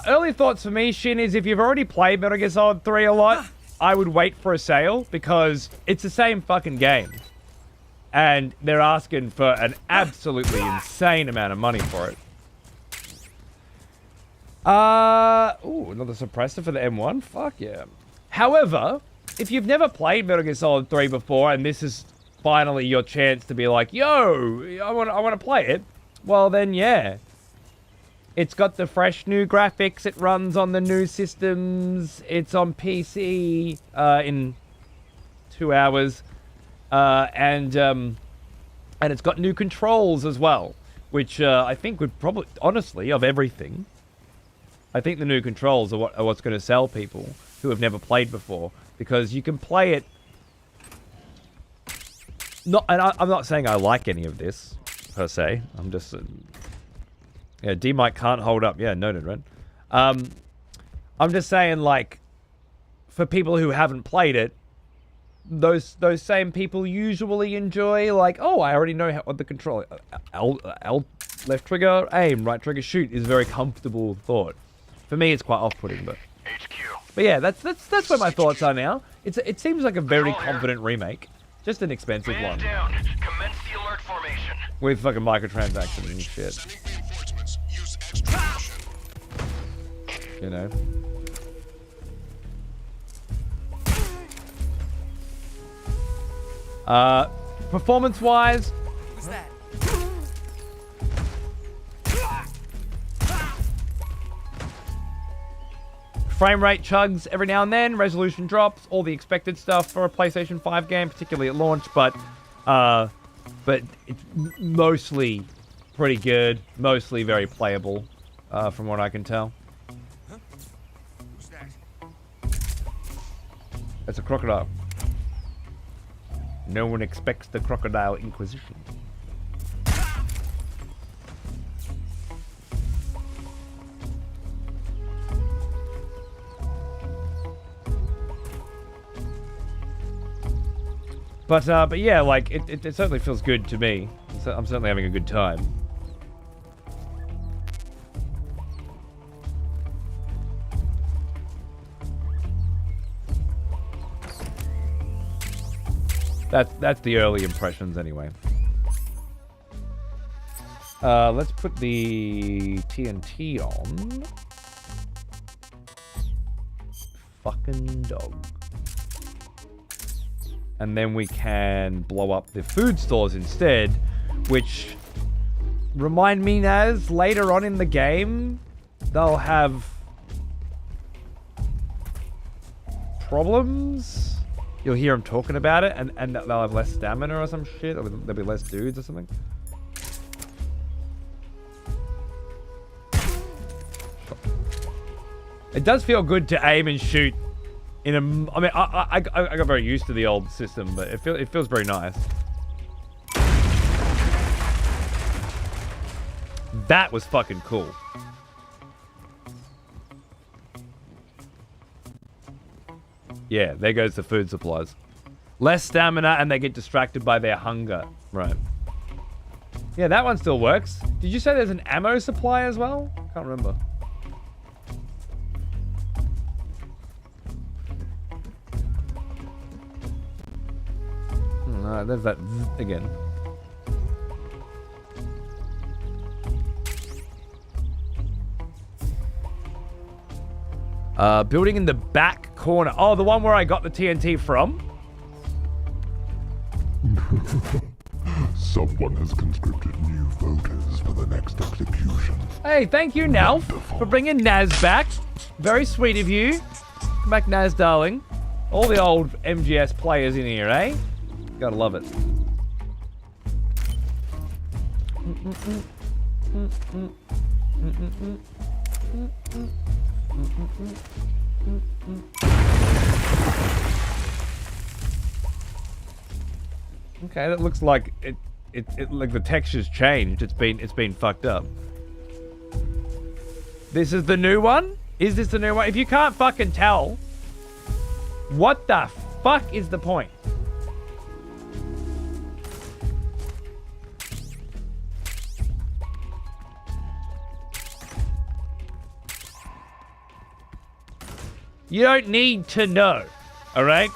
Early thoughts for me, Shin, is if you've already played Metal Gear Solid 3 a lot, I would wait for a sale because it's the same fucking game. And they're asking for an absolutely insane amount of money for it. Ooh, another suppressor for the M1? Fuck yeah. However, if you've never played Metal Gear Solid 3 before and this is finally your chance to be like, yo, I want to play it, well then yeah. It's got the fresh new graphics, it runs on the new systems, it's on PC in 2 hours, and it's got new controls as well, which I think would probably, honestly, of everything, I think the new controls are what's going to sell people who have never played before, because you can play it. I'm not saying I like any of this per se. I'm just yeah, D-Mike can't hold up. Yeah, noted, right? I'm just saying, like, for people who haven't played it, those same people usually enjoy, like, oh, I already know what the control. L left trigger aim, right trigger shoot is a very comfortable thought. For me, it's quite off-putting, but yeah, that's where my thoughts are now. It seems like a very confident remake. Just an expensive one. Down. Commence the alert formation. With fucking microtransactions and shit. You know. Performance-wise. Who's that? Frame rate chugs every now and then, resolution drops, all the expected stuff for a PlayStation 5 game, particularly at launch, but it's mostly pretty good, mostly very playable, from what I can tell. It's a crocodile. No one expects the Crocodile Inquisition. But yeah, like, it certainly feels good to me. I'm certainly having a good time. That's the early impressions anyway. Let's put the TNT on. Fucking dog. And then we can blow up the food stores instead, which remind me, Naz, later on in the game, they'll have problems. You'll hear them talking about it, and they'll have less stamina or some shit, or there'll be less dudes or something. It does feel good to aim and shoot in a... I mean, I got very used to the old system, but it feels very nice. That was fucking cool. Yeah, there goes the food supplies. Less stamina and they get distracted by their hunger. Right. Yeah, that one still works. Did you say there's an ammo supply as well? Can't remember. No, there's that again. Building in the back corner. Oh, the one where I got the TNT from? Someone has conscripted new voters for the next execution. Hey, thank you, Nalf, for bringing Naz back. Very sweet of you. Come back, Naz, darling. All the old MGS players in here, eh? Gotta love it. Okay, that looks like it like the texture's changed. It's been fucked up. This is the new one? Is this the new one? If you can't fucking tell, what the fuck is the point? You don't need to know, all right?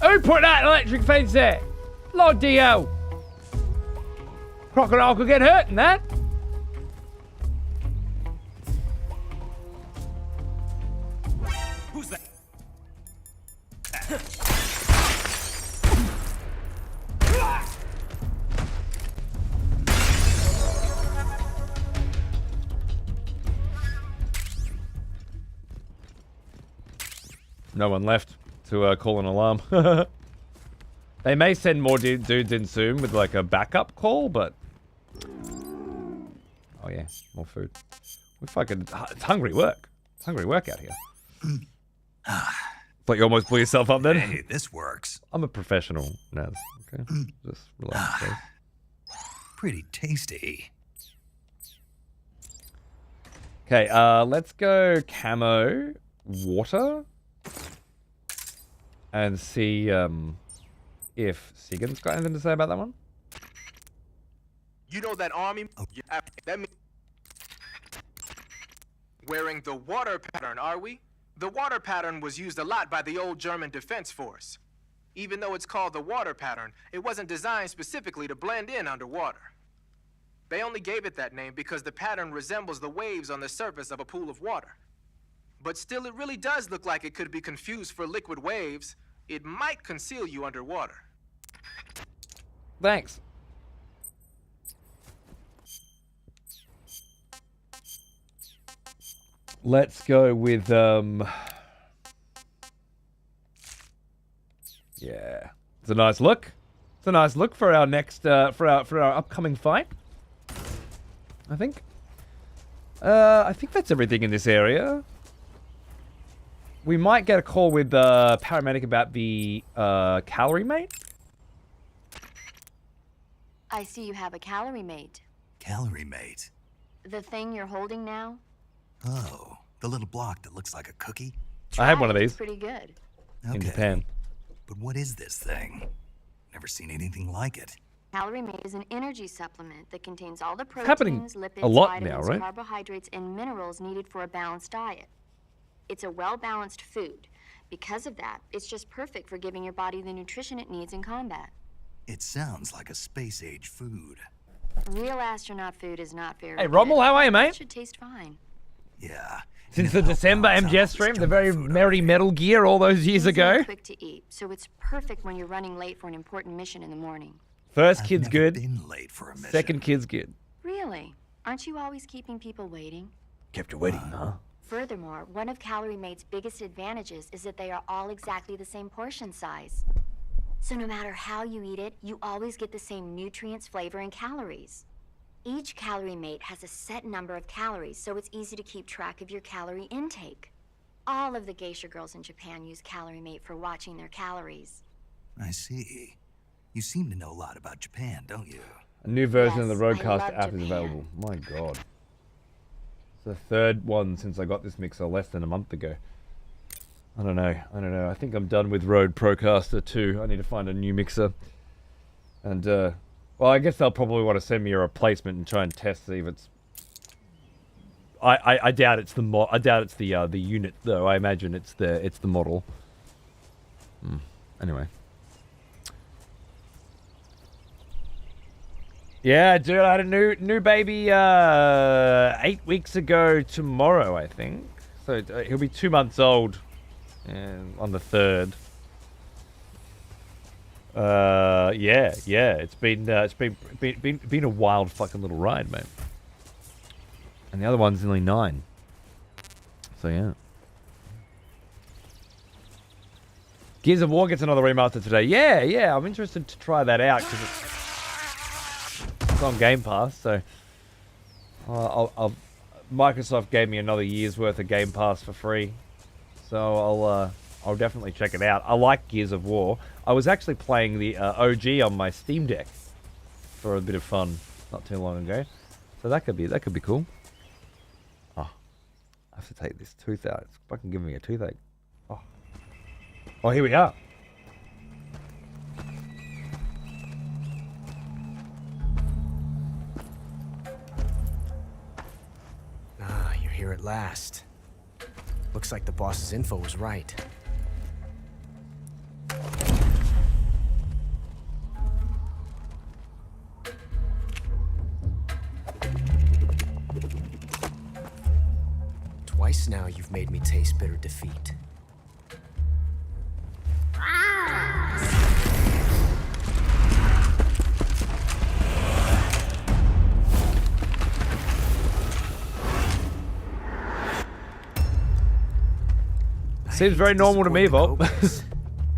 Who put that electric fence there? Lord D.O. Crocodile could get hurt in that. Who's that? No one left to call an alarm. They may send more dudes in soon with like a backup call, but... Oh yeah, more food. We fucking... It's hungry work. It's hungry work out here. Thought you almost blew yourself up then? Hey, this works. I'm a professional, Naz. Okay? Just relax, please. Pretty tasty. Okay, let's go camo water. And see if Sigan's got anything to say about that one. You know that army? Yeah, that means wearing the water pattern, are we? The water pattern was used a lot by the old German Defense Force. Even though it's called the water pattern, it wasn't designed specifically to blend in underwater. They only gave it that name because the pattern resembles the waves on the surface of a pool of water. But still, it really does look like it could be confused for liquid waves. It might conceal you underwater. Thanks. Let's go with yeah. It's a nice look. It's a nice look for our next for our upcoming fight. I think that's everything in this area. We might get a call with the paramedic about the calorie mate. I see you have a calorie mate. Calorie mate? The thing you're holding now? Oh, the little block that looks like a cookie? I had one of these. It's pretty good. In Japan. But what is this thing? Never seen anything like it. Calorie mate is an energy supplement that contains all the happening proteins, lipids, a lot vitamins, now, right? carbohydrates, and minerals needed for a balanced diet. It's a well-balanced food. Because of that, it's just perfect for giving your body the nutrition it needs in combat. It sounds like a space-age food. Real astronaut food is not very Hey, Rommel, how are you, mate? It should taste fine. Yeah. Since the December MGS stream, the very merry Metal Gear all those years ago. Quick to eat, so it's perfect when you're running late for an important mission in the morning. First kid's good. Been late for a mission. Second kid's good. Really? Aren't you always keeping people waiting? Kept you waiting, huh? Furthermore, one of Calorie Mate's biggest advantages is that they are all exactly the same portion size. So no matter how you eat it, you always get the same nutrients, flavor, and calories. Each calorie mate has a set number of calories, so it's easy to keep track of your calorie intake. All of the geisha girls in Japan use Calorie Mate for watching their calories. I see. You seem to know a lot about Japan, don't you? A new version of the Yes, I Roadcast love app is Japan. available. My god. It's the third one since I got this mixer less than a month ago. I don't know. I think I'm done with Rode Procaster 2. I need to find a new mixer. And, well, I guess they'll probably want to send me a replacement and try and test, see if it's... I doubt it's the unit, though. I imagine it's the model. Anyway. Yeah, dude, I had a new baby 8 weeks ago tomorrow, I think. So he'll be 2 months old on the 3rd. Yeah, it's been a wild fucking little ride, mate. And the other one's only 9. So yeah. Gears of War gets another remaster today. Yeah, I'm interested to try that out because it's on Game Pass. So Microsoft gave me another year's worth of Game Pass for free. So I'll definitely check it out. I like Gears of War. I was actually playing the OG on my Steam Deck for a bit of fun not too long ago. So that could be cool. Oh, I have to take this tooth out. It's fucking giving me a toothache. Oh, here we are. Ah, you're here at last. Looks like the boss's info was right. Twice now you've made me taste bitter defeat. Seems very normal to me, Bob.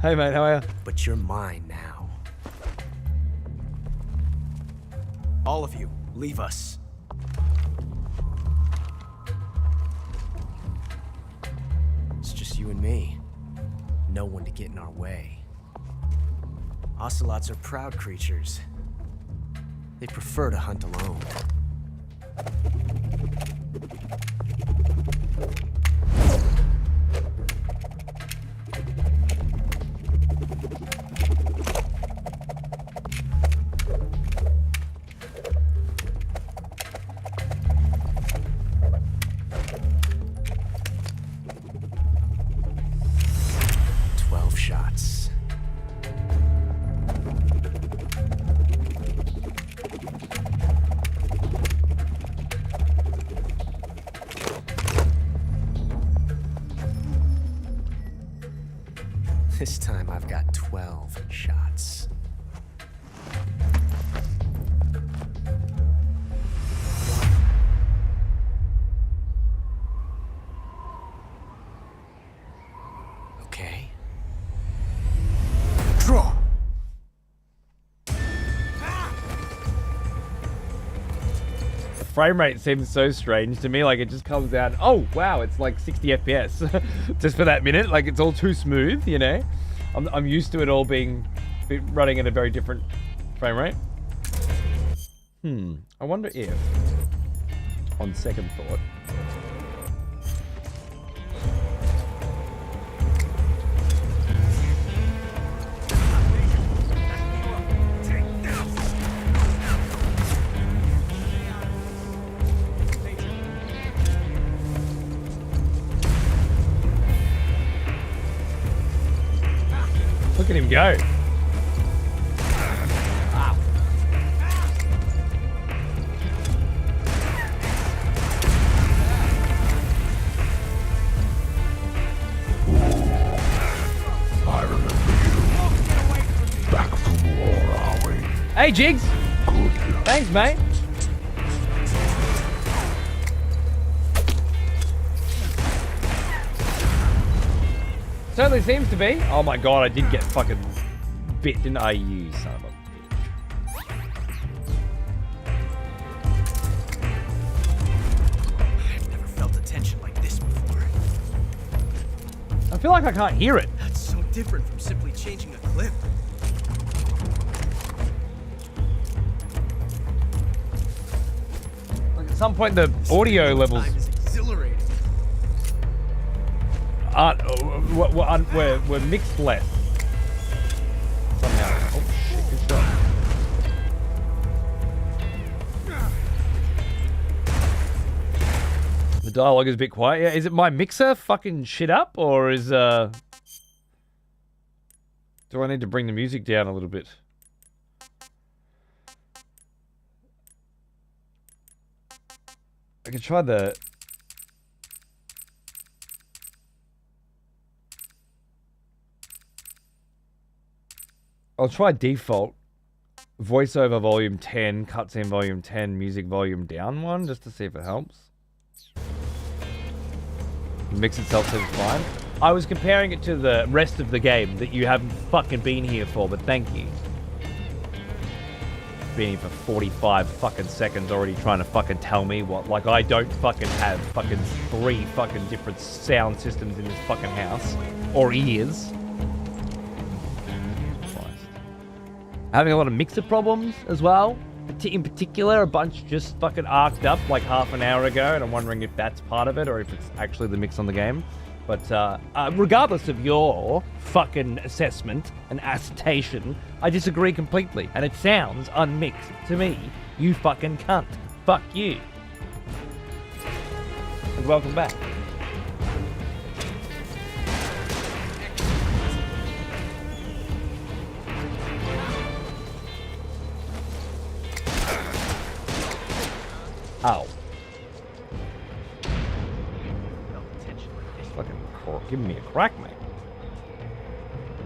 Hey, mate, how are you? But you're mine now. All of you, leave us. It's just you and me. No one to get in our way. Ocelots are proud creatures. They prefer to hunt alone. This time I've got 12 shots. Okay. Draw! The frame rate seems so strange to me. Like, it just comes out. Oh, wow, it's like 60 FPS just for that minute. Like, it's all too smooth, you know? I'm used to it all being running at a very different frame rate. I wonder if, on second thought, look at him go. I remember you. Back from war, are we? Hey, Jigs. Good. Thanks, mate. Certainly seems to be. Oh my god, I did get fucking bit, didn't I, you son of a bitch? I've never felt a tension like this before. I feel like I can't hear it. That's so different from simply changing a clip. Like at some point, the audio levels Time is exhilarating. we're mixed less somehow. Oh shit! Good shot. The dialogue is a bit quiet. Yeah, is it my mixer fucking shit up, or is do I need to bring the music down a little bit? I could try the. I'll try default. Voiceover volume 10, cutscene volume 10, music volume down 1, just to see if it helps. The mix itself seems fine. I was comparing it to the rest of the game that you haven't fucking been here for, but thank you. Been here for 45 fucking seconds already trying to fucking tell me what, like I don't fucking have fucking 3 fucking different sound systems in this fucking house. Or ears. Having a lot of mixer problems as well. In particular, a bunch just fucking arced up like half an hour ago, and I'm wondering if that's part of it or if it's actually the mix on the game. But regardless of your fucking assessment and assertion, I disagree completely. And it sounds unmixed to me. You fucking cunt. Fuck you. And welcome back. Ow. Fucking giving me a crack, mate.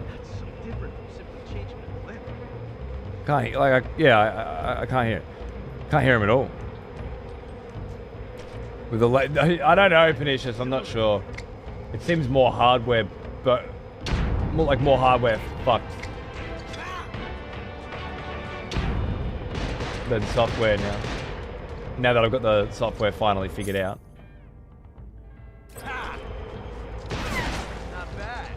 That's so different from simply changing a clip. Can't hear, like, I can't hear. Can't hear him at all. With the I don't know, Pernicious, I'm not sure. It seems more hardware, but more hardware fucked than software now. Now that I've got the software finally figured out. Not bad.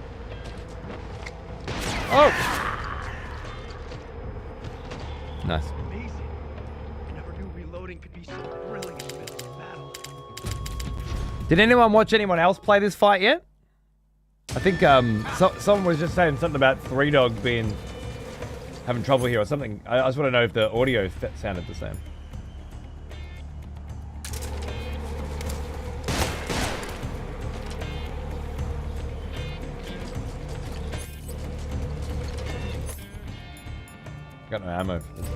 Oh! Nice. Amazing. I never knew reloading could be so thrilling in the middle of a battle. Did anyone watch anyone else play this fight yet? I think someone was just saying something about 3 Dog having trouble here or something. I just want to know if the audio sounded the same. Got no ammo for this.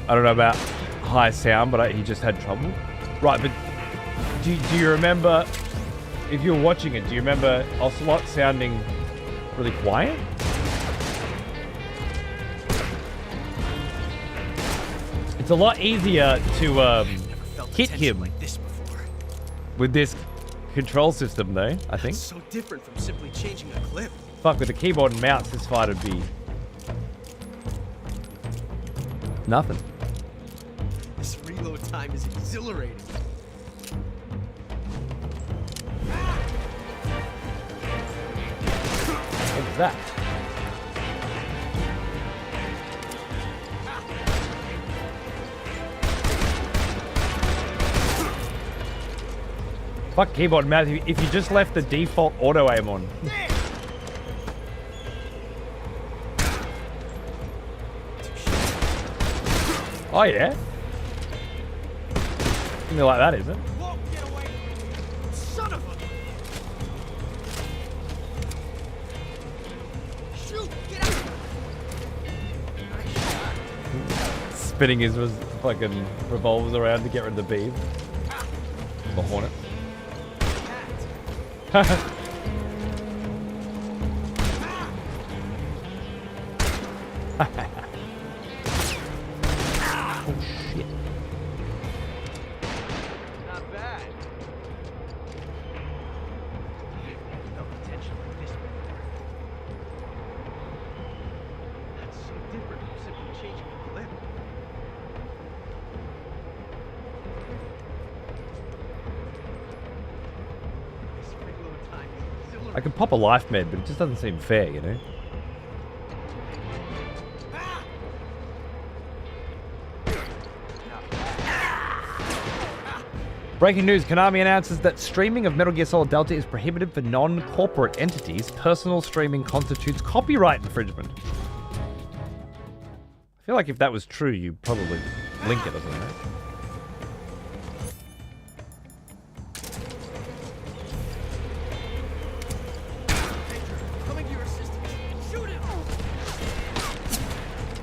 I don't know about high sound, but he just had trouble. Right, but do you remember, if you were watching it, do you remember Ocelot sounding really quiet? It's a lot easier to hit him like this before. with this control system, though, I think. That's so different from simply changing a clip. Fuck, with the keyboard and mouse, this fight would be nothing. This reload time is exhilarating. What was that? Fuck keyboard and mouse, if you just left the default auto aim on. Oh yeah? Something like that, is it? Son of a... Shoot! Get out! Nice shot. spinning his fucking revolvers around to get rid of the bees. The hornet. Oh shit. Not bad. No potential in this one. That's so different from simply changing the clip. This regular time is exhilarating. I could pop a life med, but it just doesn't seem fair, you know? Breaking news, Konami announces that streaming of Metal Gear Solid Delta is prohibited for non-corporate entities. Personal streaming constitutes copyright infringement. I feel like if that was true, you'd probably link it or something, right? Coming to your assistance. Shoot him!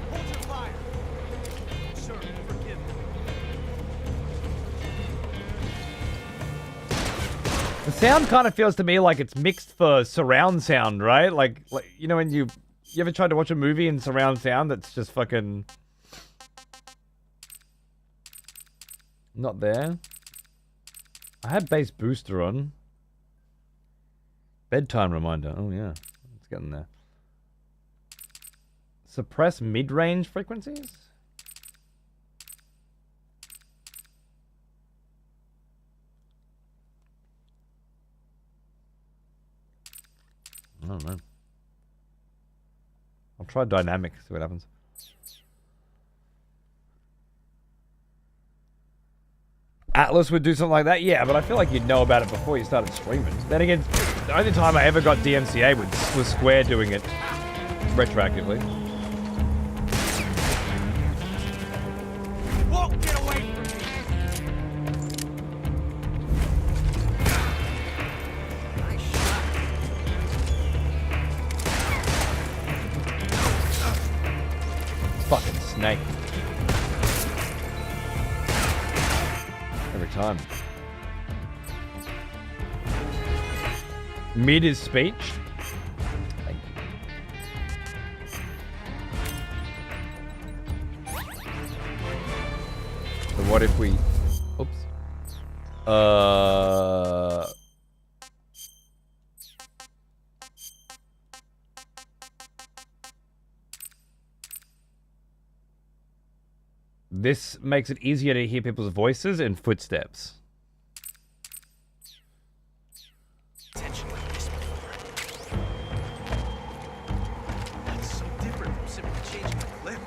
Hold your fire. Sir, forgive me. The sound kind of feels to me like it's mixed for surround sound, right? Like you know when you ever tried to watch a movie in surround sound that's just fucking not there. I had bass booster on. Bedtime reminder. Oh yeah, it's getting there. Suppress mid-range frequencies? I don't know. I'll try dynamic, see what happens. Atlas would do something like that? Yeah, but I feel like you'd know about it before you started streaming. Then again, the only time I ever got DMCA was Square doing it retroactively. Won't get away from me! Nice shot. Fucking snake. Every time. Mid is speech. Thank you. So what if we... Oops. This makes it easier to hear people's voices and footsteps. Tension like this before. That's so different from simply changing the clip.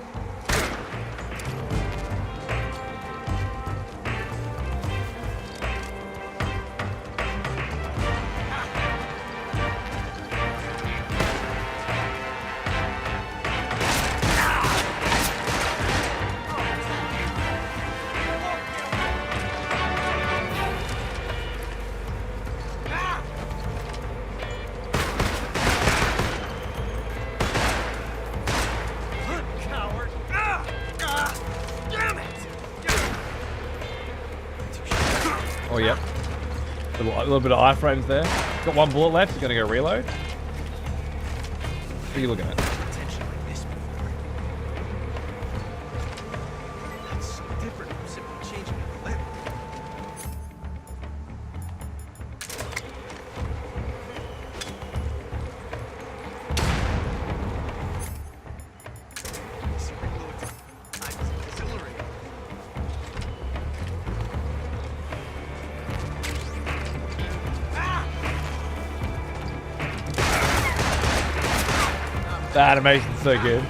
Coward! Damn it! Oh, yep. A little bit of iframes there. Got one bullet left. You're going to go reload. What are you looking at? Tension like this before. That's so different from simply changing the clip. This regular time is exhilarating. The animation's so good.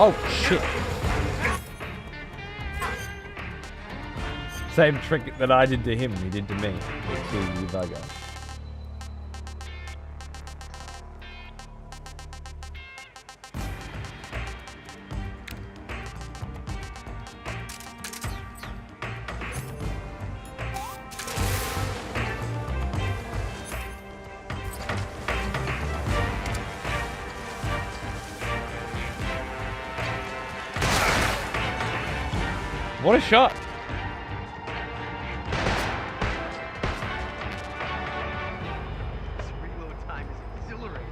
Oh, shit. Same trick that I did to him, he did to me. To you bugger. What a shot. This reload time is exhilarating.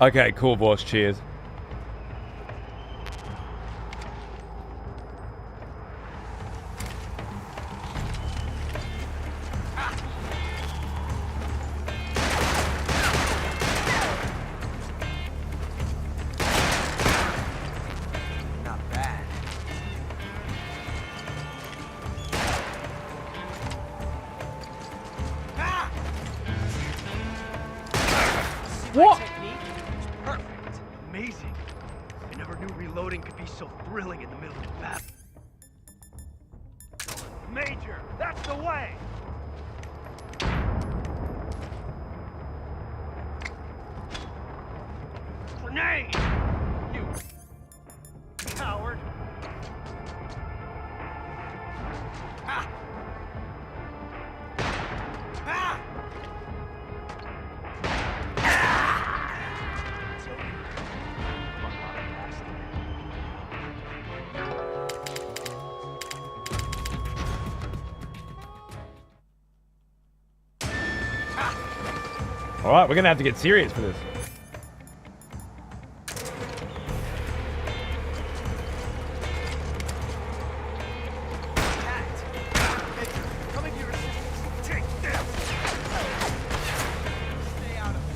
Okay, cool, boss. Cheers. Not bad. What? Technique is perfect. Amazing. I never knew reloading could be so thrilling in the middle of battle. Major, that's the way! Grenade! You coward! Ah! Ah! All right, we're gonna have to get serious for this. Coming to your assistance. Take this! Stay out of it.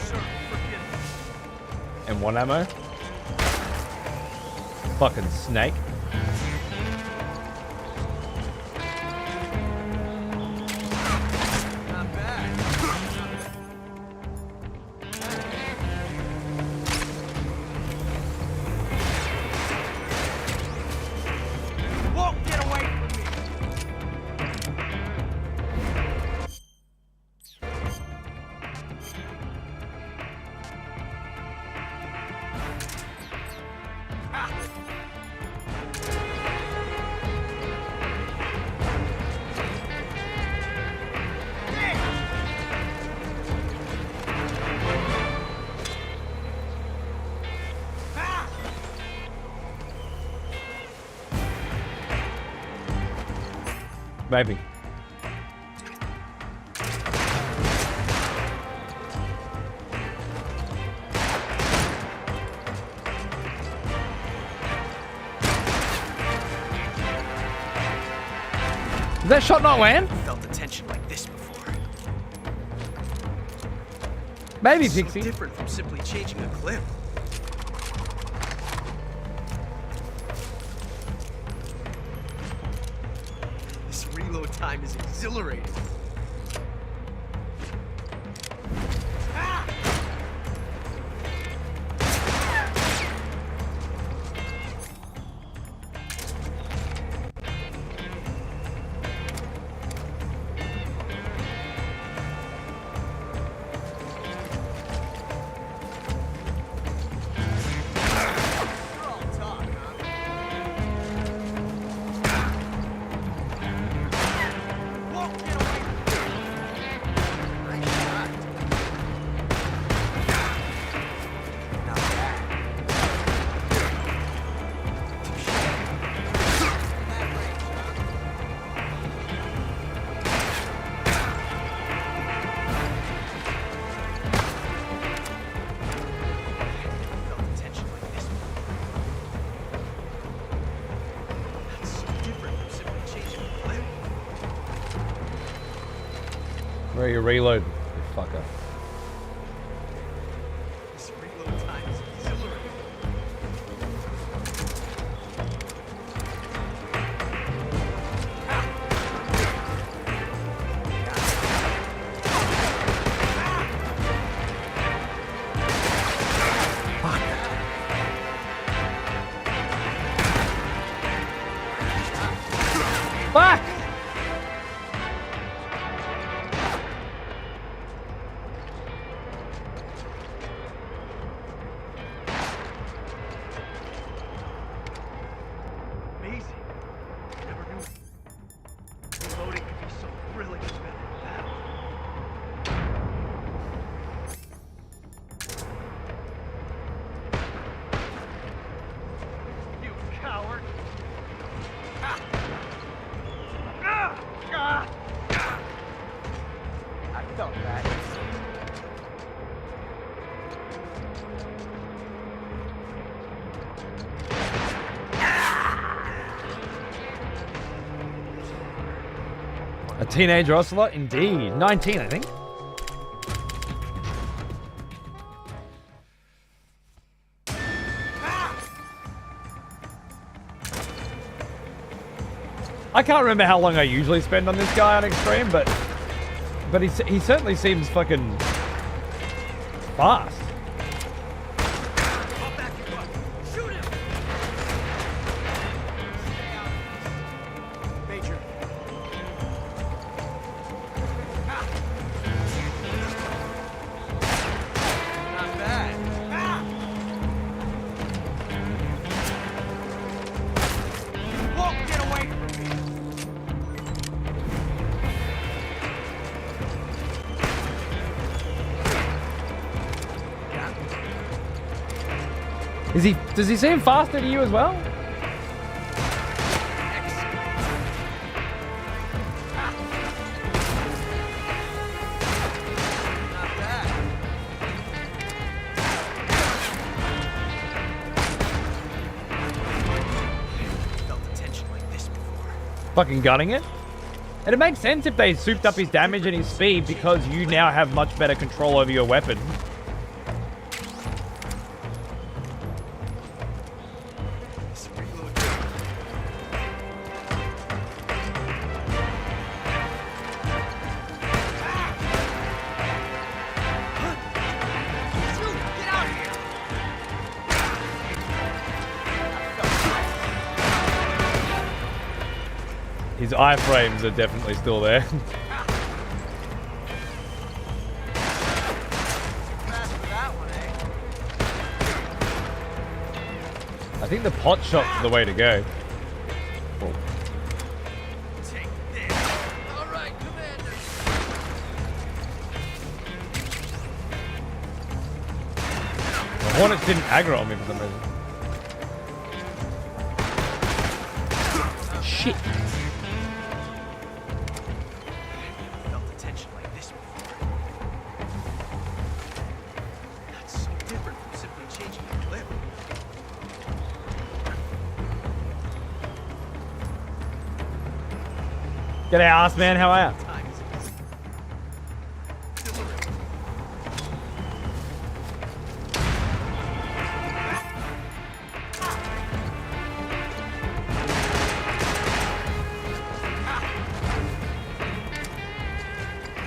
Sir, forgive me. And one ammo. Fucking snake. Not bad. Won't get away from me! Maybe. Did that shot not land? Felt a tension like this before. Maybe, So Pixie. different from simply changing a clip. This reload time is exhilarating. Where are you reloading, you fucker? This reload time is exhilarating. Fuck! A teenage ocelot? Indeed. 19, I think. I can't remember how long I usually spend on this guy on Extreme, but he certainly seems fucking fast. Does he seem faster to you as well? Fucking gunning it. And it makes sense if they souped up his damage and his speed because you now have much better control over your weapon. His iframes are definitely still there. I think the pot shot's the way to go. Oh. The Hornets didn't aggro on me for some reason. Shit. G'day, ass man. How are you?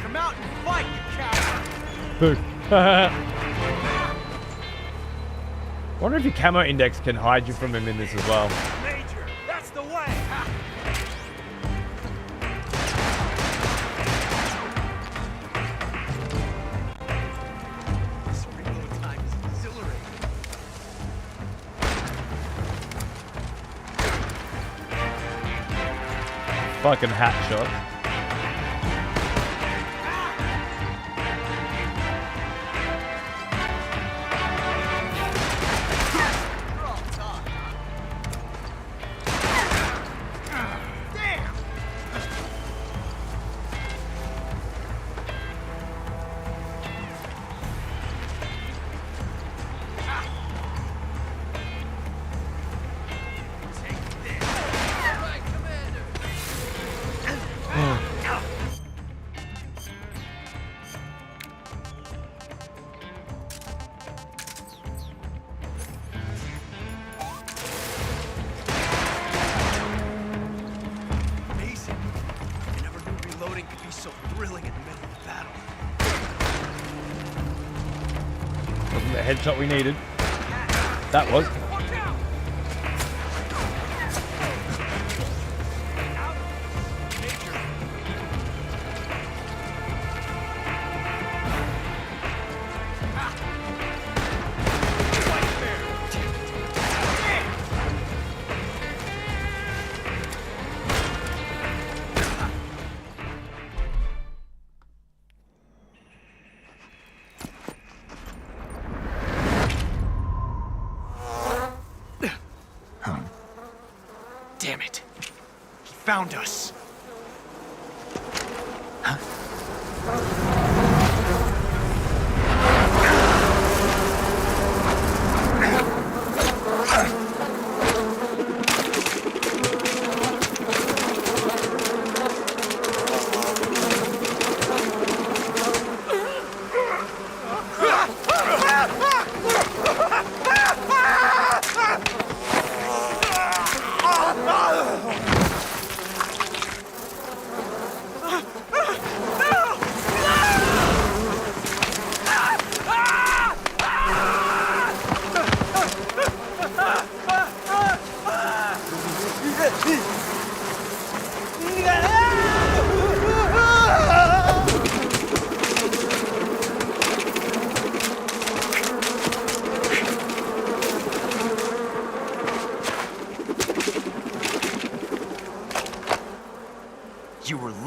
Come out and fight, you coward! Boo. Wonder if your camo index can hide you from him in this as well. Major, that's the way! Fucking hat shot. Wasn't the headshot we needed. That was. Damn it. He found us.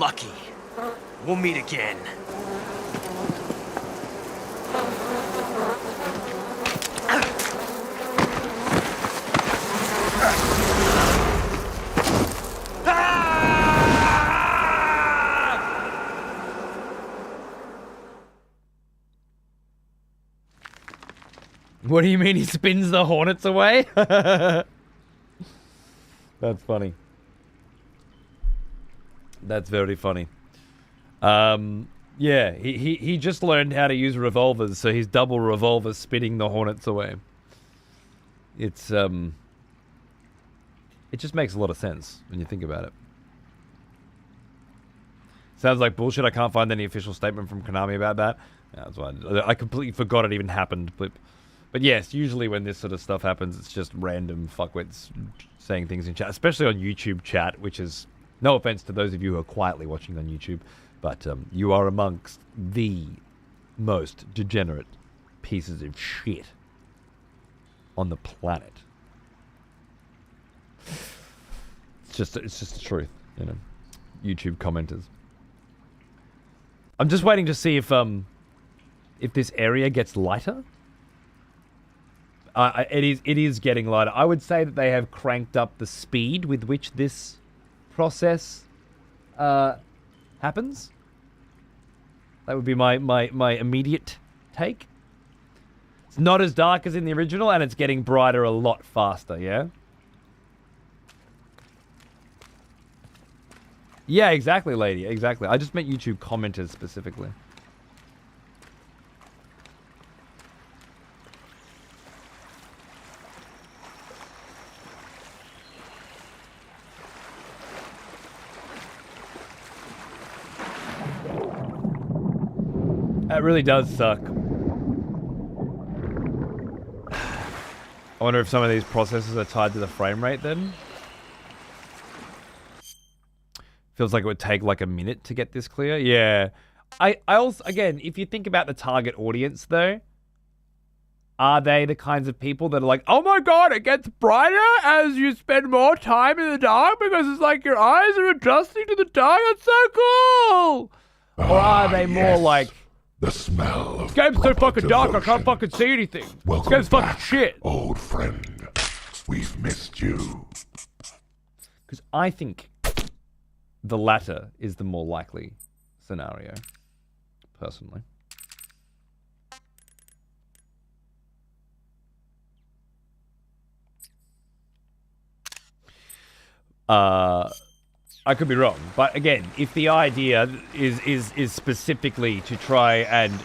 lucky. We'll meet again. What do you mean he spins the hornets away? That's funny. That's very funny. Yeah, he just learned how to use revolvers, so he's double revolver spinning the hornets away. It's it just makes a lot of sense when you think about it. Sounds like bullshit. I can't find any official statement from Konami about that. Yeah, that's why I completely forgot it even happened. But yes, usually when this sort of stuff happens, it's just random fuckwits saying things in chat, especially on YouTube chat, which is, no offense to those of you who are quietly watching on YouTube, but you are amongst the most degenerate pieces of shit on the planet. It's just the truth, you know. YouTube commenters. I'm just waiting to see if this area gets lighter. It is getting lighter. I would say that they have cranked up the speed with which this process happens. That would be my immediate take. It's not as dark as in the original, and it's getting brighter a lot faster, yeah? Yeah, exactly, lady. Exactly. I just meant YouTube commenters specifically. That really does suck. I wonder if some of these processes are tied to the frame rate then. Feels like it would take like a minute to get this clear. Yeah. I also, again, if you think about the target audience though, are they the kinds of people that are like, oh my god, it gets brighter as you spend more time in the dark because it's like your eyes are adjusting to the dark? It's so cool! Or are they more like, the smell of this game's so fucking dark, I can't fucking see anything. Welcome this game's fucking back, shit. Old friend. We've missed you. Because I think the latter is the more likely scenario, personally. I could be wrong, but again, if the idea is specifically to try and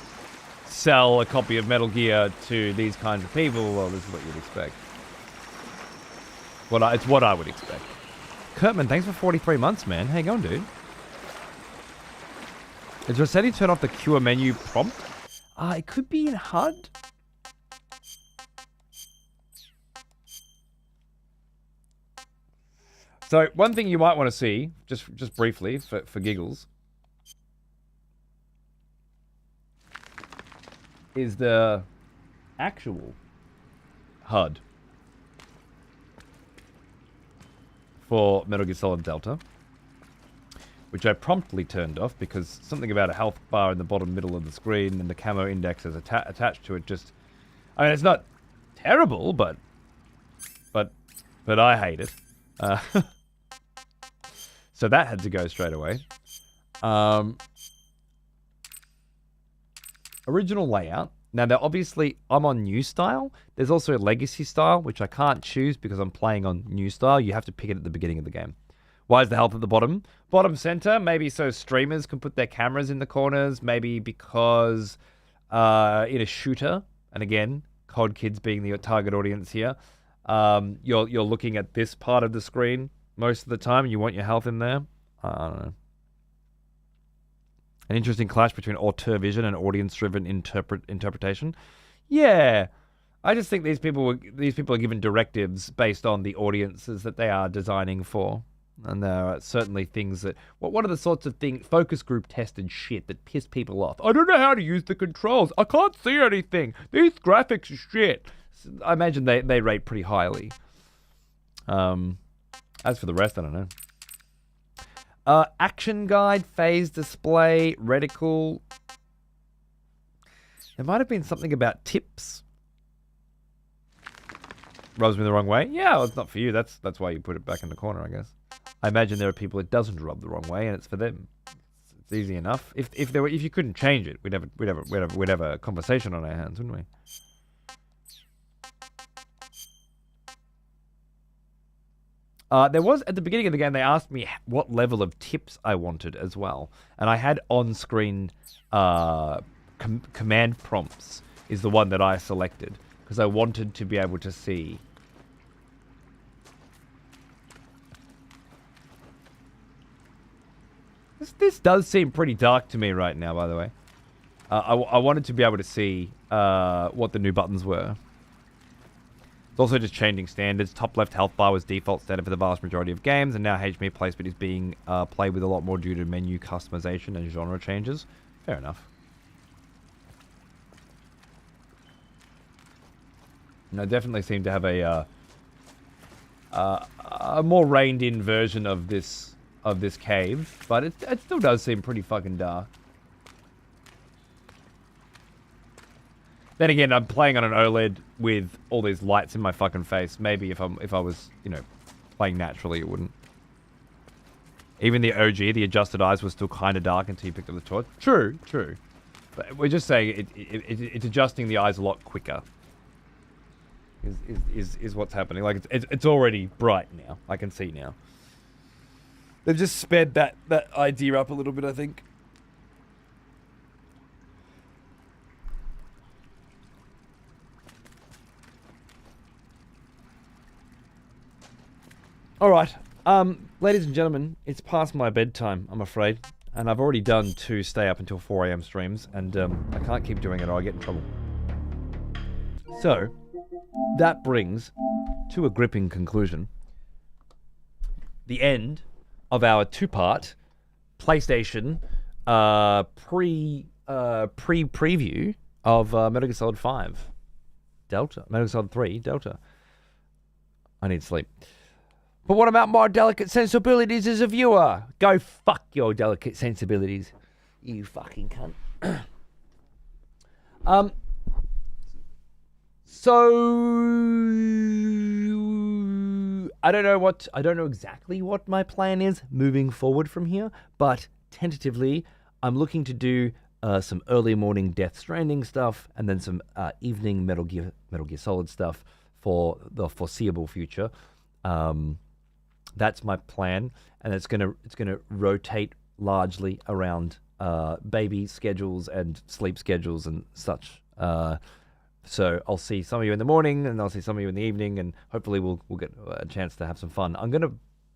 sell a copy of Metal Gear to these kinds of people, well, this is what you'd expect. It's what I would expect. Kurtman, thanks for 43 months, man. How you going, dude? Is Rossetti turn off the cure menu prompt? It could be in HUD. So one thing you might want to see, just briefly, for giggles, is the actual HUD for Metal Gear Solid Delta, which I promptly turned off because something about a health bar in the bottom middle of the screen and the camo index is attached to it just... I mean, it's not terrible, but I hate it. So that had to go straight away. Original layout. Now, obviously, I'm on new style. There's also legacy style, which I can't choose because I'm playing on new style. You have to pick it at the beginning of the game. Why is the health at the bottom? Bottom center, maybe so streamers can put their cameras in the corners. Maybe because in a shooter, and again, COD kids being the target audience here, you're looking at this part of the screen most of the time, and you want your health in there. I don't know. An interesting clash between auteur vision and audience-driven interpretation. Yeah, I just think these people are given directives based on the audiences that they are designing for, and there are certainly things that. What are the sorts of focus group tested shit that piss people off? I don't know how to use the controls. I can't see anything. These graphics are shit. I imagine they rate pretty highly. As for the rest, I don't know. Action guide, phase display, reticle. There might have been something about tips. Rubs me the wrong way. Yeah, well, it's not for you. That's why you put it back in the corner, I guess. I imagine there are people it doesn't rub the wrong way, and it's for them. It's easy enough. If you couldn't change it, we'd have a conversation on our hands, wouldn't we? There was, at the beginning of the game, they asked me what level of tips I wanted as well. And I had on-screen command prompts is the one that I selected. Because I wanted to be able to see. This does seem pretty dark to me right now, by the way. I wanted to be able to see what the new buttons were. It's also just changing standards. Top left health bar was default standard for the vast majority of games, and now HME placement is being played with a lot more due to menu customization and genre changes. Fair enough. And I definitely seem to have a more reined-in version of this cave, but it still does seem pretty fucking dark. Then again, I'm playing on an OLED with all these lights in my fucking face. Maybe if I was, you know, playing naturally, it wouldn't. Even the OG, the adjusted eyes were still kind of dark until you picked up the torch. True. But we're just saying it's adjusting the eyes a lot quicker. Is what's happening. Like it's already bright now. I can see now. They've just sped that idea up a little bit, I think. All right, ladies and gentlemen, it's past my bedtime, I'm afraid, and I've already done 2 stay up until 4 a.m. streams, and I can't keep doing it or I get in trouble. So, that brings to a gripping conclusion the end of our 2-part PlayStation preview of Metal Gear Solid 5 Delta, Metal Gear Solid 3 Delta. I need sleep. But what about my delicate sensibilities as a viewer? Go fuck your delicate sensibilities, you fucking cunt. So I don't know exactly what my plan is moving forward from here, but tentatively I'm looking to do some early morning Death Stranding stuff and then some evening Metal Gear Solid stuff for the foreseeable future. That's my plan, and it's gonna rotate largely around baby schedules and sleep schedules and such. So I'll see some of you in the morning, and I'll see some of you in the evening, and hopefully we'll get a chance to have some fun. I'm gonna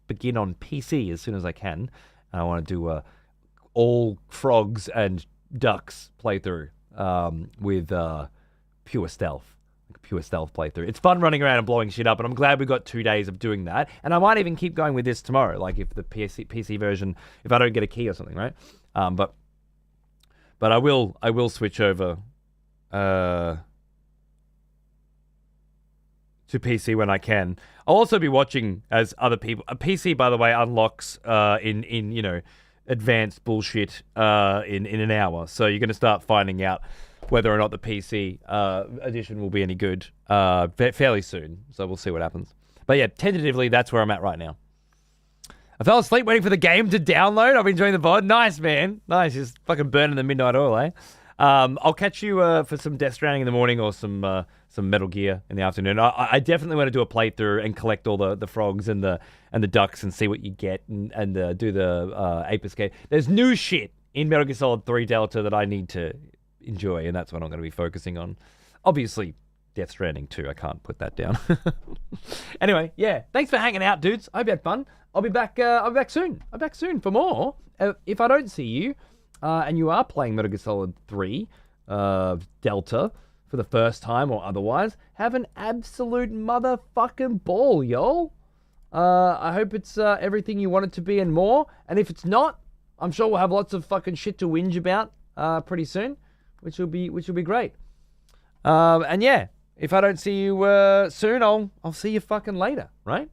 begin on PC as soon as I can, and I want to do all frogs and ducks playthrough with pure stealth. Pure stealth playthrough. It's fun running around and blowing shit up, and I'm glad we got 2 days of doing that. And I might even keep going with this tomorrow, like if the PC version, if I don't get a key or something, right? But I will switch over to PC when I can. I'll also be watching as other people. A PC, by the way, unlocks in you know, advanced bullshit in an hour. So you're going to start finding out whether or not the PC edition will be any good fairly soon. So we'll see what happens. But yeah, tentatively, that's where I'm at right now. I fell asleep waiting for the game to download. I've been enjoying the VOD. Nice, man. Nice. Just fucking burning the midnight oil, eh? I'll catch you for some Death Stranding in the morning or some Metal Gear in the afternoon. I definitely want to do a playthrough and collect all the frogs and the ducks and see what you get and do the Ape Escape. There's new shit in Metal Gear Solid 3 Delta that I need to enjoy, and that's what I'm going to be focusing on. Obviously, Death Stranding 2, I can't put that down. Anyway, yeah, thanks for hanging out, dudes. I hope you had fun. I'll be back soon. I'm back soon for more. If I don't see you, and you are playing Metal Gear Solid 3 Delta for the first time or otherwise, have an absolute motherfucking ball, y'all. I hope it's everything you want it to be and more. And if it's not, I'm sure we'll have lots of fucking shit to whinge about pretty soon, which will be great. And yeah, if I don't see you soon, I'll see you fucking later, right?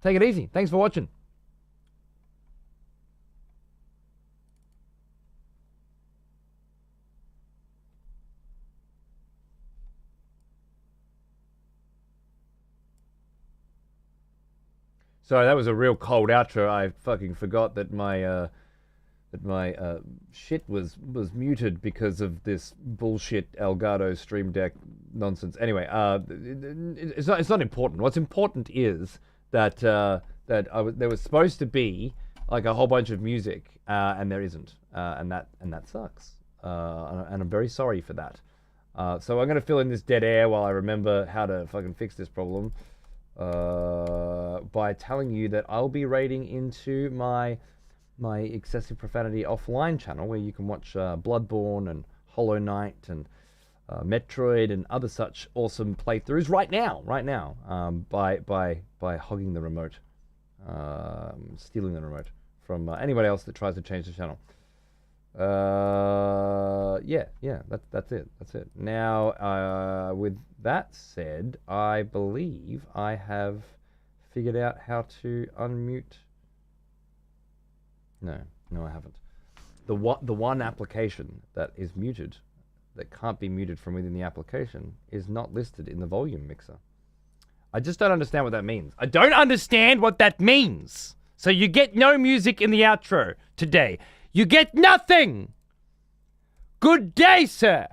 Take it easy. Thanks for watching. Sorry, that was a real cold outro. I fucking forgot that my shit was muted because of this bullshit Elgato Stream Deck nonsense. Anyway, it's not important. What's important is that there was supposed to be like a whole bunch of music, and there isn't, and that sucks. And I'm very sorry for that. So I'm gonna fill in this dead air while I remember how to fucking fix this problem. By telling you that I'll be raiding into my excessive profanity offline channel, where you can watch Bloodborne and Hollow Knight and Metroid and other such awesome playthroughs right now, by hogging the remote, stealing the remote from anybody else that tries to change the channel. Yeah, that's it. Now, with that said, I believe I have figured out how to unmute. No, I haven't. The one application that is muted, that can't be muted from within the application, is not listed in the volume mixer. I just don't understand what that means. I don't understand what that means. So you get no music in the outro today. You get nothing. Good day, sir.